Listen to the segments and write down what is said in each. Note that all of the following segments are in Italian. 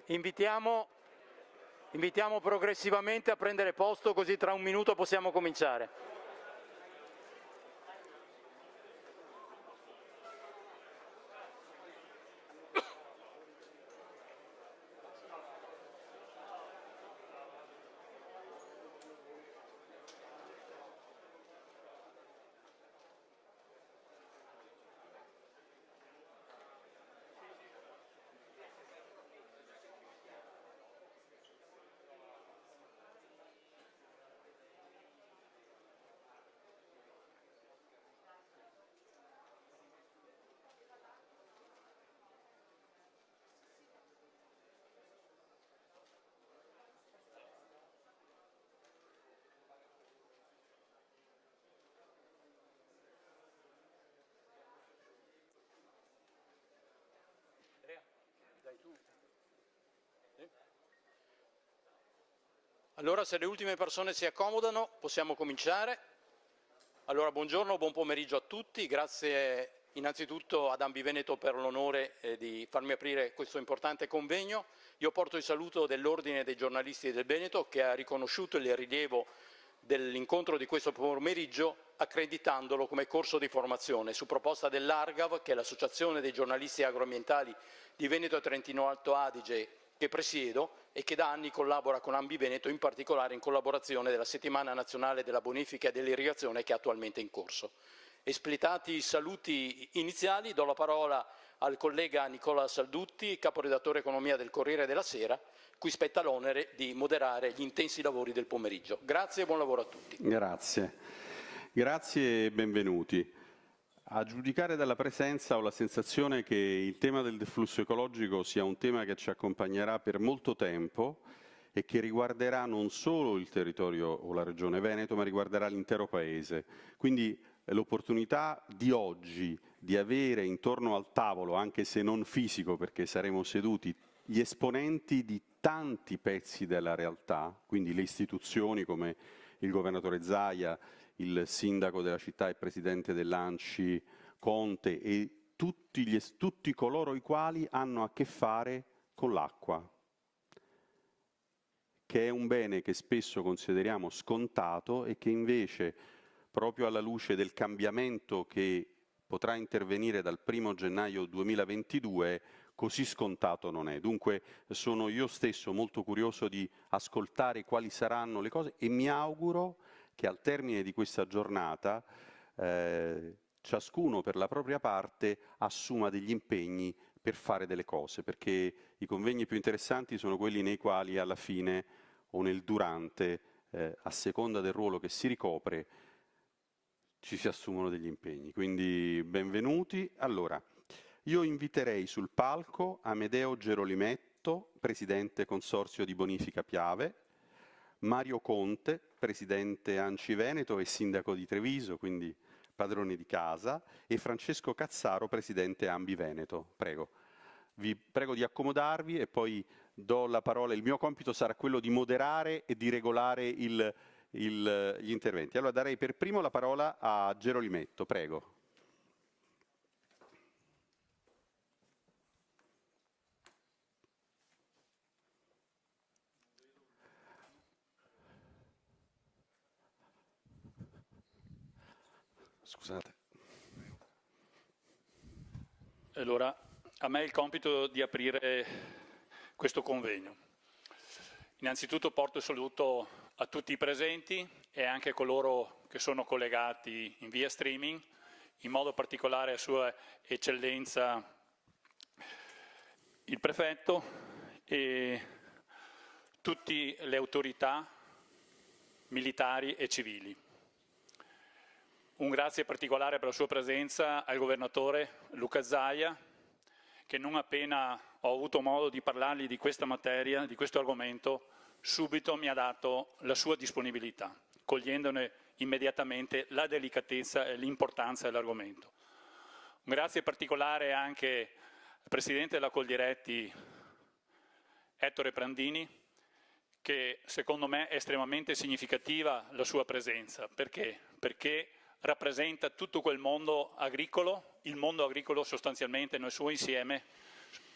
Invitiamo progressivamente a prendere posto, così tra un minuto possiamo cominciare. Allora, se le ultime persone si accomodano, possiamo cominciare. Allora, buongiorno, buon pomeriggio a tutti. Grazie innanzitutto ad Ambiveneto per l'onore di farmi aprire questo importante convegno. Io porto il saluto dell'Ordine dei giornalisti del Veneto, che ha riconosciuto il rilievo dell'incontro di questo pomeriggio accreditandolo come corso di formazione su proposta dell'Argav, che è l'Associazione dei giornalisti agroambientali di Veneto e Trentino Alto Adige, che presiedo e che da anni collabora con Ambiveneto, in particolare in collaborazione della Settimana Nazionale della Bonifica e dell'Irrigazione, che è attualmente in corso. Espletati i saluti iniziali, do la parola al collega Nicola Saldutti, caporedattore economia del Corriere della Sera, cui spetta l'onere di moderare gli intensi lavori del pomeriggio. Grazie e buon lavoro a tutti. Grazie e benvenuti. A giudicare dalla presenza ho la sensazione che il tema del deflusso ecologico sia un tema che ci accompagnerà per molto tempo e che riguarderà non solo il territorio o la regione Veneto, ma riguarderà l'intero Paese. Quindi l'opportunità di oggi di avere intorno al tavolo, anche se non fisico perché saremo seduti, gli esponenti di tanti pezzi della realtà, quindi le istituzioni come il governatore Zaia, il sindaco della città e presidente dell'ANCI Conte e tutti coloro i quali hanno a che fare con l'acqua, che è un bene che spesso consideriamo scontato e che invece, proprio alla luce del cambiamento che potrà intervenire dal 1° gennaio 2022, così scontato non è. Dunque sono io stesso molto curioso di ascoltare quali saranno le cose e mi auguro che al termine di questa giornata ciascuno per la propria parte assuma degli impegni per fare delle cose, perché i convegni più interessanti sono quelli nei quali alla fine o nel durante, a seconda del ruolo che si ricopre, ci si assumono degli impegni. Quindi benvenuti. Allora, io inviterei sul palco Amedeo Gerolimetto, presidente Consorzio di Bonifica Piave, Mario Conte, presidente ANCI Veneto e sindaco di Treviso, quindi padrone di casa, e Francesco Cazzaro, presidente Ambi Veneto. Prego. Vi prego di accomodarvi e poi do la parola. Il mio compito sarà quello di moderare e di regolare gli interventi. Allora darei per primo la parola a Gerolimetto. Prego. Scusate. Allora, a me è il compito di aprire questo convegno. Innanzitutto porto il saluto a tutti i presenti e anche a coloro che sono collegati in via streaming, in modo particolare a Sua Eccellenza il Prefetto e tutte le autorità militari e civili. Un grazie particolare per la sua presenza al Governatore Luca Zaia, che non appena ho avuto modo di parlargli di questa materia, di questo argomento, subito mi ha dato la sua disponibilità, cogliendone immediatamente la delicatezza e l'importanza dell'argomento. Un grazie particolare anche al Presidente della Coldiretti, Ettore Prandini, che secondo me è estremamente significativa la sua presenza. Perché? Perché rappresenta tutto quel mondo agricolo, il mondo agricolo sostanzialmente nel suo insieme,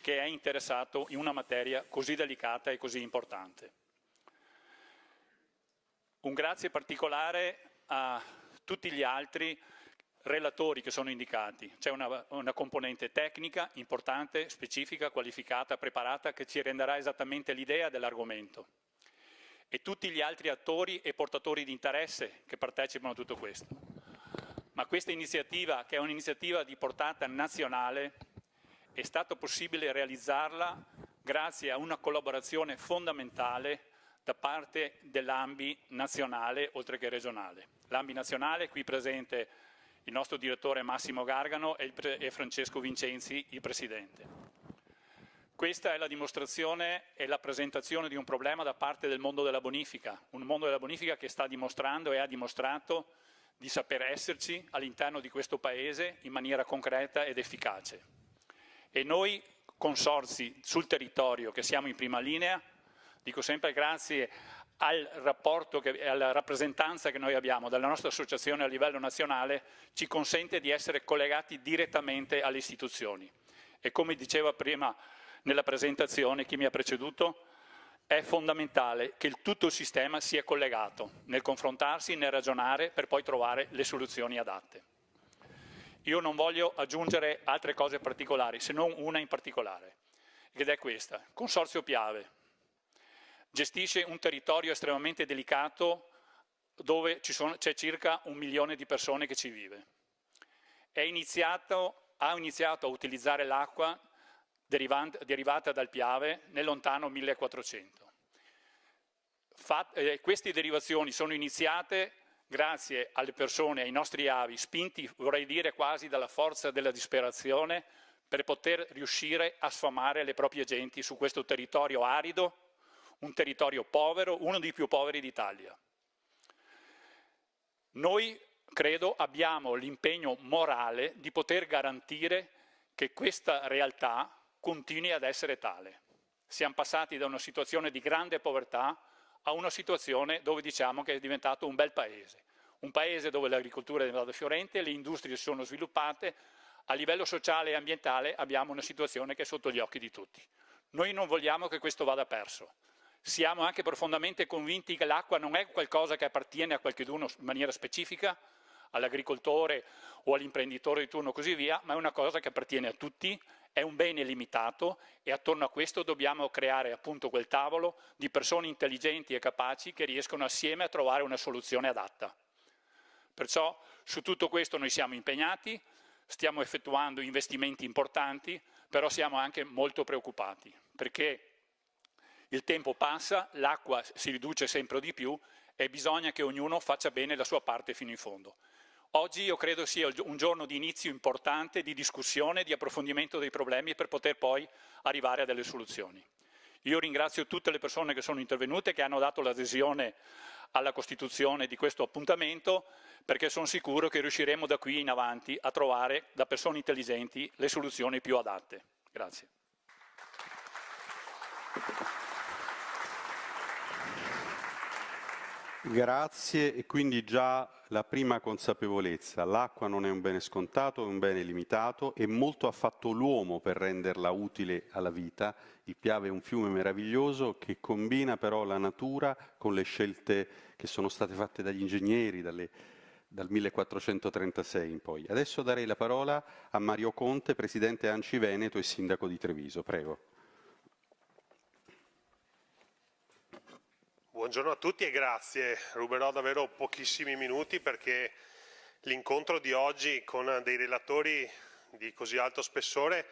che è interessato in una materia così delicata e così importante. Un grazie particolare a tutti gli altri relatori che sono indicati. C'è una componente tecnica importante, specifica, qualificata, preparata, che ci renderà esattamente l'idea dell'argomento. E tutti gli altri attori e portatori di interesse che partecipano a tutto questo. Ma questa iniziativa, che è un'iniziativa di portata nazionale, è stato possibile realizzarla grazie a una collaborazione fondamentale da parte dell'ANBI nazionale, oltre che regionale. L'ANBI nazionale, qui presente il nostro direttore Massimo Gargano e Francesco Vincenzi, il Presidente. Questa è la dimostrazione e la presentazione di un problema da parte del mondo della bonifica, un mondo della bonifica che sta dimostrando e ha dimostrato di saper esserci all'interno di questo Paese in maniera concreta ed efficace. E noi, consorzi sul territorio che siamo in prima linea, dico sempre grazie al rapporto e alla rappresentanza che noi abbiamo dalla nostra associazione a livello nazionale, ci consente di essere collegati direttamente alle istituzioni. E come diceva prima nella presentazione chi mi ha preceduto, è fondamentale che tutto il sistema sia collegato nel confrontarsi, nel ragionare per poi trovare le soluzioni adatte. Io non voglio aggiungere altre cose particolari, se non una in particolare, ed è questa. Consorzio Piave gestisce un territorio estremamente delicato dove c'è circa 1 milione di persone che ci vive. Ha iniziato a utilizzare l'acqua derivata dal Piave nel lontano 1400. Queste derivazioni sono iniziate grazie alle persone, ai nostri avi, spinti, vorrei dire quasi dalla forza della disperazione, per poter riuscire a sfamare le proprie genti su questo territorio arido, un territorio povero, uno dei più poveri d'Italia. Noi, credo, abbiamo l'impegno morale di poter garantire che questa realtà continui ad essere tale. Siamo passati da una situazione di grande povertà a una situazione dove diciamo che è diventato un bel paese. Un paese dove l'agricoltura è diventata fiorente, le industrie si sono sviluppate, a livello sociale e ambientale abbiamo una situazione che è sotto gli occhi di tutti. Noi non vogliamo che questo vada perso. Siamo anche profondamente convinti che l'acqua non è qualcosa che appartiene a qualcuno in maniera specifica, all'agricoltore o all'imprenditore di turno e così via, ma è una cosa che appartiene a tutti, è un bene limitato e attorno a questo dobbiamo creare appunto quel tavolo di persone intelligenti e capaci che riescono assieme a trovare una soluzione adatta. Perciò su tutto questo noi siamo impegnati, stiamo effettuando investimenti importanti, però siamo anche molto preoccupati perché il tempo passa, l'acqua si riduce sempre di più e bisogna che ognuno faccia bene la sua parte fino in fondo. Oggi io credo sia un giorno di inizio importante, di discussione, di approfondimento dei problemi per poter poi arrivare a delle soluzioni. Io ringrazio tutte le persone che sono intervenute, che hanno dato l'adesione alla costituzione di questo appuntamento, perché sono sicuro che riusciremo da qui in avanti a trovare, da persone intelligenti, le soluzioni più adatte. Grazie. Grazie, e quindi già la prima consapevolezza: l'acqua non è un bene scontato, è un bene limitato e molto ha fatto l'uomo per renderla utile alla vita. Il Piave è un fiume meraviglioso che combina però la natura con le scelte che sono state fatte dagli ingegneri dal 1436 in poi. Adesso darei la parola a Mario Conte, Presidente ANCI Veneto e Sindaco di Treviso. Prego. Buongiorno a tutti e grazie. Ruberò davvero pochissimi minuti perché l'incontro di oggi con dei relatori di così alto spessore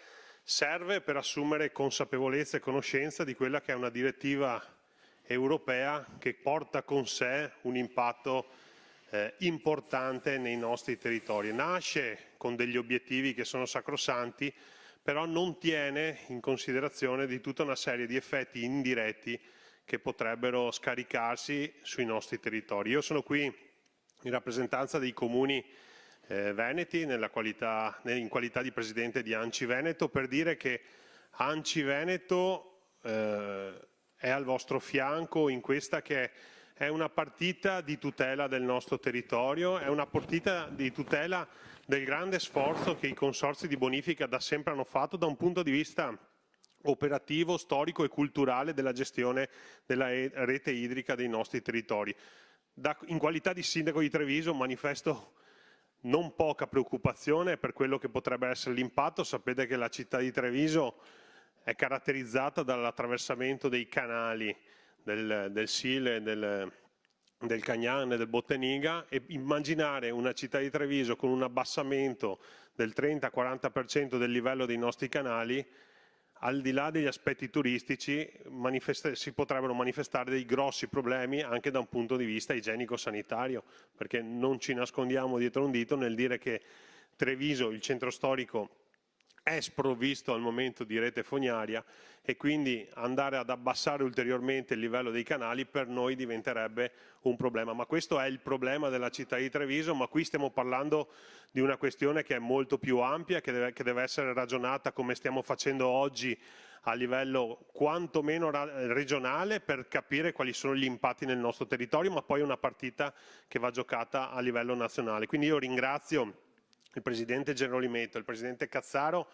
serve per assumere consapevolezza e conoscenza di quella che è una direttiva europea che porta con sé un impatto importante nei nostri territori. Nasce con degli obiettivi che sono sacrosanti, però non tiene in considerazione di tutta una serie di effetti indiretti che potrebbero scaricarsi sui nostri territori. Io sono qui in rappresentanza dei comuni veneti, in qualità di Presidente di ANCI Veneto, per dire che ANCI Veneto è al vostro fianco in questa che è una partita di tutela del nostro territorio, è una partita di tutela del grande sforzo che i consorzi di bonifica da sempre hanno fatto da un punto di vista operativo, storico e culturale della gestione della rete idrica dei nostri territori. In qualità di sindaco di Treviso manifesto non poca preoccupazione per quello che potrebbe essere l'impatto. Sapete che la città di Treviso è caratterizzata dall'attraversamento dei canali del Sile, del Cagnan e del Botteniga, e immaginare una città di Treviso con un abbassamento del 30-40% del livello dei nostri canali, al di là degli aspetti turistici, si potrebbero manifestare dei grossi problemi anche da un punto di vista igienico-sanitario, perché non ci nascondiamo dietro un dito nel dire che Treviso, il centro storico, è sprovvisto al momento di rete fognaria, e quindi andare ad abbassare ulteriormente il livello dei canali per noi diventerebbe un problema. Ma questo è il problema della città di Treviso, ma qui stiamo parlando di una questione che è molto più ampia, che deve essere ragionata come stiamo facendo oggi a livello quantomeno regionale, per capire quali sono gli impatti nel nostro territorio, ma poi è una partita che va giocata a livello nazionale. Quindi io ringrazio il Presidente Gerolimetto, il Presidente Cazzaro,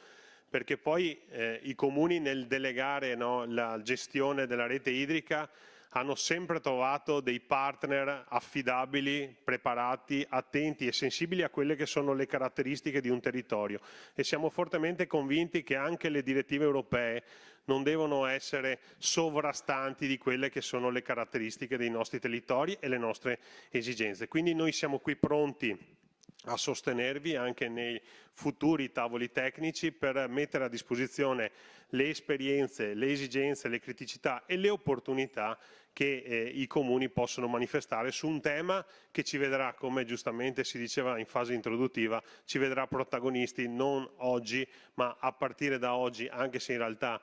perché poi i comuni nel delegare la gestione della rete idrica hanno sempre trovato dei partner affidabili, preparati, attenti e sensibili a quelle che sono le caratteristiche di un territorio, e siamo fortemente convinti che anche le direttive europee non devono essere sovrastanti di quelle che sono le caratteristiche dei nostri territori e le nostre esigenze. Quindi noi siamo qui pronti a sostenervi anche nei futuri tavoli tecnici, per mettere a disposizione le esperienze, le esigenze, le criticità e le opportunità che i comuni possono manifestare su un tema che ci vedrà, come giustamente si diceva in fase introduttiva, ci vedrà protagonisti non oggi, ma a partire da oggi, anche se in realtà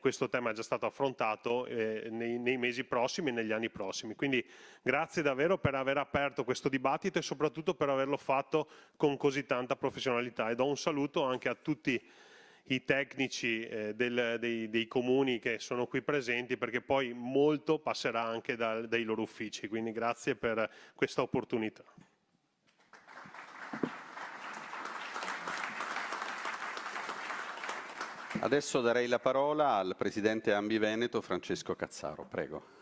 questo tema è già stato affrontato nei mesi prossimi e negli anni prossimi. Quindi grazie davvero per aver aperto questo dibattito e soprattutto per averlo fatto con così tanta professionalità, e do un saluto anche a tutti i tecnici dei comuni che sono qui presenti, perché poi molto passerà anche dai loro uffici, quindi grazie per questa opportunità. Adesso darei la parola al Presidente Ambi Veneto, Francesco Cazzaro. Prego.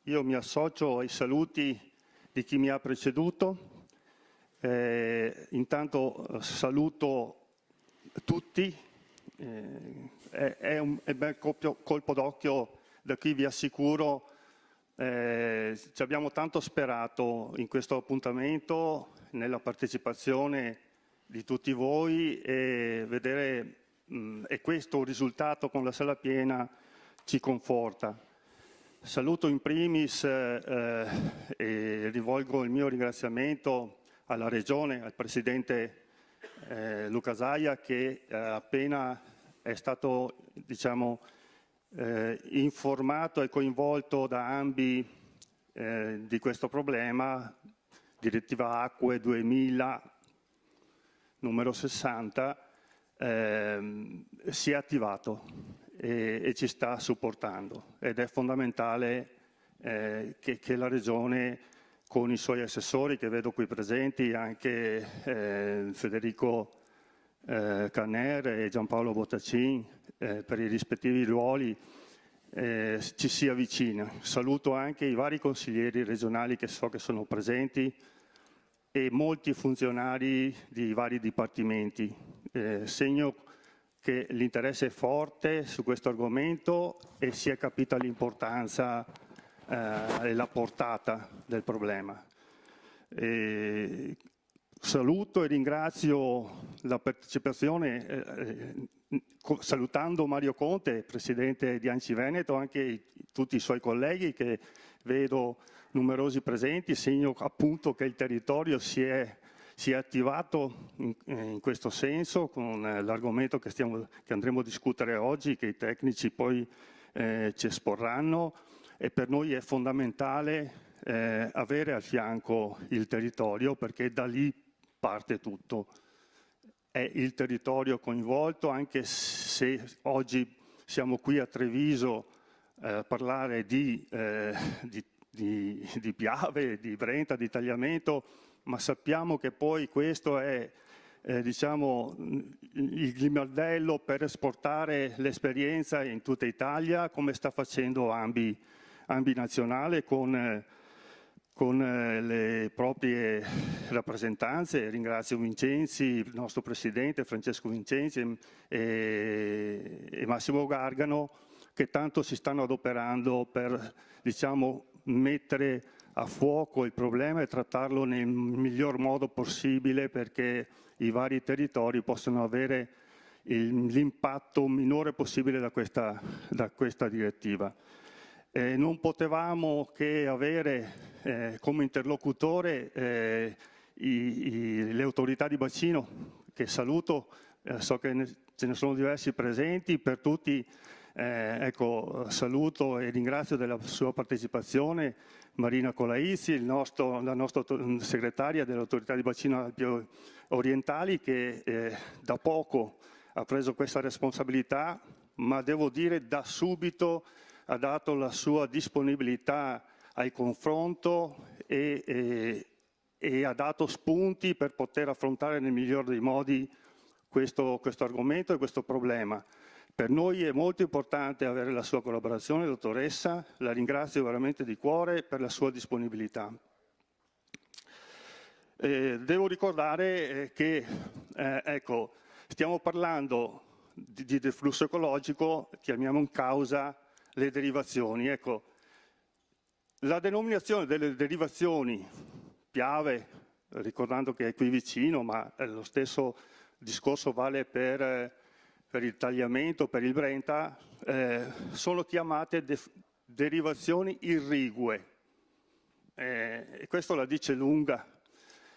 Io mi associo ai saluti di chi mi ha preceduto. Intanto saluto tutti. È un bel colpo d'occhio, da qui vi assicuro. Ci abbiamo tanto sperato in questo appuntamento, nella partecipazione di tutti voi, e vedere e questo risultato con la sala piena ci conforta. Saluto in primis e rivolgo il mio ringraziamento alla Regione, al Presidente Luca Zaia, che appena è stato informato e coinvolto da Ambi di questo problema, direttiva Acque 2000 numero 60, si è attivato e ci sta supportando, ed è fondamentale che la Regione, con i suoi assessori che vedo qui presenti, anche Federico Canner e Giampaolo Bottacin, per i rispettivi ruoli, ci si avvicina. Saluto anche i vari consiglieri regionali che so che sono presenti e molti funzionari di vari dipartimenti. Segno che l'interesse è forte su questo argomento e si è capita l'importanza e la portata del problema. Saluto e ringrazio la partecipazione, salutando Mario Conte, Presidente di ANCI Veneto, anche tutti i suoi colleghi che vedo numerosi presenti, segno appunto che il territorio si è attivato in questo senso con l'argomento che andremo a discutere oggi, che i tecnici poi ci esporranno, e per noi è fondamentale avere al fianco il territorio, perché da lì parte tutto. È il territorio coinvolto, anche se oggi siamo qui a Treviso parlare di Piave, di Brenta, di tagliamento, ma sappiamo che poi questo è diciamo, il grimaldello per esportare l'esperienza in tutta Italia, come sta facendo Ambi Nazionale con le proprie rappresentanze. Ringrazio Vincenzi, il nostro presidente Francesco Vincenzi e Massimo Gargano, che tanto si stanno adoperando per, diciamo, mettere a fuoco il problema e trattarlo nel miglior modo possibile, perché i vari territori possano avere l'impatto minore possibile da questa direttiva. Non potevamo che avere come interlocutore le autorità di bacino, che saluto, so che ce ne sono diversi presenti, per tutti ecco, saluto e ringrazio della sua partecipazione Marina Colaizzi, la nostra segretaria dell'autorità di bacino Alpi Orientali, che da poco ha preso questa responsabilità, ma devo dire da subito ha dato la sua disponibilità al confronto e ha dato spunti per poter affrontare nel miglior dei modi questo argomento e questo problema. Per noi è molto importante avere la sua collaborazione, dottoressa, la ringrazio veramente di cuore per la sua disponibilità. Devo ricordare che ecco, stiamo parlando di deflusso ecologico, chiamiamo in causa le derivazioni. Ecco, la denominazione delle derivazioni, Piave, ricordando che è qui vicino, ma lo stesso discorso vale per il tagliamento, per il Brenta, sono chiamate derivazioni irrigue. E questo la dice lunga.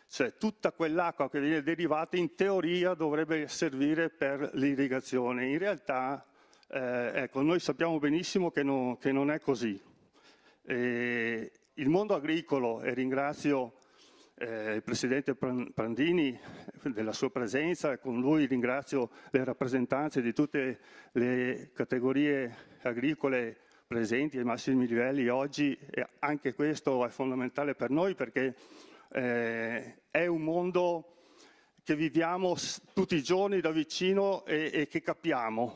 Cioè, tutta quell'acqua che viene derivata in teoria dovrebbe servire per l'irrigazione. In realtà, ecco, noi sappiamo benissimo che non è così. Il mondo agricolo, e ringrazio il Presidente Prandini della sua presenza, e con lui ringrazio le rappresentanze di tutte le categorie agricole presenti ai massimi livelli oggi, e anche questo è fondamentale per noi, perché è un mondo che viviamo tutti i giorni da vicino e che capiamo.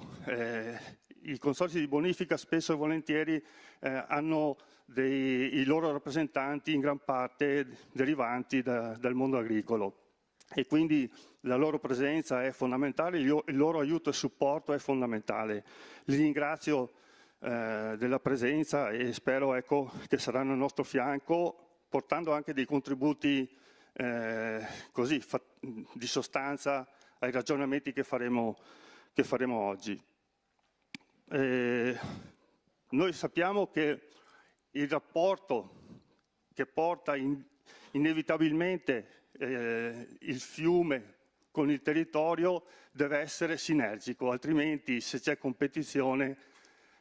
I consorzi di bonifica spesso e volentieri hanno i loro rappresentanti in gran parte derivanti dal mondo agricolo, e quindi la loro presenza è fondamentale, il loro aiuto e supporto è fondamentale. Li ringrazio della presenza e spero, ecco, che saranno al nostro fianco, portando anche dei contributi così, di sostanza ai ragionamenti che faremo oggi. Noi sappiamo che il rapporto che porta inevitabilmente il fiume con il territorio deve essere sinergico, altrimenti se c'è competizione,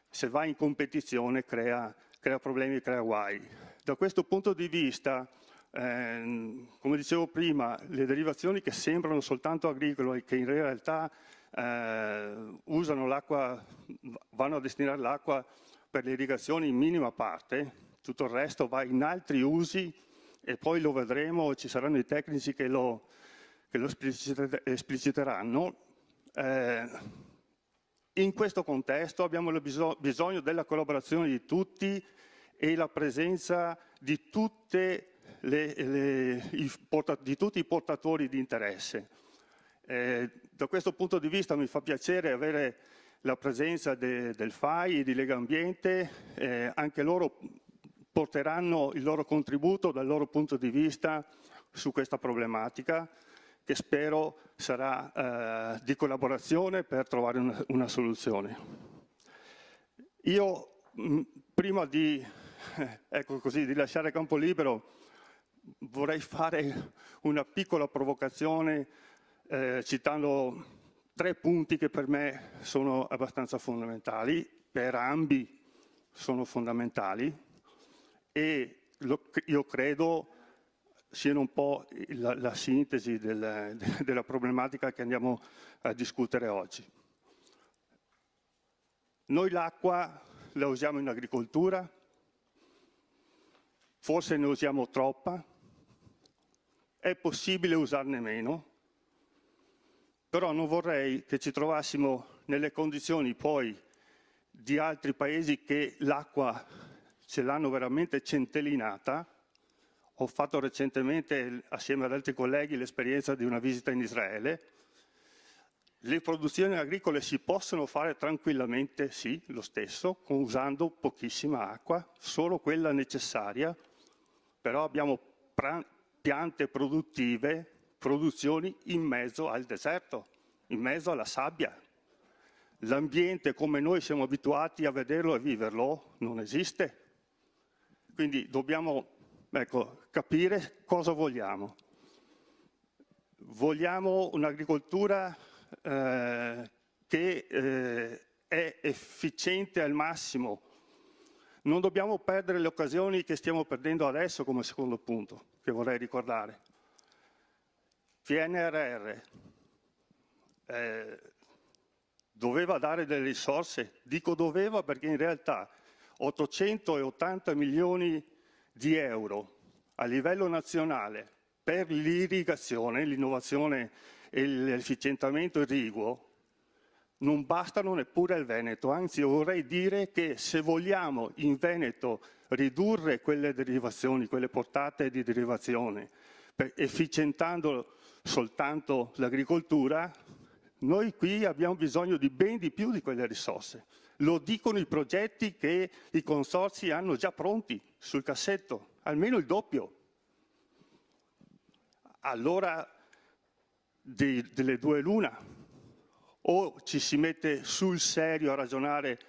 se va in competizione crea problemi, crea guai. Da questo punto di vista, come dicevo prima, le derivazioni che sembrano soltanto agricole e che in realtà usano l'acqua, vanno a destinare l'acqua per le irrigazioni in minima parte, tutto il resto va in altri usi, e poi lo vedremo, ci saranno i tecnici che lo espliciteranno. In questo contesto abbiamo bisogno della collaborazione di tutti e la presenza di tutti i portatori di interesse. Da questo punto di vista mi fa piacere avere la presenza del FAI e di Lega Ambiente, anche loro porteranno il loro contributo dal loro punto di vista su questa problematica, che spero sarà di collaborazione per trovare una soluzione. Io, prima di lasciare campo libero, vorrei fare una piccola provocazione citando 3 punti che per me sono abbastanza fondamentali, per Ambi sono fondamentali, e io credo siano un po' la sintesi della problematica che andiamo a discutere oggi. Noi l'acqua la usiamo in agricoltura, forse ne usiamo troppa, è possibile usarne meno, però non vorrei che ci trovassimo nelle condizioni poi di altri paesi che l'acqua ce l'hanno veramente centellinata. Ho fatto recentemente, assieme ad altri colleghi, l'esperienza di una visita in Israele. Le produzioni agricole si possono fare tranquillamente, sì, lo stesso, usando pochissima acqua, solo quella necessaria, però abbiamo piante produttive, produzioni in mezzo al deserto, in mezzo alla sabbia. L'ambiente come noi siamo abituati a vederlo e viverlo non esiste. Quindi dobbiamo capire cosa vogliamo. Vogliamo un'agricoltura che è efficiente al massimo. Non dobbiamo perdere le occasioni che stiamo perdendo adesso come secondo punto, che vorrei ricordare. PNRR doveva dare delle risorse, dico doveva perché in realtà 880 milioni di euro a livello nazionale per l'irrigazione, l'innovazione e l'efficientamento irriguo non bastano neppure al Veneto, anzi vorrei dire che se vogliamo in Veneto ridurre quelle derivazioni, quelle portate di derivazione, efficientando soltanto l'agricoltura, noi qui abbiamo bisogno di ben di più di quelle risorse. Lo dicono i progetti che i consorzi hanno già pronti sul cassetto, almeno il doppio. Allora, delle due l'una, o ci si mette sul serio a ragionare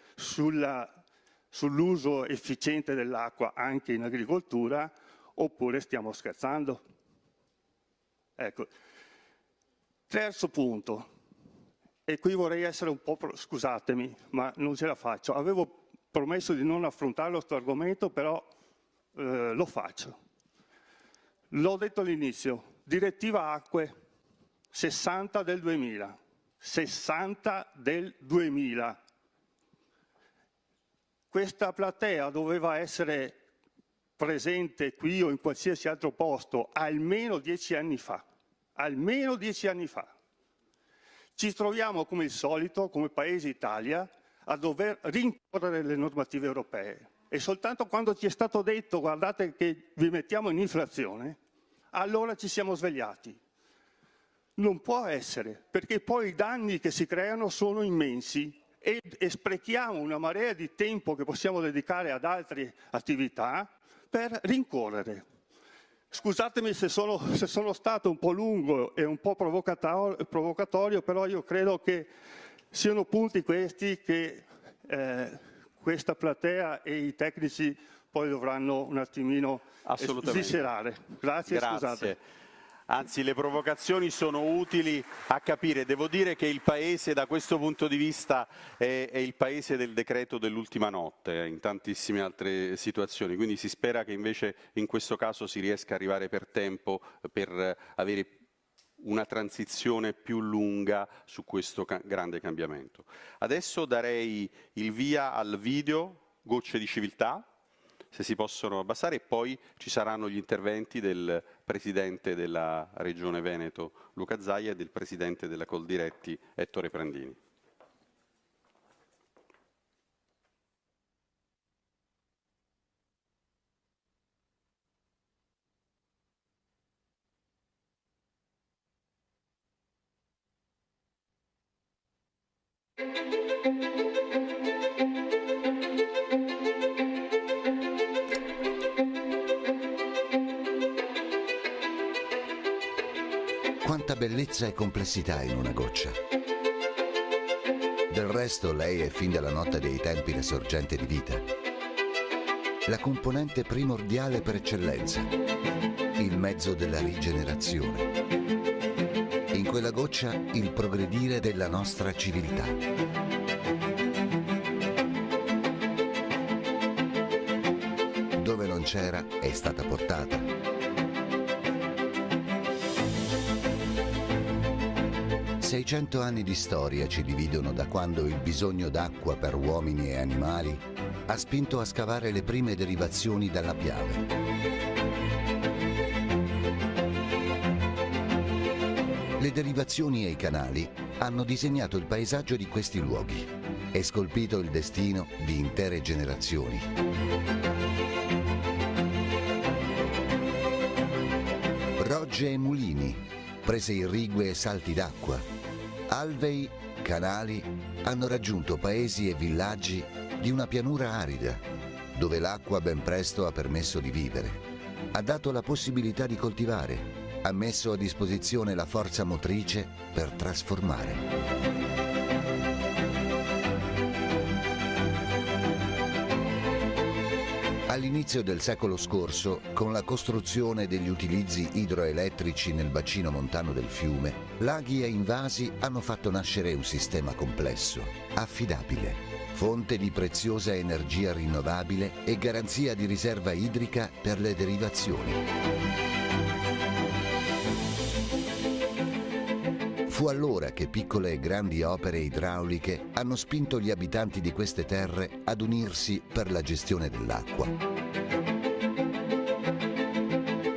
sull'uso efficiente dell'acqua anche in agricoltura, oppure stiamo scherzando. Ecco. Terzo punto. E qui vorrei essere un po', scusatemi, ma non ce la faccio. Avevo promesso di non affrontare questo argomento, però lo faccio. L'ho detto all'inizio, direttiva acque 60 del 2000. 60 del 2000. Questa platea doveva essere presente qui o in qualsiasi altro posto almeno 10 anni fa. Almeno 10 anni fa. Ci troviamo come il solito, come Paese Italia, a dover rincorrere le normative europee. E soltanto quando ci è stato detto guardate che vi mettiamo in infrazione, allora ci siamo svegliati. Non può essere, perché poi i danni che si creano sono immensi e sprechiamo una marea di tempo che possiamo dedicare ad altre attività per rincorrere. Scusatemi se sono stato un po' lungo e un po' provocatorio, però io credo che siano punti questi che questa platea e i tecnici poi dovranno un attimino sviscerare. Grazie. Scusate. Anzi, le provocazioni sono utili a capire. Devo dire che il Paese da questo punto di vista è il Paese del decreto dell'ultima notte in tantissime altre situazioni, quindi si spera che invece in questo caso si riesca ad arrivare per tempo per avere una transizione più lunga su questo grande cambiamento. Adesso darei il via al video Gocce di Civiltà, se si possono abbassare, e poi ci saranno gli interventi del Presidente della Regione Veneto Luca Zaia e del Presidente della Coldiretti Ettore Prandini. Quanta bellezza e complessità in una goccia. Del resto lei è fin dalla notte dei tempi la sorgente di vita. La componente primordiale per eccellenza. Il mezzo della rigenerazione. In quella goccia il progredire della nostra civiltà. Dove non c'era è stata portata. 600 anni di storia ci dividono da quando il bisogno d'acqua per uomini e animali ha spinto a scavare le prime derivazioni dalla Piave. Le derivazioni e i canali hanno disegnato il paesaggio di questi luoghi e scolpito il destino di intere generazioni. Rogge e mulini, prese irrigue e salti d'acqua, alvei, canali hanno raggiunto paesi e villaggi di una pianura arida, dove l'acqua ben presto ha permesso di vivere, ha dato la possibilità di coltivare, ha messo a disposizione la forza motrice per trasformare. All'inizio del secolo scorso, con la costruzione degli utilizzi idroelettrici nel bacino montano del fiume, laghi e invasi hanno fatto nascere un sistema complesso, affidabile, fonte di preziosa energia rinnovabile e garanzia di riserva idrica per le derivazioni. Fu allora che piccole e grandi opere idrauliche hanno spinto gli abitanti di queste terre ad unirsi per la gestione dell'acqua,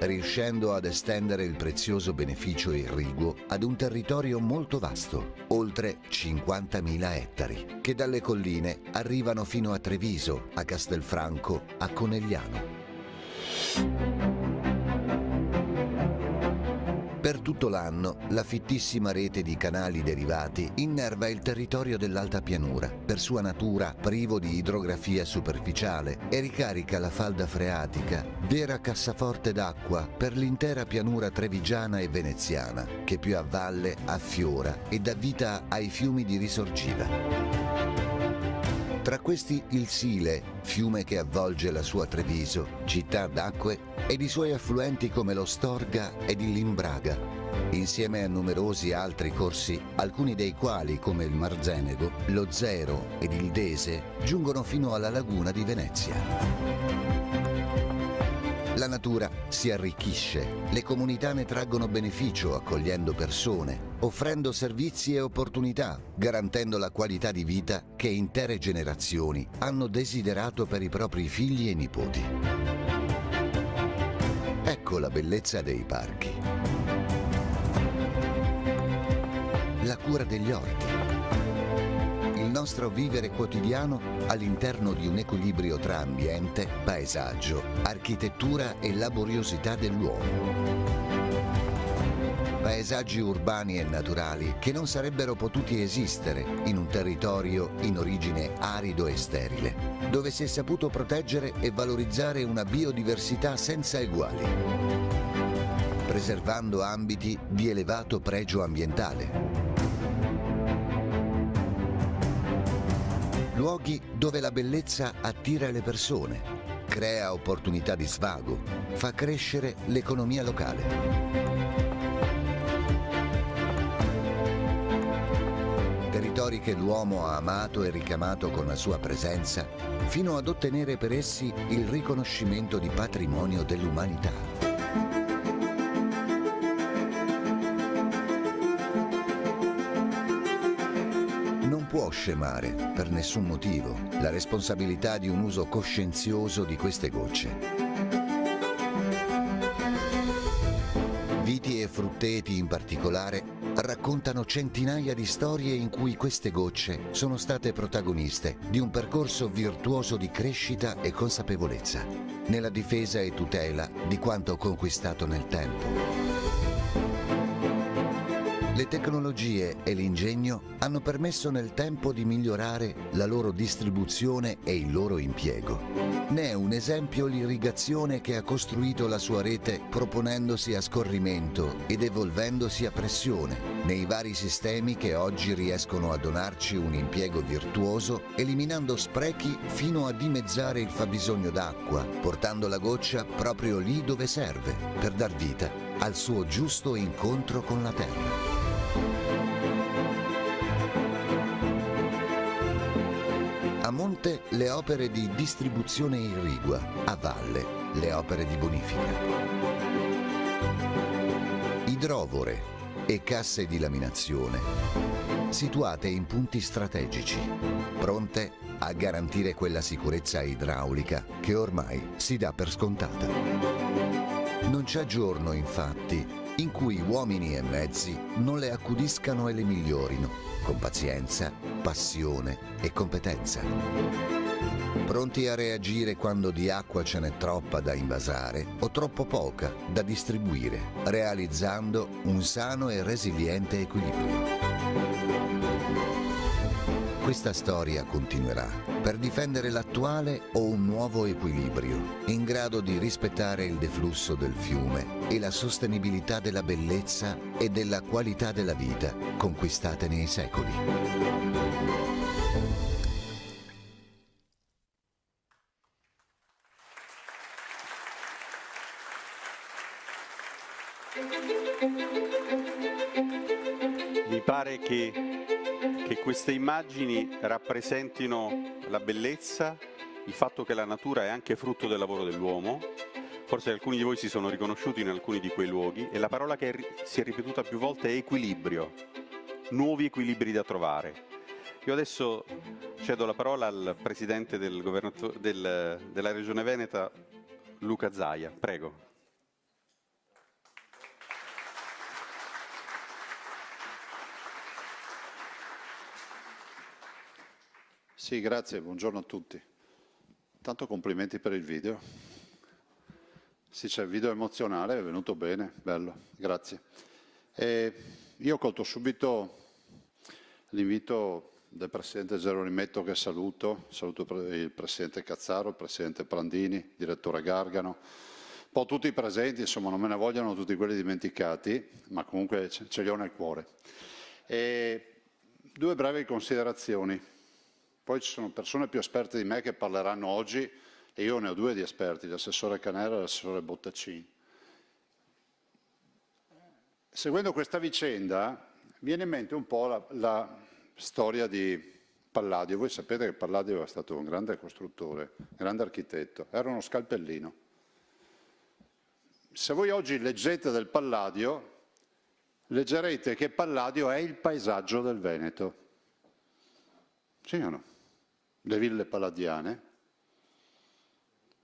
riuscendo ad estendere il prezioso beneficio irriguo ad un territorio molto vasto, oltre 50.000 ettari, che dalle colline arrivano fino a Treviso, a Castelfranco, a Conegliano. Per tutto l'anno, la fittissima rete di canali derivati innerva il territorio dell'alta pianura, per sua natura privo di idrografia superficiale, e ricarica la falda freatica, vera cassaforte d'acqua per l'intera pianura trevigiana e veneziana, che più a valle affiora e dà vita ai fiumi di risorgiva. Tra questi il Sile, fiume che avvolge la sua Treviso, città d'acque, ed i suoi affluenti come lo Storga ed il Limbraga, insieme a numerosi altri corsi, alcuni dei quali, come il Marzenego, lo Zero ed il Dese, giungono fino alla laguna di Venezia. La natura si arricchisce, le comunità ne traggono beneficio accogliendo persone, offrendo servizi e opportunità, garantendo la qualità di vita che intere generazioni hanno desiderato per i propri figli e nipoti. Ecco la bellezza dei parchi. La cura degli orti. Il nostro vivere quotidiano all'interno di un equilibrio tra ambiente, paesaggio, architettura e laboriosità dell'uomo. Paesaggi urbani e naturali che non sarebbero potuti esistere in un territorio in origine arido e sterile, dove si è saputo proteggere e valorizzare una biodiversità senza eguali, preservando ambiti di elevato pregio ambientale. Luoghi dove la bellezza attira le persone, crea opportunità di svago, fa crescere l'economia locale. Territori che l'uomo ha amato e richiamato con la sua presenza, fino ad ottenere per essi il riconoscimento di patrimonio dell'umanità. Non può scemare, per nessun motivo, la responsabilità di un uso coscienzioso di queste gocce. Viti e frutteti in particolare raccontano centinaia di storie in cui queste gocce sono state protagoniste di un percorso virtuoso di crescita e consapevolezza, nella difesa e tutela di quanto conquistato nel tempo. Le tecnologie e l'ingegno hanno permesso nel tempo di migliorare la loro distribuzione e il loro impiego. Ne è un esempio l'irrigazione che ha costruito la sua rete proponendosi a scorrimento ed evolvendosi a pressione nei vari sistemi che oggi riescono a donarci un impiego virtuoso, eliminando sprechi fino a dimezzare il fabbisogno d'acqua, portando la goccia proprio lì dove serve per dar vita al suo giusto incontro con la terra. A monte le opere di distribuzione irrigua, a valle le opere di bonifica. Idrovore e casse di laminazione, situate in punti strategici, pronte a garantire quella sicurezza idraulica che ormai si dà per scontata. Non c'è giorno, infatti, in cui uomini e mezzi non le accudiscano e le migliorino, con pazienza, passione e competenza. Pronti a reagire quando di acqua ce n'è troppa da invasare o troppo poca da distribuire, realizzando un sano e resiliente equilibrio. Questa storia continuerà per difendere l'attuale o un nuovo equilibrio, in grado di rispettare il deflusso del fiume e la sostenibilità della bellezza e della qualità della vita conquistate nei secoli. Mi pare che queste immagini rappresentino la bellezza, il fatto che la natura è anche frutto del lavoro dell'uomo. Forse alcuni di voi si sono riconosciuti in alcuni di quei luoghi e la parola che si è ripetuta più volte è equilibrio, nuovi equilibri da trovare. Io adesso cedo la parola al Presidente della Regione Veneta, Luca Zaia. Prego. Sì, grazie, buongiorno a tutti. Tanto complimenti per il video. Sì, c'è il video emozionale, è venuto bene, bello, grazie. Io ho colto subito l'invito del Presidente Gerolimetto che saluto il Presidente Cazzaro, il Presidente Prandini, il Direttore Gargano, un po' tutti i presenti, insomma non me ne vogliono tutti quelli dimenticati, ma comunque ce li ho nel cuore. Due brevi considerazioni. Poi ci sono persone più esperte di me che parleranno oggi e io ne ho due di esperti, l'assessore Canera e l'assessore Bottaccini. Seguendo questa vicenda viene in mente un po' la storia di Palladio. Voi sapete che Palladio è stato un grande costruttore, un grande architetto, era uno scalpellino. Se voi oggi leggete del Palladio, leggerete che Palladio è il paesaggio del Veneto. Sì o no? Le ville palladiane.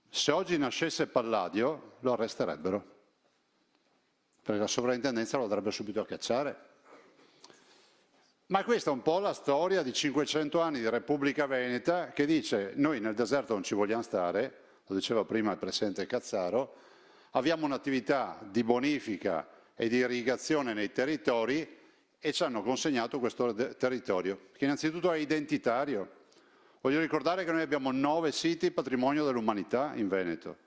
Se oggi nascesse Palladio lo arresterebbero, perché la sovrintendenza lo andrebbe subito a cacciare. Ma questa è un po' la storia di 500 anni di Repubblica Veneta che dice noi nel deserto non ci vogliamo stare, lo diceva prima il Presidente Cazzaro, abbiamo un'attività di bonifica e di irrigazione nei territori e ci hanno consegnato questo territorio, che innanzitutto è identitario. Voglio ricordare che noi abbiamo 9 siti patrimonio dell'umanità in Veneto.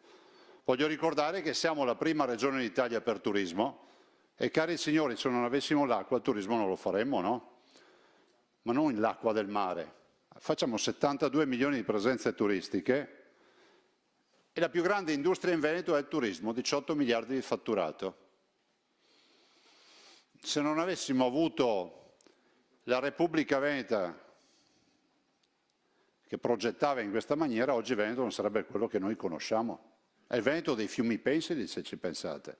Voglio ricordare che siamo la prima regione d'Italia per turismo e, cari signori, se non avessimo l'acqua il turismo non lo faremmo, no? Ma non l'acqua del mare. Facciamo 72 milioni di presenze turistiche e la più grande industria in Veneto è il turismo, 18 miliardi di fatturato. Se non avessimo avuto la Repubblica Veneta che progettava in questa maniera, oggi Veneto non sarebbe quello che noi conosciamo. È il Veneto dei fiumi pensili, se ci pensate.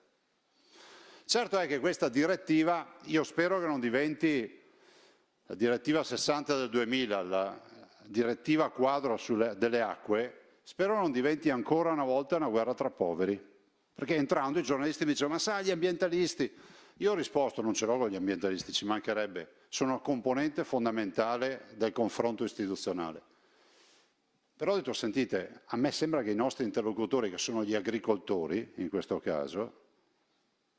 Certo è che questa direttiva, io spero che non diventi la direttiva 60 del 2000, la direttiva quadro delle acque, spero non diventi ancora una volta una guerra tra poveri. Perché entrando i giornalisti mi dicevano, ma sai, gli ambientalisti... Io ho risposto, non ce l'ho con gli ambientalisti, ci mancherebbe, sono una componente fondamentale del confronto istituzionale. Però ho detto, sentite, a me sembra che i nostri interlocutori, che sono gli agricoltori in questo caso,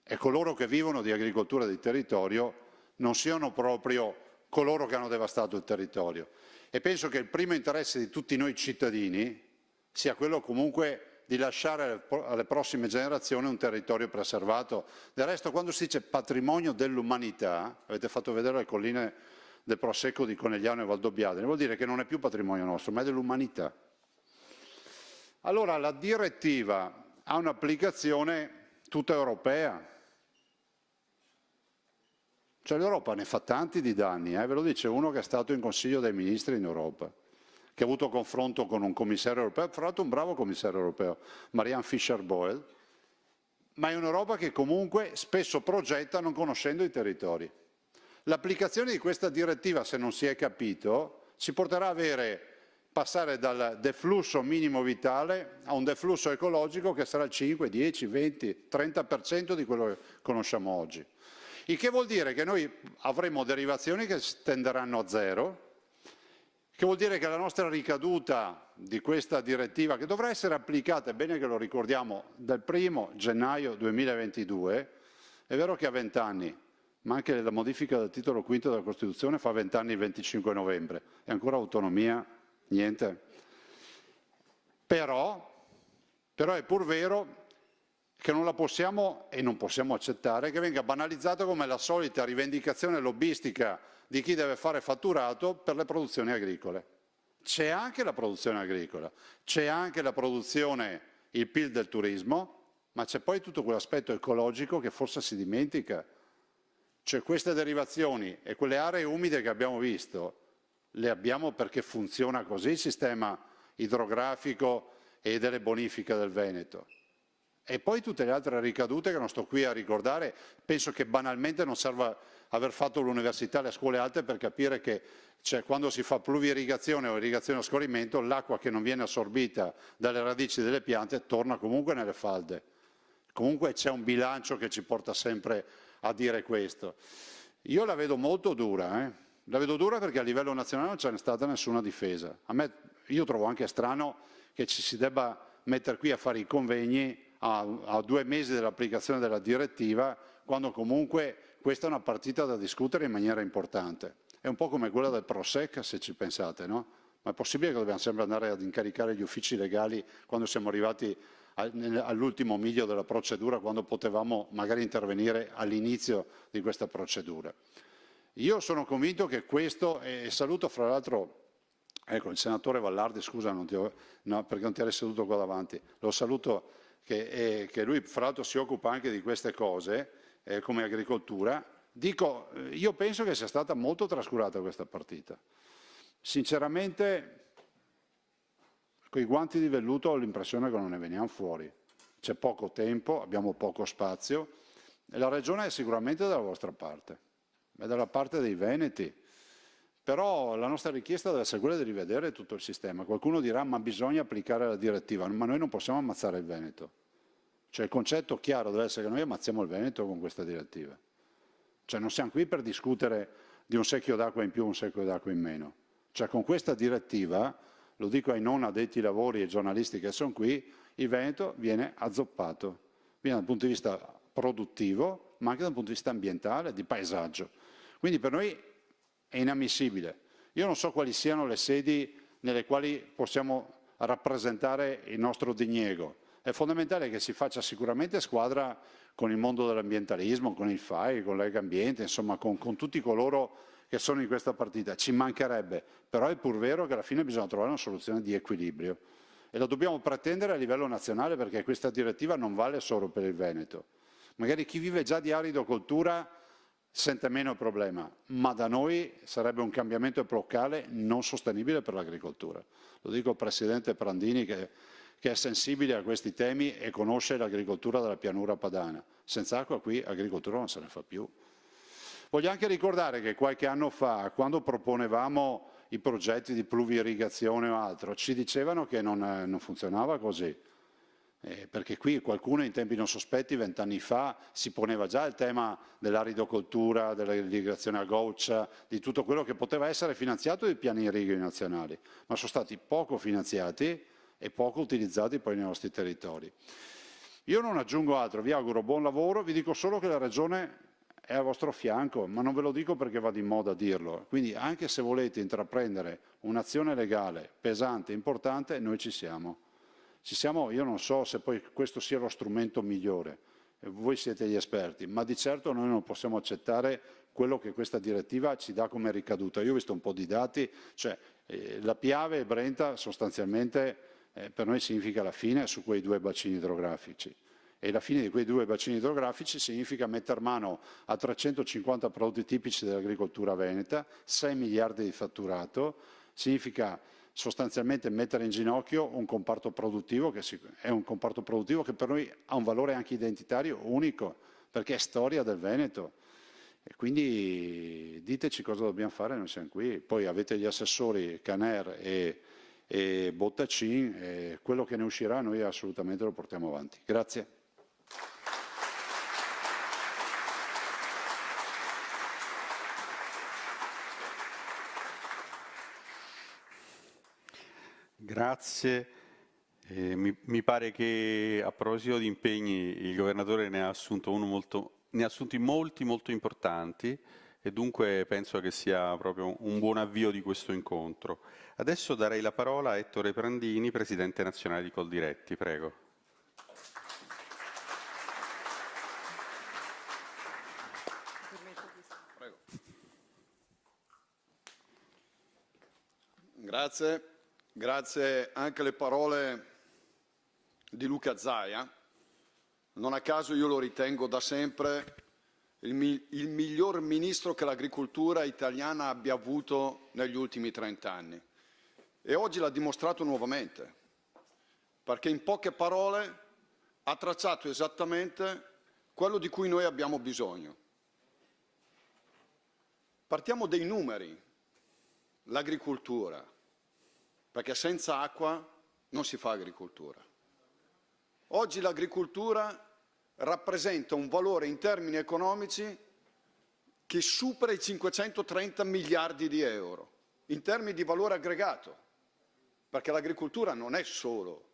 e coloro che vivono di agricoltura di territorio, non siano proprio coloro che hanno devastato il territorio. E penso che il primo interesse di tutti noi cittadini sia quello comunque di lasciare alle prossime generazioni un territorio preservato. Del resto, quando si dice patrimonio dell'umanità, avete fatto vedere le colline del Prosecco di Conegliano e Valdobbiadene, vuol dire che non è più patrimonio nostro, ma è dell'umanità. Allora, la direttiva ha un'applicazione tutta europea. Cioè l'Europa ne fa tanti di danni, ve lo dice uno che è stato in Consiglio dei Ministri in Europa, che ha avuto confronto con un commissario europeo, tra l'altro un bravo commissario europeo, Marianne Fischer-Boel, ma è un'Europa che comunque spesso progetta non conoscendo i territori. L'applicazione di questa direttiva, se non si è capito, ci porterà a avere passare dal deflusso minimo vitale a un deflusso ecologico che sarà il 5, 10, 20, 30% di quello che conosciamo oggi. Il che vuol dire che noi avremo derivazioni che tenderanno a zero, che vuol dire che la nostra ricaduta di questa direttiva, che dovrà essere applicata, è bene che lo ricordiamo, dal 1° gennaio 2022, è vero che ha 20 anni, ma anche la modifica del titolo V della Costituzione fa 20 anni il 25 novembre, e ancora autonomia, niente. Però è pur vero che non la possiamo e non possiamo accettare che venga banalizzata come la solita rivendicazione lobbistica di chi deve fare fatturato per le produzioni agricole. C'è anche la produzione agricola, c'è anche la produzione, il PIL del turismo, ma c'è poi tutto quell'aspetto ecologico che forse si dimentica. Cioè queste derivazioni e quelle aree umide che abbiamo visto, le abbiamo perché funziona così il sistema idrografico e delle bonifiche del Veneto. E poi tutte le altre ricadute che non sto qui a ricordare, penso che banalmente non serva aver fatto l'università e le scuole alte per capire che quando si fa pluvioirrigazione o irrigazione a scorrimento, l'acqua che non viene assorbita dalle radici delle piante torna comunque nelle falde. Comunque c'è un bilancio che ci porta sempre a dire questo. Io la vedo molto dura, La vedo dura perché a livello nazionale non c'è stata nessuna difesa. Io trovo anche strano che ci si debba mettere qui a fare i convegni a 2 mesi dell'applicazione della direttiva, quando comunque questa è una partita da discutere in maniera importante. È un po' come quella del Prosec, se ci pensate, no? Ma è possibile che dobbiamo sempre andare ad incaricare gli uffici legali quando siamo arrivati all'ultimo miglio della procedura, quando potevamo magari intervenire all'inizio di questa procedura? Io sono convinto che questo, e saluto fra l'altro, ecco, il senatore Vallardi, scusa, perché non ti eri seduto qua davanti, lo saluto, che lui fra l'altro si occupa anche di queste cose, come agricoltura. Dico, io penso che sia stata molto trascurata questa partita. Sinceramente, con i guanti di velluto ho l'impressione che non ne veniamo fuori. C'è poco tempo, abbiamo poco spazio e la Regione è sicuramente dalla vostra parte, è dalla parte dei veneti. Però la nostra richiesta deve essere quella di rivedere tutto il sistema. Qualcuno dirà ma bisogna applicare la direttiva, ma noi non possiamo ammazzare il Veneto. Cioè il concetto chiaro deve essere che noi ammazziamo il Veneto con questa direttiva. Cioè non siamo qui per discutere di un secchio d'acqua in più o un secchio d'acqua in meno. Cioè con questa direttiva, lo dico ai non addetti ai lavori e ai giornalisti che sono qui, il Veneto viene azzoppato. Viene dal punto di vista produttivo, ma anche dal punto di vista ambientale, di paesaggio. Quindi per noi è inammissibile. Io non so quali siano le sedi nelle quali possiamo rappresentare il nostro diniego. È fondamentale che si faccia sicuramente squadra con il mondo dell'ambientalismo, con il FAI, con Lega Ambiente, insomma con tutti coloro che sono in questa partita. Ci mancherebbe, però è pur vero che alla fine bisogna trovare una soluzione di equilibrio e lo dobbiamo pretendere a livello nazionale, perché questa direttiva non vale solo per il Veneto. Magari chi vive già di aridocoltura sente meno il problema, ma da noi sarebbe un cambiamento epocale non sostenibile per l'agricoltura. Lo dico al Presidente Prandini che è sensibile a questi temi e conosce l'agricoltura della pianura padana. Senza acqua qui agricoltura non se ne fa più. Voglio anche ricordare che qualche anno fa, quando proponevamo i progetti di pluvioirrigazione o altro, ci dicevano che non funzionava così. Perché qui qualcuno in tempi non sospetti, 20 anni fa, si poneva già il tema dell'aridocoltura, dell'irrigazione a goccia, di tutto quello che poteva essere finanziato dai piani irrigui nazionali, ma sono stati poco finanziati e poco utilizzati poi nei nostri territori. Io non aggiungo altro, vi auguro buon lavoro, vi dico solo che la Regione è a vostro fianco, ma non ve lo dico perché va di moda dirlo. Quindi anche se volete intraprendere un'azione legale pesante, importante, noi ci siamo. Ci siamo, io non so se poi questo sia lo strumento migliore, voi siete gli esperti, ma di certo noi non possiamo accettare quello che questa direttiva ci dà come ricaduta. Io ho visto un po' di dati, cioè la Piave e Brenta sostanzialmente per noi significa la fine su quei 2 bacini idrografici. E la fine di quei 2 bacini idrografici significa mettere mano a 350 prodotti tipici dell'agricoltura veneta, 6 miliardi di fatturato, significa sostanzialmente mettere in ginocchio un comparto produttivo che è un comparto produttivo che per noi ha un valore anche identitario unico, perché è storia del Veneto. E quindi diteci cosa dobbiamo fare, noi siamo qui. Poi avete gli assessori Caner e e Bottacin, e quello che ne uscirà noi assolutamente lo portiamo avanti. Grazie. Grazie. Mi pare che a proposito di impegni il governatore ne ha assunti molti molto importanti e dunque penso che sia proprio un buon avvio di questo incontro. Adesso darei la parola a Ettore Prandini, Presidente nazionale di Coldiretti. Prego. Grazie anche alle parole di Luca Zaia. Non a caso io lo ritengo da sempre il miglior ministro che l'agricoltura italiana abbia avuto negli ultimi 30 anni. E oggi l'ha dimostrato nuovamente, perché in poche parole ha tracciato esattamente quello di cui noi abbiamo bisogno. Partiamo dai numeri, l'agricoltura, perché senza acqua non si fa agricoltura. Oggi l'agricoltura rappresenta un valore in termini economici che supera i 530 miliardi di euro, in termini di valore aggregato, perché l'agricoltura non è solo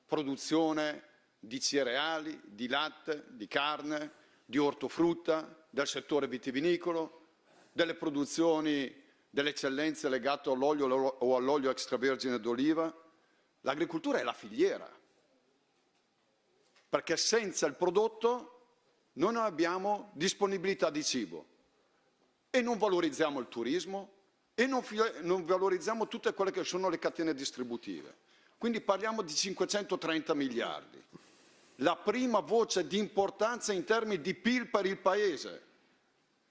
produzione di cereali, di latte, di carne, di ortofrutta, del settore vitivinicolo, delle produzioni, delle eccellenze legate all'olio o all'olio extravergine d'oliva. L'agricoltura è la filiera, perché senza il prodotto noi non abbiamo disponibilità di cibo e non valorizziamo il turismo e non valorizziamo tutte quelle che sono le catene distributive. Quindi parliamo di 530 miliardi. La prima voce di importanza in termini di PIL per il Paese.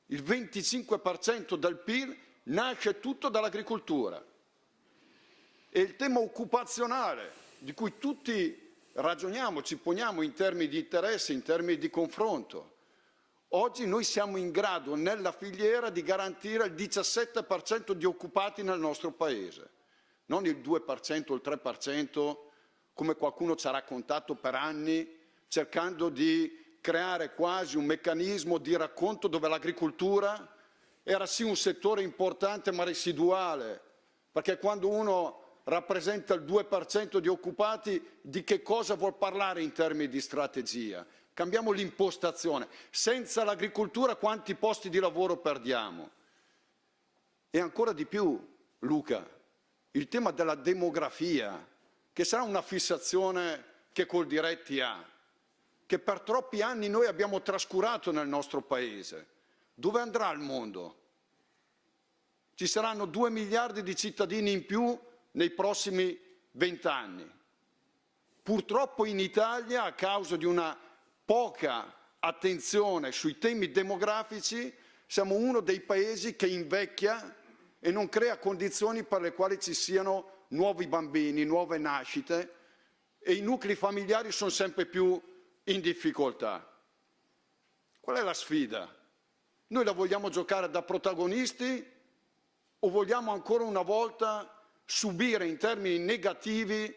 Il 25% del PIL nasce tutto dall'agricoltura. E il tema occupazionale, di cui tutti ragioniamo, ci poniamo in termini di interesse, in termini di confronto. Oggi noi siamo in grado nella filiera di garantire il 17% di occupati nel nostro Paese, non il 2% o il 3% come qualcuno ci ha raccontato per anni, cercando di creare quasi un meccanismo di racconto dove l'agricoltura era sì un settore importante ma residuale, perché quando uno rappresenta il 2% di occupati, di che cosa vuol parlare in termini di strategia? Cambiamo l'impostazione. Senza l'agricoltura quanti posti di lavoro perdiamo? E ancora di più, Luca, il tema della demografia, che sarà una fissazione che Coldiretti ha, che per troppi anni noi abbiamo trascurato nel nostro Paese. Dove andrà il mondo? Ci saranno 2 miliardi di cittadini in più nei prossimi 20 anni. Purtroppo in Italia, a causa di una poca attenzione sui temi demografici, siamo uno dei paesi che invecchia e non crea condizioni per le quali ci siano nuovi bambini, nuove nascite e i nuclei familiari sono sempre più in difficoltà. Qual è la sfida? Noi la vogliamo giocare da protagonisti o vogliamo ancora una volta subire in termini negativi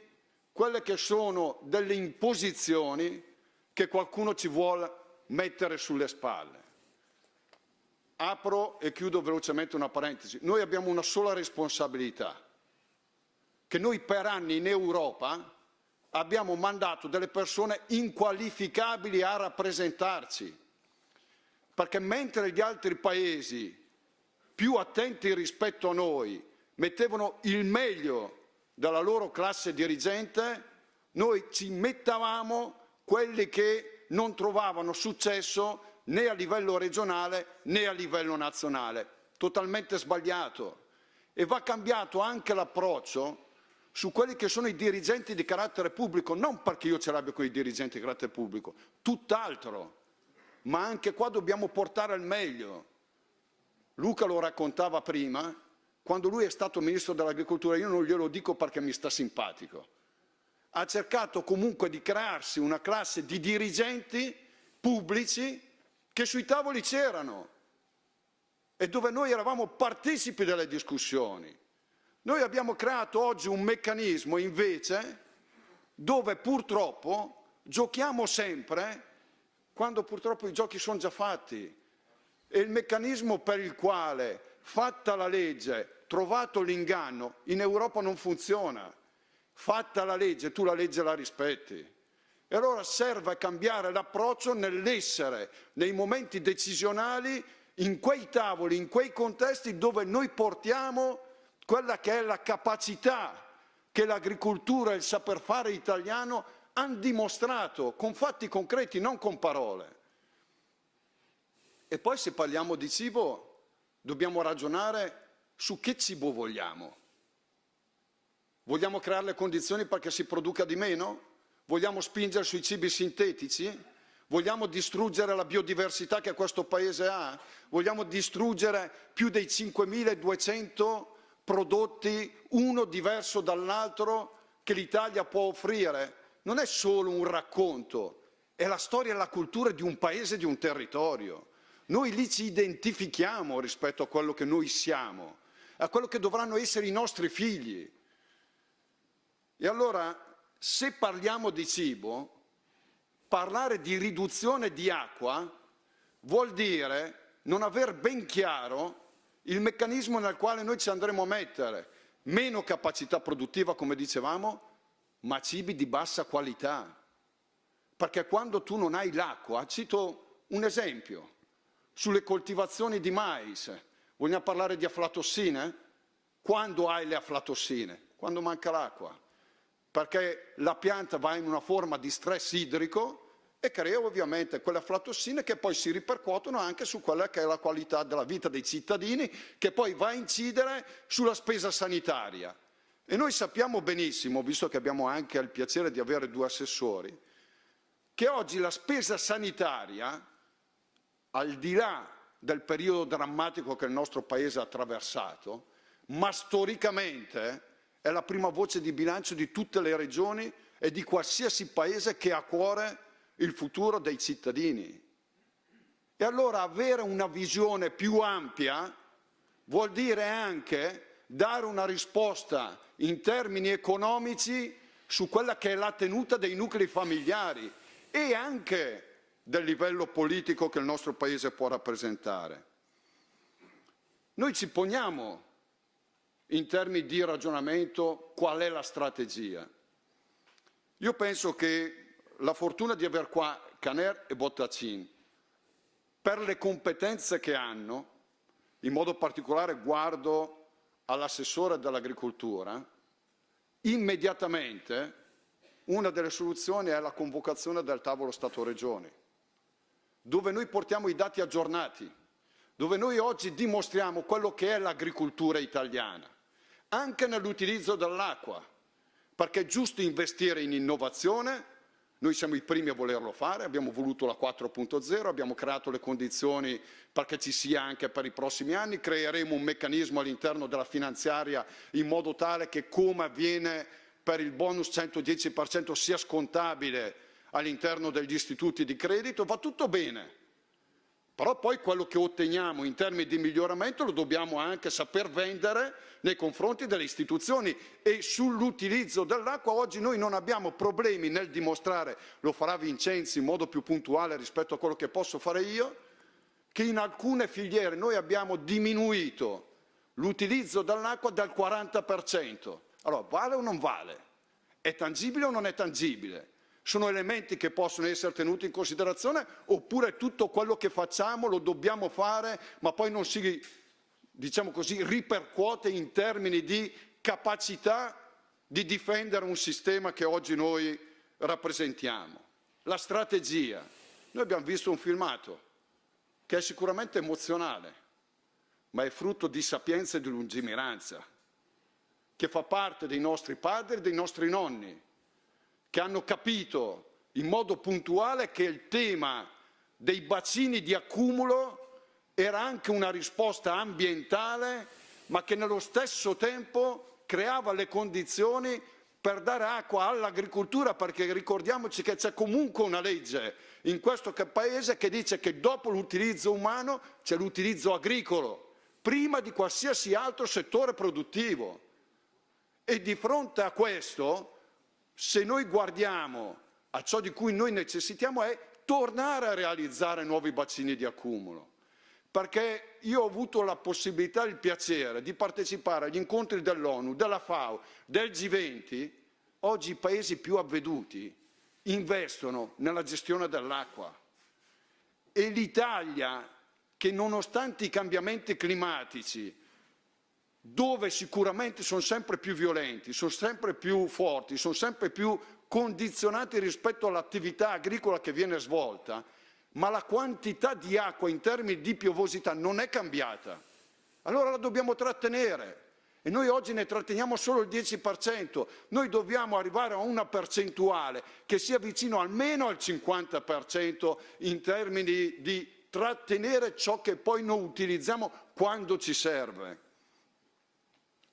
quelle che sono delle imposizioni che qualcuno ci vuole mettere sulle spalle? Apro e chiudo velocemente una parentesi. Noi abbiamo una sola responsabilità, che noi per anni in Europa abbiamo mandato delle persone inqualificabili a rappresentarci, perché mentre gli altri paesi più attenti rispetto a noi mettevano il meglio della loro classe dirigente, noi ci mettavamo quelli che non trovavano successo né a livello regionale né a livello nazionale. Totalmente sbagliato. E va cambiato anche l'approccio su quelli che sono i dirigenti di carattere pubblico, non perché io ce l'abbia con i dirigenti di carattere pubblico, tutt'altro, ma anche qua dobbiamo portare al meglio. Luca lo raccontava prima, quando lui è stato Ministro dell'Agricoltura, io non glielo dico perché mi sta simpatico, ha cercato comunque di crearsi una classe di dirigenti pubblici che sui tavoli c'erano e dove noi eravamo partecipi delle discussioni, Noi abbiamo creato oggi un meccanismo invece dove purtroppo giochiamo sempre quando purtroppo i giochi sono già fatti. E il meccanismo per il quale, fatta la legge, trovato l'inganno, in Europa non funziona. Fatta la legge, tu la legge la rispetti. E allora serve cambiare l'approccio nell'essere, nei momenti decisionali, in quei tavoli, in quei contesti dove noi portiamo quella che è la capacità che l'agricoltura e il saper fare italiano hanno dimostrato con fatti concreti, non con parole. E poi se parliamo di cibo dobbiamo ragionare su che cibo vogliamo. Vogliamo creare le condizioni perché si produca di meno? Vogliamo spingere sui cibi sintetici? Vogliamo distruggere la biodiversità che questo Paese ha? Vogliamo distruggere più dei 5.200 prodotti, uno diverso dall'altro, che l'Italia può offrire? Non è solo un racconto, è la storia e la cultura di un paese, di un territorio. Noi lì ci identifichiamo rispetto a quello che noi siamo, a quello che dovranno essere i nostri figli. E allora, se parliamo di cibo, parlare di riduzione di acqua vuol dire non aver ben chiaro il meccanismo nel quale noi ci andremo a mettere. Meno capacità produttiva, come dicevamo, ma cibi di bassa qualità. Perché quando tu non hai l'acqua, cito un esempio, sulle coltivazioni di mais, vogliamo parlare di aflatossine? Quando hai le aflatossine? Quando manca l'acqua. Perché la pianta va in una forma di stress idrico e crea ovviamente quelle aflatossine che poi si ripercuotono anche su quella che è la qualità della vita dei cittadini, che poi va a incidere sulla spesa sanitaria. E noi sappiamo benissimo, visto che abbiamo anche il piacere di avere 2 assessori, che oggi la spesa sanitaria, al di là del periodo drammatico che il nostro Paese ha attraversato, ma storicamente è la prima voce di bilancio di tutte le regioni e di qualsiasi Paese che ha a cuore il futuro dei cittadini. E allora avere una visione più ampia vuol dire anche dare una risposta in termini economici su quella che è la tenuta dei nuclei familiari e anche del livello politico che il nostro Paese può rappresentare. Noi ci poniamo in termini di ragionamento qual è la strategia. Io penso che la fortuna di aver qua Caner e Bottacin, per le competenze che hanno, in modo particolare guardo all'assessore dell'agricoltura, immediatamente una delle soluzioni è la convocazione del tavolo Stato-Regioni, dove noi portiamo i dati aggiornati, dove noi oggi dimostriamo quello che è l'agricoltura italiana, anche nell'utilizzo dell'acqua, perché è giusto investire in innovazione. Noi siamo i primi a volerlo fare, abbiamo voluto la 4.0, abbiamo creato le condizioni perché ci sia anche per i prossimi anni, creeremo un meccanismo all'interno della finanziaria in modo tale che, come avviene per il bonus 110%, sia scontabile all'interno degli istituti di credito. Va tutto bene, però poi quello che otteniamo in termini di miglioramento lo dobbiamo anche saper vendere nei confronti delle istituzioni. E sull'utilizzo dell'acqua oggi noi non abbiamo problemi nel dimostrare, lo farà Vincenzi in modo più puntuale rispetto a quello che posso fare io, che in alcune filiere noi abbiamo diminuito l'utilizzo dell'acqua del 40%. Allora, vale o non vale? È tangibile o non è tangibile? Sono elementi che possono essere tenuti in considerazione, oppure tutto quello che facciamo lo dobbiamo fare, ma poi non si, diciamo così, ripercuote in termini di capacità di difendere un sistema che oggi noi rappresentiamo. La strategia. Noi abbiamo visto un filmato che è sicuramente emozionale, ma è frutto di sapienza e di lungimiranza, che fa parte dei nostri padri e dei nostri nonni, che hanno capito in modo puntuale che il tema dei bacini di accumulo era anche una risposta ambientale, ma che nello stesso tempo creava le condizioni per dare acqua all'agricoltura, perché ricordiamoci che c'è comunque una legge in questo Paese che dice che dopo l'utilizzo umano c'è l'utilizzo agricolo, prima di qualsiasi altro settore produttivo. E di fronte a questo, se noi guardiamo a ciò di cui noi necessitiamo è tornare a realizzare nuovi bacini di accumulo. Perché io ho avuto la possibilità e il piacere di partecipare agli incontri dell'ONU, della FAO, del G20. Oggi i paesi più avveduti investono nella gestione dell'acqua. E l'Italia, che nonostante i cambiamenti climatici, dove sicuramente sono sempre più violenti, sono sempre più forti, sono sempre più condizionati rispetto all'attività agricola che viene svolta, ma la quantità di acqua in termini di piovosità non è cambiata. Allora la dobbiamo trattenere e noi oggi ne tratteniamo solo il 10%. Noi dobbiamo arrivare a una percentuale che sia vicino almeno al 50% in termini di trattenere ciò che poi noi utilizziamo quando ci serve.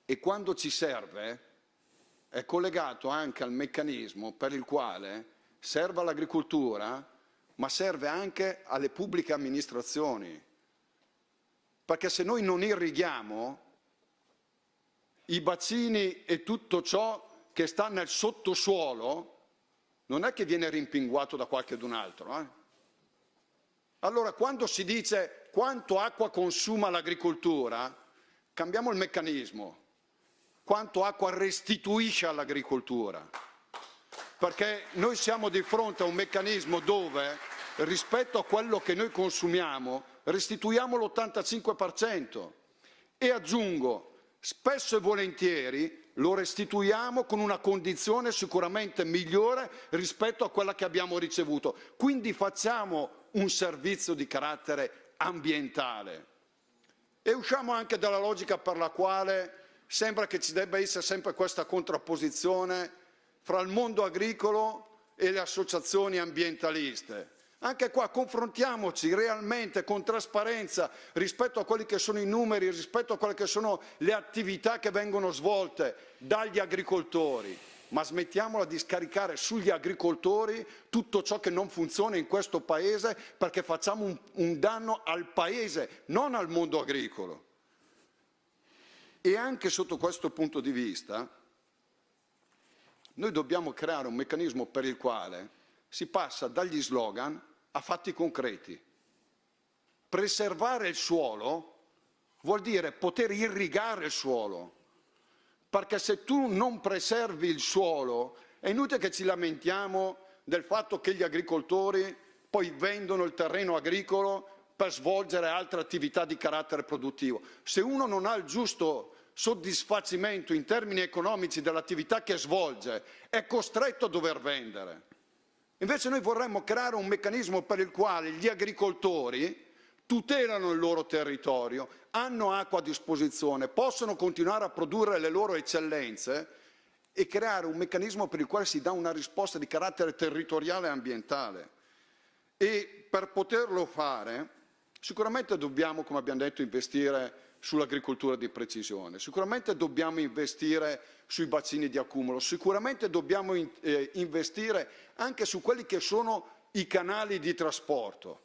E quando ci serve è collegato anche al meccanismo per il quale serve all'agricoltura, ma serve anche alle pubbliche amministrazioni. Perché se noi non irrighiamo, i bacini e tutto ciò che sta nel sottosuolo non è che viene rimpinguato da qualcun altro. Allora, quando si dice quanto acqua consuma l'agricoltura, cambiamo il meccanismo. Quanto acqua restituisce all'agricoltura. Perché noi siamo di fronte a un meccanismo dove, rispetto a quello che noi consumiamo, restituiamo l'85%. E aggiungo, spesso e volentieri lo restituiamo con una condizione sicuramente migliore rispetto a quella che abbiamo ricevuto. Quindi facciamo un servizio di carattere ambientale. E usciamo anche dalla logica per la quale sembra che ci debba essere sempre questa contrapposizione fra il mondo agricolo e le associazioni ambientaliste. Anche qua confrontiamoci realmente con trasparenza rispetto a quelli che sono i numeri, rispetto a quelle che sono le attività che vengono svolte dagli agricoltori, ma smettiamola di scaricare sugli agricoltori tutto ciò che non funziona in questo Paese, perché facciamo un danno al Paese, non al mondo agricolo. E anche sotto questo punto di vista noi dobbiamo creare un meccanismo per il quale si passa dagli slogan a fatti concreti. Preservare il suolo vuol dire poter irrigare il suolo, perché se tu non preservi il suolo è inutile che ci lamentiamo del fatto che gli agricoltori poi vendono il terreno agricolo per svolgere altre attività di carattere produttivo. Se uno non ha il giusto soddisfacimento in termini economici dell'attività che svolge, è costretto a dover vendere. Invece noi vorremmo creare un meccanismo per il quale gli agricoltori tutelano il loro territorio, hanno acqua a disposizione, possono continuare a produrre le loro eccellenze e creare un meccanismo per il quale si dà una risposta di carattere territoriale e ambientale. E per poterlo fare sicuramente dobbiamo, come abbiamo detto, investire sull'agricoltura di precisione, sicuramente dobbiamo investire sui bacini di accumulo, sicuramente dobbiamo investire anche su quelli che sono i canali di trasporto,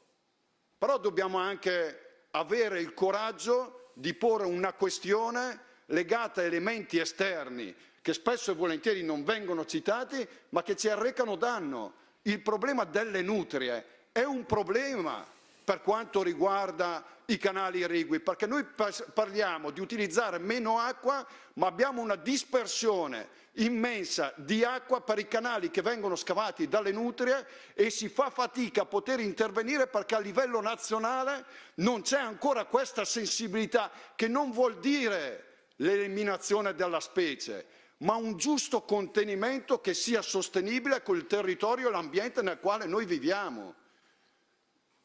però dobbiamo anche avere il coraggio di porre una questione legata a elementi esterni che spesso e volentieri non vengono citati ma che ci arrecano danno. Il problema delle nutrie è un problema per quanto riguarda i canali irrigui, perché noi parliamo di utilizzare meno acqua, ma abbiamo una dispersione immensa di acqua per i canali che vengono scavati dalle nutrie e si fa fatica a poter intervenire perché a livello nazionale non c'è ancora questa sensibilità, che non vuol dire l'eliminazione della specie, ma un giusto contenimento che sia sostenibile con il territorio e l'ambiente nel quale noi viviamo.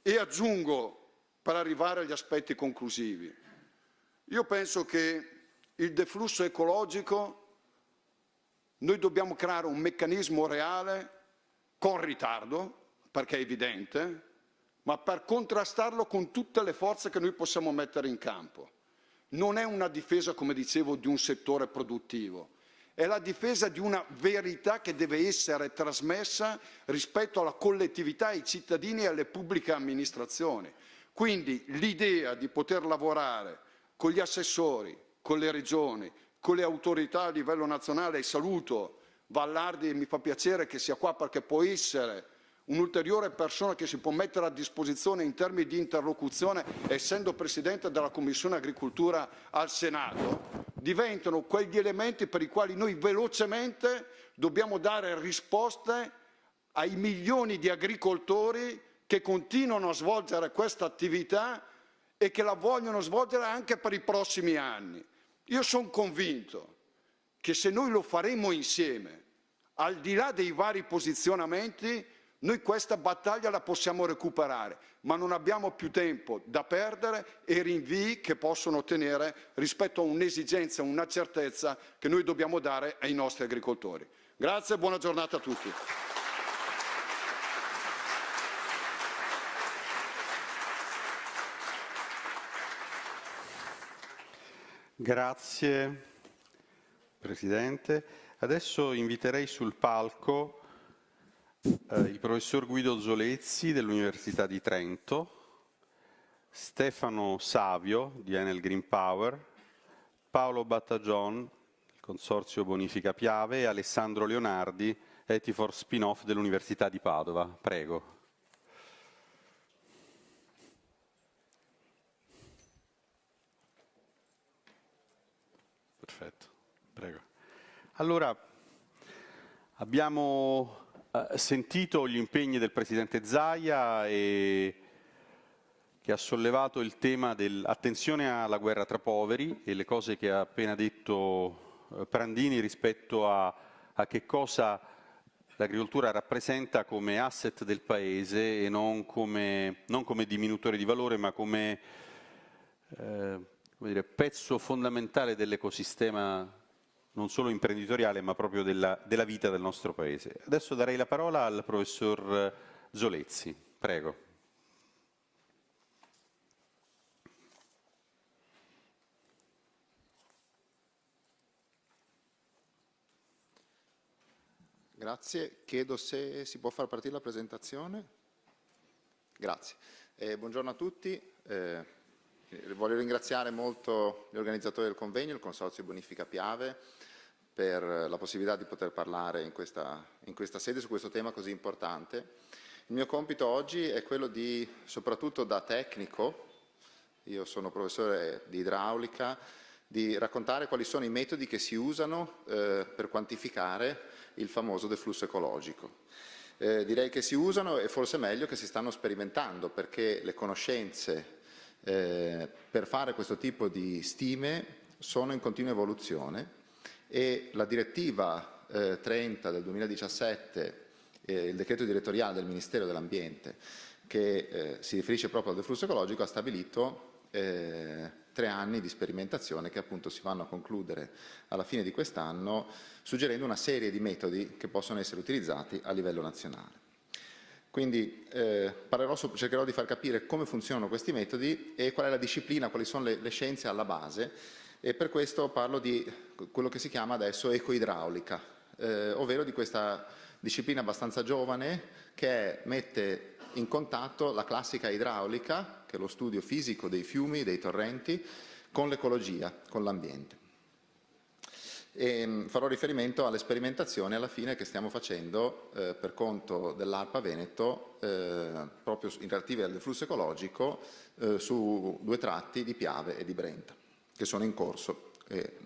E aggiungo, per arrivare agli aspetti conclusivi, io penso che il deflusso ecologico noi dobbiamo creare un meccanismo reale con ritardo, perché è evidente, ma per contrastarlo con tutte le forze che noi possiamo mettere in campo. Non è una difesa, come dicevo, di un settore produttivo, è la difesa di una verità che deve essere trasmessa rispetto alla collettività, ai cittadini e alle pubbliche amministrazioni. Quindi l'idea di poter lavorare con gli assessori, con le regioni, con le autorità a livello nazionale, e saluto Vallardi, mi fa piacere che sia qua perché può essere un'ulteriore persona che si può mettere a disposizione in termini di interlocuzione, essendo Presidente della Commissione Agricoltura al Senato, diventano quegli elementi per i quali noi velocemente dobbiamo dare risposte ai milioni di agricoltori che continuano a svolgere questa attività e che la vogliono svolgere anche per i prossimi anni. Io sono convinto che se noi lo faremo insieme, al di là dei vari posizionamenti, noi questa battaglia la possiamo recuperare, ma non abbiamo più tempo da perdere e rinvii che possono ottenere rispetto a un'esigenza, una certezza che noi dobbiamo dare ai nostri agricoltori. Grazie e buona giornata a tutti. Grazie Presidente. Adesso inviterei sul palco il professor Guido Zolezzi dell'Università di Trento, Stefano Savio di Enel Green Power, Paolo Battagion, il Consorzio Bonifica Piave, e Alessandro Leonardi, Etifor Spin-off dell'Università di Padova. Prego. Perfetto, prego. Allora, abbiamo sentito gli impegni del Presidente Zaia che ha sollevato il tema dell'attenzione alla guerra tra poveri e le cose che ha appena detto Prandini rispetto a che cosa l'agricoltura rappresenta come asset del Paese e non come diminutore di valore, ma come pezzo fondamentale dell'ecosistema non solo imprenditoriale ma proprio della vita del nostro Paese. Adesso darei la parola al professor Zolezzi. Prego. Grazie. Chiedo se si può far partire la presentazione. Grazie. Buongiorno a tutti. Voglio ringraziare molto gli organizzatori del convegno, il Consorzio Bonifica Piave, per la possibilità di poter parlare in questa sede su questo tema così importante. Il mio compito oggi è quello di, soprattutto da tecnico, io sono professore di idraulica, di raccontare quali sono i metodi che si usano per quantificare il famoso deflusso ecologico. Direi che si usano e forse meglio che si stanno sperimentando, perché le conoscenze per fare questo tipo di stime sono in continua evoluzione e la direttiva 30 del 2017, il decreto direttoriale del Ministero dell'Ambiente che si riferisce proprio al deflusso ecologico, ha stabilito 3 anni di sperimentazione che appunto si vanno a concludere alla fine di quest'anno, suggerendo una serie di metodi che possono essere utilizzati a livello nazionale. Quindi cercherò di far capire come funzionano questi metodi e qual è la disciplina, quali sono le scienze alla base, e per questo parlo di quello che si chiama adesso ecoidraulica, ovvero di questa disciplina abbastanza giovane che mette in contatto la classica idraulica, che è lo studio fisico dei fiumi, dei torrenti, con l'ecologia, con l'ambiente. E farò riferimento alle sperimentazioni alla fine che stiamo facendo per conto dell'ARPA Veneto, proprio relative al deflusso ecologico, su 2 tratti di Piave e di Brenta, che sono in corso e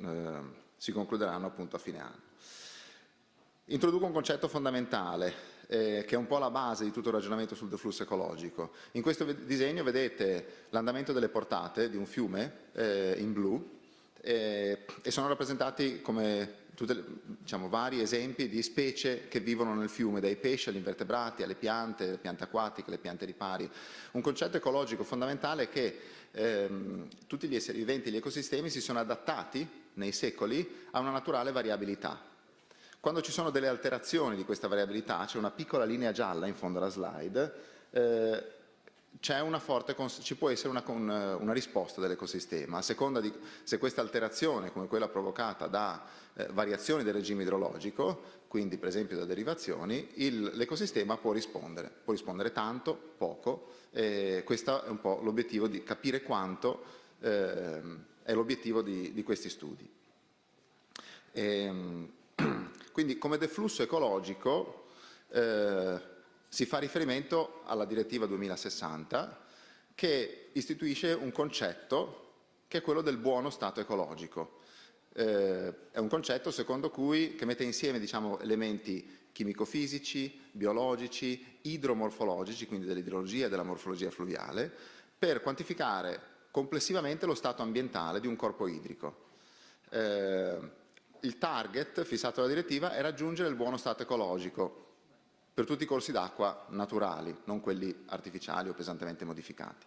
si concluderanno appunto a fine anno. Introduco un concetto fondamentale, che è un po' la base di tutto il ragionamento sul deflusso ecologico. In questo disegno vedete l'andamento delle portate di un fiume in blu, e sono rappresentati come vari esempi di specie che vivono nel fiume, dai pesci agli invertebrati, alle piante, le piante acquatiche, le piante ripari. Un concetto ecologico fondamentale è che tutti gli esseri viventi, gli ecosistemi si sono adattati nei secoli a una naturale variabilità. Quando ci sono delle alterazioni di questa variabilità, c'è una piccola linea gialla in fondo alla slide, ci può essere una risposta dell'ecosistema, a seconda di se questa alterazione, come quella provocata da variazioni del regime idrologico, quindi per esempio da derivazioni, l'ecosistema può rispondere tanto, poco, questo è un po' l'obiettivo di capire quanto è l'obiettivo di questi studi. Quindi come deflusso ecologico si fa riferimento alla direttiva 2060 che istituisce un concetto che è quello del buono stato ecologico. È un concetto secondo cui che mette insieme, diciamo, elementi chimico-fisici, biologici, idromorfologici, quindi dell'idrologia e della morfologia fluviale, per quantificare complessivamente lo stato ambientale di un corpo idrico. Il target fissato dalla direttiva è raggiungere il buono stato ecologico per tutti i corsi d'acqua naturali, non quelli artificiali o pesantemente modificati.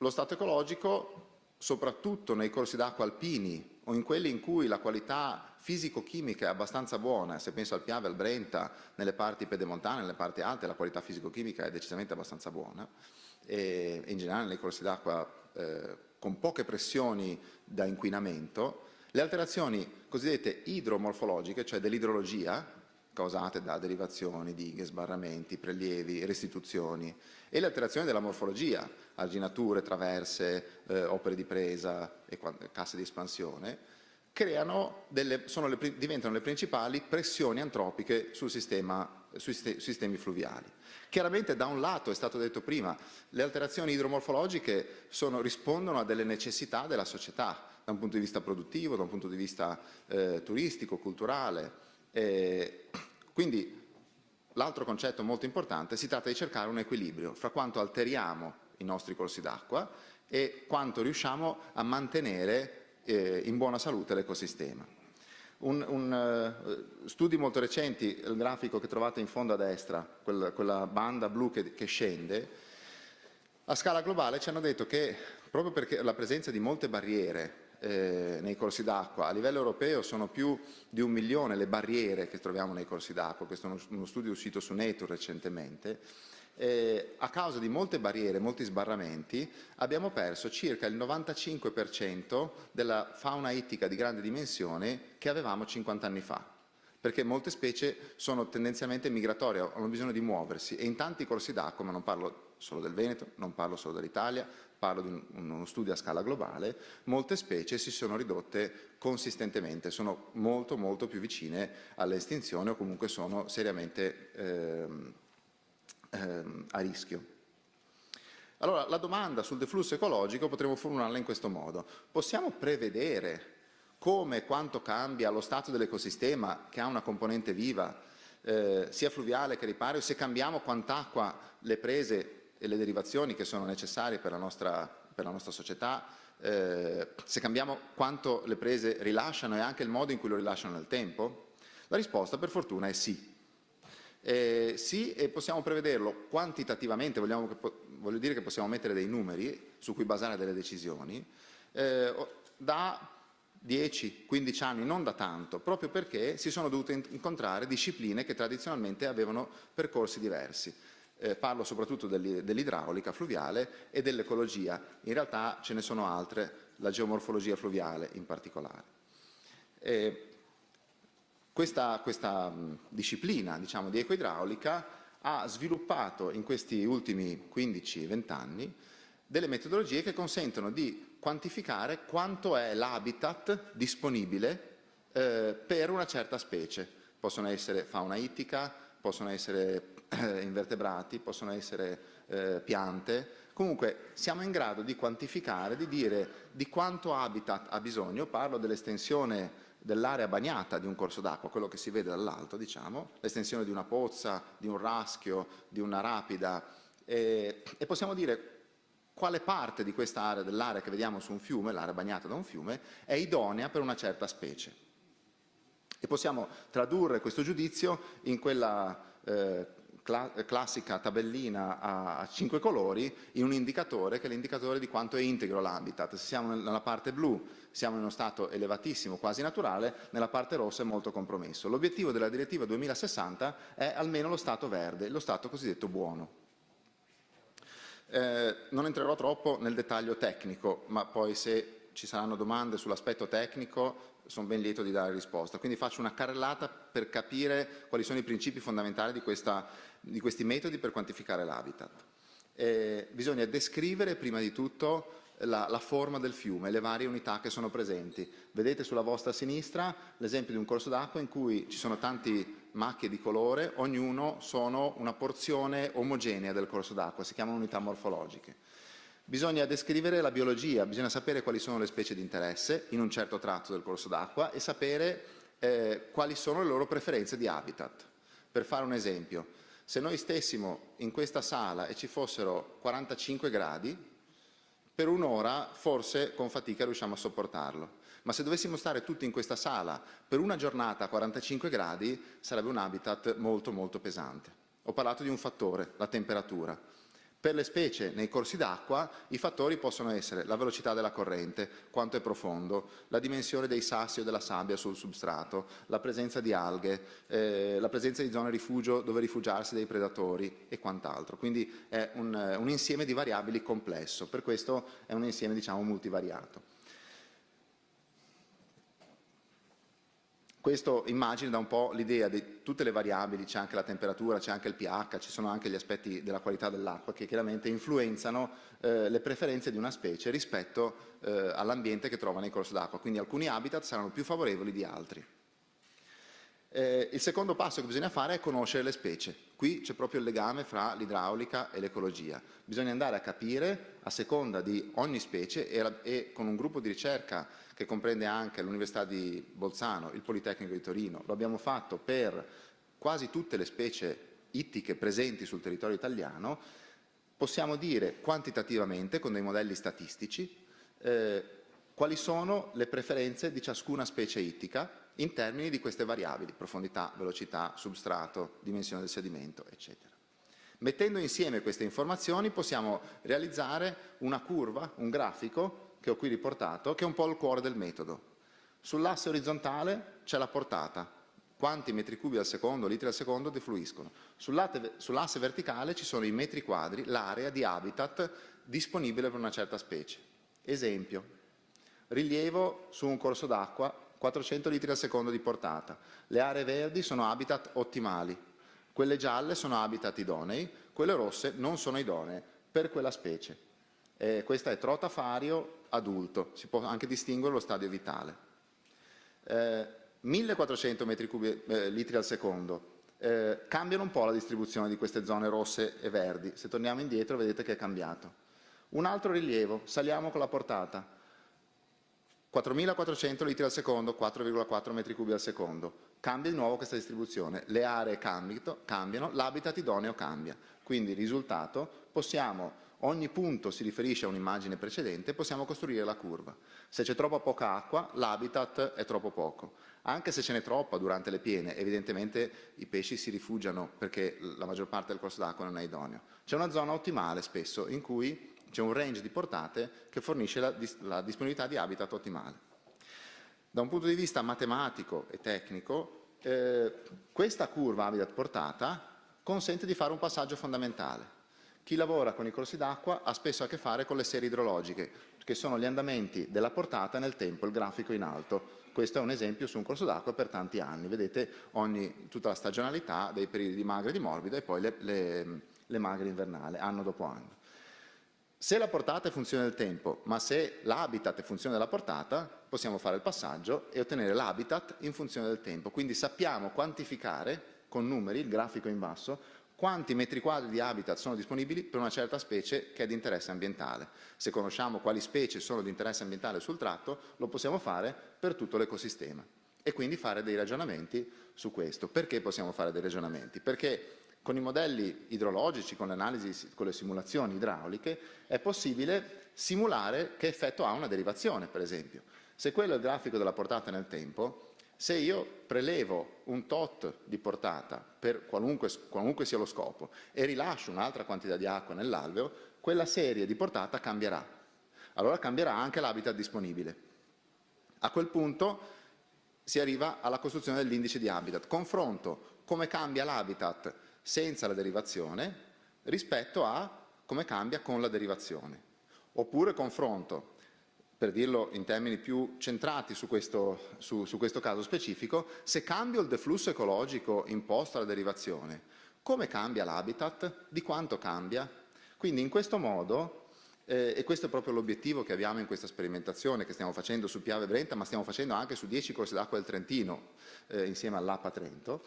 Lo stato ecologico, soprattutto nei corsi d'acqua alpini o in quelli in cui la qualità fisico-chimica è abbastanza buona, se penso al Piave, al Brenta, nelle parti pedemontane, nelle parti alte, la qualità fisico-chimica è decisamente abbastanza buona, e in generale nei corsi d'acqua con poche pressioni da inquinamento, le alterazioni cosiddette idromorfologiche, cioè dell'idrologia, causate da derivazioni, dighe, sbarramenti, prelievi, restituzioni, e le alterazioni della morfologia, arginature, traverse, opere di presa e casse di espansione, diventano le principali pressioni antropiche sui sistemi fluviali. Chiaramente da un lato, è stato detto prima, le alterazioni idromorfologiche rispondono a delle necessità della società, da un punto di vista produttivo, da un punto di vista turistico, culturale. Quindi l'altro concetto molto importante, si tratta di cercare un equilibrio fra quanto alteriamo i nostri corsi d'acqua e quanto riusciamo a mantenere in buona salute l'ecosistema. Studi molto recenti, il grafico che trovate in fondo a destra, quella banda blu che scende, a scala globale ci hanno detto che proprio perché la presenza di molte barriere nei corsi d'acqua, a livello europeo sono più di 1 milione le barriere che troviamo nei corsi d'acqua, questo è uno studio uscito su Nature recentemente, a causa di molte barriere, molti sbarramenti, abbiamo perso circa il 95% della fauna ittica di grande dimensione che avevamo 50 anni fa, perché molte specie sono tendenzialmente migratorie, hanno bisogno di muoversi, e in tanti corsi d'acqua, ma non parlo solo del Veneto, non parlo solo dell'Italia, parlo di uno studio a scala globale, molte specie si sono ridotte consistentemente, sono molto molto più vicine all'estinzione o comunque sono seriamente a rischio. Allora, la domanda sul deflusso ecologico potremmo formularla in questo modo. Possiamo prevedere come e quanto cambia lo stato dell'ecosistema che ha una componente viva, sia fluviale che ripario, se cambiamo quant'acqua le prese e le derivazioni che sono necessarie per la nostra società, se cambiamo quanto le prese rilasciano e anche il modo in cui lo rilasciano nel tempo? La risposta per fortuna è sì. Sì, e possiamo prevederlo quantitativamente, voglio dire che possiamo mettere dei numeri su cui basare delle decisioni, da 10-15 anni, non da tanto, proprio perché si sono dovute incontrare discipline che tradizionalmente avevano percorsi diversi. Parlo soprattutto dell'idraulica fluviale e dell'ecologia, in realtà ce ne sono altre, la geomorfologia fluviale in particolare. Questa disciplina, diciamo, di ecoidraulica ha sviluppato in questi ultimi 15-20 anni delle metodologie che consentono di quantificare quanto è l'habitat disponibile per una certa specie. Possono essere fauna ittica, possono essere invertebrati, possono essere piante. Comunque siamo in grado di quantificare, di dire di quanto habitat ha bisogno. Parlo dell'estensione dell'area bagnata di un corso d'acqua, quello che si vede dall'alto, diciamo, l'estensione di una pozza, di un raschio, di una rapida, e possiamo dire quale parte di questa area dell'area che vediamo su un fiume, l'area bagnata da un fiume, è idonea per una certa specie. E possiamo tradurre questo giudizio in quella classica tabellina a 5 colori, in un indicatore che è l'indicatore di quanto è integro l'habitat. Se siamo nella parte blu siamo in uno stato elevatissimo, quasi naturale, nella parte rossa è molto compromesso. L'obiettivo della direttiva 2060 è almeno lo stato verde, lo stato cosiddetto buono. Non entrerò troppo nel dettaglio tecnico, ma poi se ci saranno domande sull'aspetto tecnico sono ben lieto di dare risposta. Quindi faccio una carrellata per capire quali sono i principi fondamentali di questi metodi per quantificare l'habitat. Bisogna descrivere prima di tutto la forma del fiume, le varie unità che sono presenti. Vedete sulla vostra sinistra l'esempio di un corso d'acqua in cui ci sono tanti macchie di colore, ognuno sono una porzione omogenea del corso d'acqua, si chiamano unità morfologiche. Bisogna descrivere la biologia, bisogna sapere quali sono le specie di interesse in un certo tratto del corso d'acqua e sapere quali sono le loro preferenze di habitat. Per fare un esempio, se noi stessimo in questa sala e ci fossero 45 gradi, per un'ora forse con fatica riusciamo a sopportarlo. Ma se dovessimo stare tutti in questa sala per una giornata a 45 gradi, sarebbe un habitat molto molto pesante. Ho parlato di un fattore, la temperatura. Per le specie nei corsi d'acqua i fattori possono essere la velocità della corrente, quanto è profondo, la dimensione dei sassi o della sabbia sul substrato, la presenza di alghe, la presenza di zone rifugio dove rifugiarsi dai predatori e quant'altro. Quindi è un insieme di variabili complesso, per questo è un insieme diciamo multivariato. Questo immagina da un po' l'idea di tutte le variabili, c'è anche la temperatura, c'è anche il pH, ci sono anche gli aspetti della qualità dell'acqua che chiaramente influenzano le preferenze di una specie rispetto all'ambiente che trova nel corso d'acqua, quindi alcuni habitat saranno più favorevoli di altri. Il secondo passo che bisogna fare è conoscere le specie. Qui c'è proprio il legame fra l'idraulica e l'ecologia. Bisogna andare a capire, a seconda di ogni specie e con un gruppo di ricerca che comprende anche l'Università di Bolzano, il Politecnico di Torino, lo abbiamo fatto per quasi tutte le specie ittiche presenti sul territorio italiano, possiamo dire quantitativamente, con dei modelli statistici, quali sono le preferenze di ciascuna specie ittica in termini di queste variabili, profondità, velocità, substrato, dimensione del sedimento, eccetera. Mettendo insieme queste informazioni possiamo realizzare una curva, un grafico, che ho qui riportato, che è un po' il cuore del metodo. Sull'asse orizzontale c'è la portata, quanti metri cubi al secondo, litri al secondo defluiscono. Sull'asse verticale ci sono i metri quadri, l'area di habitat disponibile per una certa specie. Esempio, rilievo su un corso d'acqua, 400 litri al secondo di portata. Le aree verdi sono habitat ottimali, quelle gialle sono habitat idonei, quelle rosse non sono idonee per quella specie. Questa è trota fario adulto, si può anche distinguere lo stadio vitale. 1400 metri cubi, litri al secondo. Cambiano un po' la distribuzione di queste zone rosse e verdi. Se torniamo indietro vedete che è cambiato. Un altro rilievo, saliamo con la portata. 4.400 litri al secondo, 4,4 metri cubi al secondo. Cambia di nuovo questa distribuzione, le aree cambiano, l'habitat idoneo cambia. Quindi risultato, ogni punto si riferisce a un'immagine precedente, possiamo costruire la curva. Se c'è troppa poca acqua, l'habitat è troppo poco. Anche se ce n'è troppa durante le piene, evidentemente i pesci si rifugiano perché la maggior parte del corso d'acqua non è idoneo. C'è una zona ottimale spesso in cui c'è un range di portate che fornisce la disponibilità di habitat ottimale. Da un punto di vista matematico e tecnico, questa curva habitat portata consente di fare un passaggio fondamentale. Chi lavora con i corsi d'acqua ha spesso a che fare con le serie idrologiche, che sono gli andamenti della portata nel tempo, il grafico in alto. Questo è un esempio su un corso d'acqua per tanti anni. Vedete tutta la stagionalità dei periodi di magra e di morbida e poi le magre invernali, anno dopo anno. Se la portata è funzione del tempo, ma se l'habitat è funzione della portata, possiamo fare il passaggio e ottenere l'habitat in funzione del tempo. Quindi sappiamo quantificare con numeri, il grafico in basso, quanti metri quadri di habitat sono disponibili per una certa specie che è di interesse ambientale. Se conosciamo quali specie sono di interesse ambientale sul tratto, lo possiamo fare per tutto l'ecosistema e quindi fare dei ragionamenti su questo. Perché possiamo fare dei ragionamenti? Perché con i modelli idrologici, con le analisi, con le simulazioni idrauliche, è possibile simulare che effetto ha una derivazione, per esempio. Se quello è il grafico della portata nel tempo, se io prelevo un tot di portata per qualunque sia lo scopo e rilascio un'altra quantità di acqua nell'alveo, quella serie di portata cambierà. Allora cambierà anche l'habitat disponibile. A quel punto si arriva alla costruzione dell'indice di habitat. Confronto come cambia l'habitat senza la derivazione rispetto a come cambia con la derivazione. Oppure confronto, per dirlo in termini più centrati su questo caso specifico, se cambio il deflusso ecologico imposto alla derivazione, come cambia l'habitat? Di quanto cambia? Quindi in questo modo E questo è proprio l'obiettivo che abbiamo in questa sperimentazione che stiamo facendo su Piave Brenta, ma stiamo facendo anche su 10 corsi d'acqua del Trentino, insieme all'APA Trento.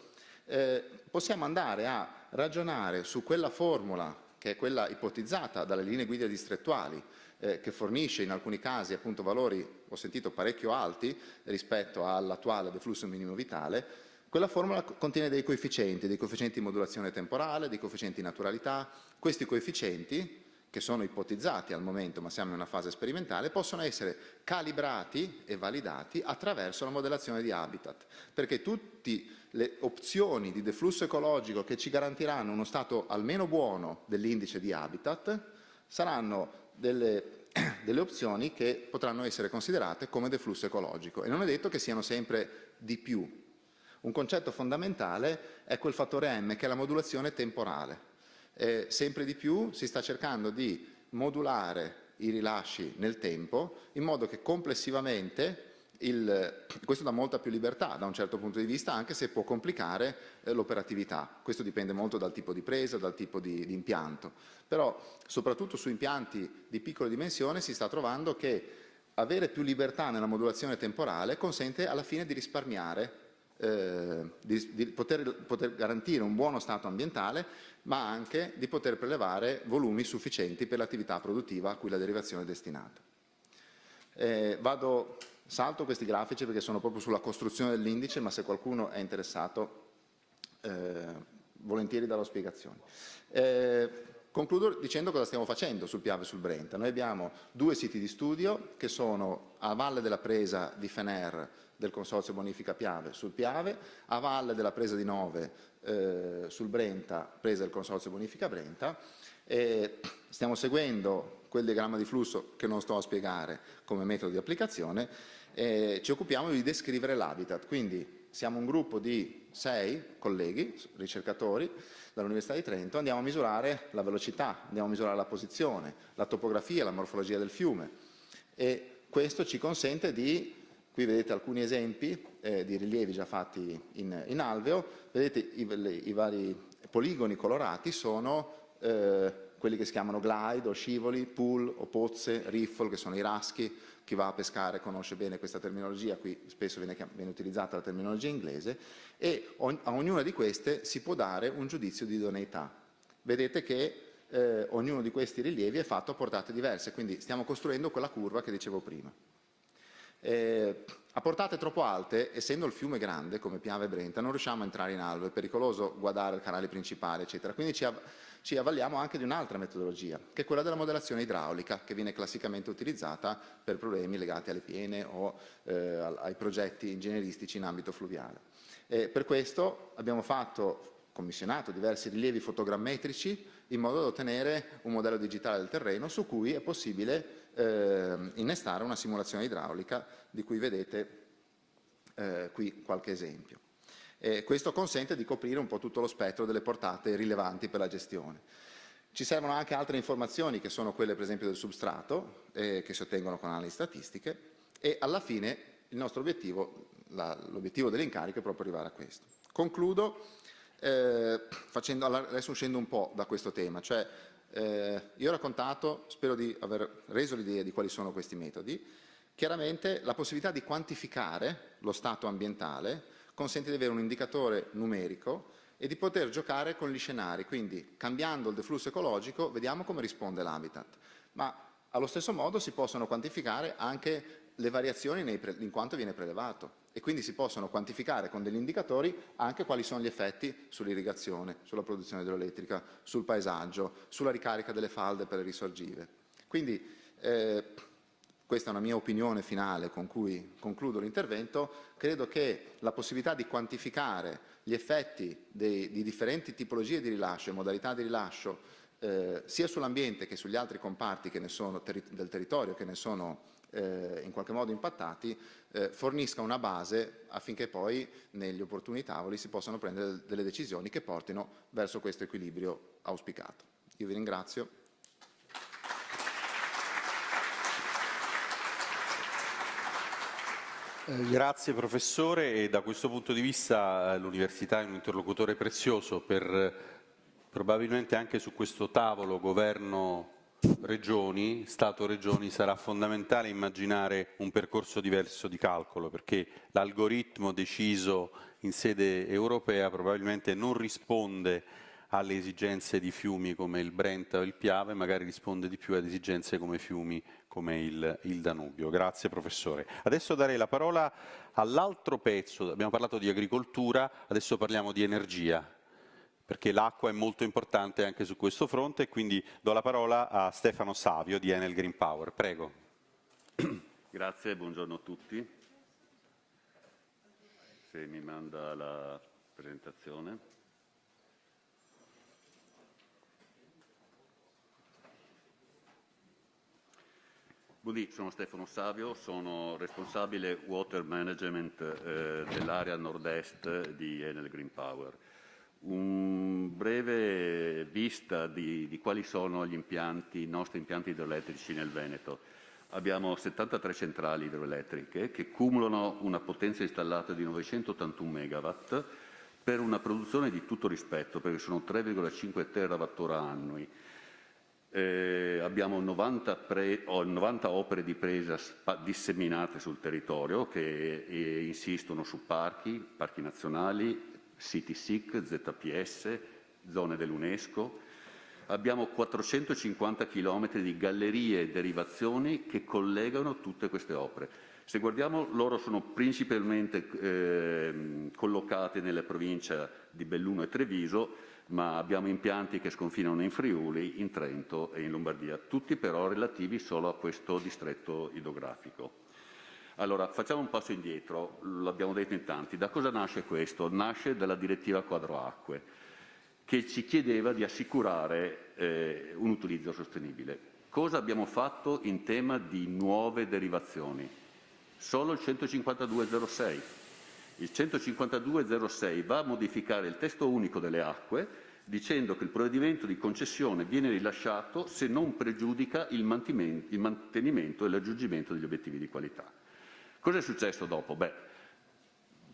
Possiamo andare a ragionare su quella formula, che è quella ipotizzata dalle linee guida distrettuali, che fornisce in alcuni casi appunto valori, ho sentito, parecchio alti rispetto all'attuale deflusso minimo vitale. Quella formula contiene dei coefficienti di modulazione temporale, dei coefficienti di naturalità. Questi coefficienti, che sono ipotizzati al momento, ma siamo in una fase sperimentale, possono essere calibrati e validati attraverso la modellazione di habitat, perché tutte le opzioni di deflusso ecologico che ci garantiranno uno stato almeno buono dell'indice di habitat saranno delle opzioni che potranno essere considerate come deflusso ecologico, e non è detto che siano sempre di più. Un concetto fondamentale è quel fattore M, che è la modulazione temporale. Sempre di più si sta cercando di modulare i rilasci nel tempo in modo che complessivamente questo dà molta più libertà da un certo punto di vista, anche se può complicare l'operatività. Questo dipende molto dal tipo di presa, dal tipo di impianto. Però soprattutto su impianti di piccola dimensione si sta trovando che avere più libertà nella modulazione temporale consente alla fine di risparmiare, di poter garantire un buono stato ambientale, ma anche di poter prelevare volumi sufficienti per l'attività produttiva a cui la derivazione è destinata. Salto questi grafici perché sono proprio sulla costruzione dell'indice, ma se qualcuno è interessato volentieri darò spiegazioni. Concludo dicendo cosa stiamo facendo sul Piave e sul Brenta. Noi abbiamo 2 siti di studio che sono a valle della presa di Fener del Consorzio Bonifica Piave sul Piave, a valle della presa di Nove sul Brenta, presa del Consorzio Bonifica Brenta. Stiamo seguendo quel diagramma di flusso che non sto a spiegare come metodo di applicazione. Ci occupiamo di descrivere l'habitat, quindi siamo un gruppo di 6 colleghi, ricercatori dall'Università di Trento, andiamo a misurare la velocità, andiamo a misurare la posizione, la topografia, la morfologia del fiume, e questo ci consente di, qui vedete alcuni esempi di rilievi già fatti in alveo, vedete i vari poligoni colorati sono quelli che si chiamano glide o scivoli, pool o pozze, riffle, che sono i raschi. Chi va a pescare conosce bene questa terminologia, qui spesso viene utilizzata la terminologia inglese, e a ognuna di queste si può dare un giudizio di idoneità. Vedete che ognuno di questi rilievi è fatto a portate diverse, quindi stiamo costruendo quella curva che dicevo prima. A portate troppo alte, essendo il fiume grande come Piave e Brenta, non riusciamo a entrare in alveo, è pericoloso guardare il canale principale, eccetera. Quindi ci avvaliamo anche di un'altra metodologia, che è quella della modellazione idraulica, che viene classicamente utilizzata per problemi legati alle piene o ai progetti ingegneristici in ambito fluviale. Per questo abbiamo commissionato diversi rilievi fotogrammetrici in modo da ottenere un modello digitale del terreno su cui è possibile innestare una simulazione idraulica, di cui vedete qui qualche esempio. Questo consente di coprire un po' tutto lo spettro delle portate rilevanti per la gestione. Ci servono anche altre informazioni, che sono quelle per esempio del substrato, che si ottengono con analisi statistiche, e alla fine il nostro obiettivo, l'obiettivo dell'incarico è proprio arrivare a questo. Concludo adesso uscendo un po' da questo tema, cioè io ho raccontato, spero di aver reso l'idea di quali sono questi metodi. Chiaramente la possibilità di quantificare lo stato ambientale consente di avere un indicatore numerico e di poter giocare con gli scenari, quindi cambiando il deflusso ecologico vediamo come risponde l'habitat, ma allo stesso modo si possono quantificare anche le variazioni in quanto viene prelevato, e quindi si possono quantificare con degli indicatori anche quali sono gli effetti sull'irrigazione, sulla produzione idroelettrica, sul paesaggio, sulla ricarica delle falde per le risorgive. Quindi questa è una mia opinione finale con cui concludo l'intervento. Credo che la possibilità di quantificare gli effetti di differenti tipologie di rilascio e modalità di rilascio sia sull'ambiente che sugli altri comparti che ne sono del territorio che ne sono in qualche modo impattati, fornisca una base affinché poi negli opportuni tavoli si possano prendere delle decisioni che portino verso questo equilibrio auspicato. Io vi ringrazio. Grazie professore, e da questo punto di vista l'Università è un interlocutore prezioso per probabilmente anche su questo tavolo governo regioni, Stato-regioni, sarà fondamentale immaginare un percorso diverso di calcolo, perché l'algoritmo deciso in sede europea probabilmente non risponde alle esigenze di fiumi come il Brenta o il Piave, magari risponde di più ad esigenze come fiumi come il Danubio. Grazie professore. Adesso darei la parola all'altro pezzo, abbiamo parlato di agricoltura, adesso parliamo di energia, perché l'acqua è molto importante anche su questo fronte, e quindi do la parola a Stefano Savio di Enel Green Power. Prego. Grazie, buongiorno a tutti. Se mi manda la presentazione. Buongiorno, sono Stefano Savio, sono responsabile Water Management dell'area nord-est di Enel Green Power. Un breve vista di quali sono gli impianti, i nostri impianti idroelettrici nel Veneto. Abbiamo 73 centrali idroelettriche che cumulano una potenza installata di 981 megawatt per una produzione di tutto rispetto, perché sono 3,5 terawattora annui. Abbiamo 90 opere di presa disseminate sul territorio che insistono su parchi nazionali, siti SIC, ZPS, zone dell'UNESCO. Abbiamo 450 km di gallerie e derivazioni che collegano tutte queste opere. Se guardiamo, loro sono principalmente collocati nelle province di Belluno e Treviso, ma abbiamo impianti che sconfinano in Friuli, in Trento e in Lombardia, tutti però relativi solo a questo distretto idrografico. Allora, facciamo un passo indietro, l'abbiamo detto in tanti. Da cosa nasce questo? Nasce dalla direttiva Quadro Acque, che ci chiedeva di assicurare un utilizzo sostenibile. Cosa abbiamo fatto in tema di nuove derivazioni? Solo il 15206. Il 15206 va a modificare il testo unico delle acque dicendo che il provvedimento di concessione viene rilasciato se non pregiudica il mantenimento e il raggiungimento degli obiettivi di qualità. Cosa è successo dopo? Beh,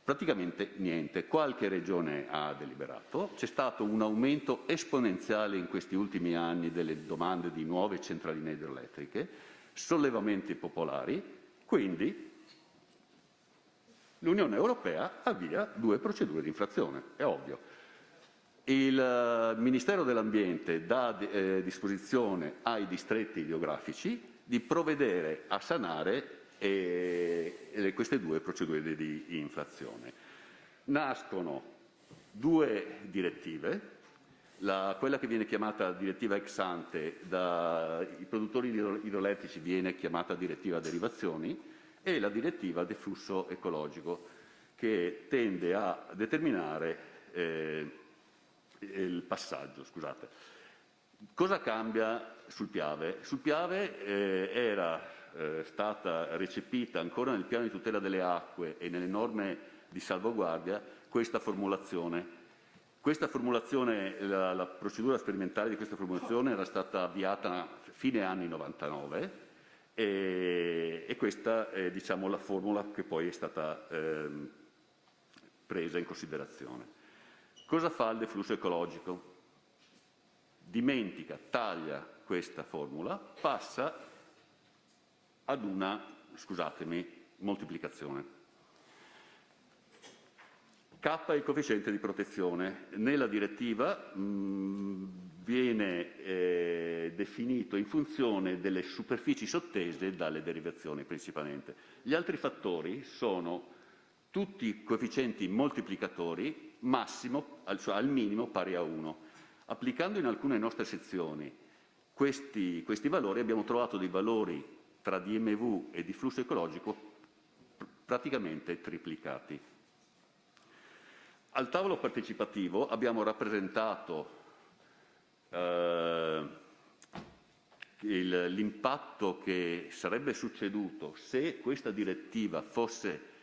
praticamente niente. Qualche regione ha deliberato, c'è stato un aumento esponenziale in questi ultimi anni delle domande di nuove centraline idroelettriche, sollevamenti popolari, quindi l'Unione Europea avvia 2 procedure di infrazione, è ovvio. Il Ministero dell'Ambiente dà disposizione ai distretti idrografici di provvedere a sanare queste 2 procedure di infrazione. Nascono 2 direttive, quella che viene chiamata direttiva ex ante dai produttori idroelettrici viene chiamata direttiva derivazioni, e la direttiva deflusso ecologico, che tende a determinare il passaggio. Scusate. Cosa cambia sul Piave? Sul Piave era stata recepita ancora nel piano di tutela delle acque e nelle norme di salvaguardia questa formulazione. La procedura sperimentale di questa formulazione era stata avviata a fine anni 99 e questa è, diciamo, la formula che poi è stata presa in considerazione. Cosa fa il deflusso ecologico? Dimentica, taglia questa formula, passa ad una, moltiplicazione. K è il coefficiente di protezione. Nella direttiva viene definito in funzione delle superfici sottese dalle derivazioni principalmente. Gli altri fattori sono tutti coefficienti moltiplicatori, massimo, cioè al minimo pari a 1. Applicando in alcune nostre sezioni questi valori, abbiamo trovato dei valori tra DMV e di flusso ecologico praticamente triplicati. Al tavolo partecipativo abbiamo rappresentato l'impatto che sarebbe succeduto se questa direttiva fosse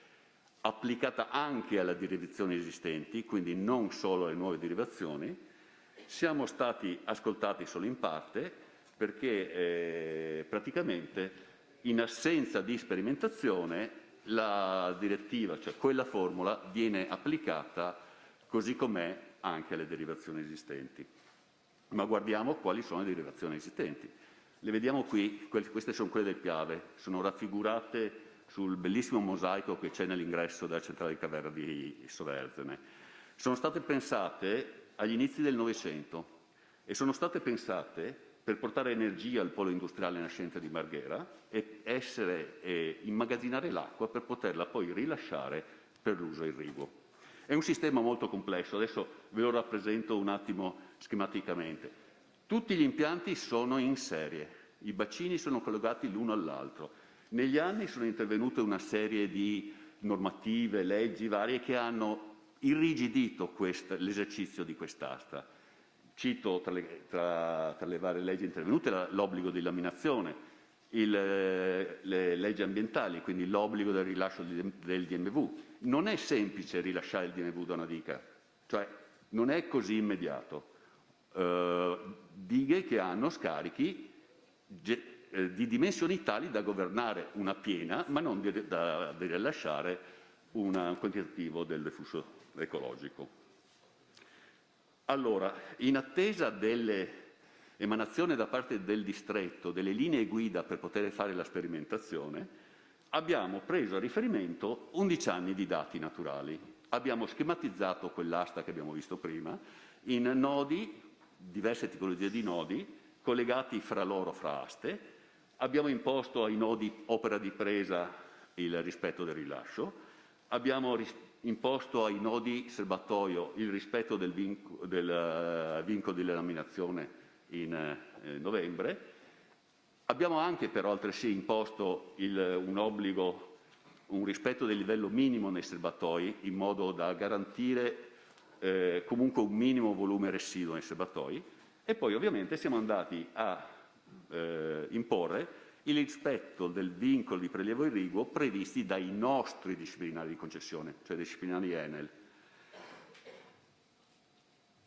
applicata anche alle derivazioni esistenti, quindi non solo alle nuove derivazioni. Siamo stati ascoltati solo in parte perché praticamente in assenza di sperimentazione la direttiva, cioè quella formula, viene applicata così com'è anche alle derivazioni esistenti. Ma guardiamo quali sono le derivazioni esistenti. Le vediamo qui, queste sono quelle del Piave, sono raffigurate sul bellissimo mosaico che c'è nell'ingresso della centrale di Caverna di Soverzene. Sono state pensate agli inizi del Novecento e sono state pensate per portare energia al polo industriale nascente di Marghera e immagazzinare l'acqua per poterla poi rilasciare per l'uso irriguo. È un sistema molto complesso, adesso ve lo rappresento un attimo schematicamente. Tutti gli impianti sono in serie, i bacini sono collegati l'uno all'altro. Negli anni sono intervenute una serie di normative, leggi varie che hanno irrigidito l'esercizio di quest'asta. Cito tra le varie leggi intervenute l'obbligo di laminazione, le leggi ambientali, quindi l'obbligo del rilascio del DMV. Non è semplice rilasciare il DMV da una diga, cioè non è così immediato. Dighe che hanno scarichi di dimensioni tali da governare una piena, ma non da rilasciare un quantitativo del deflusso ecologico. Allora, in attesa dell'emanazione da parte del distretto delle linee guida per poter fare la sperimentazione, abbiamo preso a riferimento 11 anni di dati naturali. Abbiamo schematizzato quell'asta che abbiamo visto prima in nodi, diverse tipologie di nodi, collegati fra loro fra aste. Abbiamo imposto ai nodi opera di presa il rispetto del rilascio. Abbiamo imposto ai nodi serbatoio il rispetto del vincolo di laminazione in novembre. Abbiamo anche però altresì imposto un rispetto del livello minimo nei serbatoi in modo da garantire comunque un minimo volume residuo nei serbatoi e poi ovviamente siamo andati a imporre il rispetto del vincolo di prelievo irriguo previsti dai nostri disciplinari di concessione, cioè disciplinari Enel.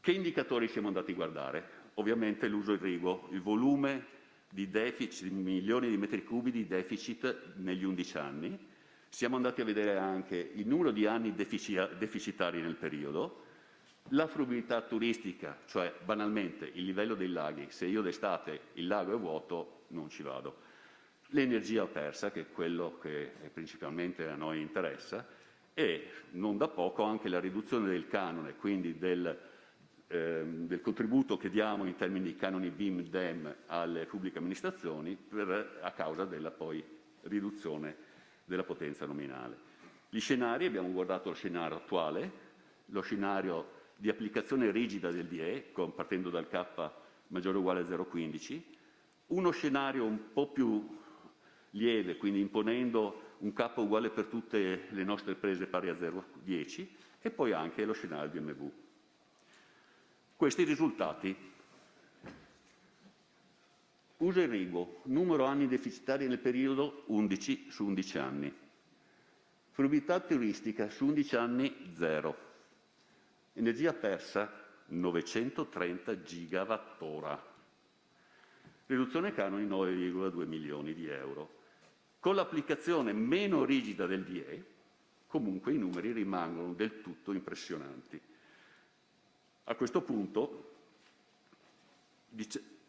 Che indicatori siamo andati a guardare? Ovviamente l'uso irriguo, il volume di deficit, milioni di metri cubi di deficit negli 11 anni. Siamo andati a vedere anche il numero di anni deficitari nel periodo, la fruibilità turistica, cioè banalmente il livello dei laghi. Se io d'estate il lago è vuoto non ci vado. L'energia persa, che è quello che principalmente a noi interessa, e non da poco anche la riduzione del canone, quindi del contributo che diamo in termini di canoni BIM DEM alle pubbliche amministrazioni a causa della poi riduzione della potenza nominale. Gli scenari, abbiamo guardato lo scenario attuale, lo scenario di applicazione rigida del DE, partendo dal K maggiore o uguale a 0,15, uno scenario un po' più lieve, quindi imponendo un K uguale per tutte le nostre prese pari a 0,10 e poi anche lo scenario di MV. Questi risultati. Uso irriguo, numero anni deficitari nel periodo 11 su 11 anni. Fruibilità turistica su 11 anni 0. Energia persa 930 gigawattora. Riduzione canoni 9,2 milioni di euro. Con l'applicazione meno rigida del DE, comunque i numeri rimangono del tutto impressionanti. A questo punto,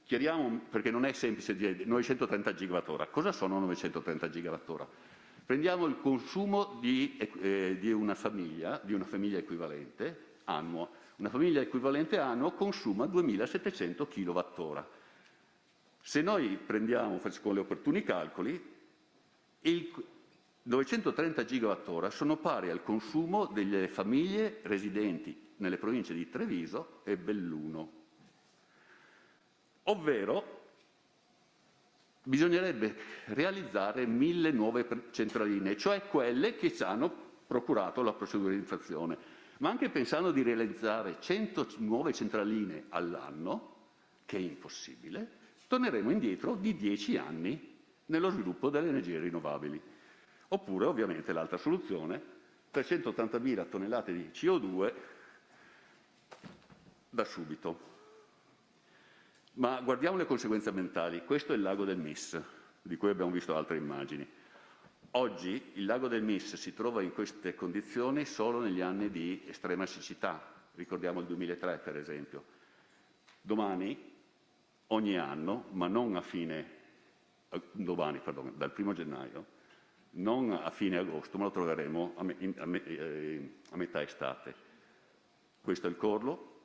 chiariamo, perché non è semplice dire 930 gigawattora. Cosa sono 930 gigawattora? Prendiamo il consumo di una famiglia equivalente annuo. Una famiglia equivalente annuo consuma 2700 kWh. Se noi facciamo gli opportuni calcoli, 930 gigawattora sono pari al consumo delle famiglie residenti nelle province di Treviso e Belluno. Ovvero, bisognerebbe realizzare 1000 nuove centraline, cioè quelle che ci hanno procurato la procedura di infrazione. Ma anche pensando di realizzare 100 nuove centraline all'anno, che è impossibile, torneremo indietro di 10 anni nello sviluppo delle energie rinnovabili. Oppure, ovviamente, l'altra soluzione, 380.000 tonnellate di CO2 da subito. Ma guardiamo le conseguenze ambientali. Questo è il lago del Mis, di cui abbiamo visto altre immagini. Oggi il lago del Mis si trova in queste condizioni solo negli anni di estrema siccità. Ricordiamo il 2003, per esempio. Domani, ogni anno, ma non a fine domani, pardon, dal 1° gennaio, non a fine agosto, ma lo troveremo a metà estate. Questo è il Corlo,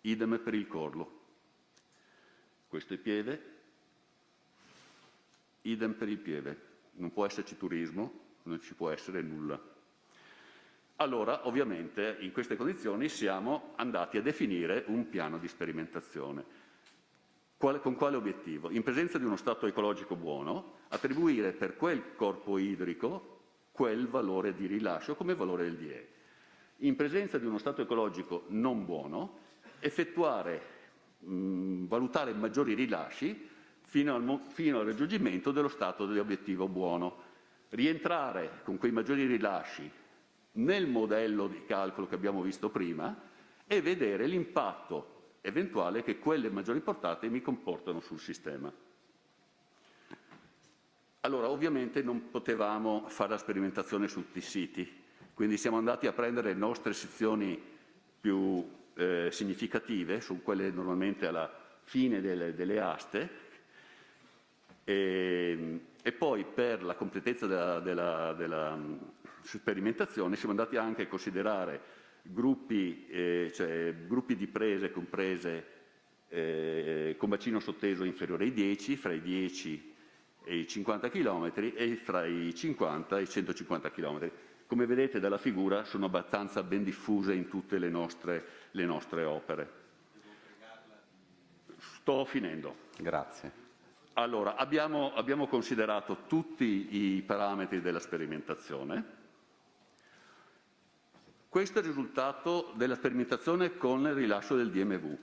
idem per il Corlo. Questo è Pieve, idem per il Pieve. Non può esserci turismo, non ci può essere nulla. Allora, ovviamente, in queste condizioni siamo andati a definire un piano di sperimentazione. Con quale obiettivo? In presenza di uno stato ecologico buono, attribuire per quel corpo idrico quel valore di rilascio come valore del DE. In presenza di uno stato ecologico non buono, valutare maggiori rilasci fino al raggiungimento dello stato di obiettivo buono. Rientrare con quei maggiori rilasci nel modello di calcolo che abbiamo visto prima e vedere l'impatto eventuale che quelle maggiori portate mi comportano sul sistema. Allora, ovviamente non potevamo fare la sperimentazione su tutti i siti, quindi siamo andati a prendere le nostre sezioni più significative, su quelle normalmente alla fine delle aste, e poi per la completezza della sperimentazione siamo andati anche a considerare gruppi di prese con bacino sotteso inferiore ai 10, fra i 10 e i 50 km e fra i 50 e i 150 km. Come vedete dalla figura sono abbastanza ben diffuse in tutte le nostre opere. Sto finendo. Grazie. Allora, abbiamo considerato tutti i parametri della sperimentazione. Questo è il risultato della sperimentazione con il rilascio del DMV.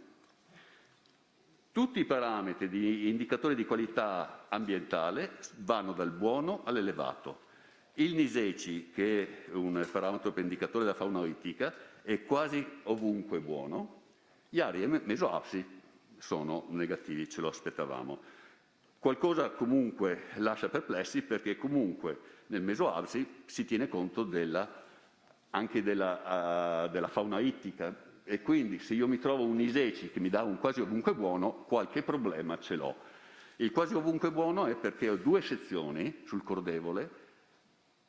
Tutti i parametri di indicatori di qualità ambientale vanno dal buono all'elevato. Il NISECI, che è un parametro per indicatore della fauna oitica, è quasi ovunque buono. Gli ARI mesoapsi sono negativi, ce lo aspettavamo. Qualcosa comunque lascia perplessi perché comunque nel mesoapsi si tiene conto anche della fauna ittica e quindi se io mi trovo un NISECI che mi dà un quasi ovunque buono, qualche problema ce l'ho. Il quasi ovunque buono è perché ho 2 sezioni sul cordevole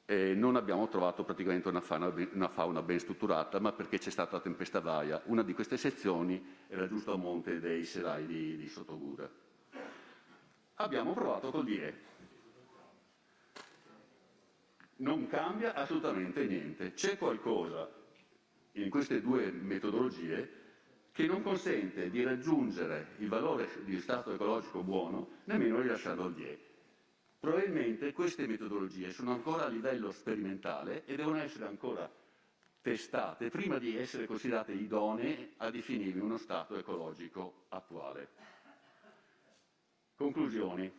e non abbiamo trovato praticamente una fauna ben strutturata, ma perché c'è stata la tempesta Vaia. Una di queste sezioni era giusto a monte dei Serai di Sottoguda. Abbiamo provato col DE. Non cambia assolutamente niente. C'è qualcosa in queste 2 metodologie che non consente di raggiungere il valore di stato ecologico buono nemmeno rilasciando il DE. Probabilmente queste metodologie sono ancora a livello sperimentale e devono essere ancora testate prima di essere considerate idonee a definire uno stato ecologico attuale. Conclusioni.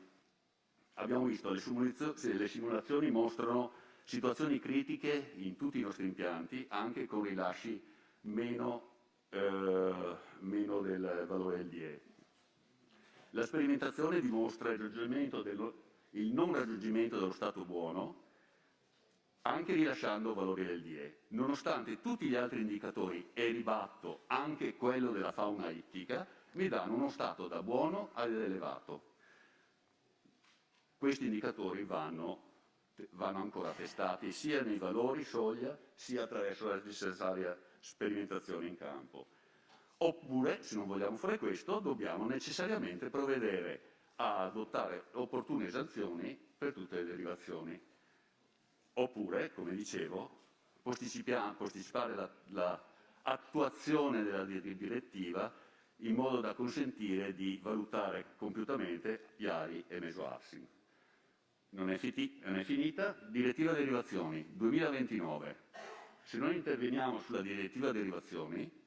Abbiamo visto le simulazioni mostrano situazioni critiche in tutti i nostri impianti, anche con rilasci meno del valore del DE. La sperimentazione dimostra il non raggiungimento dello stato buono, anche rilasciando valori del DE, nonostante tutti gli altri indicatori, e ribatto anche quello della fauna ittica, mi danno uno stato da buono ad elevato. Questi indicatori vanno ancora testati sia nei valori soglia sia attraverso la necessaria sperimentazione in campo. Oppure, se non vogliamo fare questo, dobbiamo necessariamente provvedere a adottare opportune sanzioni per tutte le derivazioni. Oppure, come dicevo, posticipare l'attuazione della direttiva in modo da consentire di valutare compiutamente gli ARI e mesoapsi. Non è finita. Direttiva derivazioni 2029. Se noi interveniamo sulla direttiva derivazioni,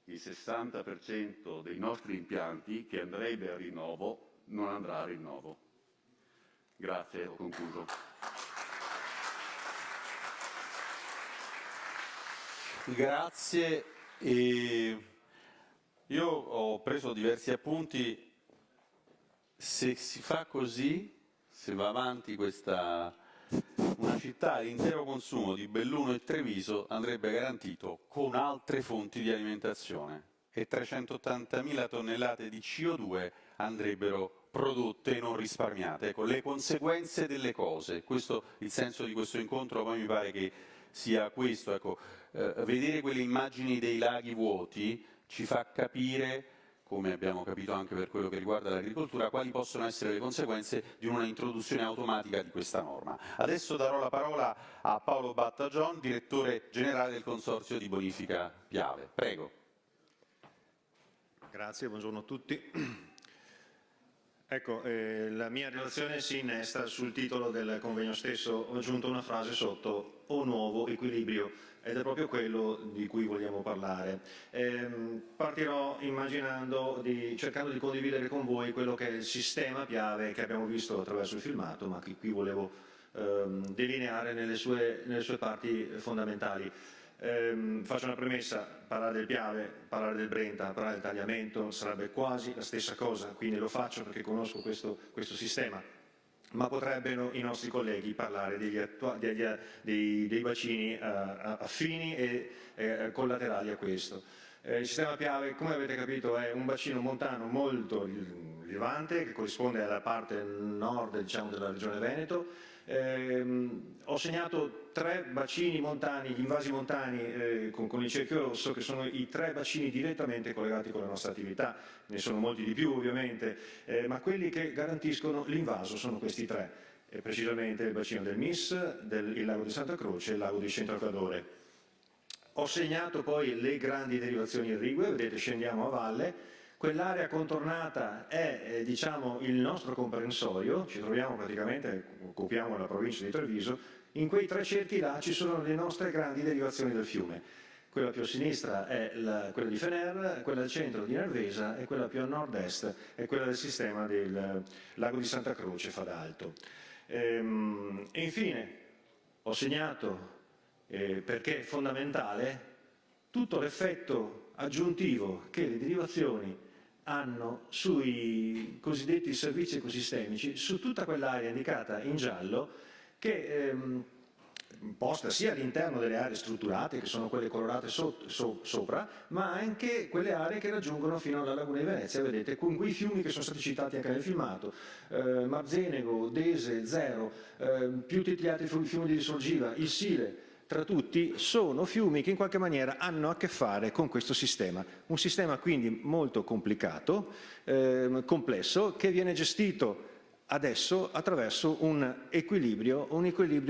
il 60% dei nostri impianti che andrebbe a rinnovo non andrà a rinnovo. Grazie, ho concluso. Grazie. Io ho preso diversi appunti. Se si fa così, se va avanti una città di intero consumo di Belluno e Treviso andrebbe garantito con altre fonti di alimentazione. e 380.000 tonnellate di CO2 andrebbero prodotte e non risparmiate. Ecco, le conseguenze delle cose, questo il senso di questo incontro, poi mi pare che sia questo. Ecco, vedere quelle immagini dei laghi vuoti ci fa capire, come abbiamo capito anche per quello che riguarda l'agricoltura, quali possono essere le conseguenze di una introduzione automatica di questa norma. Adesso darò la parola a Paolo Battagion, direttore generale del Consorzio di Bonifica Piave. Prego. Grazie, buongiorno a tutti. Ecco, la mia relazione si innesta sul titolo del convegno stesso. Ho aggiunto una frase sotto: o nuovo equilibrio, ed è proprio quello di cui vogliamo parlare. Partirò cercando di condividere con voi quello che è il sistema Piave che abbiamo visto attraverso il filmato, ma che qui volevo delineare nelle sue parti fondamentali. Faccio una premessa: parlare del Piave, parlare del Brenta, parlare del tagliamento sarebbe quasi la stessa cosa, quindi lo faccio perché conosco questo sistema, ma potrebbero i nostri colleghi parlare dei bacini affini e collaterali a questo. Il sistema Piave, come avete capito, è un bacino montano molto rilevante che corrisponde alla parte nord, diciamo, della regione Veneto. Ho segnato 3 bacini montani, gli invasi montani con il cerchio rosso, che sono i 3 bacini direttamente collegati con la nostra attività. Ne sono molti di più ovviamente, ma quelli che garantiscono l'invaso sono questi 3, precisamente il bacino del Mis, il lago di Santa Croce e il lago di Centro Cadore. Ho segnato poi le grandi derivazioni irrigue, vedete, scendiamo a valle. Quell'area contornata è diciamo, il nostro comprensorio, ci troviamo praticamente, occupiamo la provincia di Treviso. In quei 3 cerchi là ci sono le nostre grandi derivazioni del fiume. Quella più a sinistra è quella di Fener, quella al centro di Nervesa, e quella più a nord-est è quella del sistema del lago di Santa Croce Fadalto. E infine ho segnato, perché è fondamentale, tutto l'effetto aggiuntivo che le derivazioni hanno sui cosiddetti servizi ecosistemici, su tutta quell'area indicata in giallo, che posta sia all'interno delle aree strutturate, che sono quelle colorate sopra, ma anche quelle aree che raggiungono fino alla Laguna di Venezia, vedete, con quei fiumi che sono stati citati anche nel filmato, Marzenego, Dese, Zero, più tutti gli altri fiumi di risorgiva, il Sile. Tra tutti sono fiumi che in qualche maniera hanno a che fare con questo sistema. Un sistema quindi molto complicato, complesso, che viene gestito adesso attraverso un equilibrio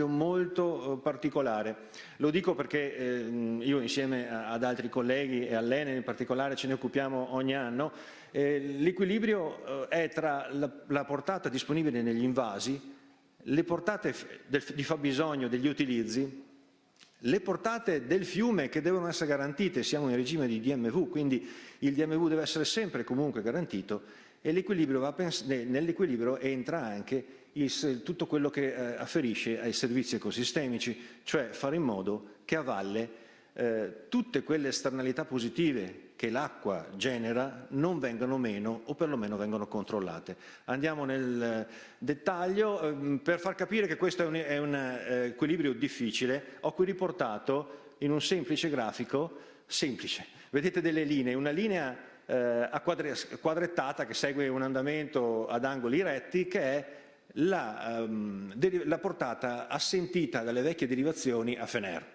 molto particolare. Lo dico perché io insieme ad altri colleghi e all'Enel in particolare ce ne occupiamo ogni anno. L'equilibrio è tra la portata disponibile negli invasi, le portate di fabbisogno degli utilizzi, le portate del fiume che devono essere garantite. Siamo in regime di DMV, quindi il DMV deve essere sempre comunque garantito, e nell'equilibrio entra anche tutto quello che afferisce ai servizi ecosistemici, cioè fare in modo che a valle tutte quelle esternalità positive che l'acqua genera non vengano meno, o perlomeno vengono controllate. Andiamo nel dettaglio per far capire che questo è un equilibrio difficile. Ho qui riportato in un semplice grafico, vedete delle linee, una linea quadrettata che segue un andamento ad angoli retti, che è la portata assentita dalle vecchie derivazioni a Fener,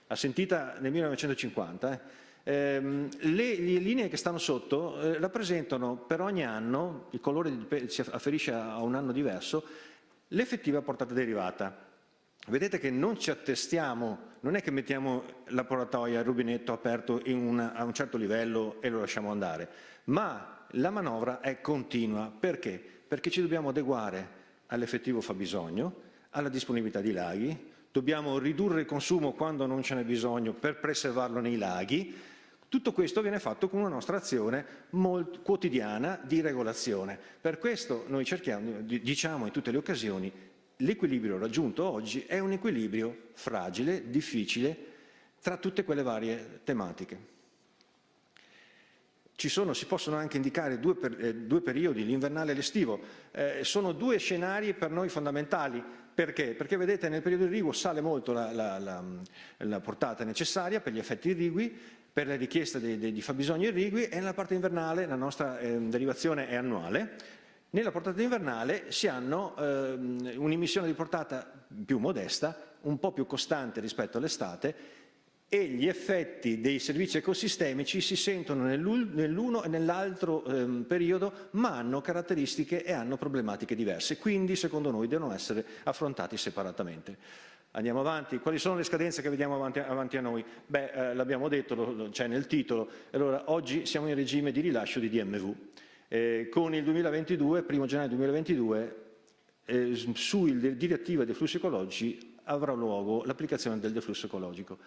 assentita nel 1950. Le linee che stanno sotto rappresentano per ogni anno, il colore si afferisce a un anno diverso, l'effettiva portata derivata. Vedete che non ci attestiamo, non è che mettiamo la portatoia, il rubinetto aperto a un certo livello e lo lasciamo andare, ma la manovra è continua. Perché? Perché ci dobbiamo adeguare all'effettivo fabbisogno, alla disponibilità di laghi, dobbiamo ridurre il consumo quando non ce n'è bisogno per preservarlo nei laghi. Tutto questo viene fatto con una nostra azione quotidiana di regolazione. Per questo noi diciamo in tutte le occasioni, l'equilibrio raggiunto oggi è un equilibrio fragile, difficile, tra tutte quelle varie tematiche. Si possono anche indicare due periodi, l'invernale e l'estivo. Sono 2 scenari per noi fondamentali. Perché? Perché vedete nel periodo irriguo sale molto la portata necessaria per gli effetti irrigui, per le richieste di fabbisogni irrigui, e nella parte invernale la nostra derivazione è annuale. Nella portata invernale si hanno un'emissione di portata più modesta, un po' più costante rispetto all'estate, e gli effetti dei servizi ecosistemici si sentono nell'uno e nell'altro periodo, ma hanno caratteristiche e hanno problematiche diverse, quindi secondo noi devono essere affrontati separatamente. Andiamo avanti. Quali sono le scadenze che vediamo avanti a noi? Beh, l'abbiamo detto, c'è nel titolo. Allora, oggi siamo in regime di rilascio di DMV. Con il 2022, 1 gennaio 2022, sulle direttive dei flussi ecologici avrà luogo l'applicazione del deflusso ecologico.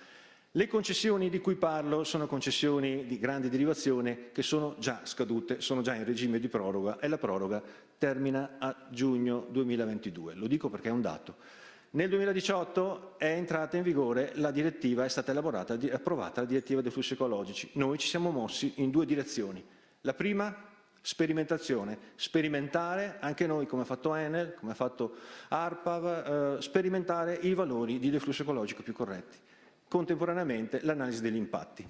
Le concessioni di cui parlo sono concessioni di grande derivazione che sono già scadute, sono già in regime di proroga, e la proroga termina a giugno 2022. Lo dico perché è un dato. Nel 2018 è entrata in vigore la direttiva, è stata elaborata e approvata la direttiva dei flussi ecologici. Noi ci siamo mossi in 2 direzioni. La prima, sperimentazione, sperimentare, anche noi come ha fatto Enel, come ha fatto ARPAV, sperimentare i valori di deflusso ecologico più corretti. Contemporaneamente l'analisi degli impatti.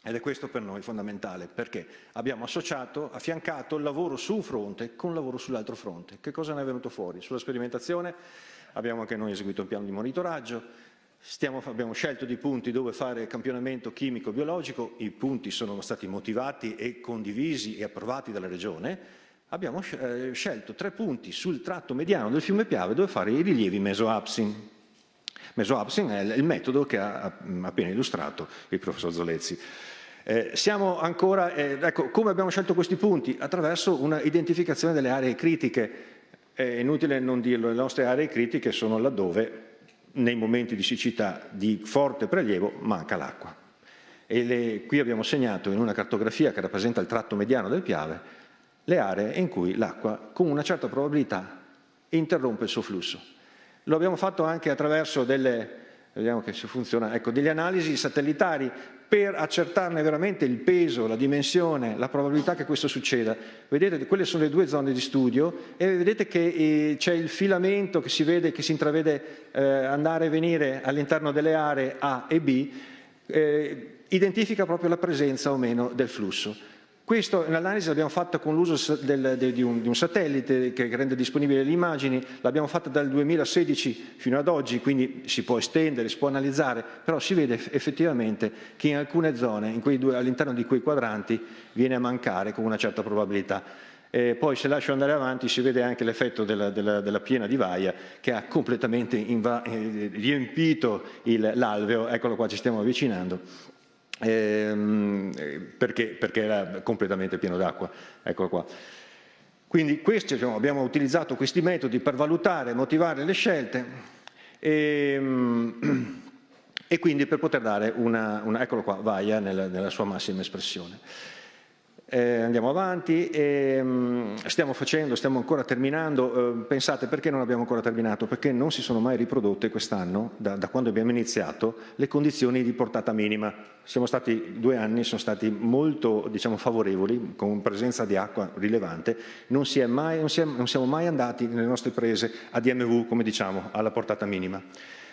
Ed è questo per noi fondamentale, perché abbiamo associato, affiancato il lavoro su un fronte con il lavoro sull'altro fronte. Che cosa ne è venuto fuori? Sulla sperimentazione abbiamo anche noi eseguito un piano di monitoraggio, abbiamo scelto dei punti dove fare campionamento chimico-biologico, i punti sono stati motivati e condivisi e approvati dalla Regione. Abbiamo scelto 3 punti sul tratto mediano del fiume Piave dove fare i rilievi meso-upstream. Meso-upstream è il metodo che ha appena illustrato il professor Zolezzi. Siamo ancora, ecco, come abbiamo scelto questi punti? Attraverso una identificazione delle aree critiche. È inutile non dirlo, le nostre aree critiche sono laddove nei momenti di siccità di forte prelievo manca l'acqua. E qui abbiamo segnato in una cartografia che rappresenta il tratto mediano del Piave le aree in cui l'acqua con una certa probabilità interrompe il suo flusso. Lo abbiamo fatto anche attraverso vediamo che se funziona, ecco, delle analisi satellitari per accertarne veramente il peso, la dimensione, la probabilità che questo succeda. Vedete, quelle sono le 2 zone di studio e vedete che c'è il filamento che si vede, che si intravede andare e venire all'interno delle aree A e B, identifica proprio la presenza o meno del flusso. Questa l'analisi l'abbiamo fatta con l'uso di un satellite che rende disponibili le immagini, l'abbiamo fatta dal 2016 fino ad oggi, quindi si può estendere, si può analizzare, però si vede effettivamente che in alcune zone, all'interno di quei quadranti, viene a mancare con una certa probabilità. Poi se lascio andare avanti si vede anche l'effetto della piena di Vaia che ha completamente riempito l'alveo, eccolo qua, ci stiamo avvicinando. Perché era completamente pieno d'acqua, eccolo qua. Quindi abbiamo utilizzato questi metodi per valutare e motivare le scelte e quindi per poter dare eccolo qua, Vaia nella sua massima espressione. Andiamo avanti, stiamo ancora terminando. Pensate, perché non abbiamo ancora terminato? Perché non si sono mai riprodotte quest'anno, da quando abbiamo iniziato, le condizioni di portata minima. 2 anni sono stati molto, diciamo, favorevoli, con presenza di acqua rilevante. Non siamo mai andati nelle nostre prese a DMV, come diciamo, alla portata minima.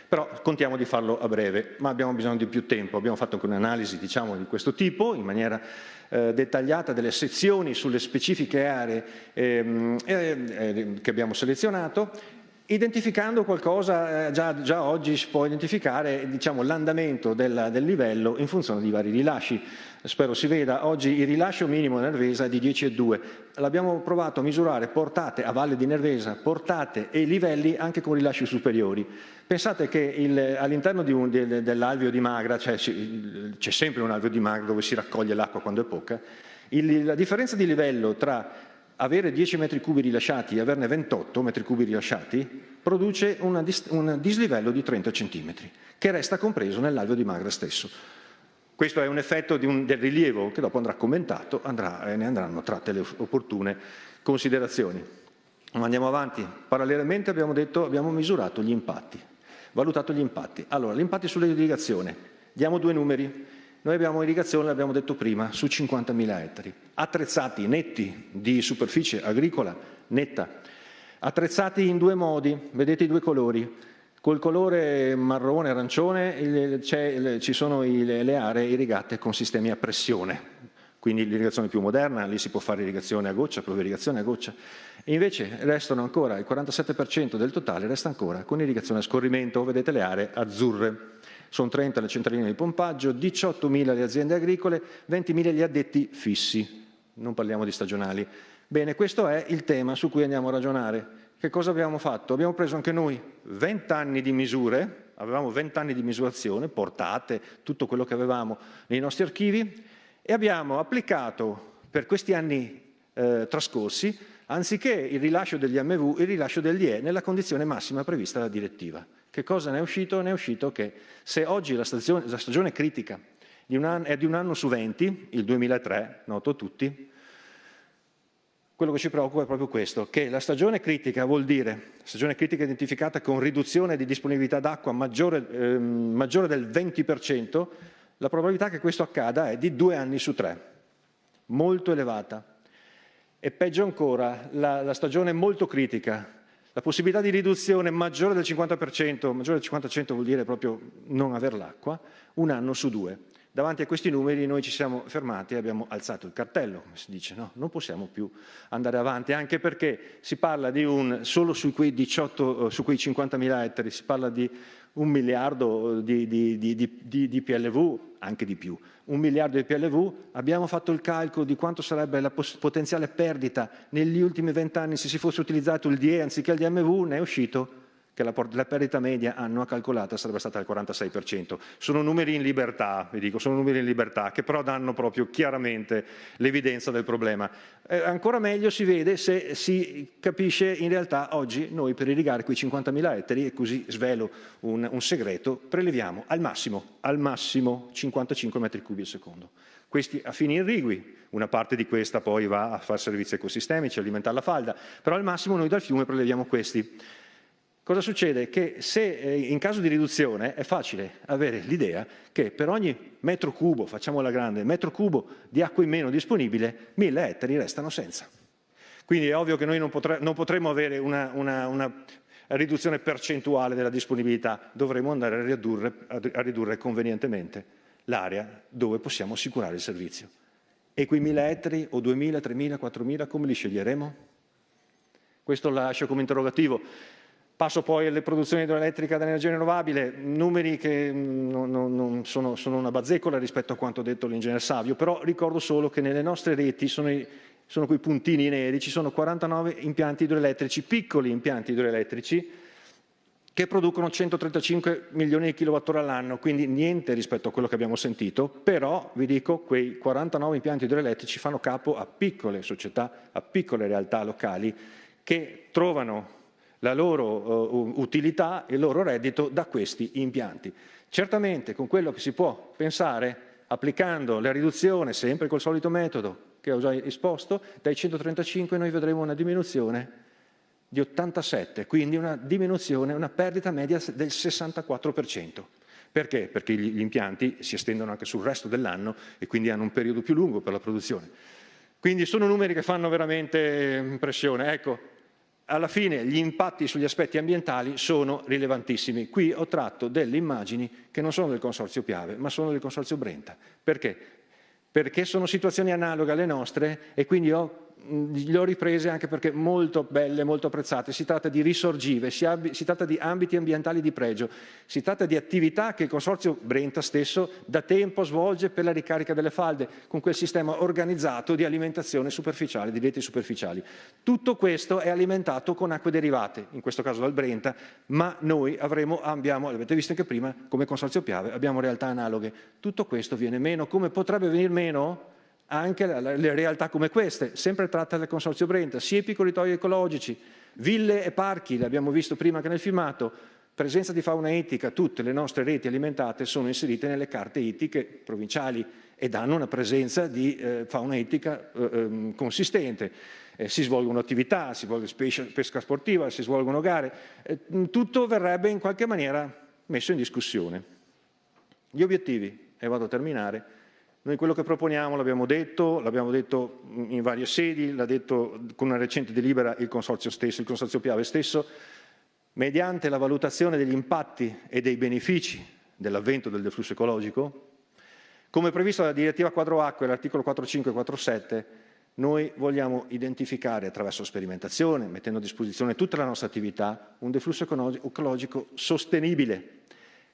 Però contiamo di farlo a breve, ma abbiamo bisogno di più tempo. Abbiamo fatto anche un'analisi, diciamo, di questo tipo, in maniera dettagliata, delle sezioni sulle specifiche aree che abbiamo selezionato, identificando qualcosa, già oggi si può identificare, diciamo, l'andamento del livello in funzione di vari rilasci. Spero si veda, oggi il rilascio minimo di Nervesa è di 10,2. L'abbiamo provato a misurare portate a valle di Nervesa, portate e livelli anche con rilasci superiori. Pensate che all'interno dell'alveo di Magra, c'è sempre un alveo di Magra dove si raccoglie l'acqua quando è poca, la differenza di livello tra avere 10 metri cubi rilasciati e averne 28 metri cubi rilasciati produce un dislivello di 30 centimetri, che resta compreso nell'alveo di Magra stesso. Questo è un effetto del rilievo che dopo andrà commentato e ne andranno tratte le opportune considerazioni. Ma andiamo avanti. Parallelamente abbiamo misurato gli impatti, valutato gli impatti. Allora, gli impatti sull'irrigazione. Diamo 2 numeri. Noi abbiamo irrigazione, l'abbiamo detto prima, su 50.000 ettari. Attrezzati netti di superficie agricola netta. Attrezzati in 2 modi, vedete i 2 colori. Col colore marrone, arancione, ci sono le aree irrigate con sistemi a pressione, quindi l'irrigazione più moderna, lì si può fare irrigazione a goccia, irrigazione a goccia, e invece restano ancora, il 47% del totale resta ancora con irrigazione a scorrimento, vedete le aree azzurre. Sono 30 le centraline di pompaggio, 18.000 le aziende agricole, 20.000 gli addetti fissi, non parliamo di stagionali. Bene, questo è il tema su cui andiamo a ragionare. Che cosa abbiamo fatto? Abbiamo preso anche noi 20 anni di misure, avevamo 20 anni di misurazione, portate, tutto quello che avevamo nei nostri archivi, e abbiamo applicato per questi anni trascorsi, anziché il rilascio degli MV, il rilascio degli E nella condizione massima prevista dalla direttiva. Che cosa ne è uscito? Ne è uscito che se oggi la stagione critica è di un anno su 20, il 2003, noto a tutti, quello che ci preoccupa è proprio questo, che la stagione critica vuol dire, stagione critica identificata con riduzione di disponibilità d'acqua maggiore del 20%, la probabilità che questo accada è di 2 anni su 3, molto elevata. E peggio ancora, la stagione molto critica, la possibilità di riduzione maggiore del 50%, maggiore del 50% vuol dire proprio non aver l'acqua, 1 anno su 2. Davanti a questi numeri noi ci siamo fermati e abbiamo alzato il cartello, come si dice, no? Non possiamo più andare avanti, anche perché si parla di solo su quei 50.000 ettari, si parla di 1 miliardo di PLV, anche di più. 1 miliardo di PLV, abbiamo fatto il calcolo di quanto sarebbe la potenziale perdita negli ultimi 20 anni se si fosse utilizzato il DE anziché il DMV, ne è uscito che la perdita media anno calcolata sarebbe stata al 46%. Sono numeri in libertà, vi dico, sono numeri in libertà, che però danno proprio chiaramente l'evidenza del problema. Ancora meglio si vede se si capisce in realtà oggi noi per irrigare quei 50.000 ettari, e così svelo un segreto, preleviamo al massimo 55 metri cubi al secondo. Questi a fini irrigui, una parte di questa poi va a fare servizi ecosistemici, alimentare la falda, però al massimo noi dal fiume preleviamo questi. Cosa succede? Che se in caso di riduzione è facile avere l'idea che per ogni metro cubo, facciamola grande, metro cubo di acqua in meno disponibile, 1.000 ettari restano senza. Quindi è ovvio che noi non potremo avere una riduzione percentuale della disponibilità, dovremo andare a ridurre convenientemente l'area dove possiamo assicurare il servizio. E quei 1.000 ettari o 2.000, 3.000, 4.000 come li sceglieremo? Questo lo lascio come interrogativo. Passo poi alle produzioni idroelettriche ad energia rinnovabile, numeri che non sono una bazzecola rispetto a quanto detto l'ingegner Savio, però ricordo solo che nelle nostre reti sono quei puntini neri, ci sono 49 impianti idroelettrici, piccoli impianti idroelettrici, che producono 135 milioni di kilowattora all'anno, quindi niente rispetto a quello che abbiamo sentito, però vi dico quei 49 impianti idroelettrici fanno capo a piccole società, a piccole realtà locali che trovano la loro utilità e il loro reddito da questi impianti. Certamente con quello che si può pensare, applicando la riduzione, sempre col solito metodo che ho già esposto, dai 135 noi vedremo una diminuzione di 87, quindi una diminuzione, una perdita media del 64%. Perché? Perché gli impianti si estendono anche sul resto dell'anno e quindi hanno un periodo più lungo per la produzione. Quindi sono numeri che fanno veramente impressione. Ecco, alla fine gli impatti sugli aspetti ambientali sono rilevantissimi. Qui ho tratto delle immagini che non sono del Consorzio Piave, ma sono del Consorzio Brenta. Perché? Perché sono situazioni analoghe alle nostre e quindi le ho riprese anche perché molto belle, molto apprezzate. Si tratta di risorgive, si tratta di ambiti ambientali di pregio, si tratta di attività che il Consorzio Brenta stesso da tempo svolge per la ricarica delle falde, con quel sistema organizzato di alimentazione superficiale, di reti superficiali. Tutto questo è alimentato con acque derivate, in questo caso dal Brenta, ma noi abbiamo, l'avete visto anche prima, come Consorzio Piave, abbiamo realtà analoghe. Tutto questo viene meno, come potrebbe venir meno anche le realtà come queste, sempre tratte dal Consorzio Brenta, sia i piccoli territori ecologici, ville e parchi, l'abbiamo visto prima anche nel filmato, presenza di fauna ittica, tutte le nostre reti alimentate sono inserite nelle carte ittiche provinciali e danno una presenza di fauna ittica consistente. Si svolgono attività, si svolge pesca sportiva, si svolgono gare, tutto verrebbe in qualche maniera messo in discussione. Gli obiettivi, e vado a terminare. Noi quello che proponiamo l'abbiamo detto in varie sedi, l'ha detto con una recente delibera il Consorzio stesso, il Consorzio Piave stesso, mediante la valutazione degli impatti e dei benefici dell'avvento del deflusso ecologico, come previsto dalla direttiva quadro acque, l'articolo 4.5 e 4.7, noi vogliamo identificare attraverso sperimentazione, mettendo a disposizione tutta la nostra attività, un deflusso ecologico sostenibile,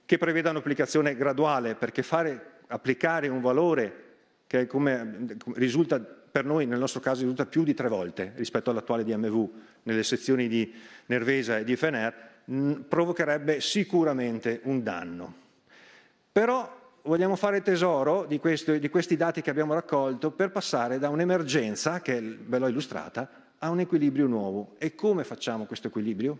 che preveda un'applicazione graduale, perché applicare un valore che come risulta per noi, nel nostro caso, risulta più di 3 volte rispetto all'attuale DMV nelle sezioni di Nervesa e di Fener, provocherebbe sicuramente un danno. Però vogliamo fare tesoro di questi dati che abbiamo raccolto per passare da un'emergenza, che ve l'ho illustrata, a un equilibrio nuovo. E come facciamo questo equilibrio?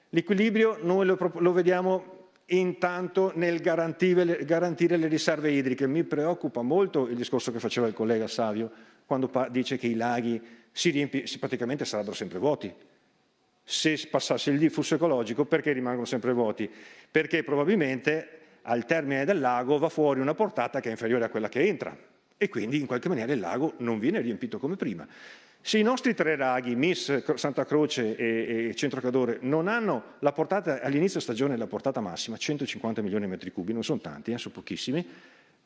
L'equilibrio noi lo vediamo intanto nel garantire le riserve idriche. Mi preoccupa molto il discorso che faceva il collega Savio quando dice che i laghi praticamente sarebbero sempre vuoti. Se passasse il deflusso ecologico, perché rimangono sempre vuoti? Perché probabilmente al termine del lago va fuori una portata che è inferiore a quella che entra e quindi in qualche maniera il lago non viene riempito come prima. Se i nostri 3 laghi, Mis, Santa Croce e Centro Cadore, non hanno la portata, all'inizio stagione la portata massima, 150 milioni di metri cubi, non sono tanti, sono pochissimi,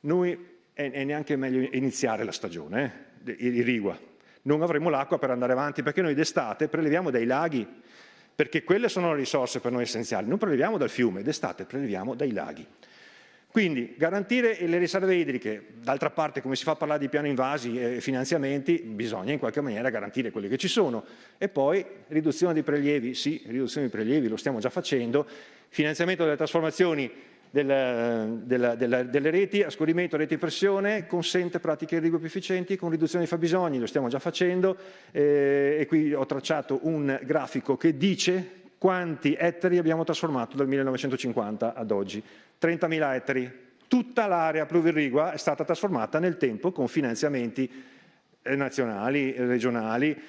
noi è neanche meglio iniziare la stagione, irrigua. Non avremo l'acqua per andare avanti, perché noi d'estate preleviamo dai laghi, perché quelle sono le risorse per noi essenziali, non preleviamo dal fiume, d'estate preleviamo dai laghi. Quindi garantire le riserve idriche, d'altra parte come si fa a parlare di piano invasi e finanziamenti, bisogna in qualche maniera garantire quelli che ci sono. E poi riduzione dei prelievi, sì, riduzione dei prelievi, lo stiamo già facendo, finanziamento delle trasformazioni delle reti, a scorrimento, reti di pressione, consente pratiche irrigue più efficienti con riduzione dei fabbisogni, lo stiamo già facendo e qui ho tracciato un grafico che dice quanti ettari abbiamo trasformato dal 1950 ad oggi. 30.000 ettari. Tutta l'area pluvioirrigua è stata trasformata nel tempo con finanziamenti nazionali, regionali,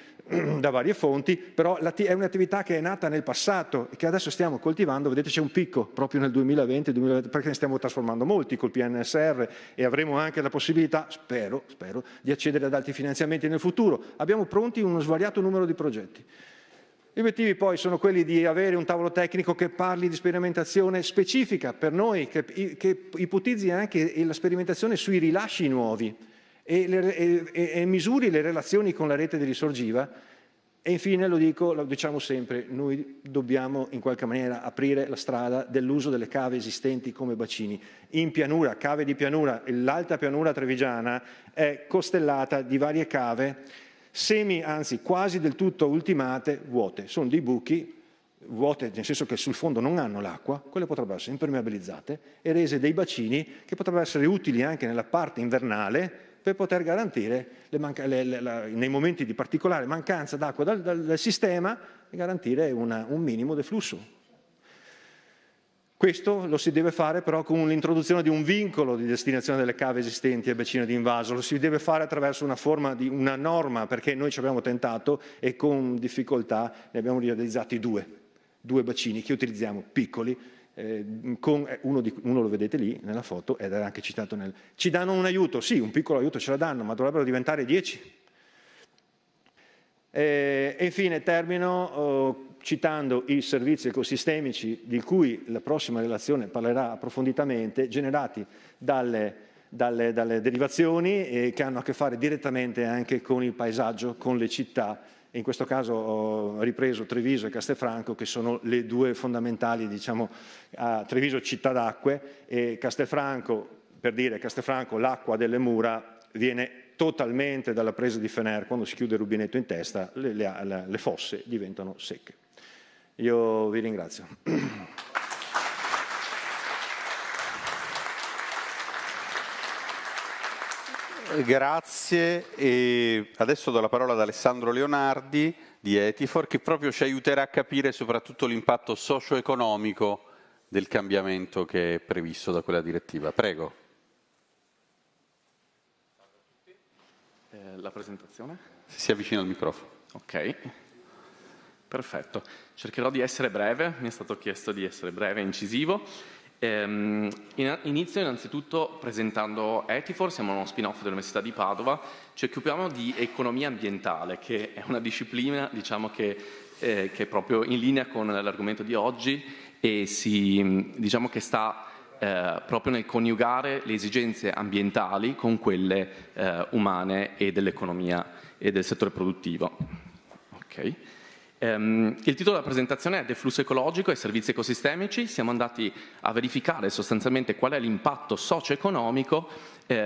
da varie fonti, però è un'attività che è nata nel passato e che adesso stiamo coltivando. Vedete, c'è un picco proprio nel 2020, perché ne stiamo trasformando molti col PNSR e avremo anche la possibilità, spero, di accedere ad altri finanziamenti nel futuro. Abbiamo pronti uno svariato numero di progetti. Gli obiettivi poi sono quelli di avere un tavolo tecnico che parli di sperimentazione specifica per noi, che ipotizzi anche la sperimentazione sui rilasci nuovi e misuri le relazioni con la rete di risorgiva. E infine lo diciamo sempre, noi dobbiamo in qualche maniera aprire la strada dell'uso delle cave esistenti come bacini. In pianura, cave di pianura, l'alta pianura trevigiana è costellata di varie cave anzi quasi del tutto ultimate, vuote. Sono dei buchi, vuote nel senso che sul fondo non hanno l'acqua, quelle potrebbero essere impermeabilizzate e rese dei bacini che potrebbero essere utili anche nella parte invernale per poter garantire nei momenti di particolare mancanza d'acqua dal sistema, garantire un minimo deflusso. Questo lo si deve fare però con l'introduzione di un vincolo di destinazione delle cave esistenti al bacino di invaso, lo si deve fare attraverso una forma di una norma, perché noi ci abbiamo tentato e con difficoltà ne abbiamo realizzati due bacini che utilizziamo piccoli, uno lo vedete lì nella foto ed era anche citato ci danno un aiuto, sì, un piccolo aiuto ce la danno, ma dovrebbero diventare 10. E infine termino citando i servizi ecosistemici di cui la prossima relazione parlerà approfonditamente, generati dalle derivazioni che hanno a che fare direttamente anche con il paesaggio, con le città. In questo caso ho ripreso Treviso e Castelfranco, che sono le due fondamentali, diciamo, a Treviso città d'acque e Castelfranco, per dire Castelfranco, l'acqua delle mura viene totalmente dalla presa di Fener. Quando si chiude il rubinetto in testa le fosse diventano secche. Io vi ringrazio. Grazie. E adesso do la parola ad Alessandro Leonardi di Etifor, che proprio ci aiuterà a capire soprattutto l'impatto socio-economico del cambiamento che è previsto da quella direttiva. Prego. La presentazione? Se si avvicina al microfono. Ok, perfetto. Cercherò di essere breve, mi è stato chiesto di essere breve e incisivo. Inizio innanzitutto presentando Etifor, siamo uno spin-off dell'Università di Padova, ci occupiamo di economia ambientale, che è una disciplina, diciamo, che che è proprio in linea con l'argomento di oggi e diciamo che sta proprio nel coniugare le esigenze ambientali con quelle umane e dell'economia e del settore produttivo. Okay. Il titolo della presentazione è Deflusso ecologico e servizi ecosistemici. Siamo andati a verificare sostanzialmente qual è l'impatto socio-economico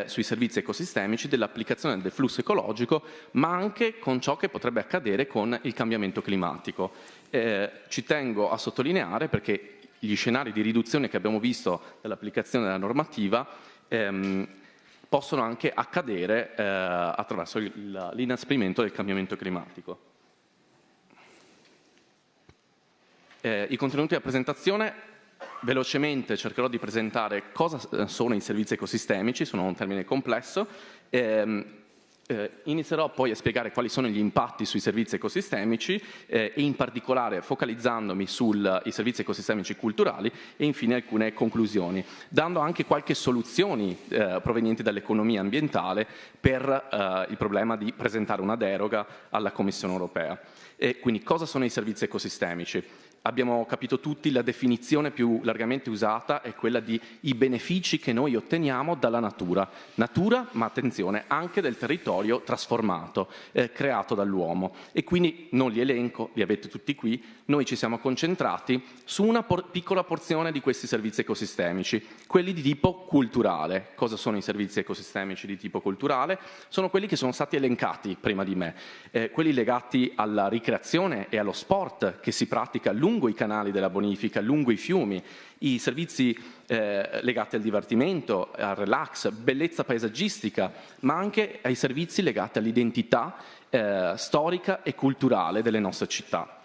sui servizi ecosistemici dell'applicazione del deflusso ecologico, ma anche con ciò che potrebbe accadere con il cambiamento climatico. Ci tengo a sottolineare, perché gli scenari di riduzione che abbiamo visto dall'applicazione della normativa possono anche accadere attraverso l'inasprimento del cambiamento climatico. I contenuti della presentazione, velocemente cercherò di presentare cosa sono i servizi ecosistemici, sono un termine complesso. Inizierò poi a spiegare quali sono gli impatti sui servizi ecosistemici e in particolare focalizzandomi sui servizi ecosistemici culturali e infine alcune conclusioni, dando anche qualche soluzioni provenienti dall'economia ambientale per il problema di presentare una deroga alla Commissione europea. E quindi cosa sono i servizi ecosistemici? Abbiamo capito tutti, la definizione più largamente usata è quella di i benefici che noi otteniamo dalla natura. Natura, ma attenzione, anche del territorio trasformato, creato dall'uomo. E quindi non li elenco, li avete tutti qui, noi ci siamo concentrati su una piccola porzione di questi servizi ecosistemici, quelli di tipo culturale. Cosa sono i servizi ecosistemici di tipo culturale? Sono quelli che sono stati elencati prima di me, quelli legati alla ricreazione e allo sport che si pratica lungo i canali della bonifica, lungo i fiumi, i servizi legati al divertimento, al relax, bellezza paesaggistica, ma anche ai servizi legati all'identità storica e culturale delle nostre città.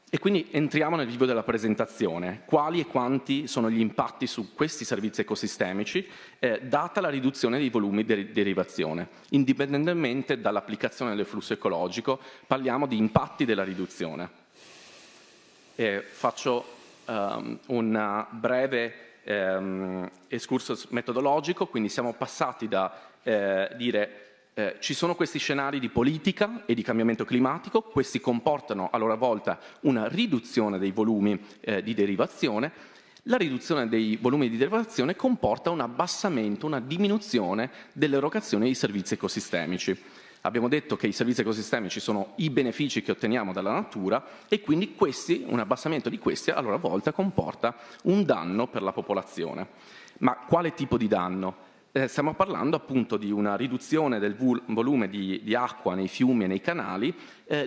E quindi entriamo nel vivo della presentazione. Quali e quanti sono gli impatti su questi servizi ecosistemici, data la riduzione dei volumi di derivazione? Indipendentemente dall'applicazione del flusso ecologico, parliamo di impatti della riduzione. Faccio un breve excursus metodologico, quindi siamo passati da dire ci sono questi scenari di politica e di cambiamento climatico, questi comportano a loro volta una riduzione dei volumi di derivazione. La riduzione dei volumi di derivazione comporta un abbassamento, una diminuzione dell'erogazione dei servizi ecosistemici. Abbiamo detto che i servizi ecosistemici sono i benefici che otteniamo dalla natura e quindi un abbassamento di questi a loro volta comporta un danno per la popolazione. Ma quale tipo di danno? Stiamo parlando appunto di una riduzione del volume di acqua nei fiumi e nei canali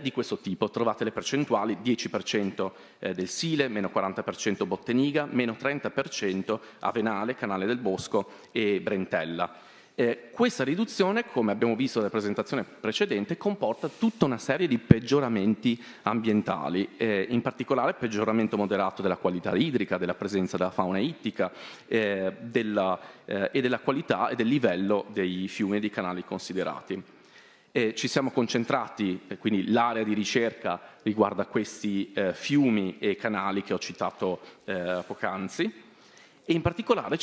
di questo tipo. Trovate le percentuali: 10% del Sile, meno 40% Botteniga, meno 30% Avenale, Canale del Bosco e Brentella. Questa riduzione, come abbiamo visto nella presentazione precedente, comporta tutta una serie di peggioramenti ambientali, in particolare peggioramento moderato della qualità idrica, della presenza della fauna ittica e della qualità e del livello dei fiumi e dei canali considerati. Ci siamo concentrati, quindi l'area di ricerca riguarda questi fiumi e canali che ho citato poc'anzi. E in particolare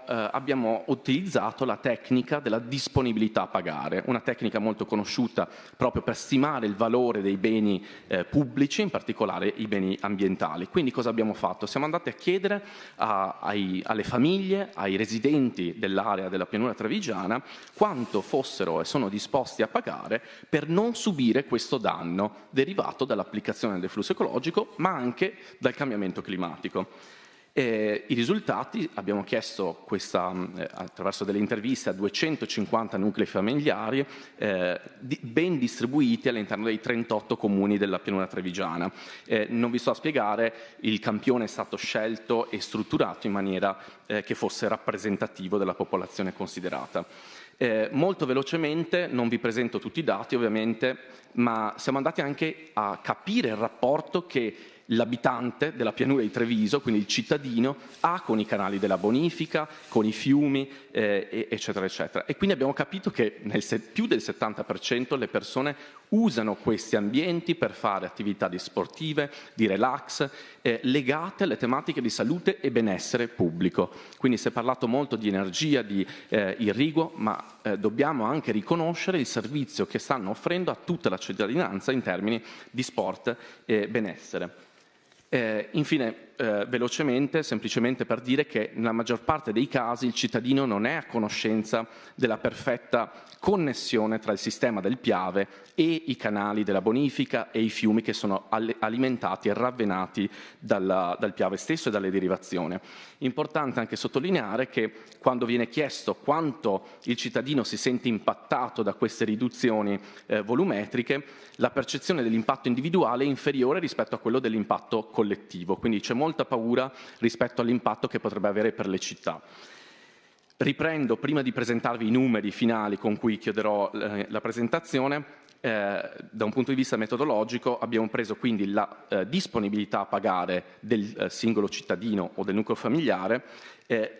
abbiamo utilizzato la tecnica della disponibilità a pagare, una tecnica molto conosciuta proprio per stimare il valore dei beni pubblici, in particolare i beni ambientali. Quindi cosa abbiamo fatto? Siamo andati a chiedere alle famiglie, ai residenti dell'area della pianura trevigiana, quanto fossero e sono disposti a pagare per non subire questo danno derivato dall'applicazione del flusso ecologico, ma anche dal cambiamento climatico. I risultati, abbiamo chiesto attraverso delle interviste a 250 nuclei familiari ben distribuiti all'interno dei 38 comuni della pianura trevigiana. Non vi sto a spiegare, il campione è stato scelto e strutturato in maniera che fosse rappresentativo della popolazione considerata. Molto velocemente, non vi presento tutti i dati ovviamente, ma siamo andati anche a capire il rapporto che l'abitante della pianura di Treviso, quindi il cittadino, ha con i canali della bonifica, con i fiumi, eccetera, eccetera. E quindi abbiamo capito che più del 70% le persone usano questi ambienti per fare attività sportive, di relax, legate alle tematiche di salute e benessere pubblico. Quindi si è parlato molto di energia, di irriguo, ma dobbiamo anche riconoscere il servizio che stanno offrendo a tutta la cittadinanza in termini di sport e benessere. Infine, velocemente, semplicemente per dire che nella maggior parte dei casi il cittadino non è a conoscenza della perfetta connessione tra il sistema del Piave e i canali della bonifica e i fiumi che sono alimentati e ravvenati dal Piave stesso e dalle derivazioni. Importante anche sottolineare che quando viene chiesto quanto il cittadino si sente impattato da queste riduzioni volumetriche, la percezione dell'impatto individuale è inferiore rispetto a quello dell'impatto collettivo, quindi c'è molta paura rispetto all'impatto che potrebbe avere per le città. Riprendo, prima di presentarvi i numeri finali con cui chiuderò la presentazione, da un punto di vista metodologico abbiamo preso quindi la disponibilità a pagare del singolo cittadino o del nucleo familiare,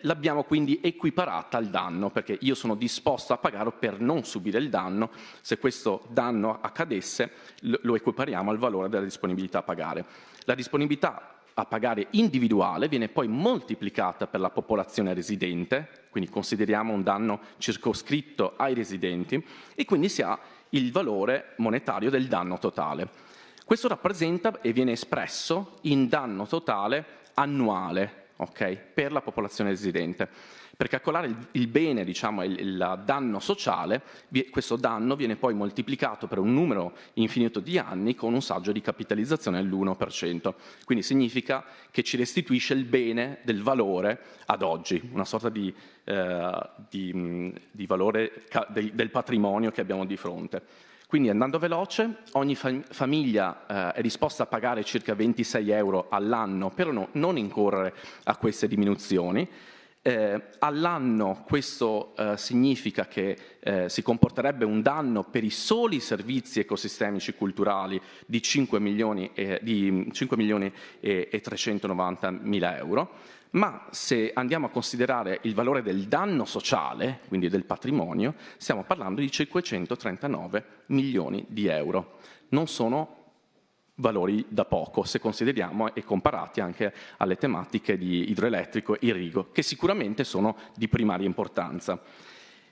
l'abbiamo quindi equiparata al danno, perché io sono disposto a pagare per non subire il danno. Se questo danno accadesse lo equipariamo al valore della disponibilità a pagare. La disponibilità a pagare individuale viene poi moltiplicata per la popolazione residente, quindi consideriamo un danno circoscritto ai residenti, e quindi si ha il valore monetario del danno totale. Questo rappresenta e viene espresso in danno totale annuale, okay, per la popolazione residente. Per calcolare il bene, diciamo, il danno sociale, questo danno viene poi moltiplicato per un numero infinito di anni con un saggio di capitalizzazione all'1%. Quindi significa che ci restituisce il bene del valore ad oggi, una sorta di valore del patrimonio che abbiamo di fronte. Quindi, andando veloce, ogni famiglia è disposta a pagare circa 26 euro all'anno per non incorrere a queste diminuzioni. All'anno questo significa che si comporterebbe un danno per i soli servizi ecosistemici culturali di 5 milioni e 390 mila euro, ma se andiamo a considerare il valore del danno sociale, quindi del patrimonio, stiamo parlando di 539 milioni di euro. Non sono valori da poco, se consideriamo e comparati anche alle tematiche di idroelettrico e irrigo, che sicuramente sono di primaria importanza.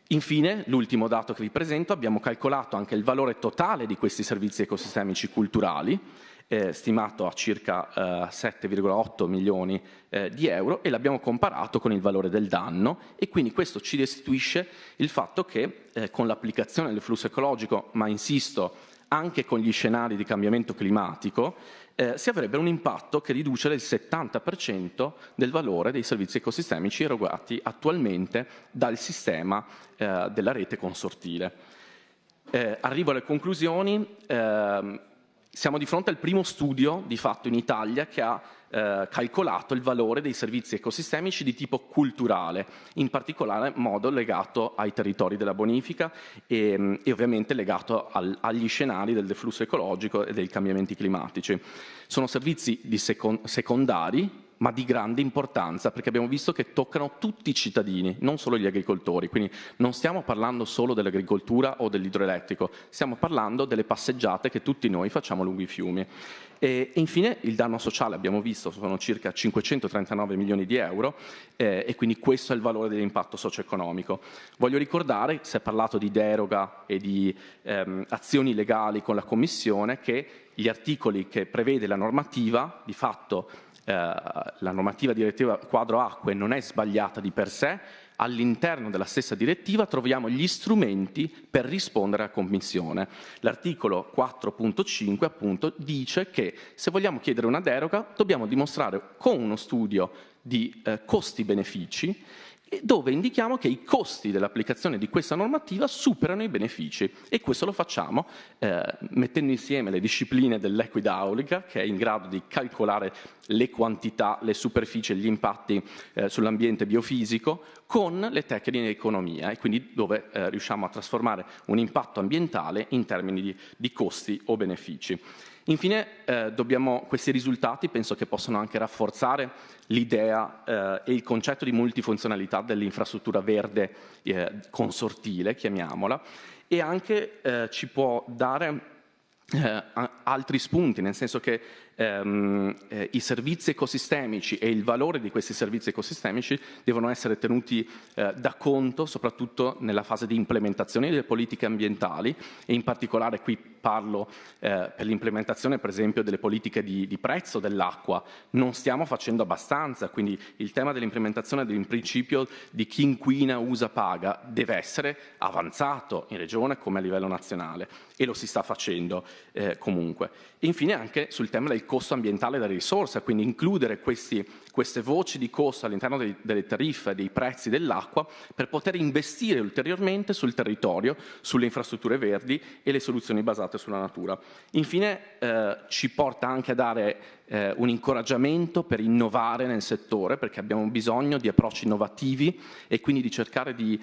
Infine, l'ultimo dato che vi presento, abbiamo calcolato anche il valore totale di questi servizi ecosistemici culturali, stimato a circa 7,8 milioni di euro, e l'abbiamo comparato con il valore del danno, e quindi questo ci restituisce il fatto che con l'applicazione del flusso ecologico, ma insisto anche con gli scenari di cambiamento climatico, si avrebbe un impatto che riduce del 70% del valore dei servizi ecosistemici erogati attualmente dal sistema della rete consortile. Arrivo alle conclusioni. Siamo di fronte al primo studio di fatto in Italia che ha calcolato il valore dei servizi ecosistemici di tipo culturale, in particolare modo legato ai territori della bonifica e ovviamente legato agli scenari del deflusso ecologico e dei cambiamenti climatici. Sono servizi secondari, ma di grande importanza, perché abbiamo visto che toccano tutti i cittadini, non solo gli agricoltori. Quindi non stiamo parlando solo dell'agricoltura o dell'idroelettrico, stiamo parlando delle passeggiate che tutti noi facciamo lungo i fiumi. E infine il danno sociale, abbiamo visto, sono circa 539 milioni di euro, e quindi questo è il valore dell'impatto socio-economico. Voglio ricordare, si è parlato di deroga e di azioni legali con la Commissione, che gli articoli che prevede la normativa, di fatto la normativa direttiva quadro acque non è sbagliata di per sé. All'interno della stessa direttiva troviamo gli strumenti per rispondere alla Commissione. L'articolo 4.5 appunto dice che se vogliamo chiedere una deroga dobbiamo dimostrare con uno studio di costi-benefici, dove indichiamo che i costi dell'applicazione di questa normativa superano i benefici, e questo lo facciamo mettendo insieme le discipline dell'equidaulica, che è in grado di calcolare le quantità, le superfici e gli impatti sull'ambiente biofisico, con le tecniche di economia, e quindi dove riusciamo a trasformare un impatto ambientale in termini di costi o benefici. Infine, questi risultati penso che possano anche rafforzare l'idea e il concetto di multifunzionalità dell'infrastruttura verde consortile, chiamiamola, e anche ci può dare altri spunti, nel senso che i servizi ecosistemici e il valore di questi servizi ecosistemici devono essere tenuti da conto soprattutto nella fase di implementazione delle politiche ambientali, e in particolare qui parlo per l'implementazione per esempio delle politiche di prezzo dell'acqua. Non stiamo facendo abbastanza, quindi il tema dell'implementazione del principio di chi inquina usa paga deve essere avanzato in regione come a livello nazionale, e lo si sta facendo comunque. Infine anche sul tema del costo ambientale della risorsa, quindi includere queste voci di costo all'interno delle tariffe, dei prezzi dell'acqua, per poter investire ulteriormente sul territorio, sulle infrastrutture verdi e le soluzioni basate sulla natura. Infine ci porta anche a dare un incoraggiamento per innovare nel settore, perché abbiamo bisogno di approcci innovativi e quindi di cercare di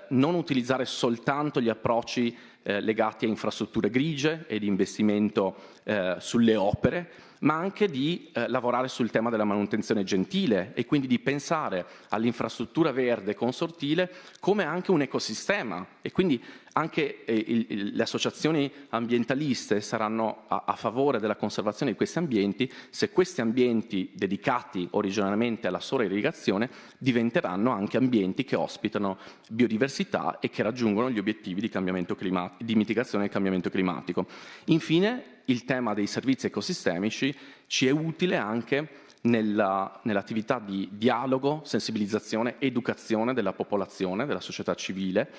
non utilizzare soltanto gli approcci legati a infrastrutture grigie e di investimento sulle opere, ma anche di lavorare sul tema della manutenzione gentile e quindi di pensare all'infrastruttura verde consortile come anche un ecosistema, e quindi anche le associazioni ambientaliste saranno a favore della conservazione di questi ambienti se questi ambienti dedicati originariamente alla sola irrigazione diventeranno anche ambienti che ospitano biodiversità e che raggiungono gli obiettivi di mitigazione del cambiamento climatico. Infine, il tema dei servizi ecosistemici ci è utile anche nell'attività di dialogo, sensibilizzazione, educazione della popolazione, della società civile,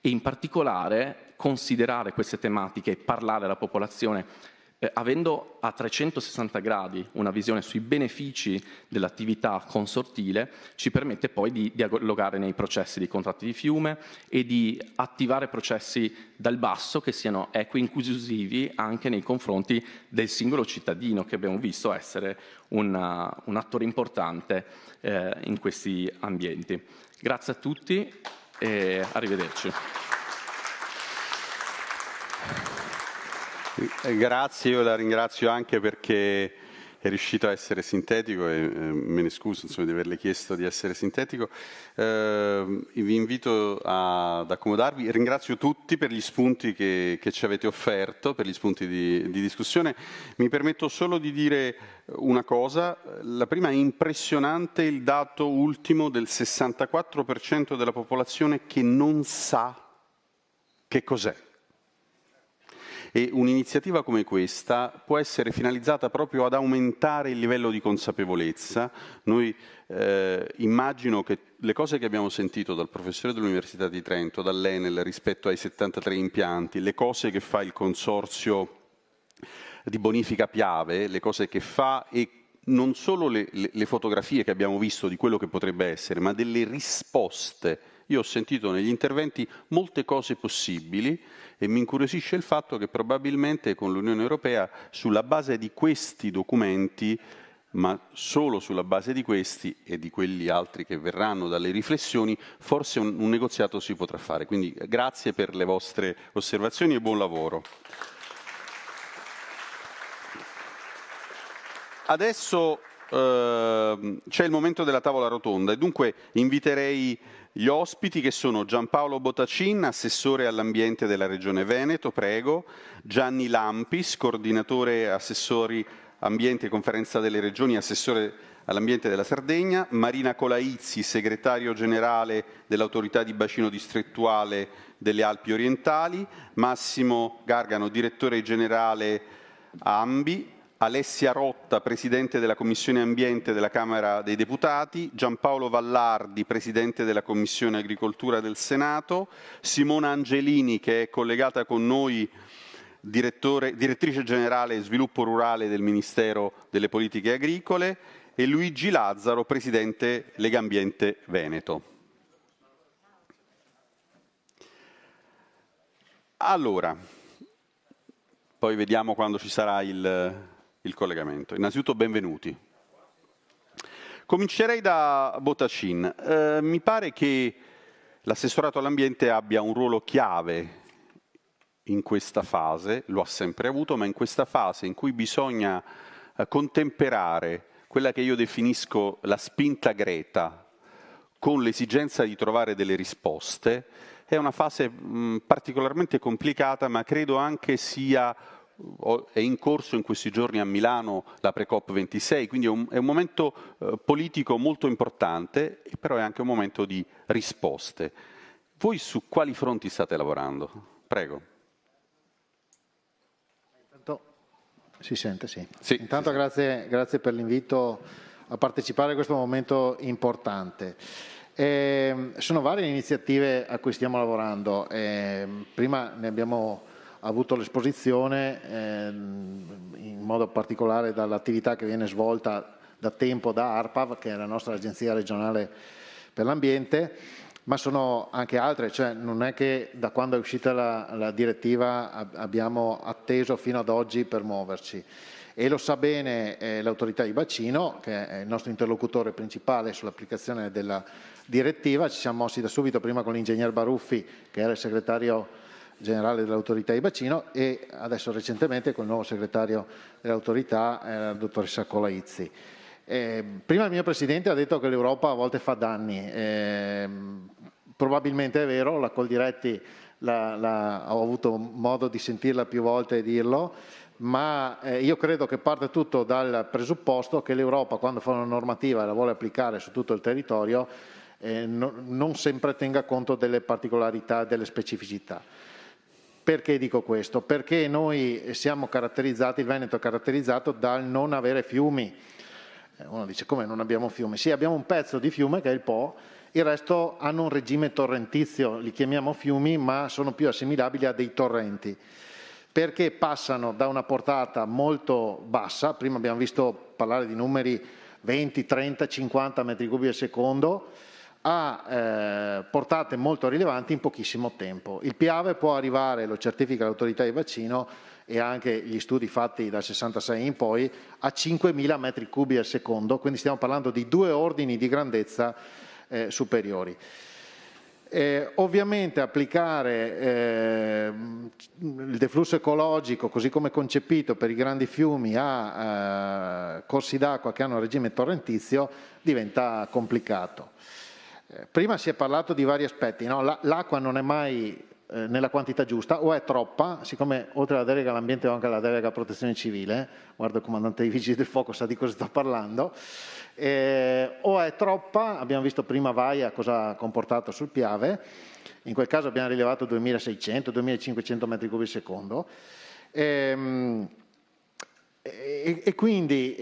e in particolare considerare queste tematiche e parlare alla popolazione avendo a 360 gradi una visione sui benefici dell'attività consortile, ci permette poi di dialogare nei processi di contratti di fiume e di attivare processi dal basso che siano equi e inclusivi anche nei confronti del singolo cittadino, che abbiamo visto essere un attore importante in questi ambienti. Grazie a tutti e arrivederci. Grazie, io la ringrazio anche perché è riuscito a essere sintetico e me ne scuso insomma, di averle chiesto di essere sintetico. Vi invito ad accomodarvi. Ringrazio tutti per gli spunti che ci avete offerto, per gli spunti di discussione. Mi permetto solo di dire una cosa. La prima, è impressionante il dato ultimo del 64% della popolazione che non sa che cos'è. E un'iniziativa come questa può essere finalizzata proprio ad aumentare il livello di consapevolezza. Noi immagino che le cose che abbiamo sentito dal professore dell'Università di Trento, dall'Enel rispetto ai 73 impianti, le cose che fa il consorzio di bonifica Piave, le cose che fa e non solo le fotografie che abbiamo visto di quello che potrebbe essere, ma delle risposte. Io ho sentito negli interventi molte cose possibili e mi incuriosisce il fatto che probabilmente con l'Unione Europea, sulla base di questi documenti, ma solo sulla base di questi e di quelli altri che verranno dalle riflessioni, forse un negoziato si potrà fare. Quindi grazie per le vostre osservazioni e buon lavoro. Adesso c'è il momento della tavola rotonda e dunque inviterei gli ospiti, che sono Giampaolo Botacin, assessore all'ambiente della Regione Veneto, prego, Gianni Lampis, coordinatore assessori ambiente e conferenza delle regioni, assessore all'ambiente della Sardegna, Marina Colaizzi, segretario generale dell'autorità di bacino distrettuale delle Alpi Orientali, Massimo Gargano, direttore generale AMBI, Alessia Rotta, Presidente della Commissione Ambiente della Camera dei Deputati, Giampaolo Vallardi, Presidente della Commissione Agricoltura del Senato, Simona Angelini, che è collegata con noi, Direttrice Generale Sviluppo Rurale del Ministero delle Politiche Agricole, e Luigi Lazzaro, Presidente Legambiente Veneto. Allora, poi vediamo quando ci sarà il collegamento. Innanzitutto benvenuti. Comincerei da Botacin. Mi pare che l'assessorato all'ambiente abbia un ruolo chiave in questa fase, lo ha sempre avuto, ma in questa fase in cui bisogna contemperare quella che io definisco la spinta Greta con l'esigenza di trovare delle risposte, è una fase particolarmente complicata, ma credo anche è in corso in questi giorni a Milano la pre-COP 26, quindi è un momento politico molto importante, però è anche un momento di risposte. Voi su quali fronti state lavorando? Prego. Si sente, sì. Sì, Intanto grazie per l'invito a partecipare a questo momento importante. Sono varie le iniziative a cui stiamo lavorando. Prima ne abbiamo avuto l'esposizione, in modo particolare dall'attività che viene svolta da tempo da ARPAV, che è la nostra agenzia regionale per l'ambiente, ma sono anche altre, cioè non è che da quando è uscita la direttiva abbiamo atteso fino ad oggi per muoverci. E lo sa bene l'autorità di bacino, che è il nostro interlocutore principale sull'applicazione della direttiva. Ci siamo mossi da subito, prima con l'ingegner Baruffi, che era il segretario generale dell'autorità di bacino, e adesso recentemente con il nuovo segretario dell'autorità, la dottoressa Colaizzi. Prima il mio Presidente ha detto che l'Europa a volte fa danni. Probabilmente è vero, la Coldiretti ho avuto modo di sentirla più volte dirlo, ma io credo che parte tutto dal presupposto che l'Europa, quando fa una normativa e la vuole applicare su tutto il territorio, non sempre tenga conto delle particolarità e delle specificità. Perché dico questo? Perché noi siamo caratterizzati, il Veneto è caratterizzato dal non avere fiumi. Uno dice, come non abbiamo fiumi? Sì, abbiamo un pezzo di fiume che è il Po, il resto hanno un regime torrentizio, li chiamiamo fiumi, ma sono più assimilabili a dei torrenti, perché passano da una portata molto bassa, prima abbiamo visto parlare di numeri 20, 30, 50 metri cubi al secondo, a portate molto rilevanti in pochissimo tempo. Il Piave può arrivare, lo certifica l'autorità di bacino e anche gli studi fatti dal 66 in poi, a 5.000 metri cubi al secondo, quindi stiamo parlando di 2 ordini di grandezza superiori. Ovviamente applicare il deflusso ecologico, così come concepito per i grandi fiumi, a corsi d'acqua che hanno un regime torrentizio diventa complicato. Prima si è parlato di vari aspetti, no? L'acqua non è mai nella quantità giusta, o è troppa, siccome oltre alla delega all'ambiente ho anche la delega a protezione civile, guarda il comandante dei vigili del fuoco sa di cosa sto parlando, o è troppa, abbiamo visto prima Vaia cosa ha comportato sul Piave, in quel caso abbiamo rilevato 2600-2500 metri cubi al secondo, e quindi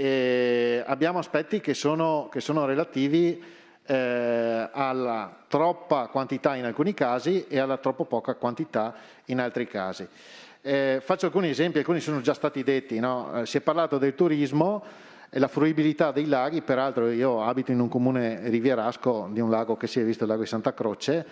abbiamo aspetti che sono relativi alla troppa quantità in alcuni casi e alla troppo poca quantità in altri casi. Faccio alcuni esempi, alcuni sono già stati detti, no? Si è parlato del turismo e la fruibilità dei laghi, peraltro io abito in un comune rivierasco di un lago che si è visto, il lago di Santa Croce,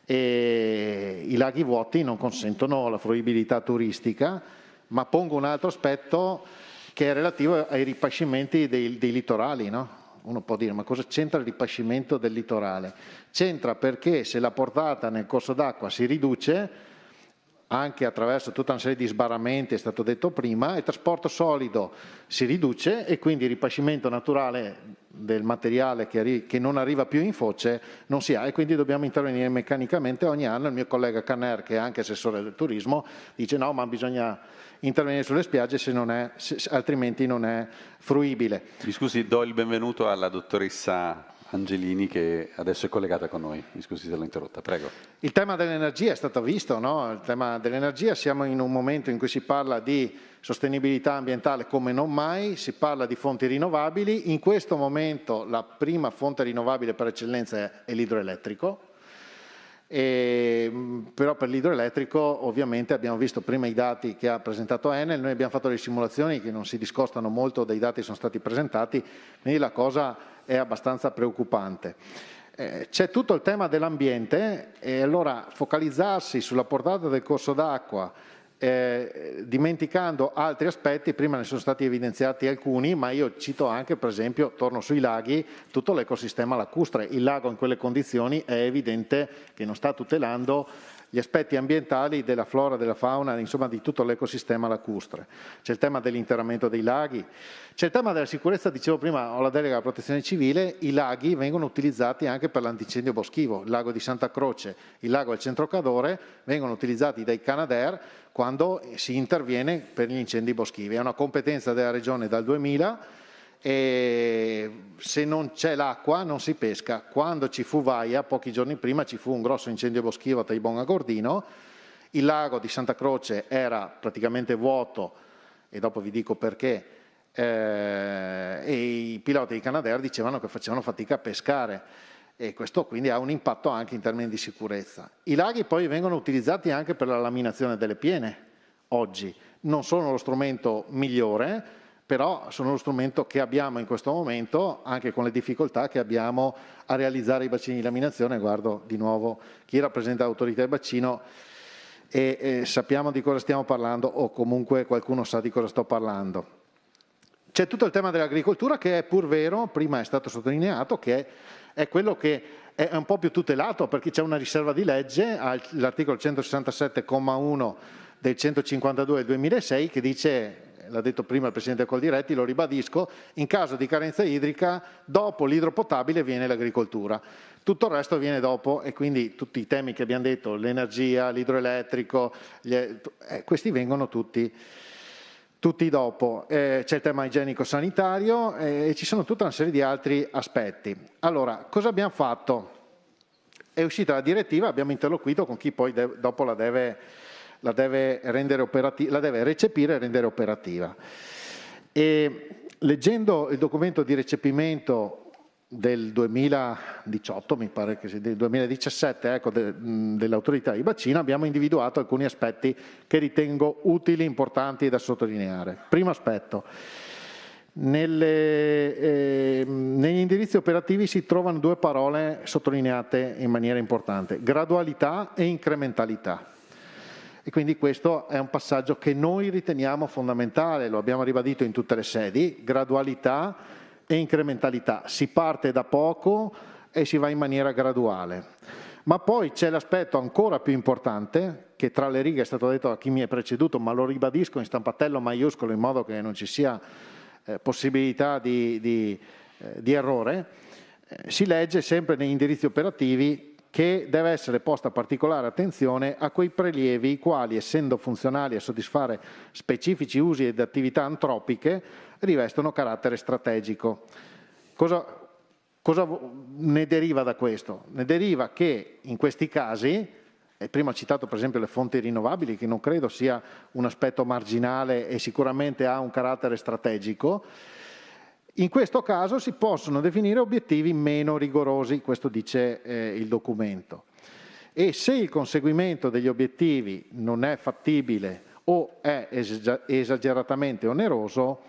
e i laghi vuoti non consentono la fruibilità turistica, ma pongo un altro aspetto che è relativo ai ripascimenti dei litorali, no? Uno può dire, ma cosa c'entra il ripascimento del litorale? C'entra perché se la portata nel corso d'acqua si riduce, anche attraverso tutta una serie di sbarramenti, è stato detto prima, il trasporto solido si riduce e quindi il ripascimento naturale del materiale che non arriva più in foce non si ha, e quindi dobbiamo intervenire meccanicamente ogni anno. Il mio collega Canner, che è anche assessore del turismo, dice no, ma bisogna intervenire sulle spiagge altrimenti non è fruibile. Mi scusi, do il benvenuto alla dottoressa Angelini che adesso è collegata con noi. Mi scusi se l'ho interrotta, prego. Il tema dell'energia è stato visto, no? Il tema dell'energia, siamo in un momento in cui si parla di sostenibilità ambientale come non mai, si parla di fonti rinnovabili. In questo momento la prima fonte rinnovabile per eccellenza è l'idroelettrico. Però per l'idroelettrico ovviamente abbiamo visto prima i dati che ha presentato Enel, noi abbiamo fatto le simulazioni che non si discostano molto dai dati che sono stati presentati, quindi la cosa è abbastanza preoccupante. C'è tutto il tema dell'ambiente e allora focalizzarsi sulla portata del corso d'acqua, dimenticando altri aspetti, prima ne sono stati evidenziati alcuni, ma io cito anche, per esempio, torno sui laghi, tutto l'ecosistema lacustre. Il lago in quelle condizioni è evidente che non sta tutelando gli aspetti ambientali della flora, della fauna, insomma di tutto l'ecosistema lacustre. C'è il tema dell'interramento dei laghi, c'è il tema della sicurezza, dicevo prima, ho la delega alla protezione civile, i laghi vengono utilizzati anche per l'antincendio boschivo, il lago di Santa Croce, il lago del Centro Cadore vengono utilizzati dai Canadair quando si interviene per gli incendi boschivi. È una competenza della Regione dal 2000 e se non c'è l'acqua non si pesca. Quando ci fu Vaia, pochi giorni prima, ci fu un grosso incendio boschivo a Taibon a Gordino, il lago di Santa Croce era praticamente vuoto e dopo vi dico perché, e i piloti di Canadair dicevano che facevano fatica a pescare e questo quindi ha un impatto anche in termini di sicurezza. I laghi poi vengono utilizzati anche per la laminazione delle piene oggi, non sono lo strumento migliore, però sono lo strumento che abbiamo in questo momento, anche con le difficoltà che abbiamo a realizzare i bacini di laminazione. Guardo di nuovo chi rappresenta l'autorità del bacino e sappiamo di cosa stiamo parlando o comunque qualcuno sa di cosa sto parlando. C'è tutto il tema dell'agricoltura che è pur vero, prima è stato sottolineato, che è quello che è un po' più tutelato perché c'è una riserva di legge, l'articolo 167,1 del 152 del 2006 che dice, l'ha detto prima il Presidente Coldiretti, lo ribadisco, in caso di carenza idrica dopo l'idropotabile viene l'agricoltura, tutto il resto viene dopo e quindi tutti i temi che abbiamo detto, l'energia, l'idroelettrico, questi vengono tutti dopo. C'è il tema igienico-sanitario e ci sono tutta una serie di altri aspetti. Allora, cosa abbiamo fatto? È uscita la direttiva, abbiamo interloquito con chi poi dopo la deve rendere operativa, la deve recepire e rendere operativa. E leggendo il documento di recepimento del 2018, mi pare che sia del 2017, ecco, dell'autorità di bacino, abbiamo individuato alcuni aspetti che ritengo utili, importanti da sottolineare. Primo aspetto, negli indirizzi operativi si trovano due parole sottolineate in maniera importante, gradualità e incrementalità. E quindi questo è un passaggio che noi riteniamo fondamentale, lo abbiamo ribadito in tutte le sedi, gradualità e incrementalità. Si parte da poco e si va in maniera graduale. Ma poi c'è l'aspetto ancora più importante, che tra le righe è stato detto da chi mi è preceduto, ma lo ribadisco in stampatello maiuscolo in modo che non ci sia possibilità di errore, si legge sempre negli indirizzi operativi che deve essere posta particolare attenzione a quei prelievi i quali, essendo funzionali a soddisfare specifici usi ed attività antropiche, rivestono carattere strategico. Cosa ne deriva da questo? Ne deriva che in questi casi, e prima ho citato per esempio le fonti rinnovabili, che non credo sia un aspetto marginale e sicuramente ha un carattere strategico, in questo caso si possono definire obiettivi meno rigorosi, questo dice il documento. E se il conseguimento degli obiettivi non è fattibile o è esageratamente oneroso,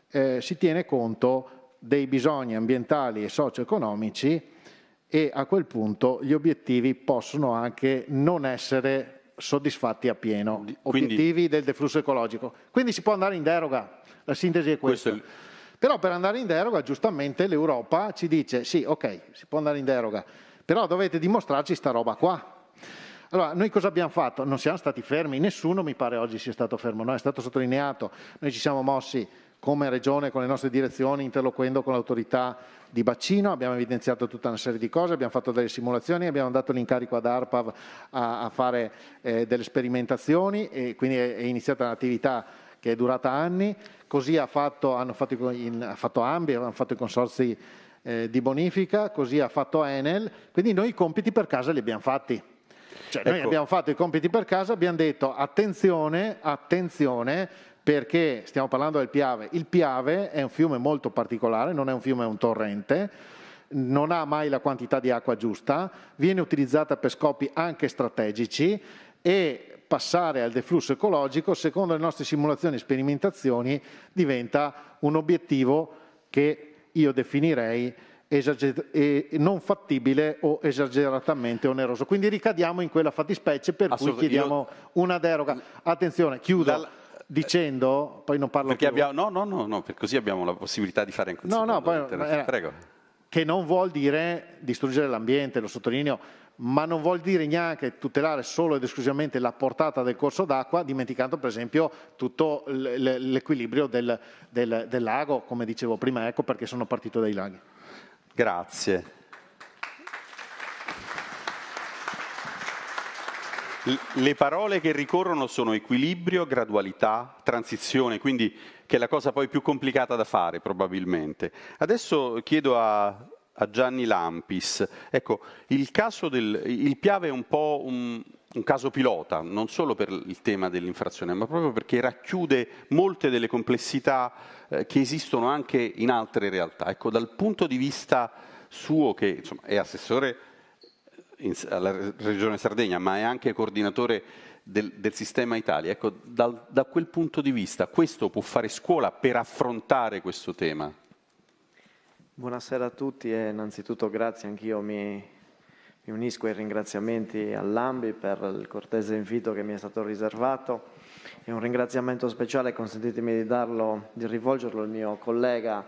si tiene conto dei bisogni ambientali e socio-economici e a quel punto gli obiettivi possono anche non essere soddisfatti appieno, obiettivi del deflusso ecologico. Quindi si può andare in deroga, la sintesi è questa. Però per andare in deroga, giustamente, l'Europa ci dice sì, ok, si può andare in deroga, però dovete dimostrarci sta roba qua. Allora, noi cosa abbiamo fatto? Non siamo stati fermi, nessuno mi pare oggi sia stato fermo, no? È stato sottolineato, noi ci siamo mossi come Regione con le nostre direzioni, interloquendo con l'autorità di bacino, abbiamo evidenziato tutta una serie di cose, abbiamo fatto delle simulazioni, abbiamo dato l'incarico ad ARPAV a fare delle sperimentazioni e quindi è iniziata un'attività che è durata anni. Così hanno fatto Ambi, hanno fatto i consorzi di bonifica, così ha fatto Enel, quindi noi i compiti per casa li abbiamo fatti. Cioè, noi abbiamo fatto i compiti per casa, abbiamo detto attenzione, perché stiamo parlando del Piave. Il Piave è un fiume molto particolare, non è un fiume, è un torrente, non ha mai la quantità di acqua giusta, viene utilizzata per scopi anche strategici e passare al deflusso ecologico, secondo le nostre simulazioni e sperimentazioni, diventa un obiettivo che io definirei non fattibile o esageratamente oneroso. Quindi ricadiamo in quella fattispecie per cui chiediamo una deroga. Attenzione, chiudo dicendo, poi non parlo perché più. No, perché così abbiamo la possibilità di fare anche un secondo intervento. Prego. Che non vuol dire distruggere l'ambiente, lo sottolineo, ma non vuol dire neanche tutelare solo ed esclusivamente la portata del corso d'acqua, dimenticando per esempio tutto l'equilibrio del lago, come dicevo prima, ecco perché sono partito dai laghi. Grazie. Le parole che ricorrono sono equilibrio, gradualità, transizione, quindi che è la cosa poi più complicata da fare probabilmente. Adesso chiedo a Gianni Lampis, ecco, il Piave è un po' un caso pilota, non solo per il tema dell'infrazione, ma proprio perché racchiude molte delle complessità che esistono anche in altre realtà. Ecco, dal punto di vista suo, che insomma, è assessore alla Regione Sardegna, ma è anche coordinatore del sistema Italia. Ecco, da quel punto di vista, questo può fare scuola per affrontare questo tema? Buonasera a tutti e innanzitutto grazie, anch'io mi unisco ai ringraziamenti all'Ambi per il cortese invito che mi è stato riservato e un ringraziamento speciale, consentitemi di rivolgerlo al mio collega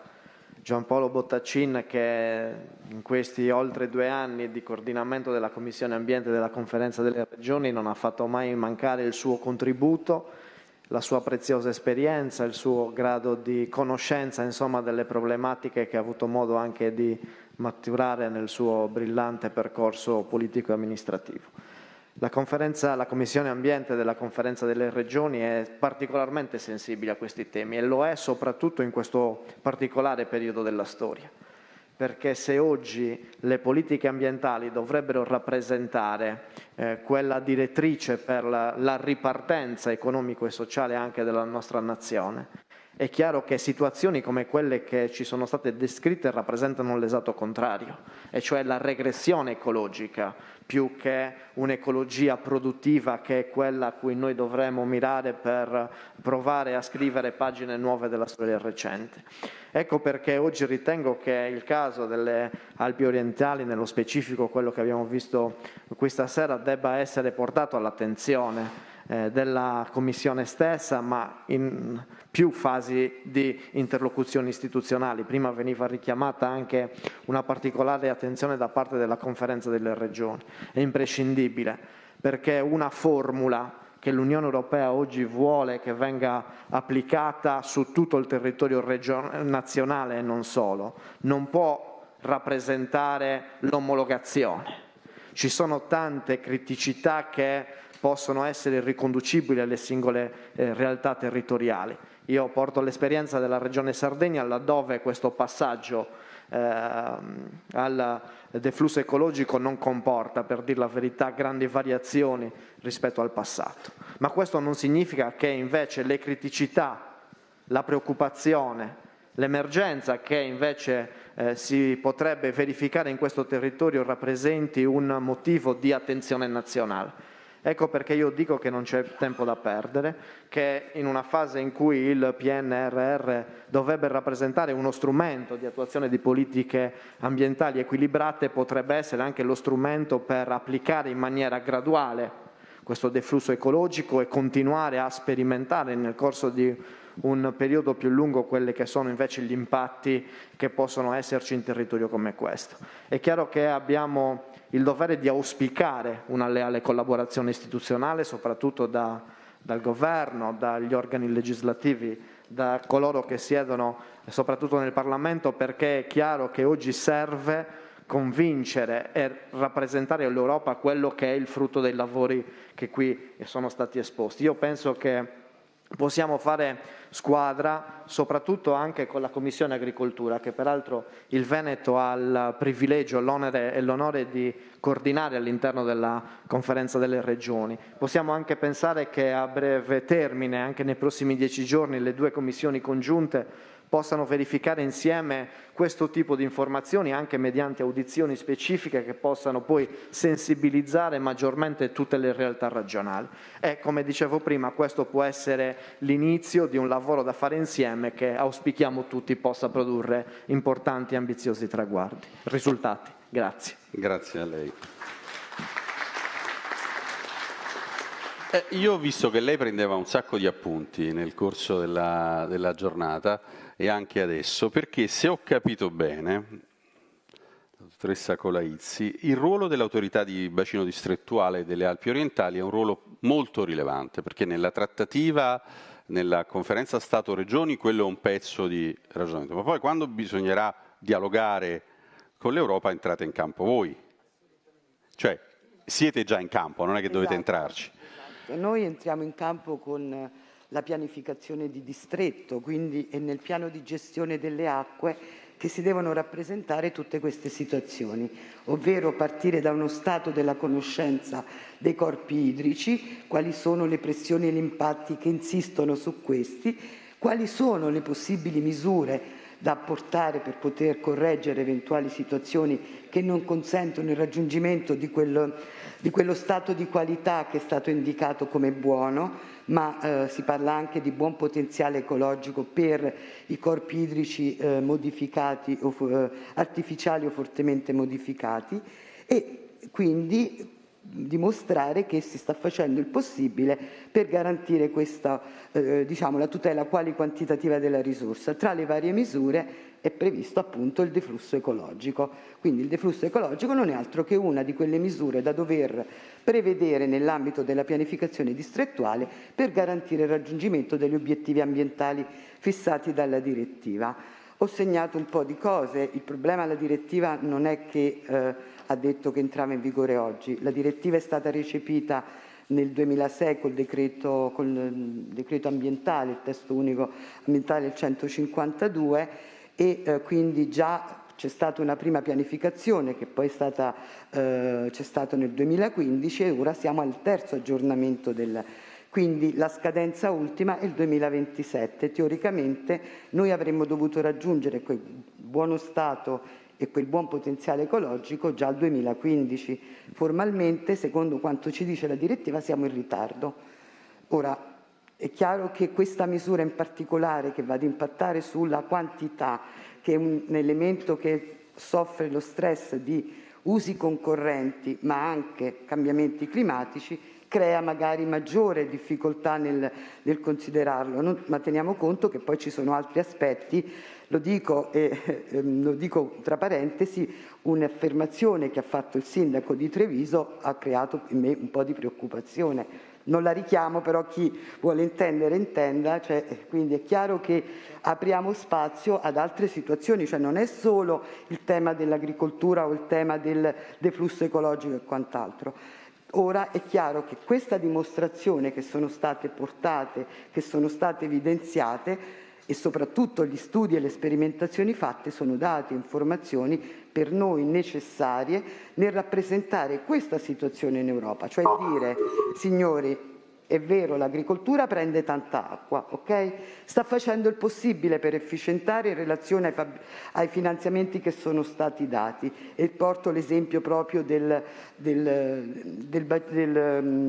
Giampaolo Bottaccin, che in questi oltre 2 anni di coordinamento della Commissione Ambiente della Conferenza delle Regioni non ha fatto mai mancare il suo contributo, la sua preziosa esperienza, il suo grado di conoscenza, insomma, delle problematiche che ha avuto modo anche di maturare nel suo brillante percorso politico e amministrativo. La Commissione Ambiente della Conferenza delle Regioni è particolarmente sensibile a questi temi e lo è soprattutto in questo particolare periodo della storia, perché se oggi le politiche ambientali dovrebbero rappresentare quella direttrice per la ripartenza economico e sociale anche della nostra nazione, è chiaro che situazioni come quelle che ci sono state descritte rappresentano l'esatto contrario, e cioè la regressione ecologica, più che un'ecologia produttiva che è quella a cui noi dovremmo mirare per provare a scrivere pagine nuove della storia recente. Ecco perché oggi ritengo che il caso delle Alpi orientali, nello specifico quello che abbiamo visto questa sera, debba essere portato all'attenzione della Commissione stessa, ma in più fasi di interlocuzioni istituzionali. Prima veniva richiamata anche una particolare attenzione da parte della Conferenza delle Regioni. È imprescindibile, perché una formula che l'Unione Europea oggi vuole che venga applicata su tutto il territorio nazionale e non solo, non può rappresentare l'omologazione. Ci sono tante criticità che possono essere riconducibili alle singole realtà territoriali. Io porto l'esperienza della Regione Sardegna, laddove questo passaggio al deflusso ecologico non comporta, per dir la verità, grandi variazioni rispetto al passato. Ma questo non significa che invece le criticità, la preoccupazione, l'emergenza che invece si potrebbe verificare in questo territorio rappresenti un motivo di attenzione nazionale. Ecco perché io dico che non c'è tempo da perdere, che in una fase in cui il PNRR dovrebbe rappresentare uno strumento di attuazione di politiche ambientali equilibrate, potrebbe essere anche lo strumento per applicare in maniera graduale questo deflusso ecologico e continuare a sperimentare nel corso di un periodo più lungo quelli che sono invece gli impatti che possono esserci in territorio come questo. È chiaro che abbiamo il dovere di auspicare una leale collaborazione istituzionale, soprattutto dal Governo, dagli organi legislativi, da coloro che siedono soprattutto nel Parlamento, perché è chiaro che oggi serve convincere e rappresentare all'Europa quello che è il frutto dei lavori che qui sono stati esposti. Io penso che possiamo fare squadra, soprattutto anche con la Commissione Agricoltura, che peraltro il Veneto ha il privilegio, l'onere e l'onore di coordinare all'interno della Conferenza delle Regioni. Possiamo anche pensare che a breve termine, anche nei prossimi 10 giorni, le 2 commissioni congiunte possano verificare insieme questo tipo di informazioni anche mediante audizioni specifiche che possano poi sensibilizzare maggiormente tutte le realtà regionali. E come dicevo prima, questo può essere l'inizio di un lavoro da fare insieme che auspichiamo tutti possa produrre importanti e ambiziosi risultati. Grazie. Grazie a lei. Io ho visto che lei prendeva un sacco di appunti nel corso della giornata e anche adesso, perché se ho capito bene, dottoressa Colaizzi. Il ruolo dell'autorità di bacino distrettuale delle Alpi orientali è un ruolo molto rilevante, perché nella trattativa, nella conferenza Stato-Regioni, quello è un pezzo di ragionamento, ma poi quando bisognerà dialogare con l'Europa entrate in campo voi, cioè siete già in campo, non è che dovete entrarci. Noi entriamo in campo con la pianificazione di distretto, quindi è nel piano di gestione delle acque che si devono rappresentare tutte queste situazioni, ovvero partire da uno stato della conoscenza dei corpi idrici, quali sono le pressioni e gli impatti che insistono su questi, quali sono le possibili misure da apportare per poter correggere eventuali situazioni che non consentono il raggiungimento di quello stato di qualità che è stato indicato come buono, ma si parla anche di buon potenziale ecologico per i corpi idrici modificati o artificiali o fortemente modificati, e quindi dimostrare che si sta facendo il possibile per garantire questa, la tutela quali-quantitativa della risorsa. Tra le varie misure è previsto appunto il deflusso ecologico. Quindi il deflusso ecologico non è altro che una di quelle misure da dover prevedere nell'ambito della pianificazione distrettuale per garantire il raggiungimento degli obiettivi ambientali fissati dalla direttiva. Ho segnato un po' di cose. Il problema della direttiva non è che ha detto che entrava in vigore oggi. La direttiva è stata recepita nel 2006 col decreto ambientale, il testo unico ambientale il 152, e quindi già c'è stata una prima pianificazione che poi c'è stato nel 2015 e ora siamo al terzo aggiornamento quindi la scadenza ultima è il 2027. Teoricamente noi avremmo dovuto raggiungere quel buono stato e quel buon potenziale ecologico già al 2015. Formalmente, secondo quanto ci dice la direttiva, siamo in ritardo. Ora, è chiaro che questa misura in particolare, che va ad impattare sulla quantità, che è un elemento che soffre lo stress di usi concorrenti, ma anche cambiamenti climatici, crea magari maggiore difficoltà nel considerarlo, ma teniamo conto che poi ci sono altri aspetti. Lo dico tra parentesi, un'affermazione che ha fatto il sindaco di Treviso ha creato in me un po' di preoccupazione. Non la richiamo, però chi vuole intendere intenda, quindi è chiaro che apriamo spazio ad altre situazioni, cioè non è solo il tema dell'agricoltura o il tema del deflusso ecologico e quant'altro. Ora è chiaro che questa dimostrazione che sono state portate, che sono state evidenziate, e soprattutto gli studi e le sperimentazioni fatte sono dati e informazioni per noi necessarie nel rappresentare questa situazione in Europa, cioè dire, signori, è vero, l'agricoltura prende tanta acqua, ok? Sta facendo il possibile per efficientare in relazione ai finanziamenti che sono stati dati, e porto l'esempio proprio del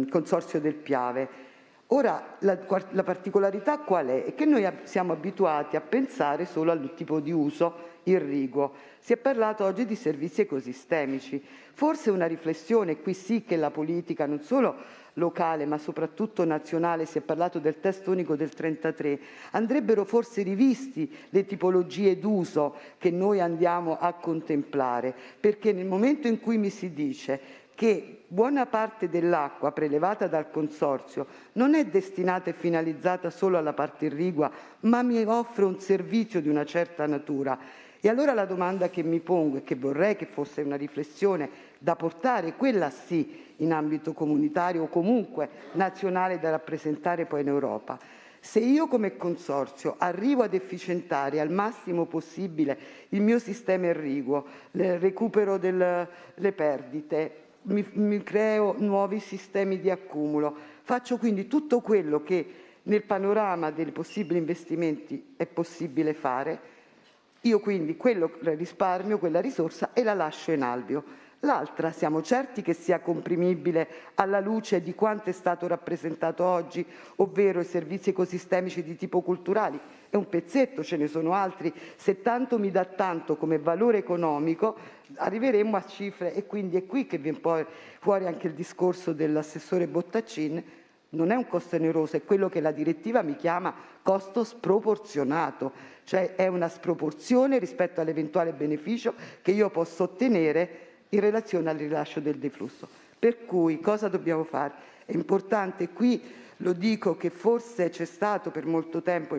consorzio del Piave. Ora, la particolarità qual è? È che noi siamo abituati a pensare solo al tipo di uso irriguo. Si è parlato oggi di servizi ecosistemici. Forse una riflessione, qui sì che la politica, non solo locale ma soprattutto nazionale, si è parlato del testo unico del 1933, andrebbero forse rivisti le tipologie d'uso che noi andiamo a contemplare, perché nel momento in cui mi si dice che buona parte dell'acqua prelevata dal consorzio non è destinata e finalizzata solo alla parte irrigua, ma mi offre un servizio di una certa natura. E allora la domanda che mi pongo e che vorrei che fosse una riflessione da portare, quella sì, in ambito comunitario o comunque nazionale, da rappresentare poi in Europa. Se io come consorzio arrivo ad efficientare al massimo possibile il mio sistema irriguo, il recupero delle perdite, mi creo nuovi sistemi di accumulo, faccio quindi tutto quello che nel panorama dei possibili investimenti è possibile fare, io quindi quello risparmio, quella risorsa, e la lascio in alveo. L'altra siamo certi che sia comprimibile alla luce di quanto è stato rappresentato oggi, ovvero i servizi ecosistemici di tipo culturali. È un pezzetto, ce ne sono altri. Se tanto mi dà tanto come valore economico, arriveremo a cifre, e quindi è qui che viene poi fuori anche il discorso dell'assessore Bottaccin, non è un costo oneroso, è quello che la direttiva mi chiama costo sproporzionato, cioè è una sproporzione rispetto all'eventuale beneficio che io posso ottenere in relazione al rilascio del deflusso. Per cui cosa dobbiamo fare? È importante, qui lo dico, che forse c'è stato per molto tempo,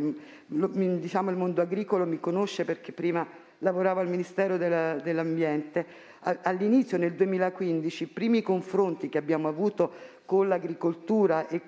diciamo il mondo agricolo mi conosce perché prima lavoravo al Ministero dell'Ambiente, all'inizio nel 2015 i primi confronti che abbiamo avuto con l'agricoltura e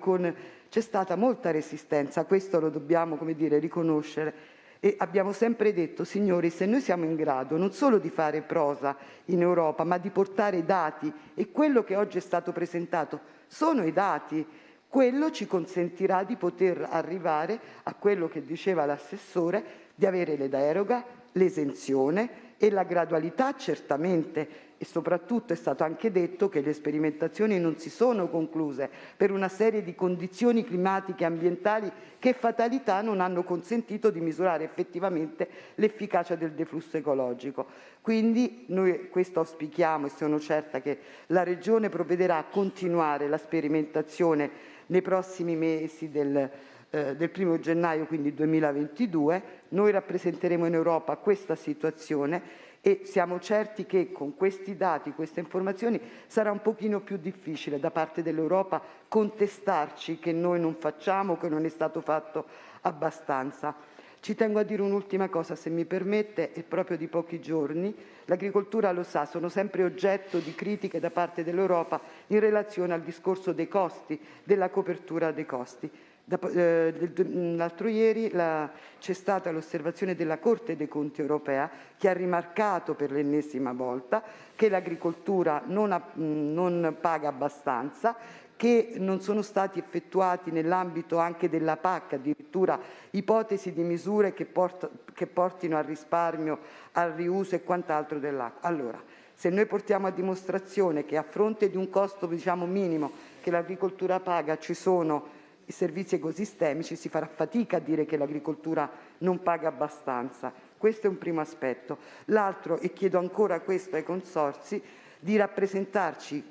c'è stata molta resistenza, questo lo dobbiamo, come dire, riconoscere, e abbiamo sempre detto: signori, se noi siamo in grado non solo di fare prosa in Europa, ma di portare dati, e quello che oggi è stato presentato sono i dati, quello ci consentirà di poter arrivare a quello che diceva l'assessore, di avere le deroga, l'esenzione e la gradualità certamente, e soprattutto è stato anche detto che le sperimentazioni non si sono concluse per una serie di condizioni climatiche e ambientali che, fatalità, non hanno consentito di misurare effettivamente l'efficacia del deflusso ecologico. Quindi noi questo auspichiamo e sono certa che la Regione provvederà a continuare la sperimentazione nei prossimi mesi del 1° gennaio, quindi 2022. Noi rappresenteremo in Europa questa situazione e siamo certi che con questi dati, queste informazioni, sarà un pochino più difficile da parte dell'Europa contestarci che noi non facciamo, che non è stato fatto abbastanza. Ci tengo a dire un'ultima cosa, se mi permette, è proprio di pochi giorni. L'agricoltura, lo sa, sono sempre oggetto di critiche da parte dell'Europa in relazione al discorso dei costi, della copertura dei costi. L'altro ieri c'è stata l'osservazione della Corte dei Conti europea che ha rimarcato per l'ennesima volta che l'agricoltura non paga abbastanza, che non sono stati effettuati nell'ambito anche della PAC addirittura ipotesi di misure che portino al risparmio, al riuso e quant'altro dell'acqua. Allora, se noi portiamo a dimostrazione che a fronte di un costo, diciamo, minimo che l'agricoltura paga ci sono i servizi ecosistemici, si farà fatica a dire che l'agricoltura non paga abbastanza. Questo è un primo aspetto. L'altro, e chiedo ancora questo ai consorzi, di rappresentarci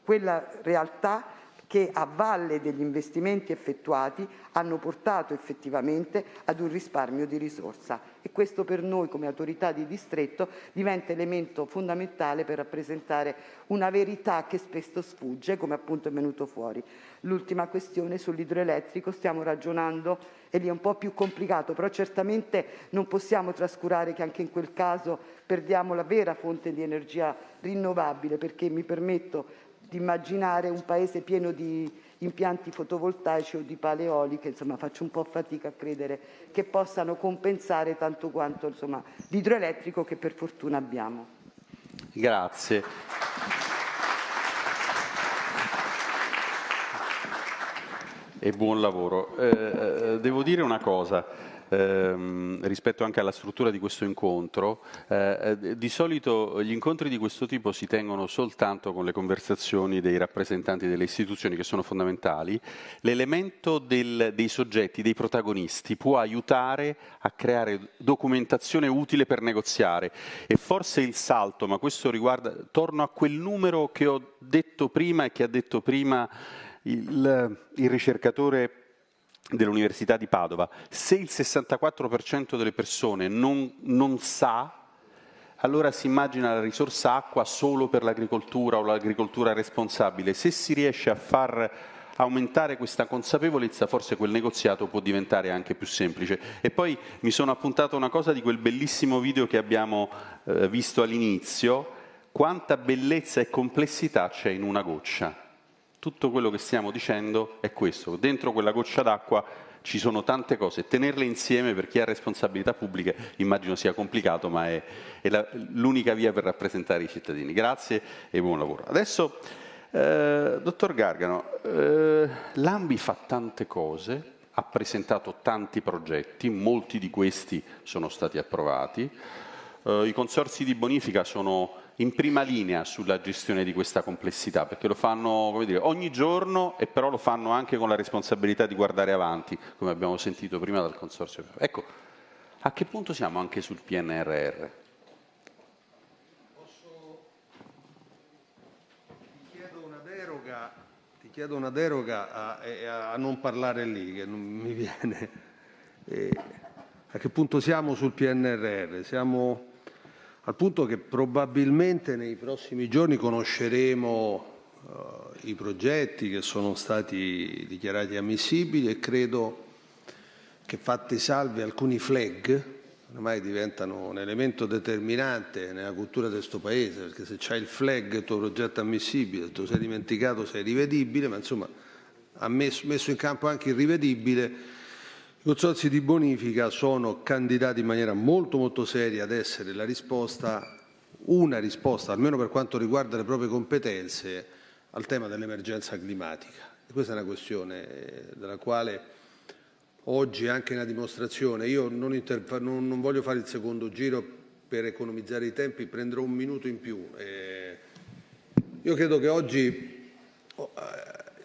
quella realtà che a valle degli investimenti effettuati hanno portato effettivamente ad un risparmio di risorsa, e questo per noi come autorità di distretto diventa elemento fondamentale per rappresentare una verità che spesso sfugge, come appunto è venuto fuori. L'ultima questione sull'idroelettrico, stiamo ragionando e lì è un po' più complicato, però certamente non possiamo trascurare che anche in quel caso perdiamo la vera fonte di energia rinnovabile, perché mi permetto di immaginare un paese pieno di impianti fotovoltaici o di pale eoliche, insomma faccio un po' fatica a credere che possano compensare tanto quanto, insomma, l'idroelettrico che per fortuna abbiamo. Grazie. E buon lavoro. Devo dire una cosa. Rispetto anche alla struttura di questo incontro, di solito gli incontri di questo tipo si tengono soltanto con le conversazioni dei rappresentanti delle istituzioni, che sono fondamentali. L'elemento dei soggetti, dei protagonisti, può aiutare a creare documentazione utile per negoziare, e forse il salto, ma questo riguarda, torno a quel numero che ho detto prima e che ha detto prima il ricercatore dell'Università di Padova: se il 64% delle persone non sa, allora si immagina la risorsa acqua solo per l'agricoltura o l'agricoltura responsabile. Se si riesce a far aumentare questa consapevolezza, forse quel negoziato può diventare anche più semplice. E poi mi sono appuntato una cosa di quel bellissimo video che abbiamo visto all'inizio: quanta bellezza e complessità c'è in una goccia. Tutto quello che stiamo dicendo è questo: dentro quella goccia d'acqua ci sono tante cose, tenerle insieme per chi ha responsabilità pubbliche immagino sia complicato, ma è l'unica via per rappresentare i cittadini. Grazie e buon lavoro. Adesso, dottor Gargano, l'ANBI fa tante cose, ha presentato tanti progetti, molti di questi sono stati approvati, i consorzi di bonifica sono in prima linea sulla gestione di questa complessità, perché lo fanno, come dire, ogni giorno, e però lo fanno anche con la responsabilità di guardare avanti, come abbiamo sentito prima dal Consorzio. Ecco, a che punto siamo anche sul PNRR? Ti chiedo una deroga chiedo una deroga a non parlare lì, che non mi viene. A che punto siamo sul PNRR? Siamo al punto che probabilmente nei prossimi giorni conosceremo i progetti che sono stati dichiarati ammissibili e credo che, fatti salvi alcuni flag, ormai diventano un elemento determinante nella cultura di questo Paese, perché se c'hai il flag, il tuo progetto è ammissibile, se tu sei dimenticato sei rivedibile, ma insomma ha messo in campo anche il rivedibile. I consorzi di bonifica sono candidati in maniera molto molto seria ad essere una risposta, almeno per quanto riguarda le proprie competenze, al tema dell'emergenza climatica. E questa è una questione della quale oggi anche una dimostrazione. Io non voglio fare il secondo giro per economizzare i tempi, prenderò un minuto in più. Io credo che oggi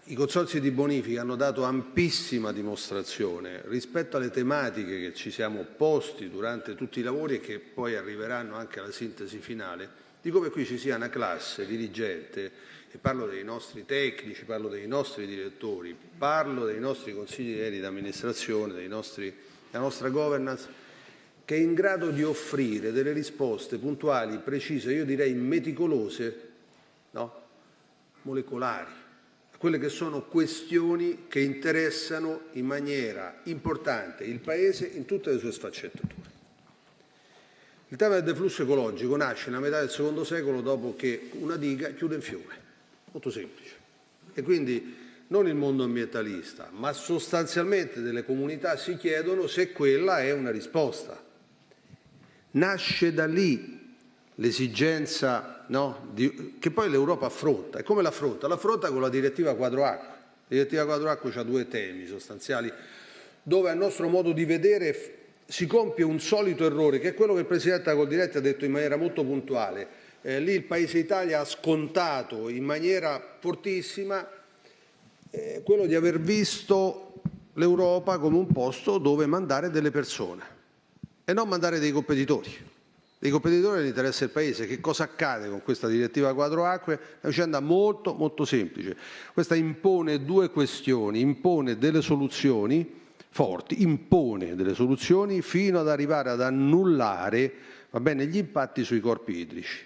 i consorzi di bonifica hanno dato ampissima dimostrazione rispetto alle tematiche che ci siamo posti durante tutti i lavori e che poi arriveranno anche alla sintesi finale, di come qui ci sia una classe dirigente, e parlo dei nostri tecnici, parlo dei nostri direttori, parlo dei nostri consiglieri d'amministrazione, della nostra governance, che è in grado di offrire delle risposte puntuali, precise, io direi meticolose, no? Molecolari, a quelle che sono questioni che interessano in maniera importante il Paese in tutte le sue sfaccettature. Il tema del deflusso ecologico nasce nella metà del secondo secolo dopo che una diga chiude in fiume. Molto semplice. E quindi non il mondo ambientalista, ma sostanzialmente delle comunità si chiedono se quella è una risposta. Nasce da lì l'esigenza, no, che poi l'Europa affronta. E come l'affronta? L'affronta con la direttiva quadro acque. La direttiva quadro acque ha due temi sostanziali, dove a nostro modo di vedere si compie un solito errore, che è quello che il Presidente Coldiretti ha detto in maniera molto puntuale. Lì il Paese Italia ha scontato in maniera fortissima quello di aver visto l'Europa come un posto dove mandare delle persone e non mandare dei competitori. Dei competitori non interessa il Paese. Che cosa accade con questa direttiva quadro acque? È una vicenda molto molto semplice. Questa impone due questioni, impone delle soluzioni forti, impone delle soluzioni fino ad arrivare ad annullare, va bene, gli impatti sui corpi idrici.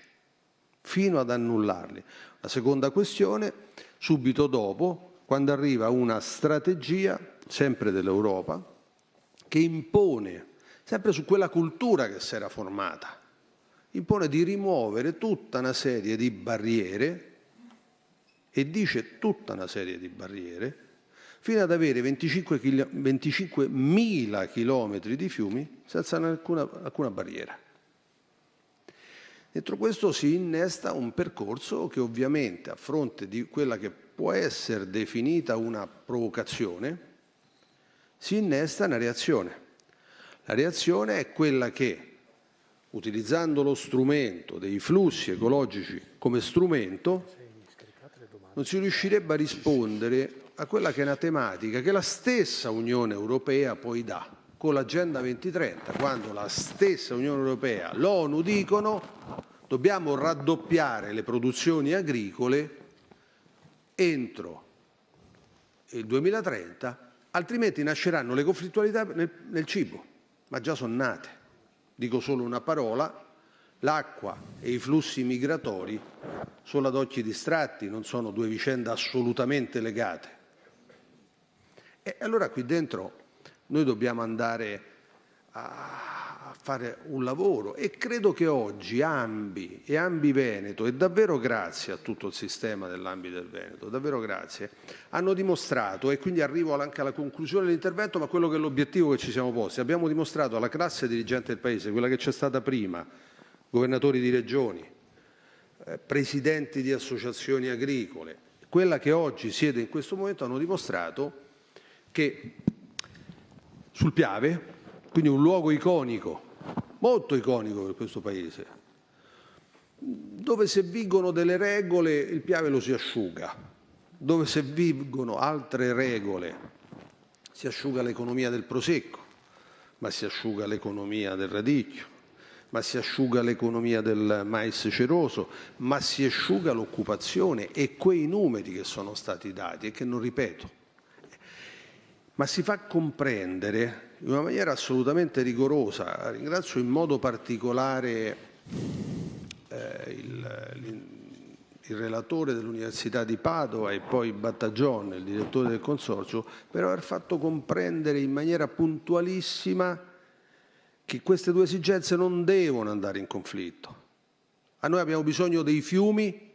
Fino ad annullarli. La seconda questione, subito dopo, quando arriva una strategia, sempre dell'Europa, che impone, sempre su quella cultura che si era formata, impone di rimuovere tutta una serie di barriere, e dice tutta una serie di barriere, fino ad avere 25.000 chilometri di fiumi senza alcuna barriera. Dentro questo si innesta un percorso che ovviamente, a fronte di quella che può essere definita una provocazione, si innesta una reazione. La reazione è quella che, utilizzando lo strumento dei flussi ecologici come strumento, non si riuscirebbe a rispondere a quella che è una tematica che la stessa Unione Europea poi dà con l'Agenda 2030, quando la stessa Unione Europea, l'ONU dicono dobbiamo raddoppiare le produzioni agricole entro il 2030, altrimenti nasceranno le conflittualità nel cibo, ma già sono nate. Dico solo una parola: l'acqua e i flussi migratori sono ad occhi distratti, non sono due vicende assolutamente legate. E allora qui dentro noi dobbiamo andare a fare un lavoro, e credo che oggi Ambi e Ambi Veneto, e davvero grazie a tutto il sistema dell'Ambi del Veneto, davvero grazie, hanno dimostrato, e quindi arrivo anche alla conclusione dell'intervento, ma quello che è l'obiettivo che ci siamo posti, abbiamo dimostrato alla classe dirigente del Paese, quella che c'è stata prima, governatori di regioni, presidenti di associazioni agricole, quella che oggi siede in questo momento, hanno dimostrato che sul Piave, quindi un luogo iconico, molto iconico per questo Paese, dove se vigono delle regole il Piave lo si asciuga, dove se vigono altre regole si asciuga l'economia del prosecco, ma si asciuga l'economia del radicchio, ma si asciuga l'economia del mais ceroso, ma si asciuga l'occupazione e quei numeri che sono stati dati e che non ripeto. Ma si fa comprendere in una maniera assolutamente rigorosa. Ringrazio in modo particolare il relatore dell'Università di Padova e poi Battagione, il direttore del consorzio, per aver fatto comprendere in maniera puntualissima che queste due esigenze non devono andare in conflitto. A noi abbiamo bisogno dei fiumi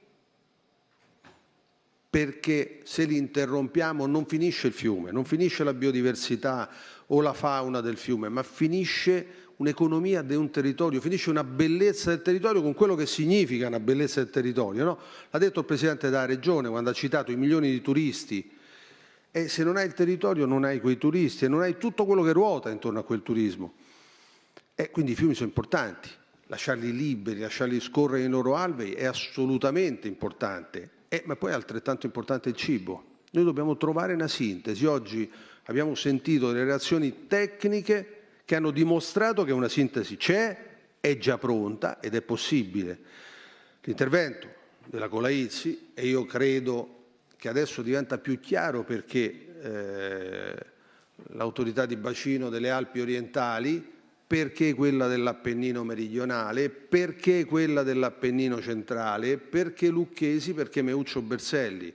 perché se li interrompiamo non finisce il fiume, non finisce la biodiversità o la fauna del fiume, ma finisce un'economia di un territorio, finisce una bellezza del territorio con quello che significa una bellezza del territorio, no? L'ha detto il Presidente della Regione quando ha citato i milioni di turisti. E se non hai il territorio non hai quei turisti e non hai tutto quello che ruota intorno a quel turismo. E quindi i fiumi sono importanti, lasciarli liberi, lasciarli scorrere nei loro alvei è assolutamente importante, ma poi è altrettanto importante il cibo. Noi dobbiamo trovare una sintesi. Oggi abbiamo sentito delle reazioni tecniche che hanno dimostrato che una sintesi c'è, è già pronta ed è possibile. L'intervento della Colaizzi, e io credo che adesso diventa più chiaro perché l'autorità di bacino delle Alpi orientali, perché quella dell'Appennino meridionale, perché quella dell'Appennino centrale, perché Lucchesi, perché Meuccio Berselli,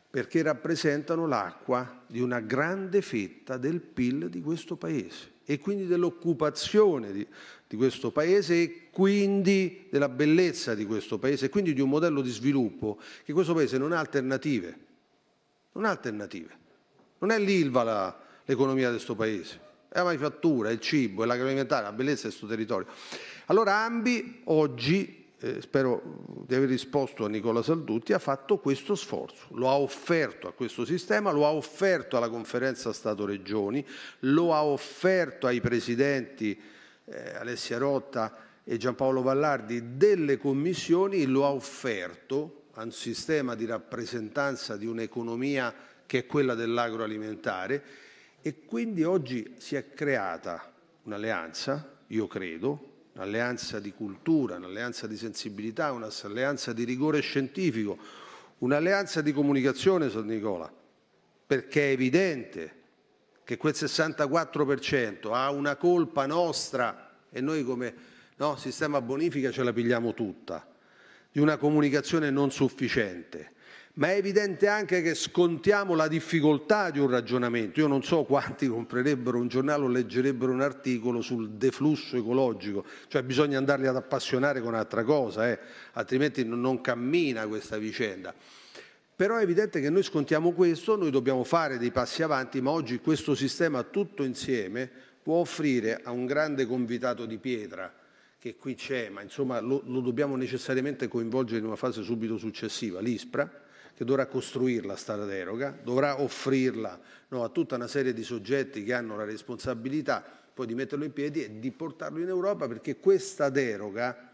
perché rappresentano l'acqua di una grande fetta del PIL di questo Paese e quindi dell'occupazione di questo Paese e quindi della bellezza di questo Paese e quindi di un modello di sviluppo che questo Paese non ha alternative. Non ha alternative. Non è l'Ilva l'economia di questo Paese. È la manifattura, è il cibo, è l'agroalimentare, la bellezza di questo territorio. Allora Ambi oggi, spero di aver risposto a Nicola Saldutti, ha fatto questo sforzo, lo ha offerto a questo sistema, lo ha offerto alla conferenza Stato-Regioni, lo ha offerto ai presidenti Alessia Rotta e Giampaolo Vallardi delle commissioni, lo ha offerto a un sistema di rappresentanza di un'economia che è quella dell'agroalimentare. E quindi oggi si è creata un'alleanza, io credo, un'alleanza di cultura, un'alleanza di sensibilità, un'alleanza di rigore scientifico, un'alleanza di comunicazione, San Nicola, perché è evidente che quel 64% ha una colpa nostra e noi come sistema bonifica ce la pigliamo tutta, di una comunicazione non sufficiente. Ma è evidente anche che scontiamo la difficoltà di un ragionamento. Io non so quanti comprerebbero un giornale o leggerebbero un articolo sul deflusso ecologico, cioè bisogna andarli ad appassionare con altra cosa, altrimenti non cammina questa vicenda. Però è evidente che noi scontiamo questo, noi dobbiamo fare dei passi avanti, ma oggi questo sistema tutto insieme può offrire a un grande convitato di pietra, che qui c'è, ma insomma lo dobbiamo necessariamente coinvolgere in una fase subito successiva, l'ISPRA, che dovrà costruirla sta deroga, dovrà offrirla a tutta una serie di soggetti che hanno la responsabilità poi di metterlo in piedi e di portarlo in Europa, perché questa deroga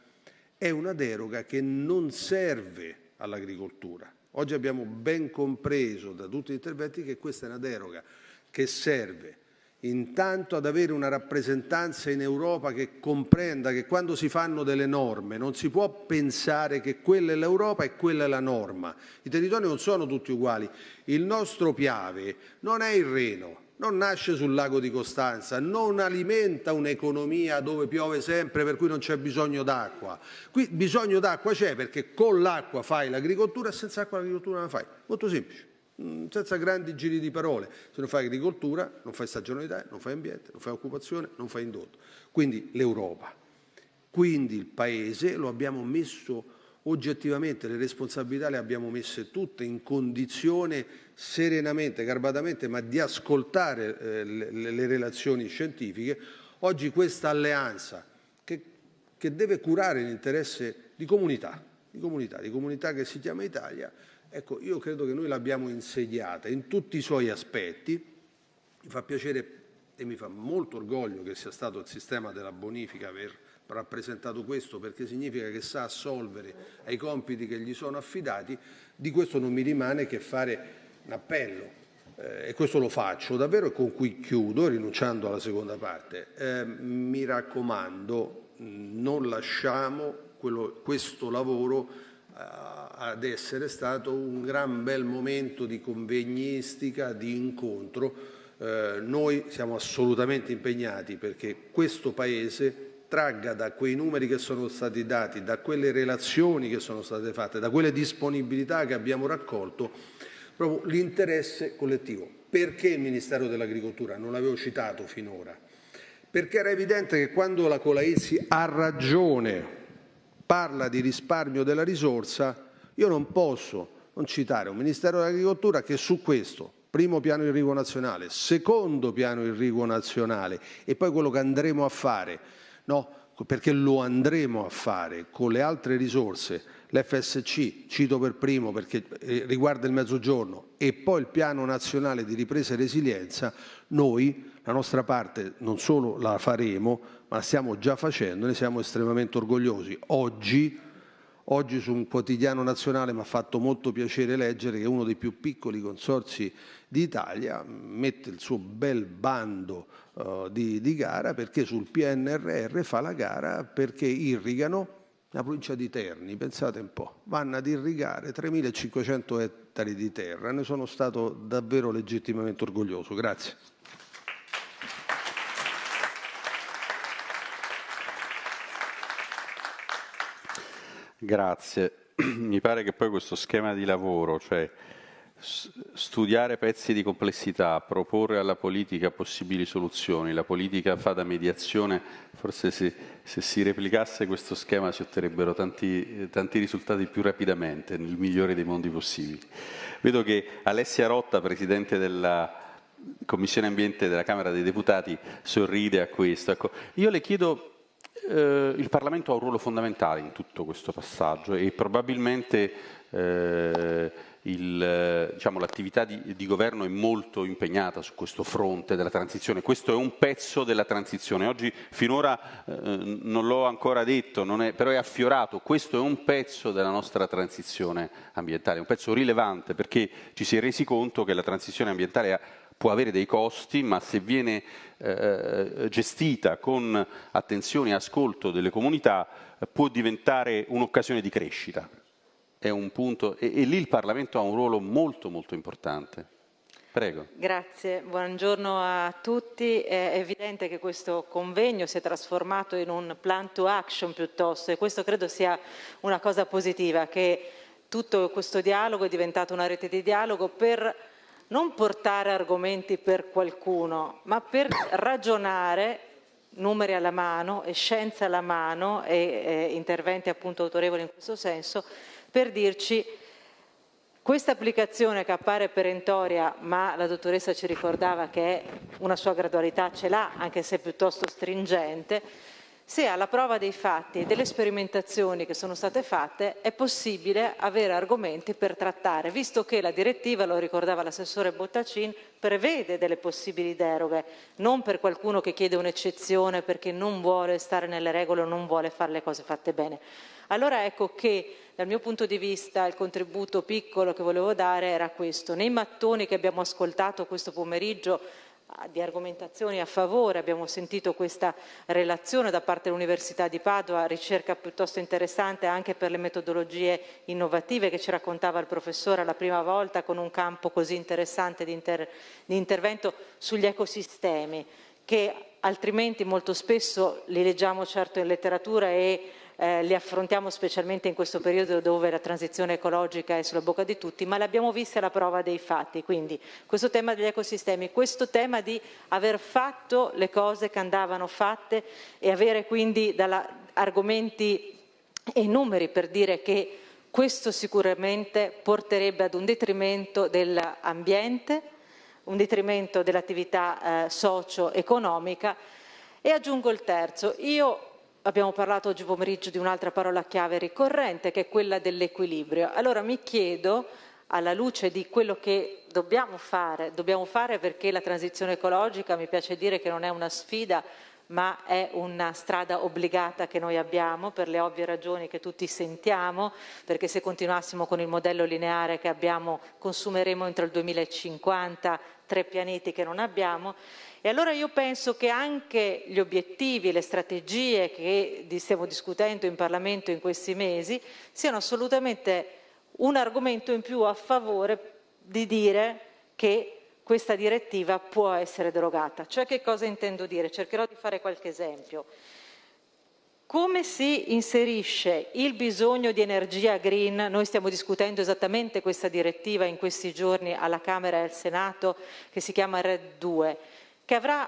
è una deroga che non serve all'agricoltura. Oggi abbiamo ben compreso da tutti gli interventi che questa è una deroga che serve intanto ad avere una rappresentanza in Europa che comprenda che quando si fanno delle norme non si può pensare che quella è l'Europa e quella è la norma. I territori non sono tutti uguali. Il nostro Piave non è il Reno, non nasce sul lago di Costanza, non alimenta un'economia dove piove sempre per cui non c'è bisogno d'acqua. Qui bisogno d'acqua c'è perché con l'acqua fai l'agricoltura e senza acqua l'agricoltura non la fai. Molto semplice. Senza grandi giri di parole. Se non fai agricoltura, non fai stagionalità, non fai ambiente, non fai occupazione, non fai indotto. Quindi l'Europa, quindi il Paese lo abbiamo messo oggettivamente, le responsabilità le abbiamo messe tutte in condizione serenamente, garbatamente, ma di ascoltare le relazioni scientifiche. Oggi questa alleanza che deve curare l'interesse di comunità che si chiama Italia. Ecco, io credo che noi l'abbiamo insediata in tutti i suoi aspetti. Mi fa piacere e mi fa molto orgoglio che sia stato il sistema della bonifica aver rappresentato questo, perché significa che sa assolvere ai compiti che gli sono affidati. Di questo non mi rimane che fare un appello e questo lo faccio davvero e con cui chiudo, rinunciando alla seconda parte, mi raccomando, non lasciamo questo lavoro ad essere stato un gran bel momento di convegnistica, di incontro. Noi siamo assolutamente impegnati perché questo Paese tragga da quei numeri che sono stati dati, da quelle relazioni che sono state fatte, da quelle disponibilità che abbiamo raccolto, proprio l'interesse collettivo. Perché il Ministero dell'Agricoltura? Non l'avevo citato finora. Perché era evidente che quando la Colaizzi ha ragione, parla di risparmio della risorsa, io non posso non citare un Ministero dell'Agricoltura che su questo, primo piano irriguo nazionale, secondo piano irriguo nazionale e poi quello che andremo a fare, no, perché lo andremo a fare con le altre risorse, l'FSC, cito per primo perché riguarda il Mezzogiorno, e poi il Piano Nazionale di Ripresa e Resilienza, noi la nostra parte non solo la faremo, ma la stiamo già facendo, ne siamo estremamente orgogliosi. Oggi su un quotidiano nazionale mi ha fatto molto piacere leggere che uno dei più piccoli consorzi d'Italia mette il suo bel bando di gara perché sul PNRR fa la gara perché irrigano la provincia di Terni, pensate un po', vanno ad irrigare 3.500 ettari di terra, ne sono stato davvero legittimamente orgoglioso. Grazie. Grazie. Mi pare che poi questo schema di lavoro, cioè studiare pezzi di complessità, proporre alla politica possibili soluzioni, la politica fa da mediazione, forse se si replicasse questo schema si otterrebbero tanti risultati più rapidamente, nel migliore dei mondi possibili. Vedo che Alessia Rotta, Presidente della Commissione Ambiente della Camera dei Deputati, sorride a questo. Ecco, io le chiedo, il Parlamento ha un ruolo fondamentale in tutto questo passaggio e probabilmente l'attività di governo è molto impegnata su questo fronte della transizione. Questo è un pezzo della transizione. Oggi finora non l'ho ancora detto, però è affiorato. Questo è un pezzo della nostra transizione ambientale, un pezzo rilevante perché ci si è resi conto che la transizione ambientale può avere dei costi, ma se viene gestita con attenzione e ascolto delle comunità può diventare un'occasione di crescita. È un punto, e lì il Parlamento ha un ruolo molto molto importante. Prego. Grazie, buongiorno a tutti. È evidente che questo convegno si è trasformato in un plan to action piuttosto, e questo credo sia una cosa positiva, che tutto questo dialogo è diventato una rete di dialogo per non portare argomenti per qualcuno, ma per ragionare, numeri alla mano e scienza alla mano e interventi appunto autorevoli in questo senso, per dirci questa applicazione che appare perentoria, ma la dottoressa ci ricordava che una sua gradualità ce l'ha, anche se piuttosto stringente, se alla prova dei fatti e delle sperimentazioni che sono state fatte è possibile avere argomenti per trattare, visto che la direttiva, lo ricordava l'assessore Bottacin, prevede delle possibili deroghe, non per qualcuno che chiede un'eccezione perché non vuole stare nelle regole o non vuole fare le cose fatte bene. Allora ecco che dal mio punto di vista il contributo piccolo che volevo dare era questo. Nei mattoni che abbiamo ascoltato questo pomeriggio di argomentazioni a favore, abbiamo sentito questa relazione da parte dell'Università di Padova, ricerca piuttosto interessante anche per le metodologie innovative che ci raccontava il professore la prima volta, con un campo così interessante di intervento sugli ecosistemi, che altrimenti molto spesso li leggiamo certo in letteratura e li affrontiamo specialmente in questo periodo dove la transizione ecologica è sulla bocca di tutti, ma l'abbiamo vista alla prova dei fatti. Quindi questo tema degli ecosistemi, questo tema di aver fatto le cose che andavano fatte e avere quindi argomenti e numeri per dire che questo sicuramente porterebbe ad un detrimento dell'ambiente, un detrimento dell'attività socio-economica. E aggiungo il terzo. Abbiamo parlato oggi pomeriggio di un'altra parola chiave ricorrente, che è quella dell'equilibrio. Allora mi chiedo, alla luce di quello che dobbiamo fare perché la transizione ecologica, mi piace dire che non è una sfida, ma è una strada obbligata che noi abbiamo per le ovvie ragioni che tutti sentiamo, perché se continuassimo con il modello lineare che abbiamo consumeremo entro il 2050 3 pianeti che non abbiamo. E allora io penso che anche gli obiettivi, le strategie che stiamo discutendo in Parlamento in questi mesi siano assolutamente un argomento in più a favore di dire che questa direttiva può essere derogata. Cioè, che cosa intendo dire? Cercherò di fare qualche esempio. Come si inserisce il bisogno di energia green? Noi stiamo discutendo esattamente questa direttiva in questi giorni alla Camera e al Senato, che si chiama RED 2, che avrà,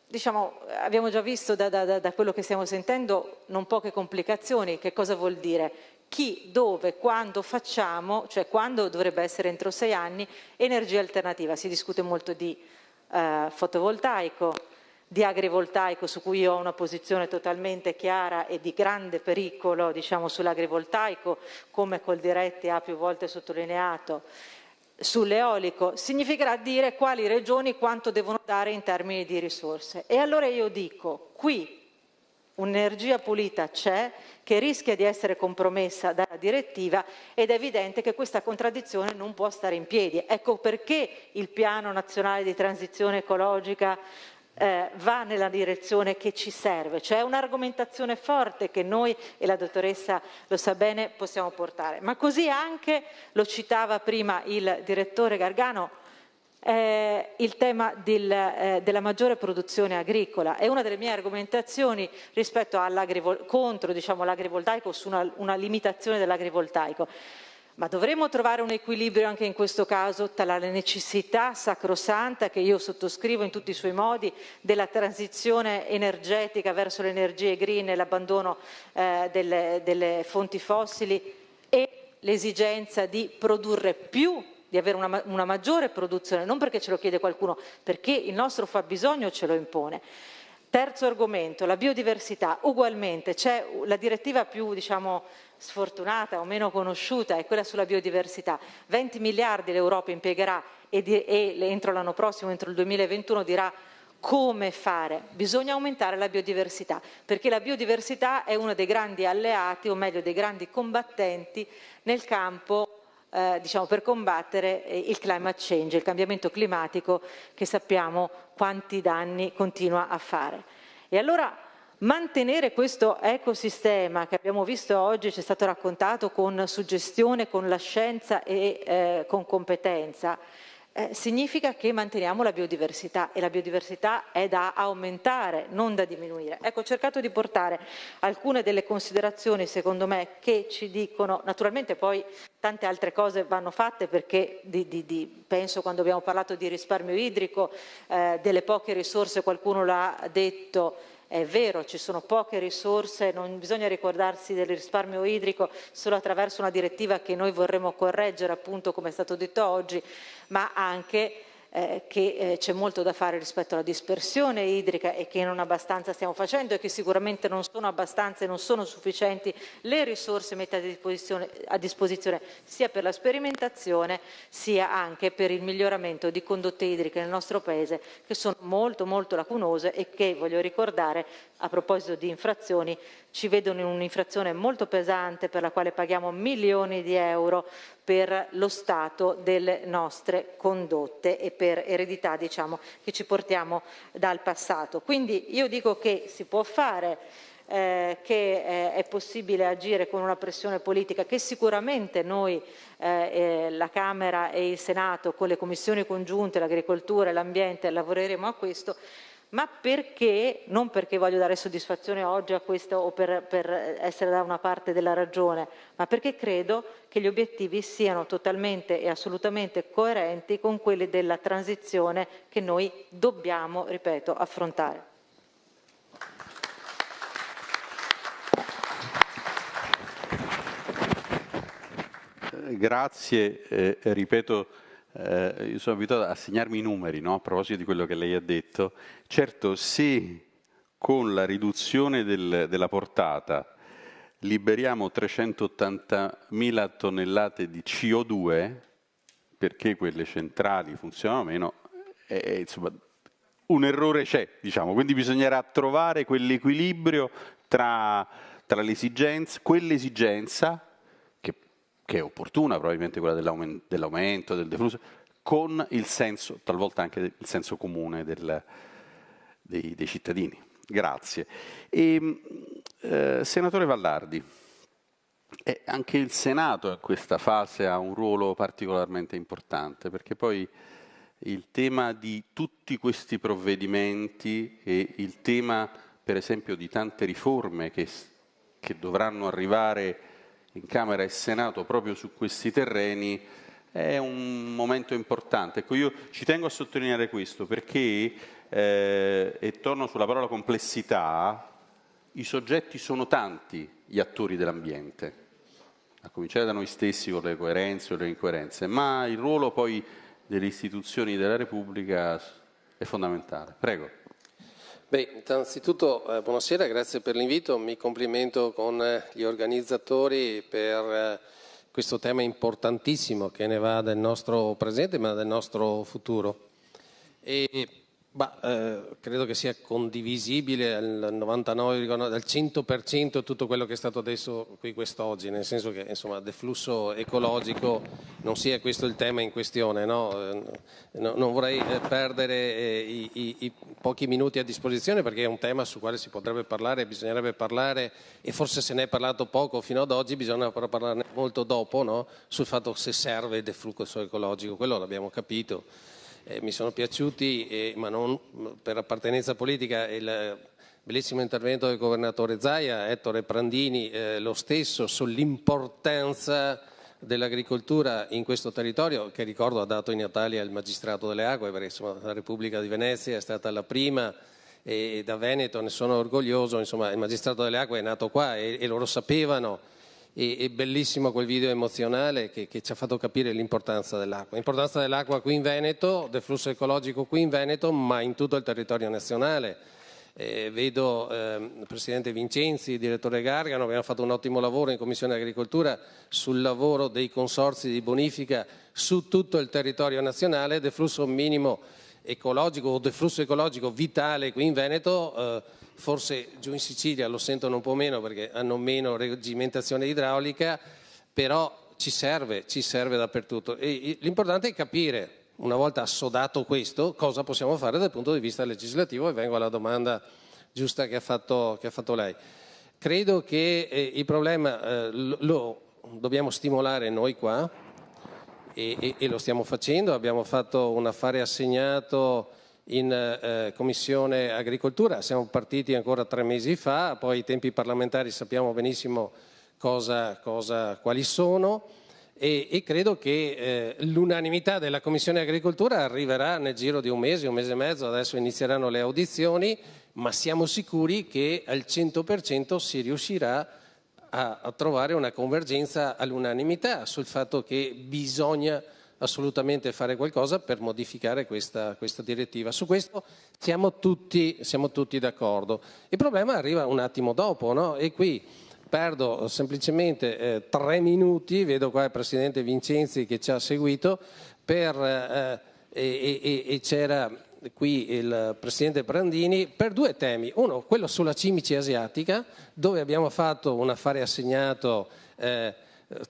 diciamo, abbiamo già visto da quello che stiamo sentendo, non poche complicazioni. Che cosa vuol dire? Chi, dove, quando facciamo, cioè quando dovrebbe essere entro 6 anni, energia alternativa. Si discute molto di fotovoltaico, di agrivoltaico, su cui io ho una posizione totalmente chiara e di grande pericolo, diciamo, sull'agrivoltaico, come Coldiretti ha più volte sottolineato. Sull'eolico significherà dire quali regioni quanto devono dare in termini di risorse. E allora io dico, qui un'energia pulita c'è, che rischia di essere compromessa dalla direttiva, ed è evidente che questa contraddizione non può stare in piedi. Ecco perché il Piano Nazionale di Transizione Ecologica va nella direzione che ci serve. C'è un'argomentazione forte che noi, e la dottoressa lo sa bene, possiamo portare. Ma così anche, lo citava prima il direttore Gargano, il tema della maggiore produzione agricola. È una delle mie argomentazioni rispetto contro, diciamo, l'agrivoltaico, su una limitazione dell'agrivoltaico. Ma dovremmo trovare un equilibrio anche in questo caso tra la necessità sacrosanta, che io sottoscrivo in tutti i suoi modi, della transizione energetica verso le energie green e l'abbandono delle fonti fossili, e l'esigenza di produrre più, di avere una maggiore produzione, non perché ce lo chiede qualcuno, perché il nostro fabbisogno ce lo impone. Terzo argomento, la biodiversità. Ugualmente c'è la direttiva più, diciamo, sfortunata o meno conosciuta, è quella sulla biodiversità. 20 miliardi l'Europa impiegherà e entro l'anno prossimo, entro il 2021, dirà come fare. Bisogna aumentare la biodiversità, perché la biodiversità è uno dei grandi alleati, o meglio dei grandi combattenti nel campo diciamo, per combattere il climate change, il cambiamento climatico, che sappiamo quanti danni continua a fare. E allora mantenere questo ecosistema che abbiamo visto oggi, ci è stato raccontato con suggestione, con la scienza e con competenza, significa che manteniamo la biodiversità, e la biodiversità è da aumentare, non da diminuire. Ecco, ho cercato di portare alcune delle considerazioni, secondo me, che ci dicono, naturalmente poi tante altre cose vanno fatte, perché penso, quando abbiamo parlato di risparmio idrico, delle poche risorse, qualcuno l'ha detto. È vero, ci sono poche risorse, non bisogna ricordarsi del risparmio idrico solo attraverso una direttiva che noi vorremmo correggere, appunto, come è stato detto oggi, ma anche che c'è molto da fare rispetto alla dispersione idrica, e che non abbastanza stiamo facendo, e che sicuramente non sono abbastanza e non sono sufficienti le risorse messe a disposizione sia per la sperimentazione sia anche per il miglioramento di condotte idriche nel nostro Paese, che sono molto molto lacunose e che, voglio ricordare, a proposito di infrazioni, ci vedono in un'infrazione molto pesante per la quale paghiamo milioni di euro per lo stato delle nostre condotte e per eredità, diciamo, che ci portiamo dal passato. Quindi io dico che si può fare, che è possibile agire con una pressione politica, che sicuramente noi, la Camera e il Senato, con le commissioni congiunte, l'agricoltura e l'ambiente, lavoreremo a questo. Ma perché? Non perché voglio dare soddisfazione oggi a questo o per essere da una parte della ragione, ma perché credo che gli obiettivi siano totalmente e assolutamente coerenti con quelli della transizione che noi dobbiamo, ripeto, affrontare. Grazie, ripeto. Io sono abituato a segnarmi i numeri, no? A proposito di quello che lei ha detto. Certo, se con la riduzione della portata liberiamo 380.000 tonnellate di CO2, perché quelle centrali funzionano meno, insomma, un errore c'è, diciamo, quindi bisognerà trovare quell'equilibrio tra quell'esigenza che è opportuna, probabilmente quella dell'aumento, del deflusso, con il senso, talvolta anche il senso comune dei cittadini. Grazie. Senatore Vallardi, anche il Senato in questa fase ha un ruolo particolarmente importante, perché poi il tema di tutti questi provvedimenti e il tema, per esempio, di tante riforme che dovranno arrivare in Camera e Senato proprio su questi terreni, è un momento importante. Ecco, io ci tengo a sottolineare questo perché, e torno sulla parola complessità, i soggetti sono tanti, gli attori dell'ambiente, a cominciare da noi stessi con le coerenze o le incoerenze, ma il ruolo poi delle istituzioni della Repubblica è fondamentale. Prego. Beh, innanzitutto buonasera, grazie per l'invito, mi complimento con gli organizzatori per questo tema importantissimo che ne va del nostro presente ma del nostro futuro. Credo che sia condivisibile al 99, al 100% tutto quello che è stato adesso qui quest'oggi, nel senso che insomma deflusso ecologico non sia questo il tema in questione, no? Non vorrei perdere i pochi minuti a disposizione perché è un tema sul quale si potrebbe parlare, bisognerebbe parlare e forse se ne è parlato poco fino ad oggi, bisogna parlarne molto dopo, no? Sul fatto se serve il deflusso ecologico, quello l'abbiamo capito. Mi sono piaciuti, ma non per appartenenza politica, il bellissimo intervento del governatore Zaia, Ettore Prandini, lo stesso sull'importanza dell'agricoltura in questo territorio, che ricordo ha dato in Italia il magistrato delle acque, perché insomma, la Repubblica di Venezia è stata la prima e da Veneto ne sono orgoglioso, insomma il magistrato delle acque è nato qua e loro sapevano. È bellissimo quel video emozionale che ci ha fatto capire l'importanza dell'acqua. L'importanza dell'acqua qui in Veneto, del flusso ecologico qui in Veneto, ma in tutto il territorio nazionale. Vedo il Presidente Vincenzi, il Direttore Gargano, abbiamo fatto un ottimo lavoro in Commissione Agricoltura sul lavoro dei consorzi di bonifica su tutto il territorio nazionale, del flusso minimo ecologico o del flusso ecologico vitale qui in Veneto. Forse giù in Sicilia lo sentono un po' meno perché hanno meno reggimentazione idraulica, però ci serve dappertutto. E l'importante è capire, una volta assodato questo, cosa possiamo fare dal punto di vista legislativo, e vengo alla domanda giusta che ha fatto lei. Credo che il problema lo dobbiamo stimolare noi qua e lo stiamo facendo, abbiamo fatto un affare assegnato in Commissione Agricoltura, siamo partiti ancora 3 mesi fa, poi i tempi parlamentari sappiamo benissimo quali sono e credo che l'unanimità della Commissione Agricoltura arriverà nel giro di un mese e mezzo, adesso inizieranno le audizioni, ma siamo sicuri che al 100% si riuscirà a trovare una convergenza all'unanimità sul fatto che bisogna assolutamente fare qualcosa per modificare questa direttiva. Su questo siamo tutti d'accordo. Il problema arriva un attimo dopo, no? E qui perdo semplicemente 3 minuti, vedo qua il Presidente Vincenzi che ci ha seguito, e c'era qui il Presidente Prandini, per 2 temi. Uno, quello sulla cimice asiatica, dove abbiamo fatto un affare assegnato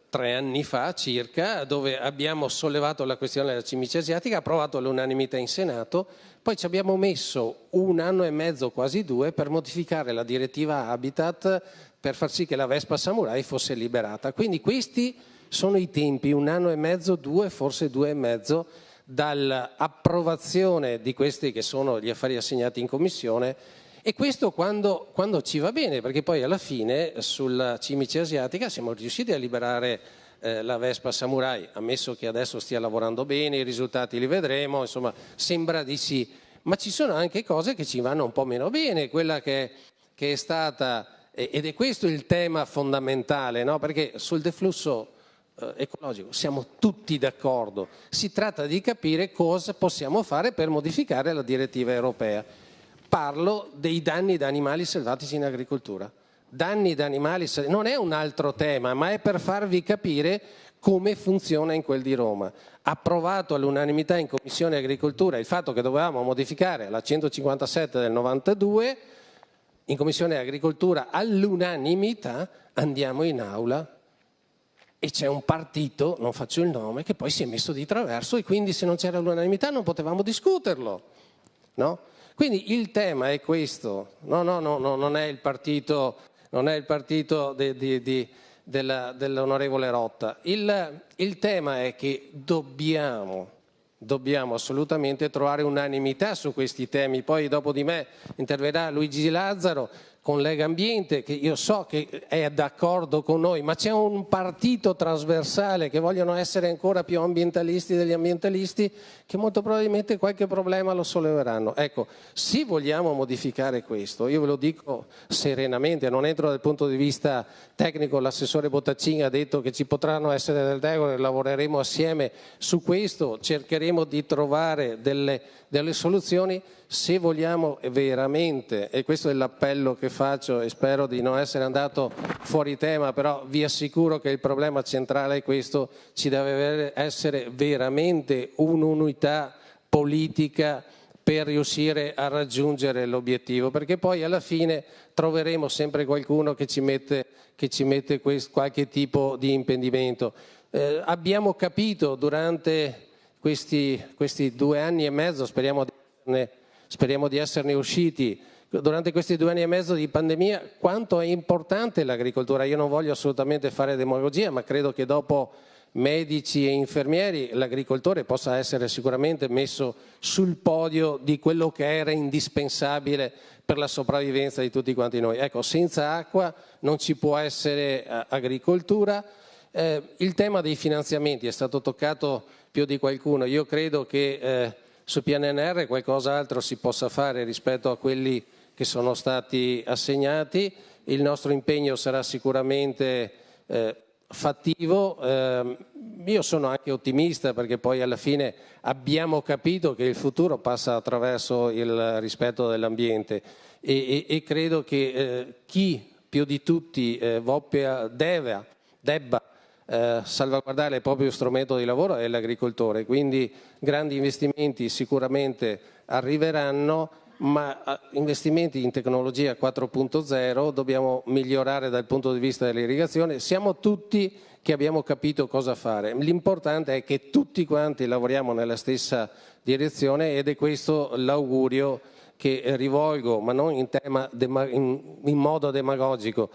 3 anni fa circa, dove abbiamo sollevato la questione della cimice asiatica, approvato all'unanimità in Senato, poi ci abbiamo messo 1 anno e mezzo, quasi 2, per modificare la direttiva Habitat per far sì che la Vespa Samurai fosse liberata. Quindi questi sono i tempi, 1 anno e mezzo, 2, forse 2 e mezzo, dall'approvazione di questi che sono gli affari assegnati in Commissione. E questo quando ci va bene, perché poi alla fine sulla cimice asiatica siamo riusciti a liberare la Vespa Samurai, ammesso che adesso stia lavorando bene, i risultati li vedremo, insomma sembra di sì, ma ci sono anche cose che ci vanno un po' meno bene, quella che è stata, ed è questo il tema fondamentale, no? Perché sul deflusso ecologico siamo tutti d'accordo, si tratta di capire cosa possiamo fare per modificare la direttiva europea. Parlo dei danni da animali selvatici in agricoltura. Danni da animali selvatici non è un altro tema, ma è per farvi capire come funziona in quel di Roma. Approvato all'unanimità in Commissione Agricoltura il fatto che dovevamo modificare la 157 del 92, in Commissione Agricoltura all'unanimità andiamo in aula e c'è un partito, non faccio il nome, che poi si è messo di traverso e quindi se non c'era l'unanimità non potevamo discuterlo, no? Quindi il tema è questo, non è il partito, dell'onorevole Rotta, il tema è che dobbiamo assolutamente trovare unanimità su questi temi. Poi dopo di me interverrà Luigi Lazzaro con Lega Ambiente, che io so che è d'accordo con noi, ma c'è un partito trasversale che vogliono essere ancora più ambientalisti degli ambientalisti, che molto probabilmente qualche problema lo solleveranno. Ecco, se vogliamo modificare questo, io ve lo dico serenamente, non entro dal punto di vista tecnico, l'assessore Bottaccini ha detto che ci potranno essere delle regole, lavoreremo assieme su questo, cercheremo di trovare delle soluzioni. Se vogliamo veramente, e questo è l'appello che faccio e spero di non essere andato fuori tema, però vi assicuro che il problema centrale è questo, ci deve essere veramente un'unità politica per riuscire a raggiungere l'obiettivo, perché poi alla fine troveremo sempre qualcuno che ci mette qualche tipo di impedimento. Abbiamo capito durante questi 2 anni e mezzo, speriamo di esserne usciti, durante questi 2 anni e mezzo di pandemia, quanto è importante l'agricoltura. Io non voglio assolutamente fare demagogia, ma credo che dopo medici e infermieri l'agricoltore possa essere sicuramente messo sul podio di quello che era indispensabile per la sopravvivenza di tutti quanti noi. Ecco, senza acqua non ci può essere agricoltura. Il tema dei finanziamenti è stato toccato più di qualcuno. Io credo che sul PNRR qualcos'altro si possa fare rispetto a quelli che sono stati assegnati. Il nostro impegno sarà sicuramente fattivo. Io sono anche ottimista perché poi alla fine abbiamo capito che il futuro passa attraverso il rispetto dell'ambiente e credo che chi più di tutti debba salvaguardare il proprio strumento di lavoro è l'agricoltore, quindi grandi investimenti sicuramente arriveranno, ma investimenti in tecnologia 4.0 dobbiamo migliorare dal punto di vista dell'irrigazione. Siamo tutti che abbiamo capito cosa fare, l'importante è che tutti quanti lavoriamo nella stessa direzione ed è questo l'augurio che rivolgo, ma non in modo demagogico.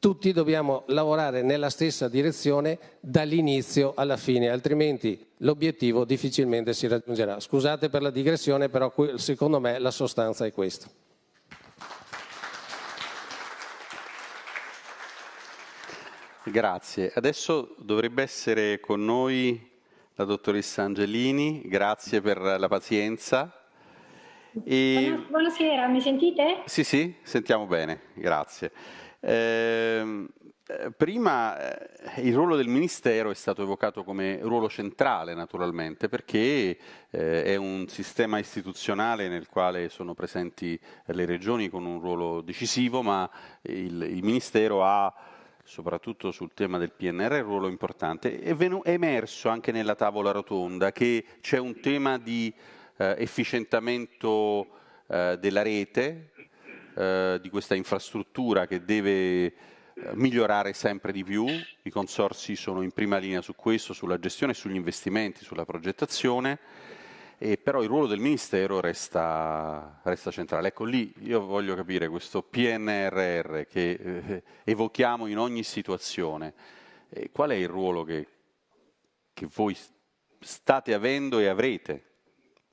Tutti dobbiamo lavorare nella stessa direzione dall'inizio alla fine, altrimenti l'obiettivo difficilmente si raggiungerà. Scusate per la digressione, però secondo me la sostanza è questa. Grazie. Adesso dovrebbe essere con noi la dottoressa Angelini, grazie per la pazienza. Buonasera, mi sentite? Sì, sentiamo bene, grazie. Prima il ruolo del Ministero è stato evocato come ruolo centrale naturalmente perché è un sistema istituzionale nel quale sono presenti le regioni con un ruolo decisivo, ma il Ministero ha soprattutto sul tema del PNR un ruolo importante. È emerso anche nella tavola rotonda che c'è un tema di efficientamento della rete, di questa infrastruttura che deve migliorare sempre di più. I consorzi sono in prima linea su questo, sulla gestione, sugli investimenti, sulla progettazione, però il ruolo del Ministero resta centrale. Ecco, lì io voglio capire questo PNRR che evochiamo in ogni situazione, qual è il ruolo che voi state avendo e avrete?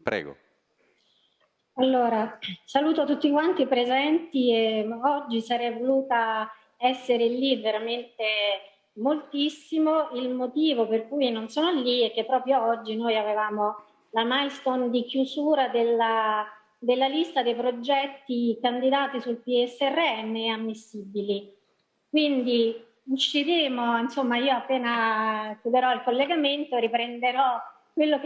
Prego. Allora, saluto tutti quanti presenti e oggi sarei voluta essere lì veramente moltissimo. Il motivo per cui non sono lì è che proprio oggi noi avevamo la milestone di chiusura della lista dei progetti candidati sul PSRN e ammissibili. Quindi usciremo, insomma, io appena chiuderò il collegamento riprenderò quello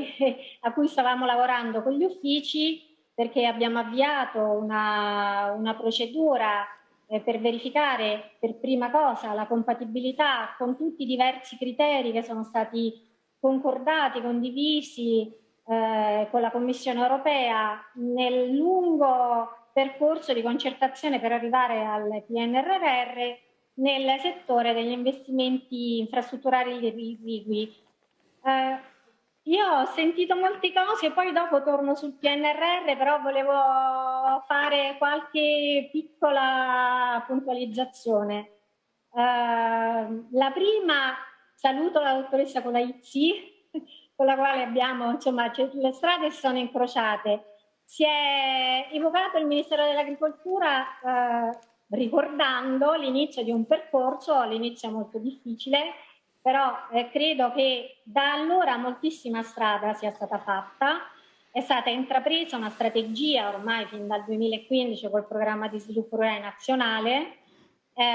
a cui stavamo lavorando con gli uffici, perché abbiamo avviato una procedura per verificare per prima cosa la compatibilità con tutti i diversi criteri che sono stati concordati, condivisi con la Commissione europea nel lungo percorso di concertazione per arrivare al PNRR nel settore degli investimenti infrastrutturali irrigui. Io ho sentito molte cose, poi dopo torno sul PNRR, però volevo fare qualche piccola puntualizzazione. La prima, saluto la dottoressa Colaizzi, con la quale abbiamo, insomma, le strade sono incrociate. Si è evocato il Ministero dell'Agricoltura ricordando l'inizio di un percorso, all'inizio molto difficile, però credo che da allora moltissima strada sia stata fatta, è stata intrapresa una strategia ormai fin dal 2015 col programma di sviluppo rurale nazionale,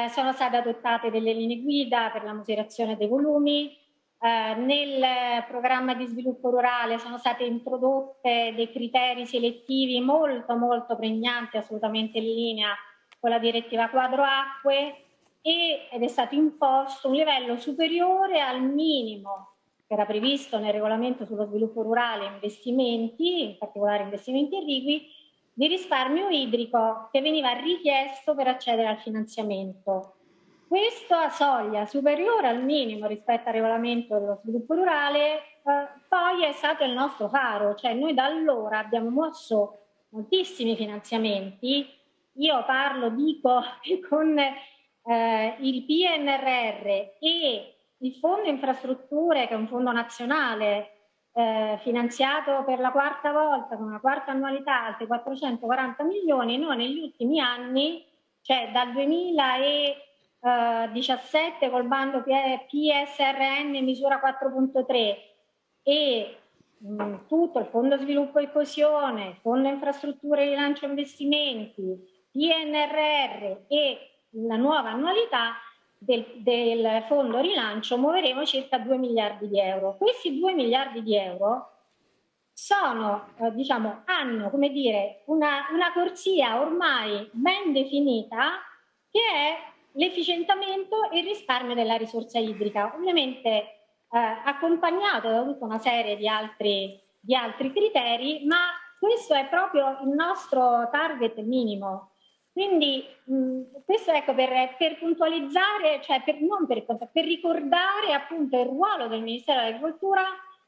sono state adottate delle linee guida per la misurazione dei volumi, nel programma di sviluppo rurale sono state introdotte dei criteri selettivi molto pregnanti, assolutamente in linea con la direttiva quadro acque, ed è stato imposto un livello superiore al minimo che era previsto nel regolamento sullo sviluppo rurale e investimenti, in particolare investimenti irrigui, di risparmio idrico che veniva richiesto per accedere al finanziamento. Questo a soglia superiore al minimo rispetto al regolamento dello sviluppo rurale poi è stato il nostro faro, cioè noi da allora abbiamo mosso moltissimi finanziamenti. Io dico che con il PNRR e il Fondo Infrastrutture, che è un fondo nazionale finanziato per la quarta volta con una quarta annualità, altri 440 milioni, noi negli ultimi anni, cioè dal 2017 col bando PSRN misura 4.3 e tutto il Fondo Sviluppo e Coesione, Fondo Infrastrutture e Rilancio Investimenti, PNRR e la nuova annualità del Fondo Rilancio, muoveremo circa 2 miliardi di euro. Questi 2 miliardi di euro sono, hanno, come dire, una corsia ormai ben definita che è l'efficientamento e il risparmio della risorsa idrica, ovviamente accompagnato da tutta una serie di altri criteri, ma questo è proprio il nostro target minimo. Quindi questo ecco per puntualizzare, cioè per ricordare appunto il ruolo del Ministero dell'Agricoltura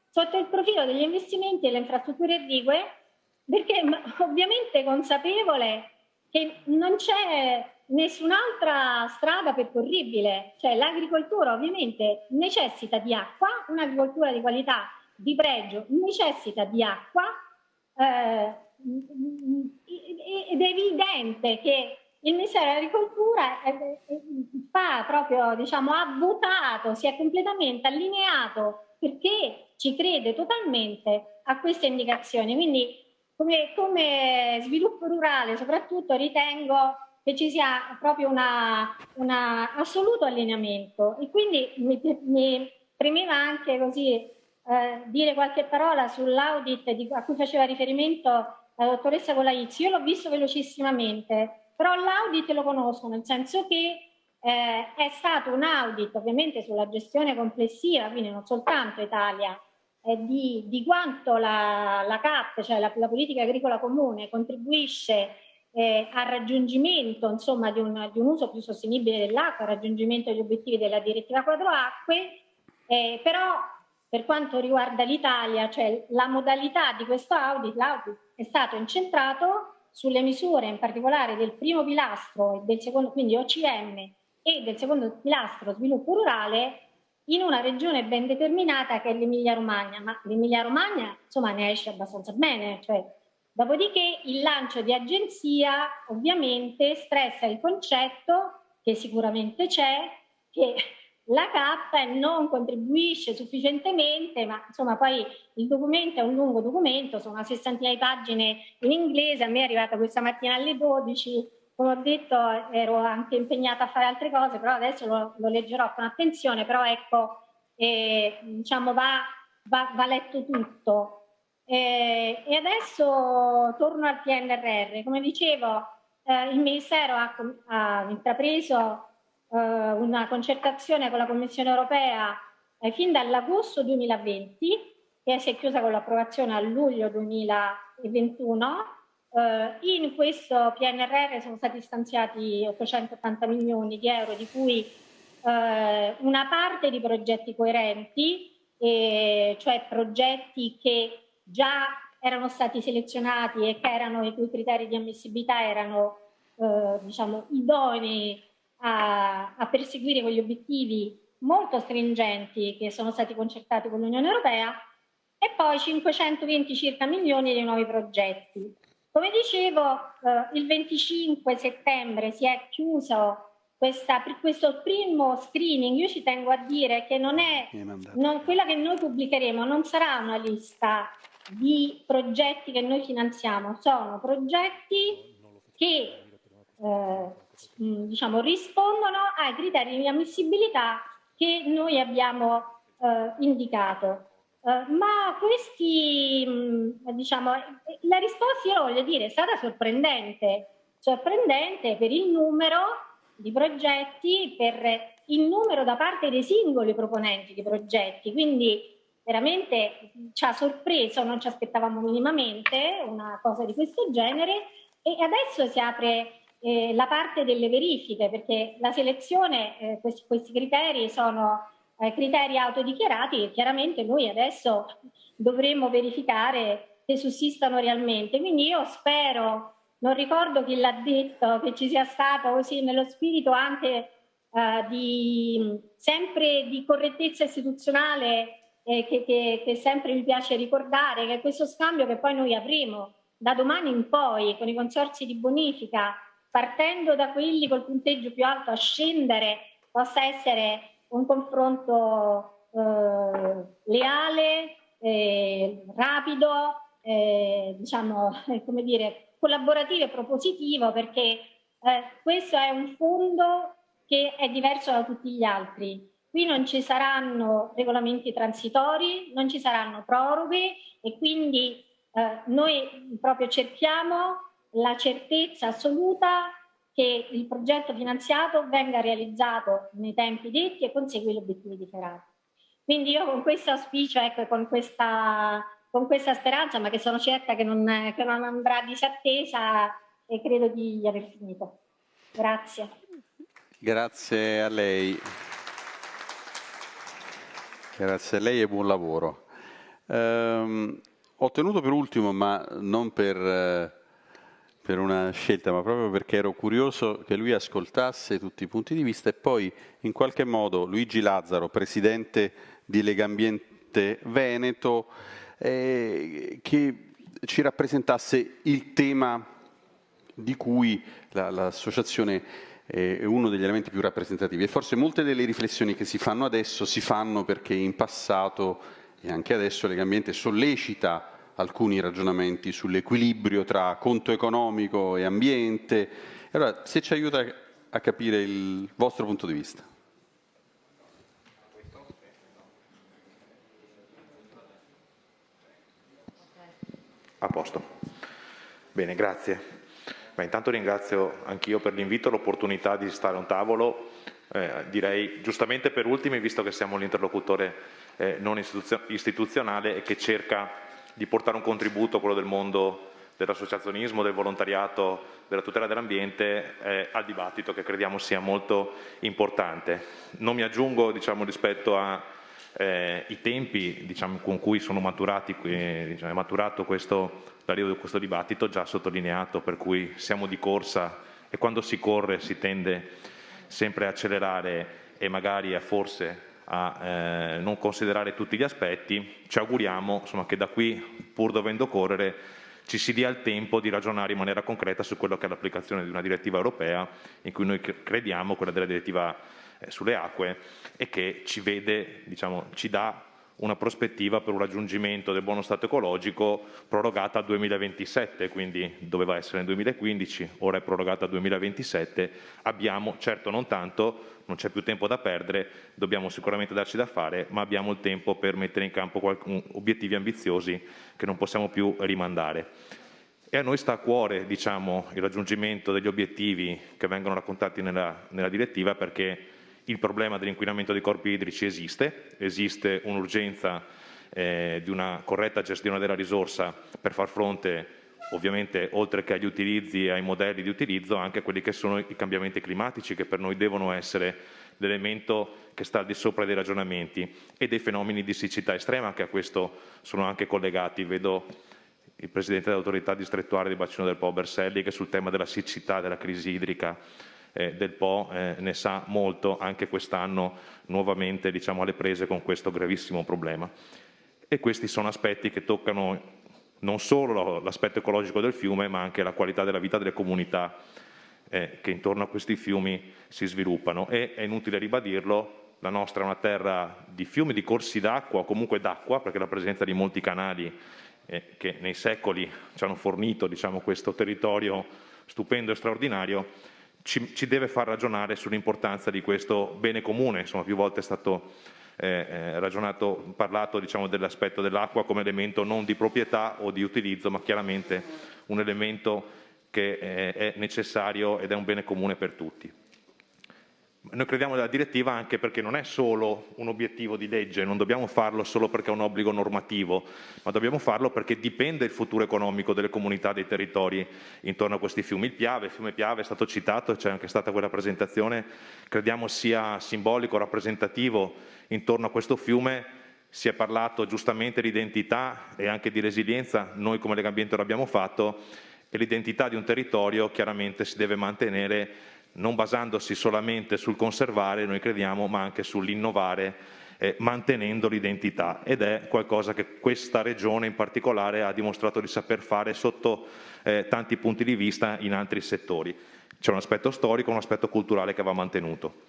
sotto il profilo degli investimenti e le infrastrutture irrigue, perché ovviamente consapevole che non c'è nessun'altra strada percorribile, cioè l'agricoltura ovviamente necessita di acqua, un'agricoltura di qualità, di pregio, necessita di acqua, ed è evidente che il Ministero dell'Agricoltura ha votato, si è completamente allineato perché ci crede totalmente a queste indicazioni. Quindi come sviluppo rurale soprattutto ritengo che ci sia proprio un assoluto allineamento, e quindi mi premeva anche così dire qualche parola sull'audit a cui faceva riferimento la dottoressa Colaizzi. Io l'ho visto velocissimamente, però l'audit lo conosco, nel senso che è stato un audit ovviamente sulla gestione complessiva, quindi non soltanto Italia, di quanto la CAP, cioè la politica agricola comune, contribuisce al raggiungimento insomma, di un uso più sostenibile dell'acqua, al raggiungimento degli obiettivi della direttiva quadro acque, però per quanto riguarda l'Italia, cioè la modalità di questo audit, l'audit è stato incentrato sulle misure in particolare del primo pilastro e del secondo, quindi OCM, e del secondo pilastro sviluppo rurale in una regione ben determinata che è l'Emilia Romagna, ma l'Emilia Romagna insomma ne esce abbastanza bene, cioè, dopodiché il lancio di agenzia ovviamente stressa il concetto che sicuramente c'è, che la CAP non contribuisce sufficientemente, ma insomma poi il documento è un lungo documento, sono una sessantina di pagine in inglese, a me è arrivata questa mattina alle 12, come ho detto ero anche impegnata a fare altre cose, però adesso lo leggerò con attenzione, però ecco, va letto tutto. E adesso torno al PNRR, come dicevo, il Ministero ha intrapreso una concertazione con la Commissione europea fin dall'agosto 2020, che si è chiusa con l'approvazione a luglio 2021. In questo PNRR sono stati stanziati 880 milioni di euro, di cui una parte di progetti coerenti, cioè progetti che già erano stati selezionati e che erano i cui criteri di ammissibilità erano diciamo, idonei a perseguire quegli obiettivi molto stringenti che sono stati concertati con l'Unione Europea, e poi 520 circa milioni di nuovi progetti. Come dicevo, il 25 settembre si è chiuso questo primo screening. Io ci tengo a dire che quella che noi pubblicheremo non sarà una lista di progetti che noi finanziamo, sono progetti che diciamo, rispondono ai criteri di ammissibilità che noi abbiamo indicato. Ma questi, diciamo, la risposta, io voglio dire, è stata sorprendente per il numero di progetti, per il numero da parte dei singoli proponenti di progetti, quindi veramente ci ha sorpreso, non ci aspettavamo minimamente una cosa di questo genere. E adesso si apre la parte delle verifiche, perché la selezione, questi criteri sono criteri autodichiarati e chiaramente noi adesso dovremo verificare se sussistano realmente. Quindi io spero, non ricordo chi l'ha detto, che ci sia stato così nello spirito anche sempre di correttezza istituzionale, che sempre mi piace ricordare, che questo scambio che poi noi avremo da domani in poi con i consorzi di bonifica, partendo da quelli col punteggio più alto a scendere, possa essere un confronto leale, rapido, diciamo, come dire, collaborativo e propositivo, perché questo è un fondo che è diverso da tutti gli altri. Qui non ci saranno regolamenti transitori, non ci saranno proroghe e quindi noi proprio cerchiamo la certezza assoluta che il progetto finanziato venga realizzato nei tempi detti e consegui gli obiettivi dichiarati. Quindi io con questo auspicio, ecco, con questa speranza, ma che sono certa che non andrà disattesa, e credo di aver finito. Grazie. Grazie a lei. Grazie a lei e buon lavoro. Ho tenuto per ultimo, ma non per una scelta, ma proprio perché ero curioso che lui ascoltasse tutti i punti di vista, e poi in qualche modo Luigi Lazzaro, presidente di Legambiente Veneto, che ci rappresentasse il tema di cui l'associazione è uno degli elementi più rappresentativi. E forse molte delle riflessioni che si fanno adesso si fanno perché in passato e anche adesso Legambiente sollecita alcuni ragionamenti sull'equilibrio tra conto economico e ambiente. Allora, se ci aiuta a capire il vostro punto di vista. A posto. Bene, grazie. Intanto ringrazio anch'io per l'invito, l'opportunità di stare a un tavolo, direi giustamente per ultimi, visto che siamo l'interlocutore non istituzionale e che cerca di portare un contributo, quello del mondo dell'associazionismo, del volontariato, della tutela dell'ambiente, al dibattito, che crediamo sia molto importante. Non mi aggiungo, diciamo, rispetto ai tempi, diciamo, con cui sono maturati, diciamo, è maturato l'arrivo di questo dibattito, già sottolineato, per cui siamo di corsa e quando si corre si tende sempre a accelerare e magari forse a non considerare tutti gli aspetti. Ci auguriamo, insomma, che da qui, pur dovendo correre, ci si dia il tempo di ragionare in maniera concreta su quello che è l'applicazione di una direttiva europea in cui noi crediamo, quella della direttiva sulle acque, e che ci vede, diciamo, ci dà una prospettiva per un raggiungimento del buono stato ecologico prorogata al 2027, quindi doveva essere nel 2015, ora è prorogata al 2027. Abbiamo, certo non tanto, non c'è più tempo da perdere, dobbiamo sicuramente darci da fare, ma abbiamo il tempo per mettere in campo obiettivi ambiziosi che non possiamo più rimandare. E a noi sta a cuore, diciamo, il raggiungimento degli obiettivi che vengono raccontati nella direttiva, perché il problema dell'inquinamento dei corpi idrici esiste un'urgenza di una corretta gestione della risorsa per far fronte, ovviamente, oltre che agli utilizzi e ai modelli di utilizzo, anche a quelli che sono i cambiamenti climatici, che per noi devono essere l'elemento che sta al di sopra dei ragionamenti, e dei fenomeni di siccità estrema, che a questo sono anche collegati. Vedo il Presidente dell'autorità distrettuale del bacino del Po Berselli, che sul tema della siccità, della crisi idrica del Po ne sa molto, anche quest'anno nuovamente, diciamo, alle prese con questo gravissimo problema. E questi sono aspetti che toccano non solo l'aspetto ecologico del fiume, ma anche la qualità della vita delle comunità che intorno a questi fiumi si sviluppano. E è inutile ribadirlo, la nostra è una terra di fiumi, di corsi d'acqua, o comunque d'acqua, perché la presenza di molti canali che nei secoli ci hanno fornito, diciamo, questo territorio stupendo e straordinario, ci deve far ragionare sull'importanza di questo bene comune. Insomma, più volte è stato parlato, diciamo, dell'aspetto dell'acqua come elemento non di proprietà o di utilizzo, ma chiaramente un elemento che è necessario ed è un bene comune per tutti. Noi crediamo nella direttiva anche perché non è solo un obiettivo di legge, non dobbiamo farlo solo perché è un obbligo normativo, ma dobbiamo farlo perché dipende il futuro economico delle comunità, dei territori intorno a questi fiumi. Il fiume Piave è stato citato, c'è anche stata quella presentazione, crediamo sia simbolico, rappresentativo intorno a questo fiume. Si è parlato giustamente di identità e anche di resilienza, noi come Legambiente lo abbiamo fatto, e l'identità di un territorio chiaramente si deve mantenere non basandosi solamente sul conservare, noi crediamo, ma anche sull'innovare, mantenendo l'identità. Ed è qualcosa che questa regione in particolare ha dimostrato di saper fare sotto tanti punti di vista in altri settori. C'è un aspetto storico, un aspetto culturale che va mantenuto.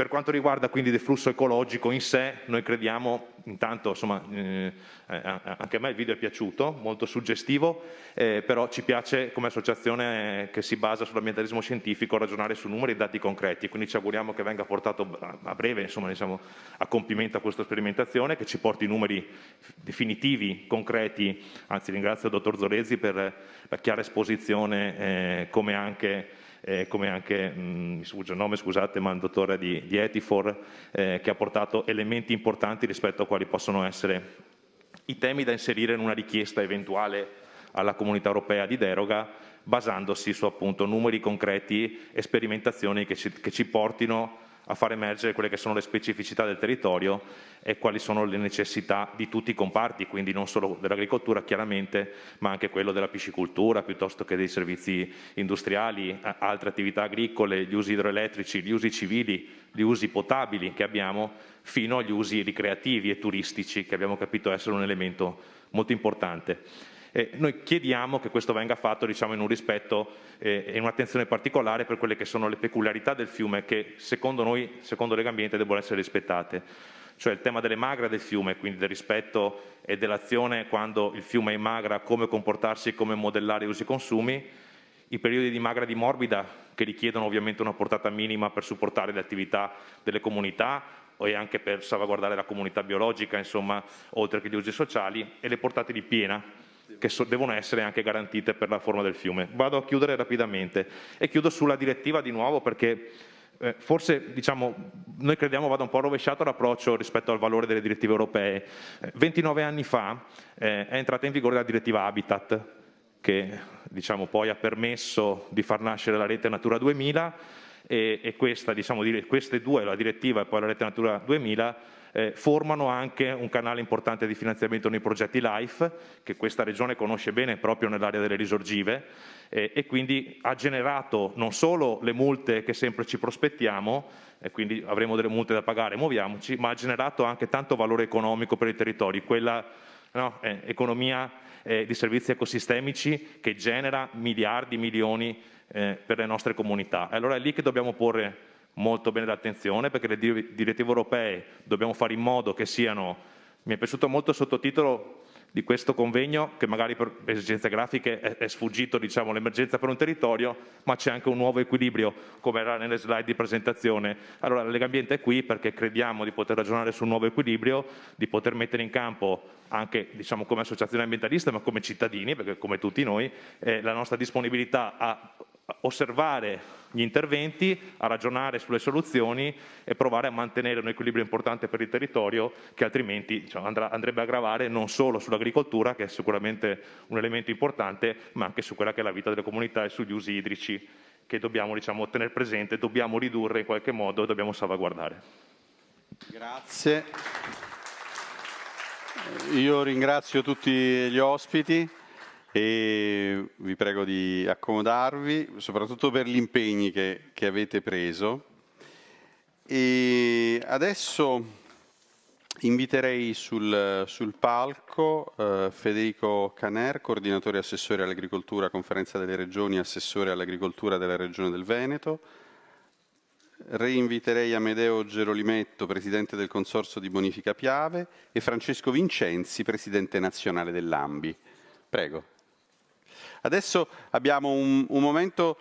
Per quanto riguarda quindi il flusso ecologico in sé, noi crediamo, intanto, insomma, anche a me il video è piaciuto, molto suggestivo, però ci piace come associazione che si basa sull'ambientalismo scientifico ragionare su numeri e dati concreti, quindi ci auguriamo che venga portato a breve, insomma, diciamo, a compimento a questa sperimentazione, che ci porti numeri definitivi, concreti. Anzi, ringrazio il dottor Zorezzi per la chiara esposizione, come anche mi sfugge il nome, scusate, ma il dottore di Etifor, che ha portato elementi importanti rispetto a quali possono essere i temi da inserire in una richiesta eventuale alla Comunità Europea di deroga, basandosi su, appunto, numeri concreti e sperimentazioni che ci portino a far emergere quelle che sono le specificità del territorio e quali sono le necessità di tutti i comparti, quindi non solo dell'agricoltura chiaramente, ma anche quello della piscicoltura, piuttosto che dei servizi industriali, altre attività agricole, gli usi idroelettrici, gli usi civili, gli usi potabili che abbiamo, fino agli usi ricreativi e turistici, che abbiamo capito essere un elemento molto importante. Noi chiediamo che questo venga fatto, diciamo, in un rispetto e in un'attenzione particolare per quelle che sono le peculiarità del fiume che secondo noi, secondo Legambiente, devono essere rispettate. Cioè il tema delle magre del fiume, quindi del rispetto e dell'azione quando il fiume è in magra, come comportarsi, come modellare usi e consumi, i periodi di magra e di morbida che richiedono ovviamente una portata minima per supportare le attività delle comunità e anche per salvaguardare la comunità biologica, insomma, oltre che gli usi sociali, e le portate di piena, che devono essere anche garantite per la forma del fiume. Vado a chiudere rapidamente e chiudo sulla direttiva di nuovo perché forse, diciamo, noi crediamo vada un po' rovesciato l'approccio rispetto al valore delle direttive europee. 29 anni fa è entrata in vigore la direttiva Habitat, che, diciamo, poi ha permesso di far nascere la rete Natura 2000 e questa, diciamo, queste due, la direttiva e poi la rete Natura 2000, formano anche un canale importante di finanziamento nei progetti LIFE, che questa regione conosce bene proprio nell'area delle risorgive, e quindi ha generato non solo le multe che sempre ci prospettiamo, e quindi avremo delle multe da pagare, muoviamoci, ma ha generato anche tanto valore economico per i territori, quella economia di servizi ecosistemici che genera miliardi, milioni per le nostre comunità. Allora è lì che dobbiamo porre molto bene l'attenzione, perché le direttive europee dobbiamo fare in modo che siano, mi è piaciuto molto il sottotitolo di questo convegno, che magari per esigenze grafiche è sfuggito, diciamo, l'emergenza per un territorio, ma c'è anche un nuovo equilibrio, come era nelle slide di presentazione. Allora la Lega Ambiente è qui perché crediamo di poter ragionare sul nuovo equilibrio, di poter mettere in campo anche, diciamo, come associazione ambientalista, ma come cittadini, perché come tutti noi, la nostra disponibilità a osservare gli interventi, a ragionare sulle soluzioni e provare a mantenere un equilibrio importante per il territorio che altrimenti, diciamo, andrebbe a gravare non solo sull'agricoltura, che è sicuramente un elemento importante, ma anche su quella che è la vita delle comunità e sugli usi idrici che dobbiamo, diciamo, tenere presente, dobbiamo ridurre in qualche modo e dobbiamo salvaguardare. Grazie. Io ringrazio tutti gli ospiti e vi prego di accomodarvi, soprattutto per gli impegni che avete preso. E adesso inviterei sul palco Federico Caner, coordinatore assessore all'agricoltura, Conferenza delle Regioni, assessore all'agricoltura della Regione del Veneto. Reinviterei Amedeo Gerolimetto, presidente del Consorzio di Bonifica Piave, e Francesco Vincenzi, presidente nazionale dell'AMBI. Prego. Adesso abbiamo un momento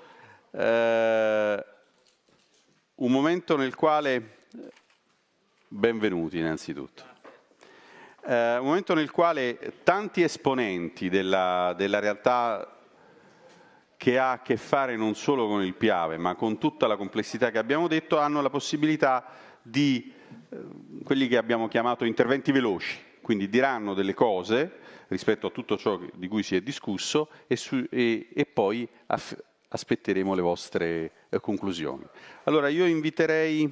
nel quale, benvenuti innanzitutto, un momento nel quale tanti esponenti della realtà che ha a che fare non solo con il Piave, ma con tutta la complessità che abbiamo detto, hanno la possibilità di quelli che abbiamo chiamato interventi veloci, quindi diranno delle cose rispetto a tutto ciò di cui si è discusso e poi aspetteremo le vostre conclusioni. Allora io inviterei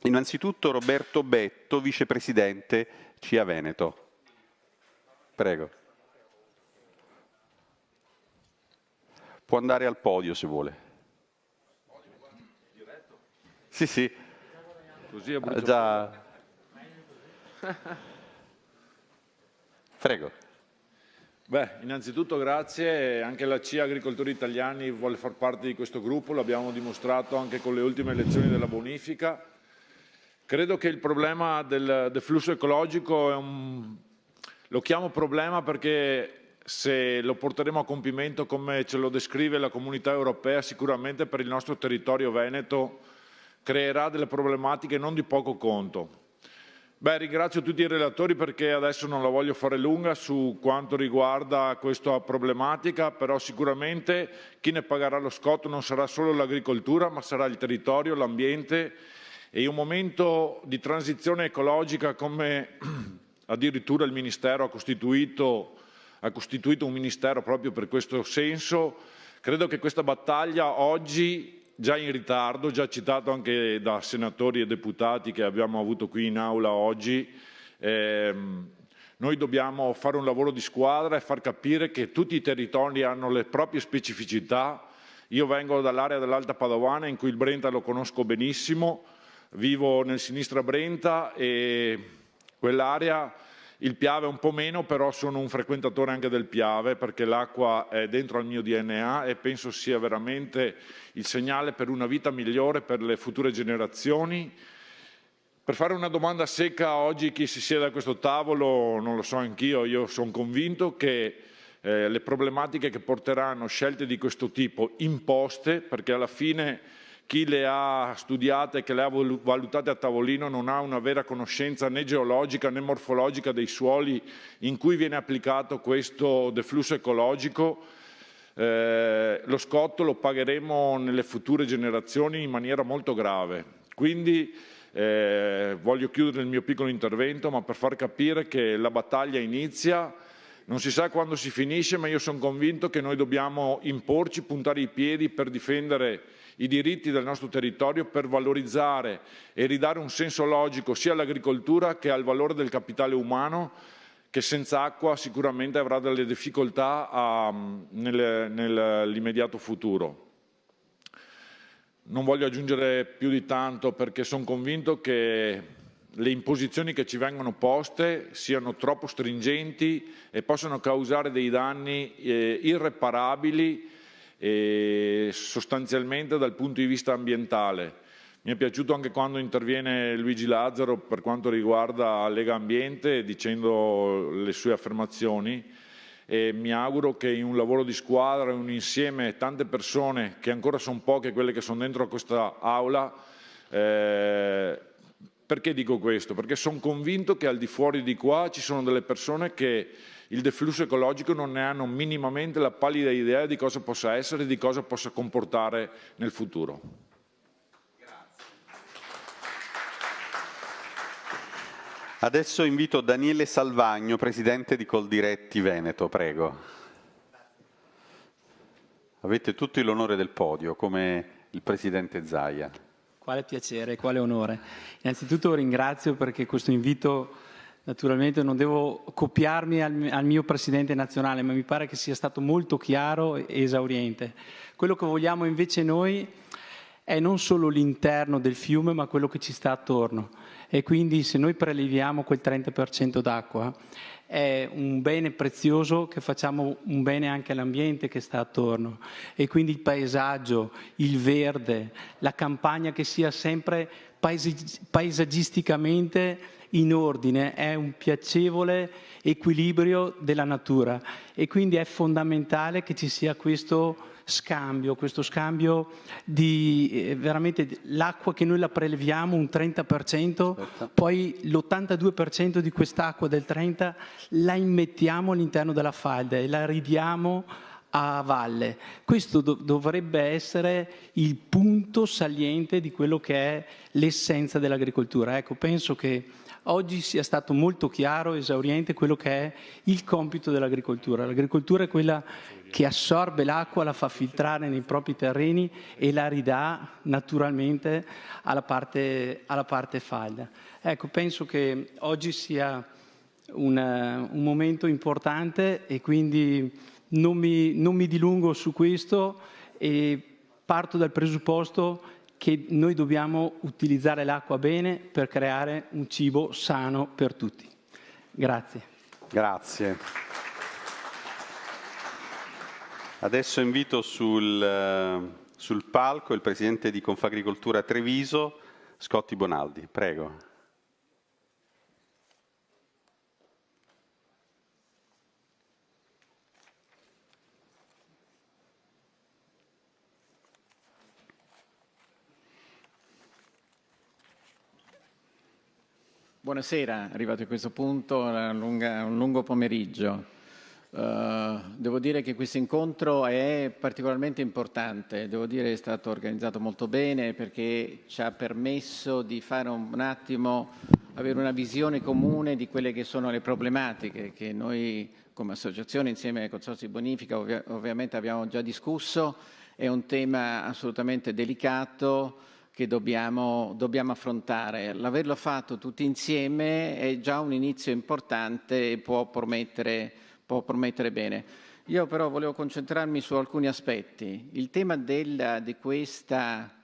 innanzitutto Roberto Betto, vicepresidente CIA Veneto. Prego. Può andare al podio se vuole. Sì, sì. Così è brutto. Già. Prego. Beh, innanzitutto grazie, anche la CIA Agricoltori Italiani vuole far parte di questo gruppo, l'abbiamo dimostrato anche con le ultime elezioni della bonifica. Credo che il problema del deflusso ecologico lo chiamo problema perché se lo porteremo a compimento come ce lo descrive la Comunità Europea, sicuramente per il nostro territorio veneto creerà delle problematiche non di poco conto. Beh, ringrazio tutti i relatori perché adesso non la voglio fare lunga su quanto riguarda questa problematica, però sicuramente chi ne pagherà lo scotto non sarà solo l'agricoltura, ma sarà il territorio, l'ambiente, e in un momento di transizione ecologica come addirittura il Ministero ha costituito un ministero proprio per questo senso, credo che questa battaglia oggi, già in ritardo, già citato anche da senatori e deputati che abbiamo avuto qui in aula oggi, noi dobbiamo fare un lavoro di squadra e far capire che tutti i territori hanno le proprie specificità. Io vengo dall'area dell'Alta Padovana in cui il Brenta lo conosco benissimo, vivo nel Sinistra Brenta e quell'area il Piave un po' meno, però sono un frequentatore anche del Piave perché l'acqua è dentro al mio DNA e penso sia veramente il segnale per una vita migliore per le future generazioni. Per fare una domanda secca oggi chi si siede a questo tavolo, non lo so anch'io, io sono convinto che le problematiche che porteranno scelte di questo tipo imposte, perché alla fine chi le ha studiate, che le ha valutate a tavolino, non ha una vera conoscenza né geologica né morfologica dei suoli in cui viene applicato questo deflusso ecologico. Lo scotto lo pagheremo nelle future generazioni in maniera molto grave. Quindi voglio chiudere il mio piccolo intervento, ma per far capire che la battaglia inizia, non si sa quando si finisce, ma io sono convinto che noi dobbiamo imporci, puntare i piedi per difendere i diritti del nostro territorio, per valorizzare e ridare un senso logico sia all'agricoltura che al valore del capitale umano, che senza acqua sicuramente avrà delle difficoltà nell'immediato futuro. Non voglio aggiungere più di tanto perché sono convinto che le imposizioni che ci vengono poste siano troppo stringenti e possano causare dei danni irreparabili sostanzialmente dal punto di vista ambientale. Mi è piaciuto anche quando interviene Luigi Lazzaro per quanto riguarda Lega Ambiente, dicendo le sue affermazioni, e mi auguro che in un lavoro di squadra, un insieme, tante persone, che ancora sono poche quelle che sono dentro a questa aula, perché dico questo? Perché sono convinto che al di fuori di qua ci sono delle persone che il deflusso ecologico non ne hanno minimamente la pallida idea di cosa possa essere e di cosa possa comportare nel futuro. Adesso invito Daniele Salvagno, presidente di Coldiretti Veneto, prego. Avete tutti l'onore del podio, come il presidente Zaia. Quale piacere, quale onore. Innanzitutto ringrazio perché questo invito, naturalmente non devo copiarmi al mio presidente nazionale, ma mi pare che sia stato molto chiaro e esauriente. Quello che vogliamo invece noi è non solo l'interno del fiume, ma quello che ci sta attorno. E quindi se noi preleviamo quel 30% d'acqua è un bene prezioso, che facciamo un bene anche all'ambiente che sta attorno. E quindi il paesaggio, il verde, la campagna che sia sempre paesaggisticamente in ordine, è un piacevole equilibrio della natura. E quindi è fondamentale che ci sia questo scambio di veramente l'acqua che noi la preleviamo un 30%, poi l'82% di quest'acqua del 30% la immettiamo all'interno della falda e la ridiamo a valle. Questo dovrebbe essere il punto saliente di quello che è l'essenza dell'agricoltura. Ecco, penso che oggi sia stato molto chiaro, esauriente quello che è il compito dell'agricoltura. L'agricoltura è quella che assorbe l'acqua, la fa filtrare nei propri terreni e la ridà naturalmente alla parte falda. Ecco, penso che oggi sia un momento importante e quindi non mi dilungo su questo e parto dal presupposto che noi dobbiamo utilizzare l'acqua bene per creare un cibo sano per tutti. Grazie. Grazie. Adesso invito sul palco il presidente di Confagricoltura Treviso, Scotti Bonaldi. Prego. Buonasera, arrivato a questo punto, un lungo pomeriggio. Devo dire che questo incontro è particolarmente importante, devo dire è stato organizzato molto bene perché ci ha permesso di fare un attimo, avere una visione comune di quelle che sono le problematiche che noi come associazione insieme ai consorzi bonifica ovviamente abbiamo già discusso. È un tema assolutamente delicato che dobbiamo affrontare. L'averlo fatto tutti insieme è già un inizio importante e può promettere bene. Io però volevo concentrarmi su alcuni aspetti. Il tema di questa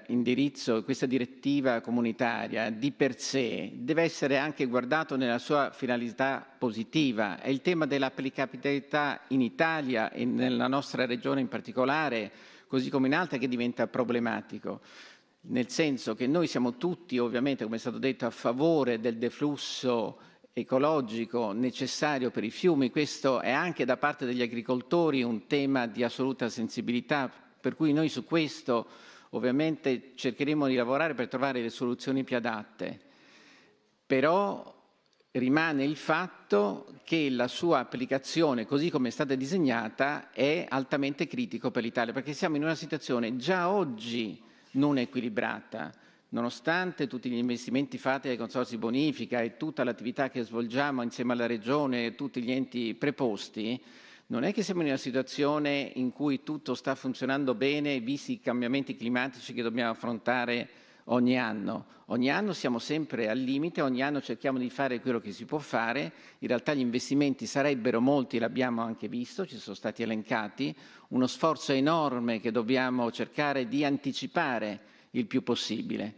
indirizzo, questa direttiva comunitaria di per sé deve essere anche guardato nella sua finalità positiva. È il tema dell'applicabilità in Italia e nella nostra regione in particolare, così come in altre, che diventa problematico, nel senso che noi siamo tutti, ovviamente, come è stato detto, a favore del deflusso ecologico necessario per i fiumi. Questo è anche da parte degli agricoltori un tema di assoluta sensibilità, per cui noi su questo ovviamente cercheremo di lavorare per trovare le soluzioni più adatte. Però rimane il fatto che la sua applicazione, così come è stata disegnata, è altamente critico per l'Italia, perché siamo in una situazione già oggi non equilibrata, nonostante tutti gli investimenti fatti dai consorzi bonifica e tutta l'attività che svolgiamo insieme alla Regione e tutti gli enti preposti. Non è che siamo in una situazione in cui tutto sta funzionando bene, visti i cambiamenti climatici che dobbiamo affrontare ogni anno. Ogni anno siamo sempre al limite, ogni anno cerchiamo di fare quello che si può fare. In realtà gli investimenti sarebbero molti, l'abbiamo anche visto, ci sono stati elencati. Uno sforzo enorme che dobbiamo cercare di anticipare il più possibile.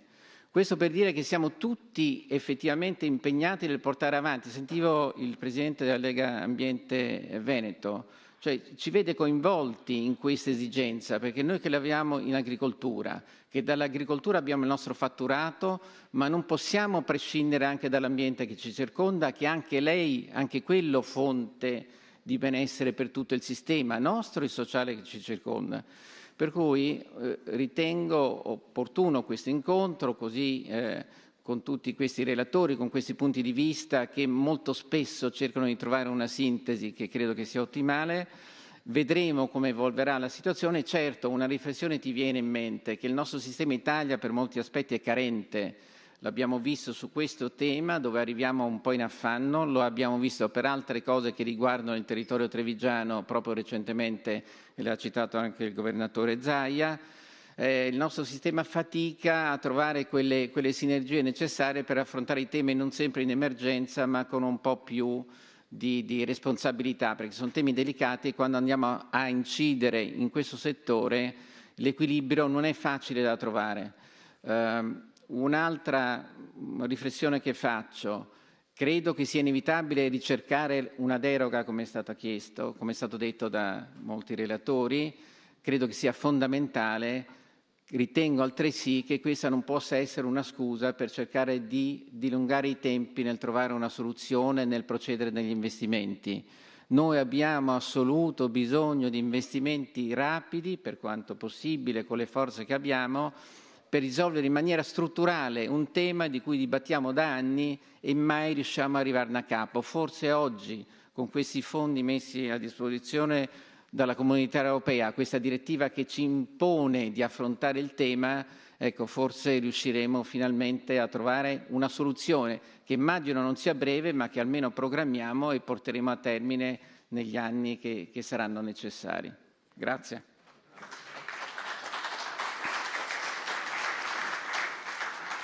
Questo per dire che siamo tutti effettivamente impegnati nel portare avanti. Sentivo il Presidente della Lega Ambiente Veneto, Cioè, ci vede coinvolti in questa esigenza, perché noi che lavoriamo in agricoltura, che dall'agricoltura abbiamo il nostro fatturato, ma non possiamo prescindere anche dall'ambiente che ci circonda, che anche quello fonte di benessere per tutto il sistema nostro e sociale che ci circonda. Per cui ritengo opportuno questo incontro, così con tutti questi relatori, con questi punti di vista che molto spesso cercano di trovare una sintesi che credo che sia ottimale. Vedremo come evolverà la situazione. Certo, una riflessione ti viene in mente, che il nostro sistema Italia per molti aspetti è carente. L'abbiamo visto su questo tema, dove arriviamo un po' in affanno, lo abbiamo visto per altre cose che riguardano il territorio trevigiano, proprio recentemente, e l'ha citato anche il governatore Zaia. Il nostro sistema fatica a trovare quelle sinergie necessarie per affrontare i temi non sempre in emergenza, ma con un po' più di responsabilità, perché sono temi delicati e quando andiamo a incidere in questo settore l'equilibrio non è facile da trovare. Un'altra riflessione che faccio: credo che sia inevitabile ricercare una deroga, come è stato chiesto, come è stato detto da molti relatori. Credo che sia fondamentale. Ritengo altresì che questa non possa essere una scusa per cercare di dilungare i tempi nel trovare una soluzione, nel procedere negli investimenti. Noi abbiamo assoluto bisogno di investimenti rapidi, per quanto possibile, con le forze che abbiamo, per risolvere in maniera strutturale un tema di cui dibattiamo da anni e mai riusciamo a arrivarne a capo. Forse oggi, con questi fondi messi a disposizione dalla Comunità Europea, questa direttiva che ci impone di affrontare il tema, ecco, forse riusciremo finalmente a trovare una soluzione che immagino non sia breve, ma che almeno programmiamo e porteremo a termine negli anni che saranno necessari. Grazie.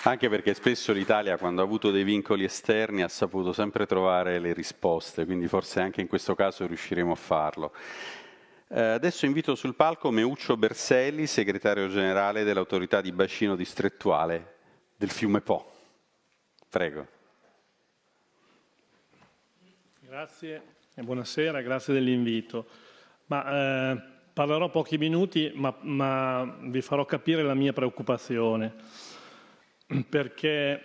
Anche perché spesso l'Italia, quando ha avuto dei vincoli esterni, ha saputo sempre trovare le risposte, quindi forse anche in questo caso riusciremo a farlo. Adesso invito sul palco Meuccio Berselli, segretario generale dell'autorità di bacino distrettuale del fiume Po. Prego. Grazie e buonasera, grazie dell'invito. Parlerò pochi minuti, ma vi farò capire la mia preoccupazione, perché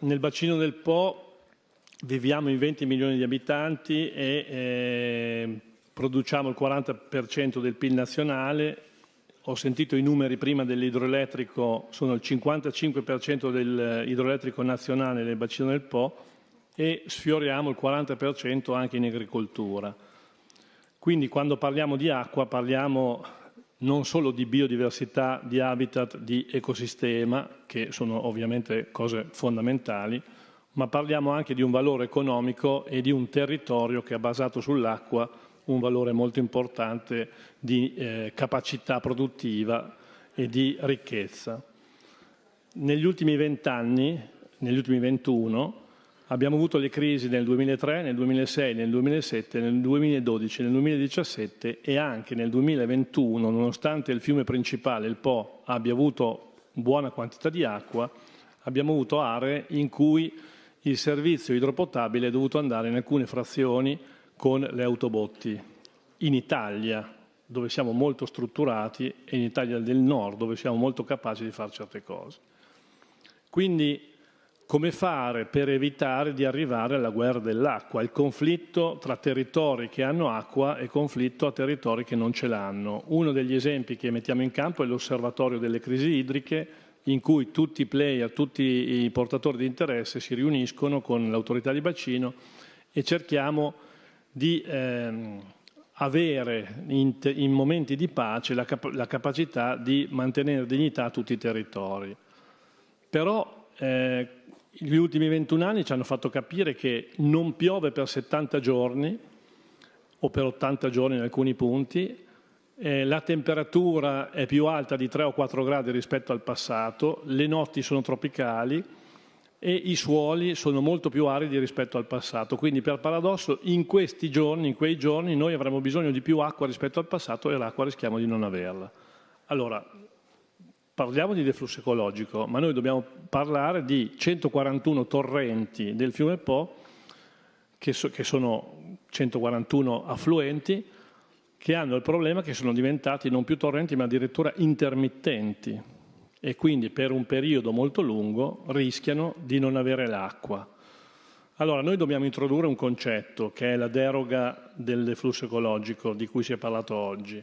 nel bacino del Po viviamo in 20 milioni di abitanti e produciamo il 40% del PIL nazionale. Ho sentito i numeri prima dell'idroelettrico, sono il 55% dell'idroelettrico nazionale nel bacino del Po e sfioriamo il 40% anche in agricoltura. Quindi quando parliamo di acqua parliamo non solo di biodiversità, di habitat, di ecosistema, che sono ovviamente cose fondamentali, ma parliamo anche di un valore economico e di un territorio che è basato sull'acqua, un valore molto importante di capacità produttiva e di ricchezza. Negli ultimi 20 anni, negli ultimi 21, abbiamo avuto le crisi nel 2003, nel 2006, nel 2007, nel 2012, nel 2017 e anche nel 2021, nonostante il fiume principale, il Po, abbia avuto buona quantità di acqua, abbiamo avuto aree in cui il servizio idropotabile è dovuto andare in alcune frazioni con le autobotti. In Italia, dove siamo molto strutturati, e in Italia del Nord, dove siamo molto capaci di fare certe cose. Quindi, come fare per evitare di arrivare alla guerra dell'acqua, il conflitto tra territori che hanno acqua e conflitto a territori che non ce l'hanno? Uno degli esempi che mettiamo in campo è l'osservatorio delle crisi idriche, in cui tutti i player, tutti i portatori di interesse si riuniscono con l'autorità di bacino e cerchiamo di avere in momenti di pace la capacità di mantenere dignità a tutti i territori. Però gli ultimi 21 anni ci hanno fatto capire che non piove per 70 giorni o per 80 giorni in alcuni punti, la temperatura è più alta di 3 o 4 gradi rispetto al passato, le notti sono tropicali e i suoli sono molto più aridi rispetto al passato. Quindi per paradosso in quei giorni noi avremo bisogno di più acqua rispetto al passato e l'acqua rischiamo di non averla. Allora, parliamo di deflusso ecologico, ma noi dobbiamo parlare di 141 torrenti del fiume Po, che sono 141 affluenti, che hanno il problema che sono diventati non più torrenti ma addirittura intermittenti e quindi per un periodo molto lungo rischiano di non avere l'acqua. Allora noi dobbiamo introdurre un concetto che è la deroga del deflusso ecologico di cui si è parlato oggi.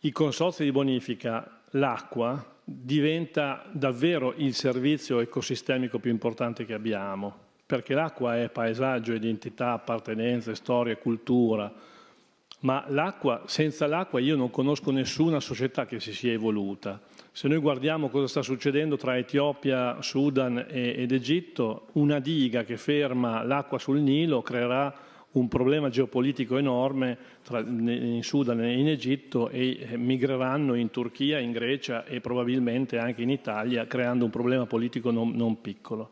I consorzi di bonifica, l'acqua diventa davvero il servizio ecosistemico più importante che abbiamo, perché l'acqua è paesaggio, identità, appartenenze, storia, cultura, ma l'acqua, senza l'acqua io non conosco nessuna società che si sia evoluta. Se noi guardiamo cosa sta succedendo tra Etiopia, Sudan ed Egitto, una diga che ferma l'acqua sul Nilo creerà un problema geopolitico enorme in Sudan e in Egitto e migreranno in Turchia, in Grecia e probabilmente anche in Italia, creando un problema politico non piccolo.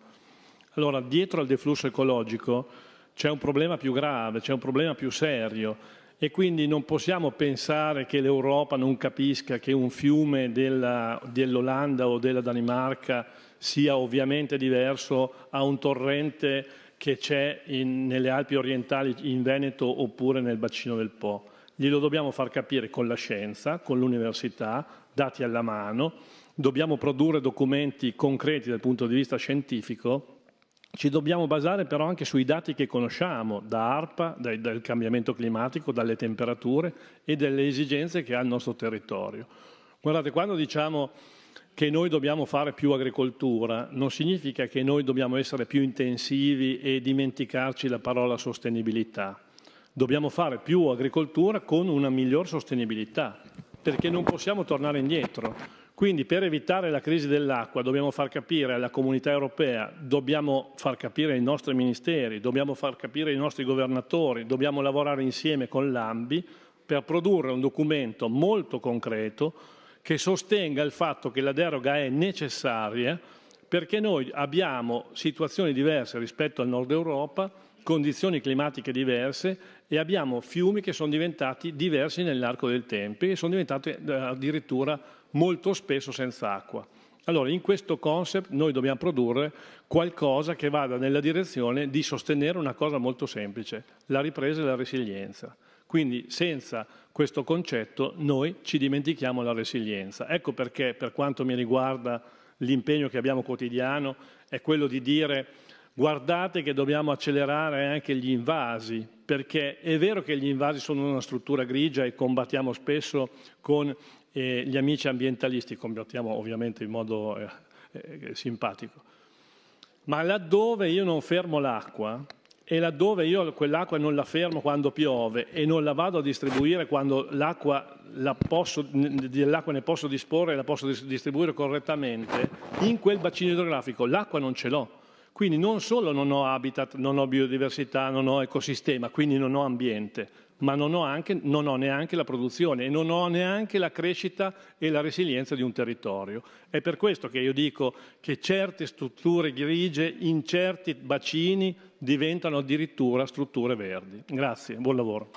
Allora, dietro al deflusso ecologico c'è un problema più grave, c'è un problema più serio e quindi non possiamo pensare che l'Europa non capisca che un fiume dell'Olanda o della Danimarca sia ovviamente diverso a un torrente che c'è nelle Alpi orientali, in Veneto oppure nel bacino del Po. Glielo dobbiamo far capire con la scienza, con l'università, dati alla mano, dobbiamo produrre documenti concreti dal punto di vista scientifico, ci dobbiamo basare però anche sui dati che conosciamo, da ARPA, dal cambiamento climatico, dalle temperature e dalle esigenze che ha il nostro territorio. Guardate, quando diciamo che noi dobbiamo fare più agricoltura, non significa che noi dobbiamo essere più intensivi e dimenticarci la parola sostenibilità. Dobbiamo fare più agricoltura con una miglior sostenibilità, perché non possiamo tornare indietro. Quindi per evitare la crisi dell'acqua dobbiamo far capire alla comunità europea, dobbiamo far capire ai nostri ministeri, dobbiamo far capire ai nostri governatori, dobbiamo lavorare insieme con l'ANBI per produrre un documento molto concreto che sostenga il fatto che la deroga è necessaria perché noi abbiamo situazioni diverse rispetto al nord Europa, condizioni climatiche diverse e abbiamo fiumi che sono diventati diversi nell'arco del tempo e sono diventati addirittura molto spesso senza acqua. Allora in questo concept noi dobbiamo produrre qualcosa che vada nella direzione di sostenere una cosa molto semplice, la ripresa e la resilienza. Quindi senza questo concetto noi ci dimentichiamo la resilienza. Ecco perché per quanto mi riguarda l'impegno che abbiamo quotidiano è quello di dire guardate che dobbiamo accelerare anche gli invasi, perché è vero che gli invasi sono una struttura grigia e combattiamo spesso con gli amici ambientalisti, combattiamo ovviamente in modo simpatico, ma laddove io non fermo l'acqua e laddove io quell'acqua non la fermo quando piove e non la vado a distribuire quando dell'acqua ne posso disporre e la posso distribuire correttamente, in quel bacino idrografico l'acqua non ce l'ho. Quindi non solo non ho habitat, non ho biodiversità, non ho ecosistema, quindi non ho ambiente, ma non ho neanche la produzione e non ho neanche la crescita e la resilienza di un territorio. È per questo che io dico che certe strutture grigie in certi bacini diventano addirittura strutture verdi. Grazie, buon lavoro.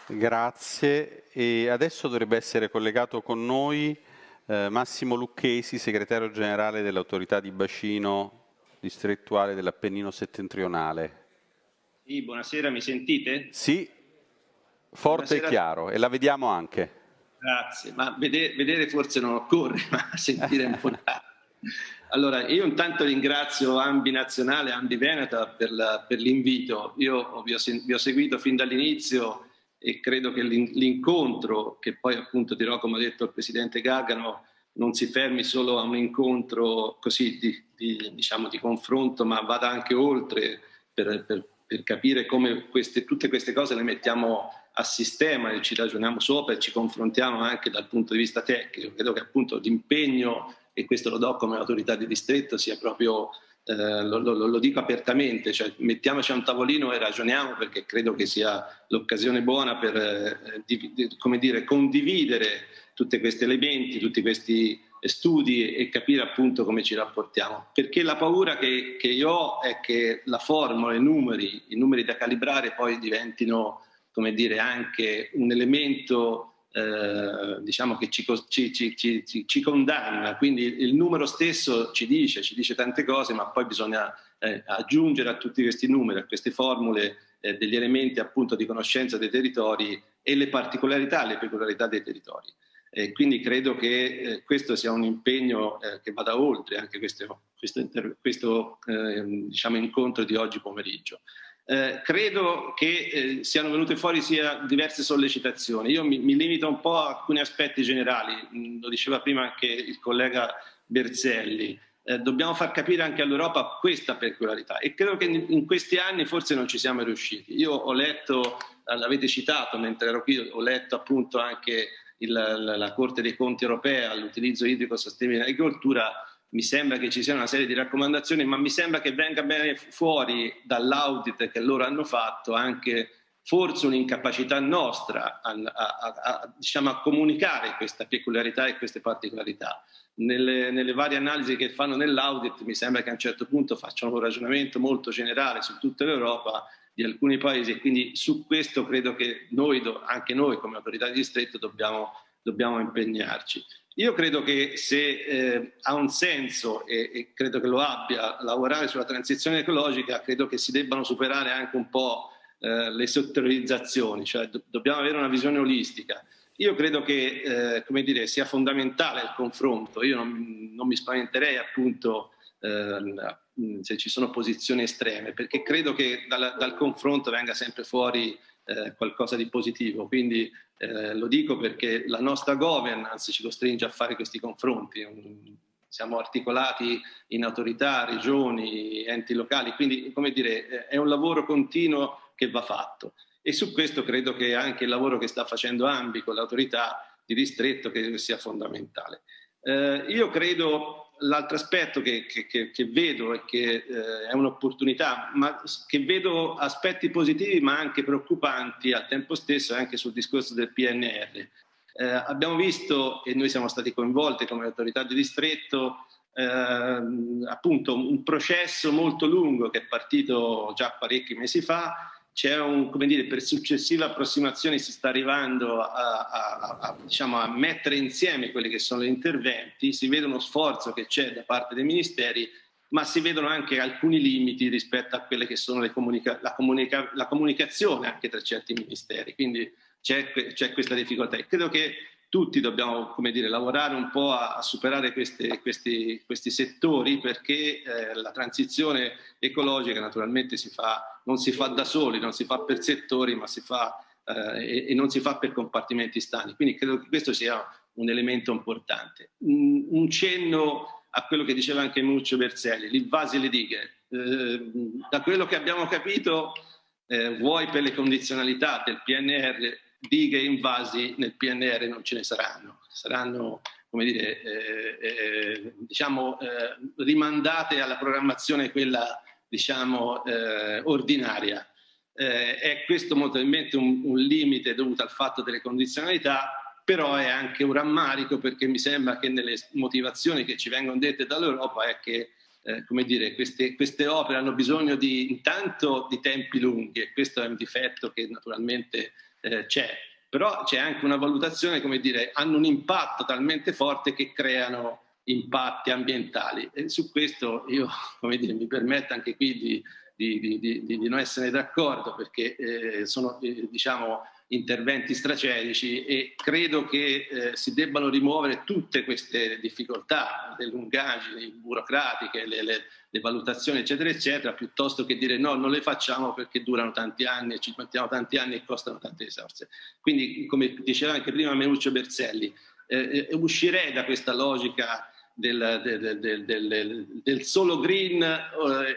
Grazie. E adesso dovrebbe essere collegato con noi Massimo Lucchesi, segretario generale dell'autorità di bacino distrettuale dell'Appennino settentrionale. Sì, buonasera, mi sentite? Sì, forte buonasera. e chiaro, e la vediamo anche. Grazie, ma vedere forse non occorre, ma sentire è importante. Allora, io intanto ringrazio Ambi Nazionale, Ambi Veneta per l'invito. Io vi ho seguito fin dall'inizio e credo che l'incontro, che poi appunto dirò come ha detto il Presidente Gargano, non si fermi solo a un incontro così di confronto, ma vada anche oltre per capire come tutte queste cose le mettiamo a sistema e ci ragioniamo sopra e ci confrontiamo anche dal punto di vista tecnico. Credo che appunto l'impegno, e questo lo do come autorità di distretto, sia proprio, lo dico apertamente, cioè mettiamoci a un tavolino e ragioniamo, perché credo che sia l'occasione buona per condividere tutti questi elementi, tutti questi studi e capire appunto come ci rapportiamo. Perché la paura che io ho è che la formula, i numeri da calibrare poi diventino, come dire, anche un elemento che ci condanna. Quindi il numero stesso ci dice tante cose, ma poi bisogna aggiungere a tutti questi numeri, a queste formule, degli elementi appunto di conoscenza dei territori e le particolarità, le peculiarità dei territori. Quindi credo che questo sia un impegno che vada oltre anche questo diciamo, incontro di oggi pomeriggio. Credo che siano venute fuori sia diverse sollecitazioni. Io mi limito un po' a alcuni aspetti generali, lo diceva prima anche il collega Berzelli. Dobbiamo far capire anche all'Europa questa peculiarità e credo che in questi anni forse non ci siamo riusciti. Io ho letto, l'avete citato mentre ero qui, ho letto appunto anche la Corte dei Conti europea, l'utilizzo idrico sostenibile in agricoltura. Mi sembra che ci sia una serie di raccomandazioni, ma mi sembra che venga bene fuori dall'audit che loro hanno fatto anche forse un'incapacità nostra diciamo, a comunicare questa peculiarità e queste particolarità. Nelle varie analisi che fanno nell'audit mi sembra che a un certo punto facciano un ragionamento molto generale su tutta l'Europa di alcuni paesi e quindi su questo credo che anche noi come autorità di distretto dobbiamo impegnarci. Io credo che se ha un senso e credo che lo abbia lavorare sulla transizione ecologica, credo che si debbano superare anche un po' le settorizzazioni, cioè dobbiamo avere una visione olistica. Io credo che come dire, sia fondamentale il confronto, io non mi spaventerei appunto se ci sono posizioni estreme, perché credo che dal confronto venga sempre fuori qualcosa di positivo, quindi lo dico perché la nostra governance ci costringe a fare questi confronti, siamo articolati in autorità, regioni, enti locali, quindi come dire, è un lavoro continuo che va fatto e su questo credo che anche il lavoro che sta facendo ANBI con l'autorità di distretto credo che sia fondamentale. Io credo l'altro aspetto che vedo e che è un'opportunità, ma che vedo aspetti positivi ma anche preoccupanti al tempo stesso anche sul discorso del PNR. Abbiamo visto, e noi siamo stati coinvolti come autorità di distretto, appunto un processo molto lungo che è partito già parecchi mesi fa. C'è come dire, per successive approssimazioni si sta arrivando diciamo, a mettere insieme quelli che sono gli interventi, si vede uno sforzo che c'è da parte dei ministeri, ma si vedono anche alcuni limiti rispetto a quelle che sono la comunicazione anche tra certi ministeri, quindi c'è questa difficoltà e credo che tutti dobbiamo come dire, lavorare un po' a superare questi settori perché la transizione ecologica naturalmente non si fa da soli, non si fa per settori, ma si fa e non si fa per compartimenti stagni. Quindi credo che questo sia un elemento importante. Un cenno a quello che diceva anche Nuccio Berzelli, l'invasi e le dighe. Da quello che abbiamo capito, vuoi per le condizionalità del PNR, dighe e invasi nel PNR non ce ne saranno come dire, diciamo, rimandate alla programmazione quella diciamo, ordinaria. È questo molto probabilmente un limite dovuto al fatto delle condizionalità, però è anche un rammarico perché mi sembra che nelle motivazioni che ci vengono dette dall'Europa è che come dire, queste opere hanno bisogno intanto di tempi lunghi e questo è un difetto che naturalmente c'è, però c'è anche una valutazione, come dire, hanno un impatto talmente forte che creano impatti ambientali e su questo io come dire, mi permetto anche qui di non essere d'accordo perché sono diciamo interventi strategici e credo che si debbano rimuovere tutte queste difficoltà, le lungaggini burocratiche, le valutazioni eccetera eccetera, piuttosto che dire no, non le facciamo perché durano tanti anni e ci mettiamo tanti anni e costano tante risorse. Quindi come diceva anche prima Menuccio Berzelli, uscirei da questa logica del solo green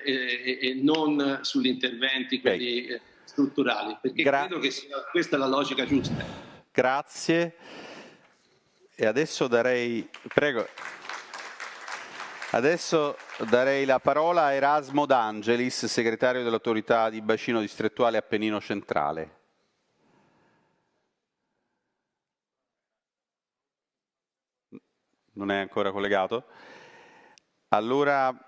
e non sugli interventi quelli strutturali, perché credo che sia questa la logica giusta. Grazie. E adesso darei la parola a Erasmo D'Angelis, segretario dell'autorità di bacino distrettuale Appennino Centrale. Non è ancora collegato? Allora,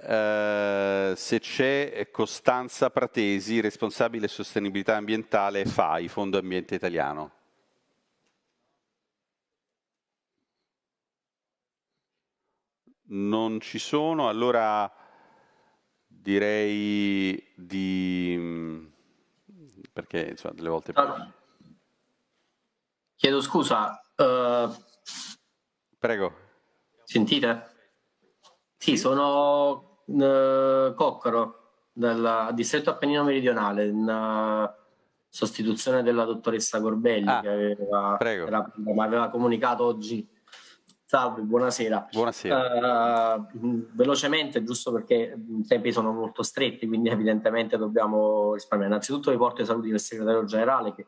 se c'è Costanza Pratesi, responsabile sostenibilità ambientale FAI, Fondo Ambiente Italiano. Non ci sono, allora direi di... perché insomma, delle volte... Chiedo scusa. Prego. Sentite? Sì, sono Coccaro, dal distretto Appennino Meridionale, in sostituzione della dottoressa Corbelli, che mi aveva comunicato oggi. Salve, buonasera. Buonasera. Velocemente, giusto perché i tempi sono molto stretti, quindi evidentemente dobbiamo risparmiare. Innanzitutto riporto i saluti del segretario generale, che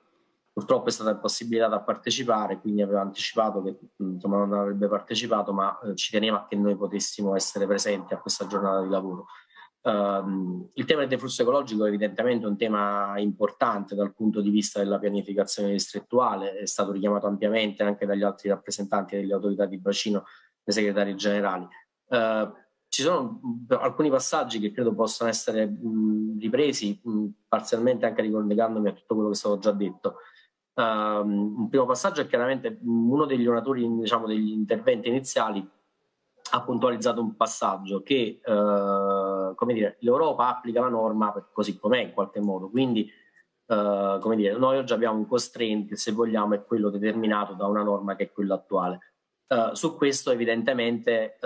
purtroppo è stata impossibilitata a partecipare, quindi aveva anticipato che insomma, non avrebbe partecipato, ma ci teneva che noi potessimo essere presenti a questa giornata di lavoro. Il tema del deflusso ecologico è evidentemente un tema importante dal punto di vista della pianificazione distrettuale, è stato richiamato ampiamente anche dagli altri rappresentanti delle autorità di bacino, dei segretari generali. Ci sono alcuni passaggi che credo possano essere ripresi, parzialmente anche ricollegandomi a tutto quello che è stato già detto. Un primo passaggio è chiaramente uno degli oratori, diciamo, degli interventi iniziali ha puntualizzato un passaggio che come dire, l'Europa applica la norma così com'è in qualche modo, quindi come dire, noi oggi abbiamo un constraint che, se vogliamo, è quello determinato da una norma che è quella attuale. Su questo evidentemente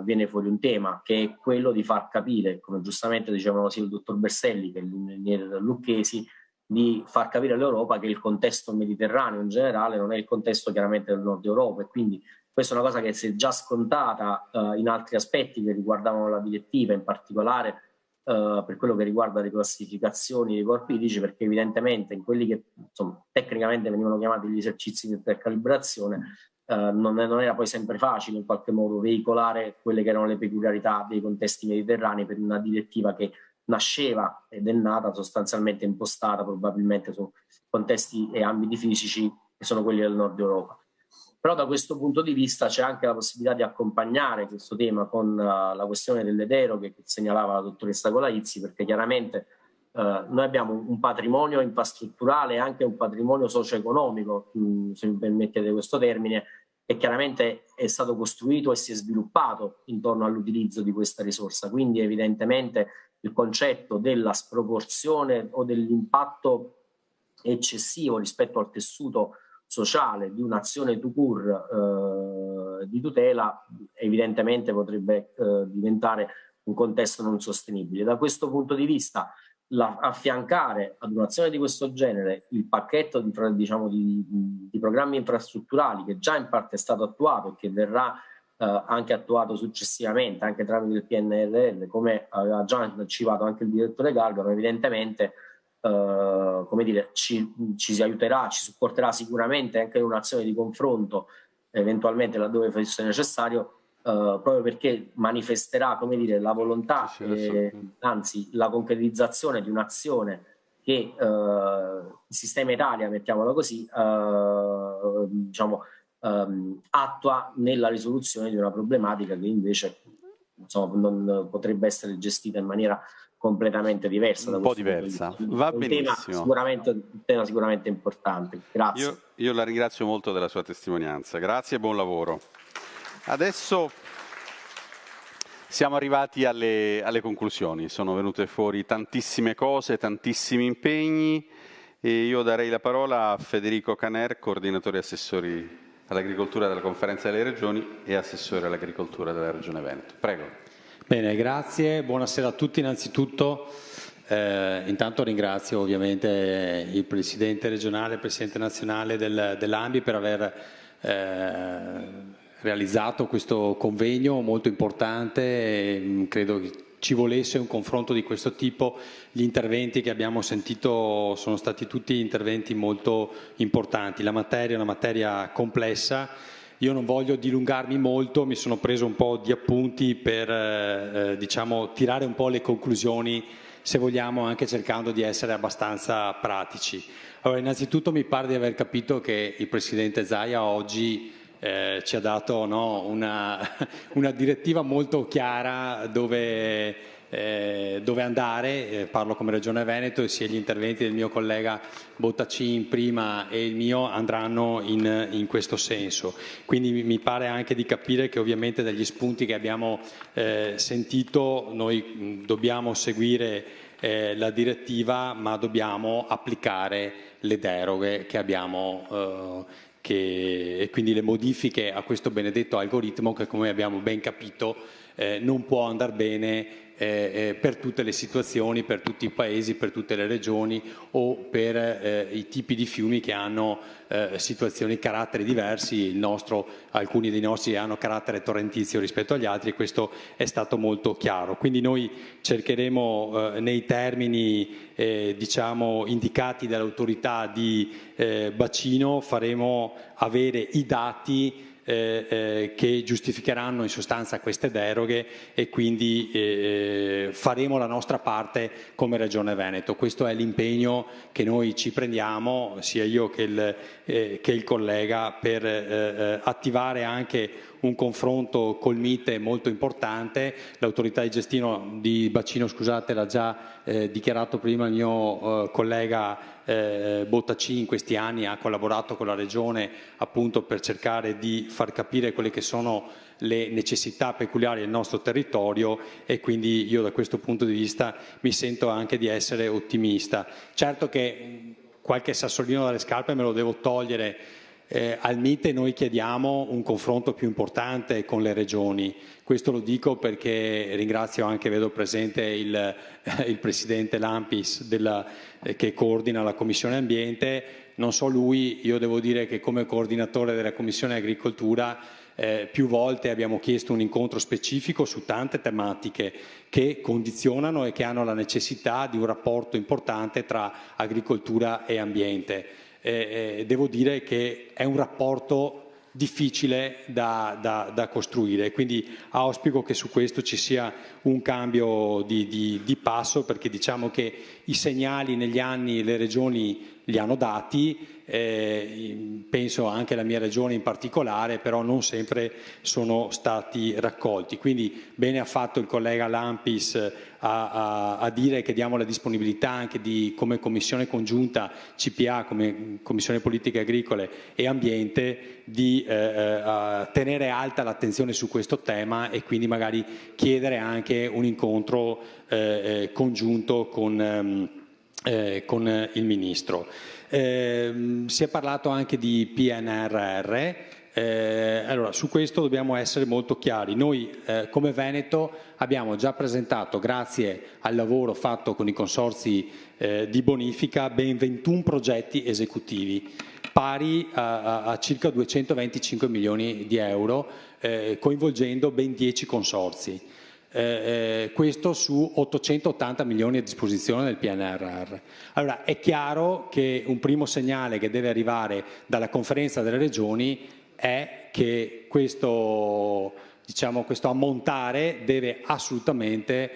viene fuori un tema, che è quello di far capire, come giustamente dicevano sia il dottor Berselli che l'ingegnere Lucchesi, di far capire all'Europa che il contesto mediterraneo in generale non è il contesto chiaramente del nord Europa, e quindi questa è una cosa che si è già scontata in altri aspetti che riguardavano la direttiva, in particolare per quello che riguarda le classificazioni dei corpi idrici, perché evidentemente in quelli che insomma, tecnicamente venivano chiamati gli esercizi di intercalibrazione non era poi sempre facile in qualche modo veicolare quelle che erano le peculiarità dei contesti mediterranei per una direttiva che nasceva ed è nata sostanzialmente impostata probabilmente su contesti e ambiti fisici che sono quelli del nord Europa. Però da questo punto di vista c'è anche la possibilità di accompagnare questo tema con la questione delle deroghe che segnalava la dottoressa Colaizzi, perché chiaramente noi abbiamo un patrimonio infrastrutturale e anche un patrimonio socio-economico, se mi permettete questo termine, che chiaramente è stato costruito e si è sviluppato intorno all'utilizzo di questa risorsa. Quindi evidentemente il concetto della sproporzione o dell'impatto eccessivo rispetto al tessuto sociale di un'azione tout court di tutela evidentemente potrebbe diventare un contesto non sostenibile. Da questo punto di vista affiancare ad un'azione di questo genere il pacchetto di programmi infrastrutturali che già in parte è stato attuato e che verrà anche attuato successivamente anche tramite il PNRR, come aveva già anticipato anche il direttore Galgano, evidentemente come dire, ci si aiuterà, ci supporterà sicuramente anche in un'azione di confronto eventualmente laddove fosse necessario, proprio perché manifesterà, come dire, la volontà, anzi la concretizzazione di un'azione che il sistema Italia, mettiamola così, diciamo, attua nella risoluzione di una problematica che invece insomma, non potrebbe essere gestita in maniera completamente diversa. Un po' diversa, va benissimo. Un tema sicuramente importante. Grazie. Io la ringrazio molto della sua testimonianza, grazie e buon lavoro. Adesso siamo arrivati alle conclusioni, sono venute fuori tantissime cose, tantissimi impegni e io darei la parola a Federico Caner, coordinatore assessori all'agricoltura della Conferenza delle Regioni e assessore all'agricoltura della Regione Veneto. Prego. Bene, grazie, buonasera a tutti. Innanzitutto intanto ringrazio ovviamente il Presidente regionale, il Presidente nazionale dell'ANBI per aver realizzato questo convegno molto importante. Credo che ci volesse un confronto di questo tipo. Gli interventi che abbiamo sentito sono stati tutti interventi molto importanti. La materia è una materia complessa. Io non voglio dilungarmi molto, mi sono preso un po' di appunti per diciamo, tirare un po' le conclusioni, se vogliamo, anche cercando di essere abbastanza pratici. Allora, innanzitutto mi pare di aver capito che il Presidente Zaia oggi ci ha dato una direttiva molto chiara dove dove andare, parlo come Regione Veneto e sia gli interventi del mio collega Bottacin prima e il mio andranno in questo senso. Quindi mi pare anche di capire che ovviamente dagli spunti che abbiamo sentito noi dobbiamo seguire la direttiva, ma dobbiamo applicare le deroghe che abbiamo e quindi le modifiche a questo benedetto algoritmo che, come abbiamo ben capito, non può andare bene per tutte le situazioni, per tutti i paesi, per tutte le regioni o per i tipi di fiumi che hanno situazioni, caratteri diversi. Alcuni dei nostri hanno carattere torrentizio rispetto agli altri e questo è stato molto chiaro. Quindi noi cercheremo nei termini diciamo indicati dall'autorità di bacino, faremo avere i dati che giustificheranno in sostanza queste deroghe e quindi faremo la nostra parte come Regione Veneto. Questo è l'impegno che noi ci prendiamo, sia io che il collega, per attivare anche un confronto col Mite molto importante. L'autorità di bacino, scusate, l'ha già dichiarato prima il mio collega Bottacin. In questi anni ha collaborato con la Regione appunto per cercare di far capire quelle che sono le necessità peculiari del nostro territorio e quindi io da questo punto di vista mi sento anche di essere ottimista. Certo che qualche sassolino dalle scarpe me lo devo togliere. Al Mite noi chiediamo un confronto più importante con le regioni. Questo lo dico perché ringrazio anche, vedo presente il Presidente Lampis che coordina la Commissione Ambiente. Non so lui, io devo dire che come coordinatore della Commissione Agricoltura più volte abbiamo chiesto un incontro specifico su tante tematiche che condizionano e che hanno la necessità di un rapporto importante tra agricoltura e ambiente. Devo dire che è un rapporto difficile da costruire, quindi auspico che su questo ci sia un cambio di passo, perché diciamo che i segnali negli anni le regioni li hanno dati, penso anche alla mia regione in particolare, però non sempre sono stati raccolti. Quindi bene ha fatto il collega Lampis a dire che diamo la disponibilità anche come Commissione congiunta CPA, come Commissione Politiche Agricole e Ambiente, di tenere alta l'attenzione su questo tema e quindi magari chiedere anche un incontro congiunto con il Ministro. Si è parlato anche di PNRR. Allora, su questo dobbiamo essere molto chiari. Noi come Veneto abbiamo già presentato, grazie al lavoro fatto con i consorzi di bonifica, ben 21 progetti esecutivi pari a circa 225 milioni di euro, coinvolgendo ben 10 consorzi. Questo su 880 milioni a disposizione del PNRR. Allora, è chiaro che un primo segnale che deve arrivare dalla conferenza delle regioni è che questo ammontare deve assolutamente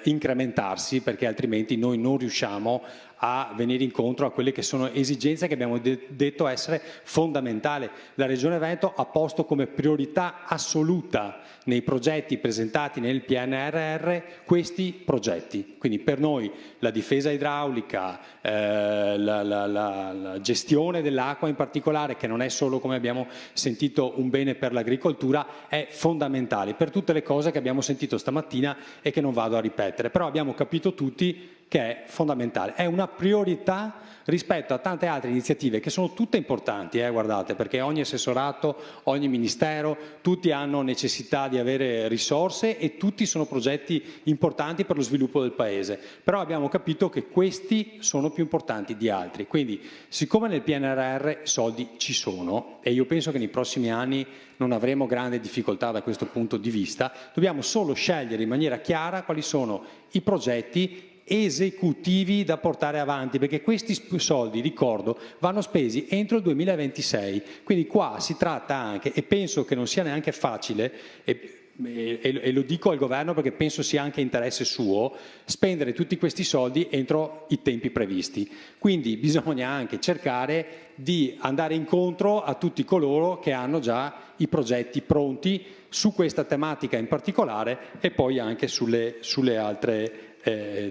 incrementarsi, perché altrimenti noi non riusciamo a venire incontro a quelle che sono esigenze che abbiamo detto essere fondamentali. La Regione Veneto ha posto come priorità assoluta nei progetti presentati nel PNRR questi progetti. Quindi per noi la difesa idraulica, la gestione dell'acqua in particolare, che non è solo, come abbiamo sentito, un bene per l'agricoltura, è fondamentale per tutte le cose che abbiamo sentito stamattina e che non vado a ripetere. Però abbiamo capito tutti che è fondamentale, è una priorità rispetto a tante altre iniziative che sono tutte importanti, guardate, perché ogni assessorato, ogni ministero, tutti hanno necessità di avere risorse e tutti sono progetti importanti per lo sviluppo del Paese, però abbiamo capito che questi sono più importanti di altri, quindi siccome nel PNRR soldi ci sono e io penso che nei prossimi anni non avremo grande difficoltà da questo punto di vista, dobbiamo solo scegliere in maniera chiara quali sono i progetti esecutivi da portare avanti, perché questi soldi, ricordo, vanno spesi entro il 2026, quindi qua si tratta anche, e penso che non sia neanche facile, e lo dico al governo perché penso sia anche interesse suo, spendere tutti questi soldi entro i tempi previsti. Quindi bisogna anche cercare di andare incontro a tutti coloro che hanno già i progetti pronti su questa tematica in particolare e poi anche sulle altre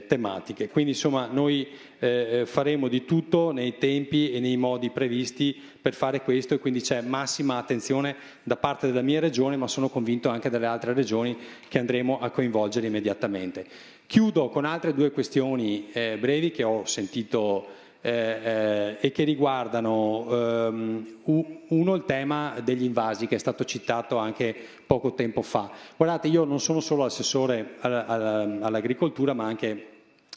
tematiche. Quindi insomma noi faremo di tutto nei tempi e nei modi previsti per fare questo, e quindi c'è massima attenzione da parte della mia regione, ma sono convinto anche delle altre regioni che andremo a coinvolgere immediatamente. Chiudo con altre due questioni brevi che ho sentito e che riguardano uno il tema degli invasi che è stato citato anche poco tempo fa. Guardate, io non sono solo assessore all'agricoltura ma anche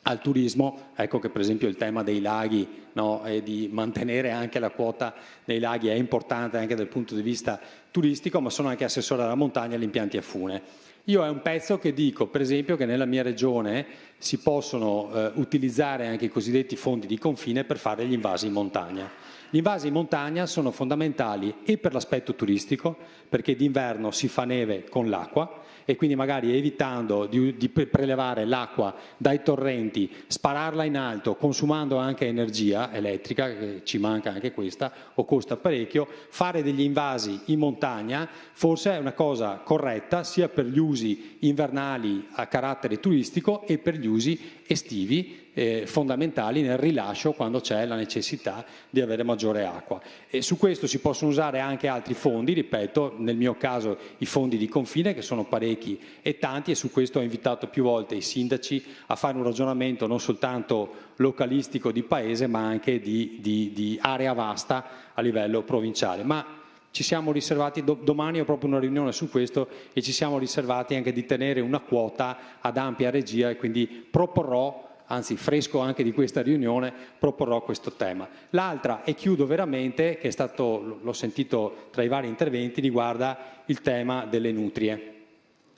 al turismo, ecco che per esempio il tema dei laghi, no, e di mantenere anche la quota dei laghi è importante anche dal punto di vista turistico, ma sono anche assessore alla montagna e agli impianti a fune. Io è un pezzo che dico, per esempio, che nella mia regione si possono utilizzare anche i cosiddetti fondi di confine per fare gli invasi in montagna. Gli invasi in montagna sono fondamentali e per l'aspetto turistico, perché d'inverno si fa neve con l'acqua e quindi magari evitando di prelevare l'acqua dai torrenti, spararla in alto, consumando anche energia elettrica, che ci manca anche questa, o costa parecchio, fare degli invasi in montagna forse è una cosa corretta sia per gli usi invernali a carattere turistico e per gli usi estivi fondamentali nel rilascio quando c'è la necessità di avere maggiore acqua. E su questo si possono usare anche altri fondi, ripeto, nel mio caso i fondi di confine che sono parecchi e tanti, e su questo ho invitato più volte i sindaci a fare un ragionamento non soltanto localistico di paese ma anche di area vasta a livello provinciale. Ma ci siamo riservati, domani ho proprio una riunione su questo e ci siamo riservati anche di tenere una quota ad ampia regia e quindi proporrò, anzi fresco anche di questa riunione, proporrò questo tema. L'altra, e chiudo veramente, che è stato, l'ho sentito tra i vari interventi, riguarda il tema delle nutrie.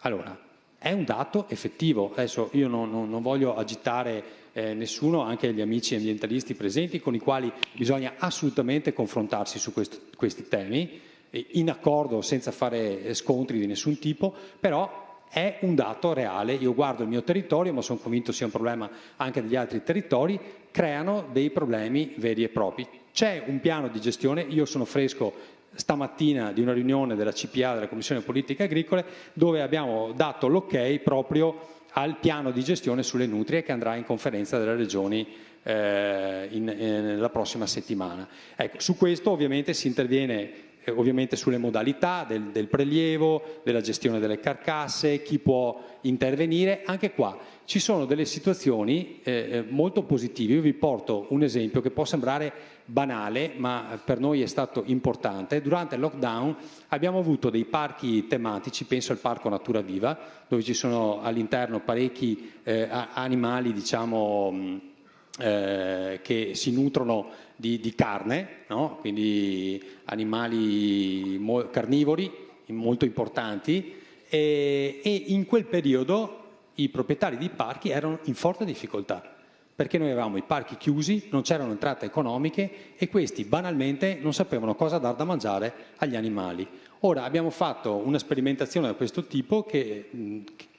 Allora, è un dato effettivo, adesso io non voglio agitare nessuno, anche gli amici ambientalisti presenti, con i quali bisogna assolutamente confrontarsi su questi temi, in accordo, senza fare scontri di nessun tipo, però è un dato reale. Io guardo il mio territorio, ma sono convinto sia un problema anche degli altri territori, creano dei problemi veri e propri. C'è un piano di gestione, io sono fresco stamattina di una riunione della CPA, della Commissione Politiche Agricole, dove abbiamo dato l'ok proprio al piano di gestione sulle nutrie che andrà in conferenza delle regioni la prossima settimana. Ecco, su questo ovviamente si interviene sulle modalità del prelievo, della gestione delle carcasse, chi può intervenire. Anche qua ci sono delle situazioni molto positive. Io vi porto un esempio che può sembrare banale, ma per noi è stato importante. Durante il lockdown abbiamo avuto dei parchi tematici, penso al Parco Natura Viva, dove ci sono all'interno parecchi animali, diciamo, che si nutrono di carne, no? Quindi animali carnivori molto importanti, e in quel periodo i proprietari di parchi erano in forte difficoltà perché noi avevamo i parchi chiusi, non c'erano entrate economiche e questi banalmente non sapevano cosa dar da mangiare agli animali. Ora abbiamo fatto una sperimentazione da questo tipo che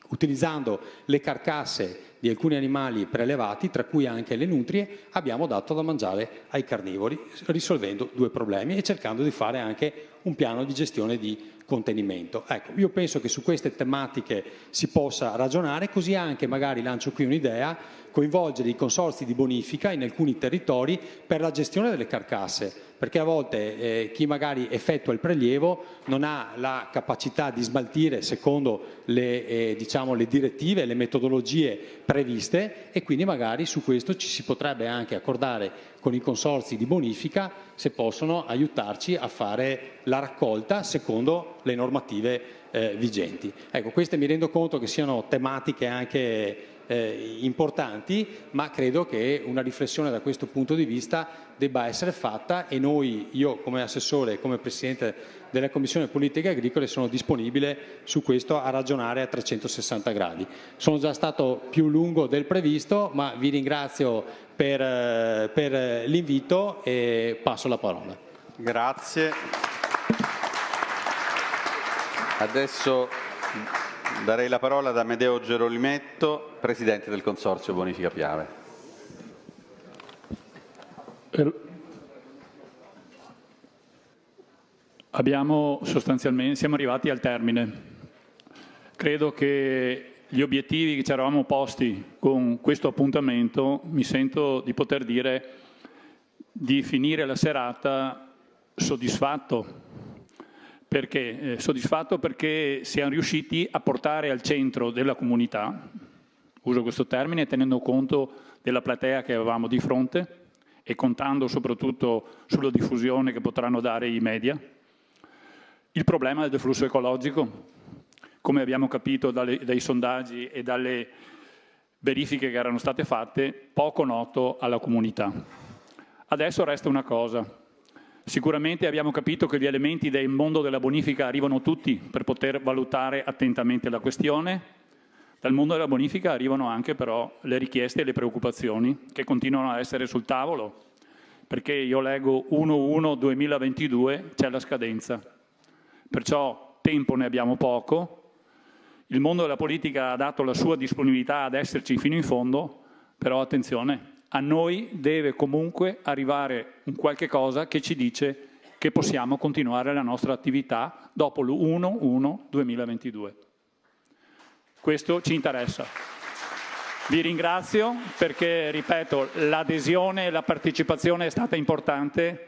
utilizzando le carcasse di alcuni animali prelevati, tra cui anche le nutrie, abbiamo dato da mangiare ai carnivori, risolvendo due problemi e cercando di fare anche un piano di gestione di contenimento. Ecco, io penso che su queste tematiche si possa ragionare, così anche magari lancio qui un'idea, coinvolgere i consorzi di bonifica in alcuni territori per la gestione delle carcasse, perché a volte chi magari effettua il prelievo non ha la capacità di smaltire secondo le direttive, le metodologie previste, e quindi magari su questo ci si potrebbe anche accordare con i consorzi di bonifica se possono aiutarci a fare la raccolta secondo le normative vigenti. Ecco, queste mi rendo conto che siano tematiche anche importanti, ma credo che una riflessione da questo punto di vista debba essere fatta, e io come assessore e come Presidente della Commissione Politiche Agricole sono disponibile su questo a ragionare a 360 gradi. Sono già stato più lungo del previsto, ma vi ringrazio per l'invito e passo la parola. Grazie. Adesso Darei la parola ad Amedeo Gerolimetto, Presidente del Consorzio Bonifica Piave. Siamo arrivati al termine. Credo che gli obiettivi che ci eravamo posti con questo appuntamento, mi sento di poter dire di finire la serata soddisfatto. Perché? Soddisfatto perché siamo riusciti a portare al centro della comunità, uso questo termine, tenendo conto della platea che avevamo di fronte e contando soprattutto sulla diffusione che potranno dare i media, il problema del deflusso ecologico, come abbiamo capito dai sondaggi e dalle verifiche che erano state fatte, poco noto alla comunità. Adesso resta una cosa. Sicuramente abbiamo capito che gli elementi del mondo della bonifica arrivano tutti per poter valutare attentamente la questione. Dal mondo della bonifica arrivano anche però le richieste e le preoccupazioni che continuano a essere sul tavolo, perché io leggo 1/1/2022 c'è la scadenza. Perciò tempo ne abbiamo poco. Il mondo della politica ha dato la sua disponibilità ad esserci fino in fondo, però attenzione. A noi deve comunque arrivare un qualche cosa che ci dice che possiamo continuare la nostra attività dopo l'1/1/2022. Questo ci interessa. Vi ringrazio perché, ripeto, l'adesione e la partecipazione è stata importante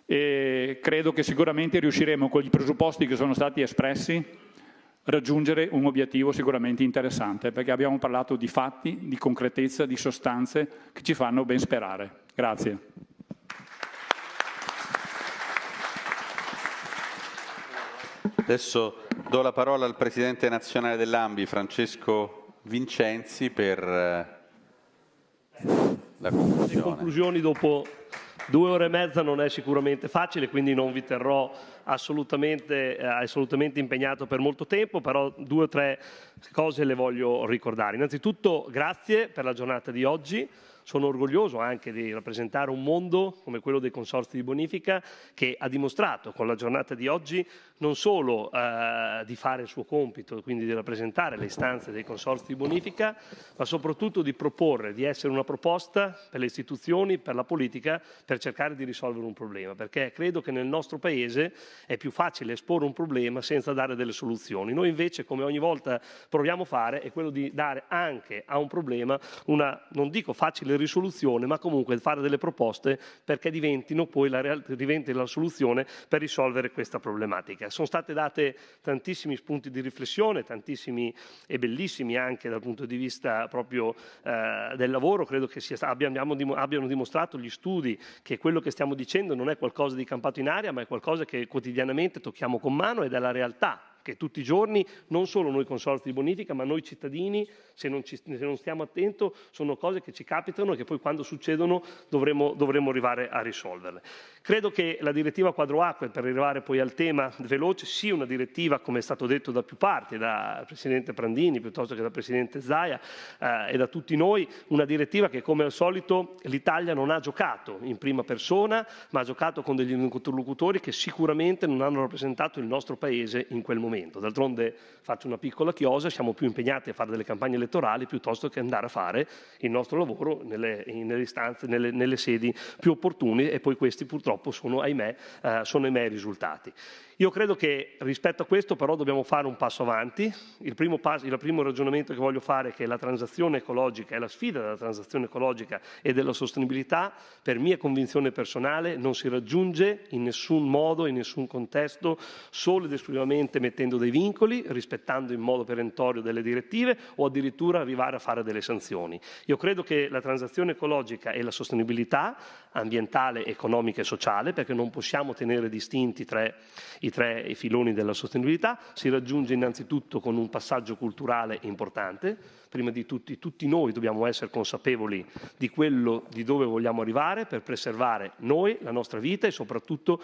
e credo che sicuramente riusciremo, con i presupposti che sono stati espressi, raggiungere un obiettivo sicuramente interessante, perché abbiamo parlato di fatti, di concretezza, di sostanze che ci fanno ben sperare. Grazie. Adesso do la parola al Presidente nazionale dell'ANBI, Francesco Vincenzi, per la conclusione. Le conclusioni dopo 2 ore e mezza non è sicuramente facile, quindi non vi terrò assolutamente impegnato per molto tempo, però 2 o 3 cose le voglio ricordare. Innanzitutto grazie per la giornata di oggi. Sono orgoglioso anche di rappresentare un mondo come quello dei consorzi di bonifica che ha dimostrato con la giornata di oggi non solo di fare il suo compito, quindi di rappresentare le istanze dei consorzi di bonifica, ma soprattutto di proporre, di essere una proposta per le istituzioni, per la politica, per cercare di risolvere un problema, perché credo che nel nostro Paese è più facile esporre un problema senza dare delle soluzioni. Noi invece, come ogni volta proviamo a fare, è quello di dare anche a un problema una, non dico facile risoluzione, ma comunque fare delle proposte perché diventino poi diventi la soluzione per risolvere questa problematica. Sono state date tantissimi spunti di riflessione, tantissimi e bellissimi anche dal punto di vista proprio del lavoro. Credo che abbiano dimostrato gli studi che quello che stiamo dicendo non è qualcosa di campato in aria, ma è qualcosa che quotidianamente tocchiamo con mano ed è la realtà che tutti i giorni, non solo noi consorzi di bonifica, ma noi cittadini, se non stiamo attenti, sono cose che ci capitano e che poi quando succedono dovremo arrivare a risolverle. Credo che la direttiva quadro acque, per arrivare poi al tema veloce, sia una direttiva, come è stato detto da più parti, dal Presidente Prandini piuttosto che dal Presidente Zaia e da tutti noi, una direttiva che come al solito l'Italia non ha giocato in prima persona, ma ha giocato con degli interlocutori che sicuramente non hanno rappresentato il nostro Paese in quel momento. D'altronde faccio una piccola chiosa, siamo più impegnati a fare delle campagne elettorali piuttosto che andare a fare il nostro lavoro nelle istanze, nelle sedi più opportune, e poi questi purtroppo sono ahimè i risultati. Io credo che rispetto a questo però dobbiamo fare un passo avanti. Il primo ragionamento che voglio fare è che la transizione ecologica e la sfida della transizione ecologica e della sostenibilità, per mia convinzione personale, non si raggiunge in nessun modo, in nessun contesto, solo ed esclusivamente mettendo dei vincoli, rispettando in modo perentorio delle direttive o addirittura arrivare a fare delle sanzioni. Io credo che la transizione ecologica e la sostenibilità ambientale, economica e sociale, perché non possiamo tenere distinti i tre filoni della sostenibilità, si raggiunge innanzitutto con un passaggio culturale importante. Prima di tutti noi dobbiamo essere consapevoli di dove vogliamo arrivare per preservare noi, la nostra vita e soprattutto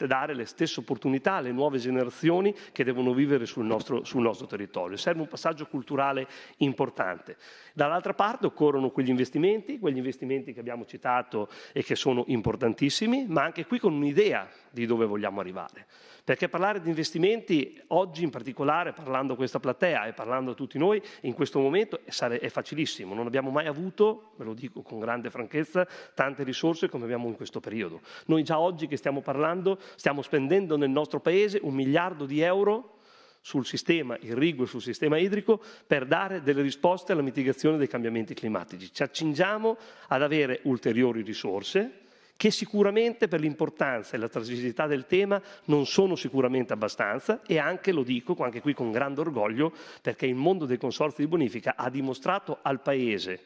dare le stesse opportunità alle nuove generazioni che devono vivere sul nostro territorio. Serve un passaggio culturale importante. Dall'altra parte occorrono quegli investimenti che abbiamo citato e che sono importantissimi, ma anche qui con un'idea di dove vogliamo arrivare. Perché parlare di investimenti oggi in particolare, parlando a questa platea e parlando a tutti noi, in questo momento è facilissimo. Non abbiamo mai avuto, ve lo dico con grande franchezza, tante risorse come abbiamo in questo periodo. Noi già oggi che stiamo parlando, stiamo spendendo nel nostro Paese 1 miliardo di euro sul sistema irriguo e sul sistema idrico per dare delle risposte alla mitigazione dei cambiamenti climatici. Ci accingiamo ad avere ulteriori risorse che sicuramente per l'importanza e la tragicità del tema non sono sicuramente abbastanza, e anche, lo dico anche qui con grande orgoglio, perché il mondo dei consorzi di bonifica ha dimostrato al Paese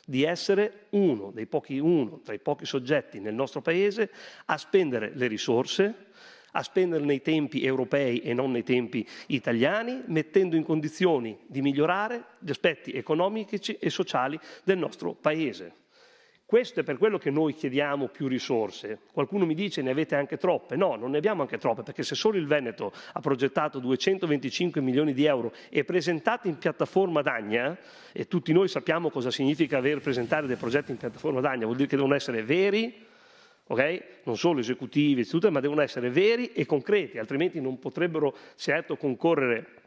di essere uno tra i pochi soggetti nel nostro Paese a spendere le risorse, a spendere nei tempi europei e non nei tempi italiani, mettendo in condizioni di migliorare gli aspetti economici e sociali del nostro Paese. Questo è per quello che noi chiediamo più risorse. Qualcuno mi dice ne avete anche troppe. No, non ne abbiamo anche troppe, perché se solo il Veneto ha progettato 225 milioni di euro e presentati in piattaforma Dagna, e tutti noi sappiamo cosa significa presentare dei progetti in piattaforma Dagna, vuol dire che devono essere veri, okay? Non solo esecutivi, ma devono essere veri e concreti, altrimenti non potrebbero certo concorrere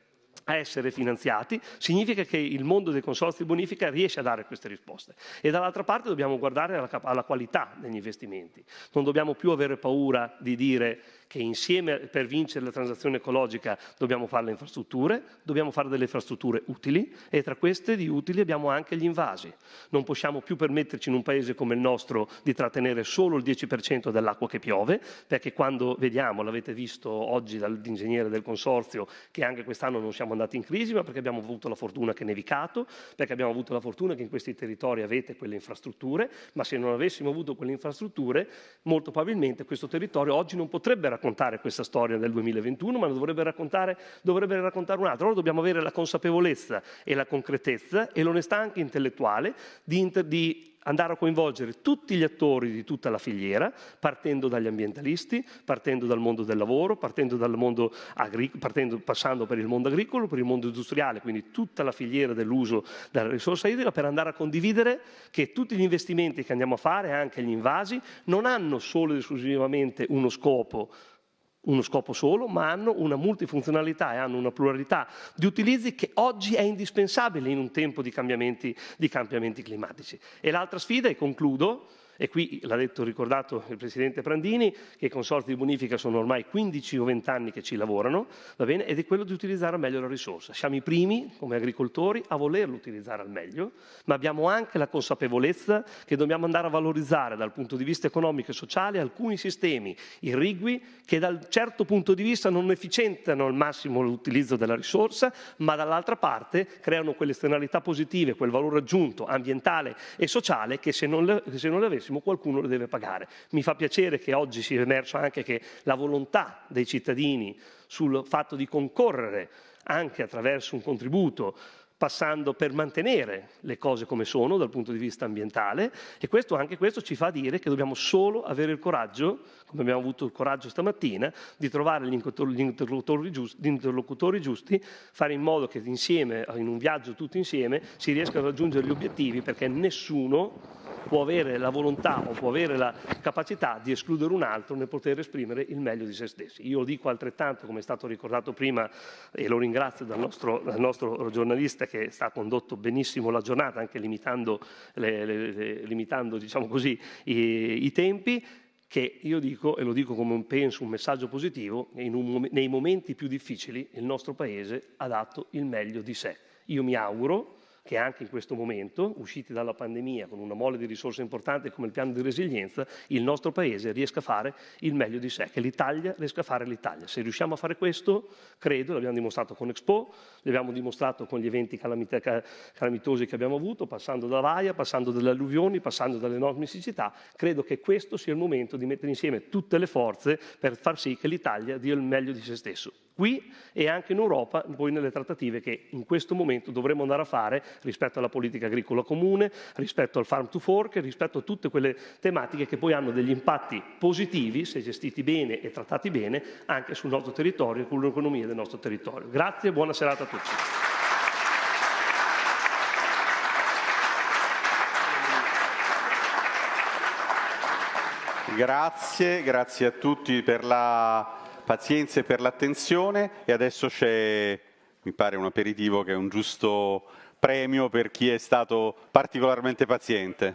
a essere finanziati. Significa che il mondo dei consorzi di bonifica riesce a dare queste risposte. E dall'altra parte dobbiamo guardare alla qualità degli investimenti. Non dobbiamo più avere paura di dire che insieme, per vincere la transizione ecologica, dobbiamo fare le infrastrutture, dobbiamo fare delle infrastrutture utili, e tra queste di utili abbiamo anche gli invasi. Non possiamo più permetterci in un paese come il nostro di trattenere solo il 10% dell'acqua che piove, perché quando vediamo, l'avete visto oggi dall'ingegnere del consorzio, che anche quest'anno non siamo andati in crisi, ma perché abbiamo avuto la fortuna che è nevicato, perché abbiamo avuto la fortuna che in questi territori avete quelle infrastrutture, ma se non avessimo avuto quelle infrastrutture, molto probabilmente questo territorio oggi non potrebbe raccontare questa storia del 2021, ma dovrebbe raccontare un'altra. Allora dobbiamo avere la consapevolezza e la concretezza e l'onestà anche intellettuale di andare a coinvolgere tutti gli attori di tutta la filiera, partendo dagli ambientalisti, partendo dal mondo del lavoro, passando per il mondo agricolo, per il mondo industriale, quindi tutta la filiera dell'uso della risorsa idrica, per andare a condividere che tutti gli investimenti che andiamo a fare, anche gli invasi, non hanno solo ed esclusivamente uno scopo solo, ma hanno una multifunzionalità e hanno una pluralità di utilizzi che oggi è indispensabile in un tempo di cambiamenti climatici. E l'altra sfida, e concludo, e qui l'ha ricordato il Presidente Prandini, che i consorzi di bonifica sono ormai 15 o 20 anni che ci lavorano, va bene? Ed è quello di utilizzare al meglio la risorsa. Siamo i primi, come agricoltori, a volerlo utilizzare al meglio, ma abbiamo anche la consapevolezza che dobbiamo andare a valorizzare dal punto di vista economico e sociale alcuni sistemi irrigui che dal certo punto di vista non efficientano al massimo l'utilizzo della risorsa, ma dall'altra parte creano quelle esternalità positive, quel valore aggiunto ambientale e sociale che se non le avessimo qualcuno le deve pagare. Mi fa piacere che oggi sia emerso anche che la volontà dei cittadini sul fatto di concorrere anche attraverso un contributo, passando per mantenere le cose come sono dal punto di vista ambientale, e anche questo ci fa dire che dobbiamo solo avere il coraggio, come abbiamo avuto il coraggio stamattina, di trovare gli interlocutori giusti, fare in modo che insieme, in un viaggio tutti insieme, si riescano a raggiungere gli obiettivi, perché nessuno può avere la volontà o può avere la capacità di escludere un altro nel poter esprimere il meglio di se stessi. Io lo dico altrettanto, come è stato ricordato prima, e lo ringrazio dal nostro giornalista che sta condotto benissimo la giornata, anche limitando diciamo così, i tempi, che io dico, e lo dico come un messaggio positivo, nei momenti più difficili il nostro Paese ha dato il meglio di sé. Io mi auguro che anche in questo momento, usciti dalla pandemia con una mole di risorse importanti come il piano di resilienza, il nostro Paese riesca a fare il meglio di sé, che l'Italia riesca a fare l'Italia. Se riusciamo a fare questo, credo, l'abbiamo dimostrato con Expo, l'abbiamo dimostrato con gli eventi calamitosi che abbiamo avuto, passando da Vaia, passando dalle alluvioni, passando dalle enormi siccità, credo che questo sia il momento di mettere insieme tutte le forze per far sì che l'Italia dia il meglio di se stesso, qui e anche in Europa, poi nelle trattative che in questo momento dovremo andare a fare rispetto alla politica agricola comune, rispetto al farm to fork, rispetto a tutte quelle tematiche che poi hanno degli impatti positivi, se gestiti bene e trattati bene, anche sul nostro territorio e con l'economia del nostro territorio. Grazie e buona serata a tutti. Grazie a tutti per la pazienza e per l'attenzione, e adesso c'è, mi pare, un aperitivo che è un giusto premio per chi è stato particolarmente paziente.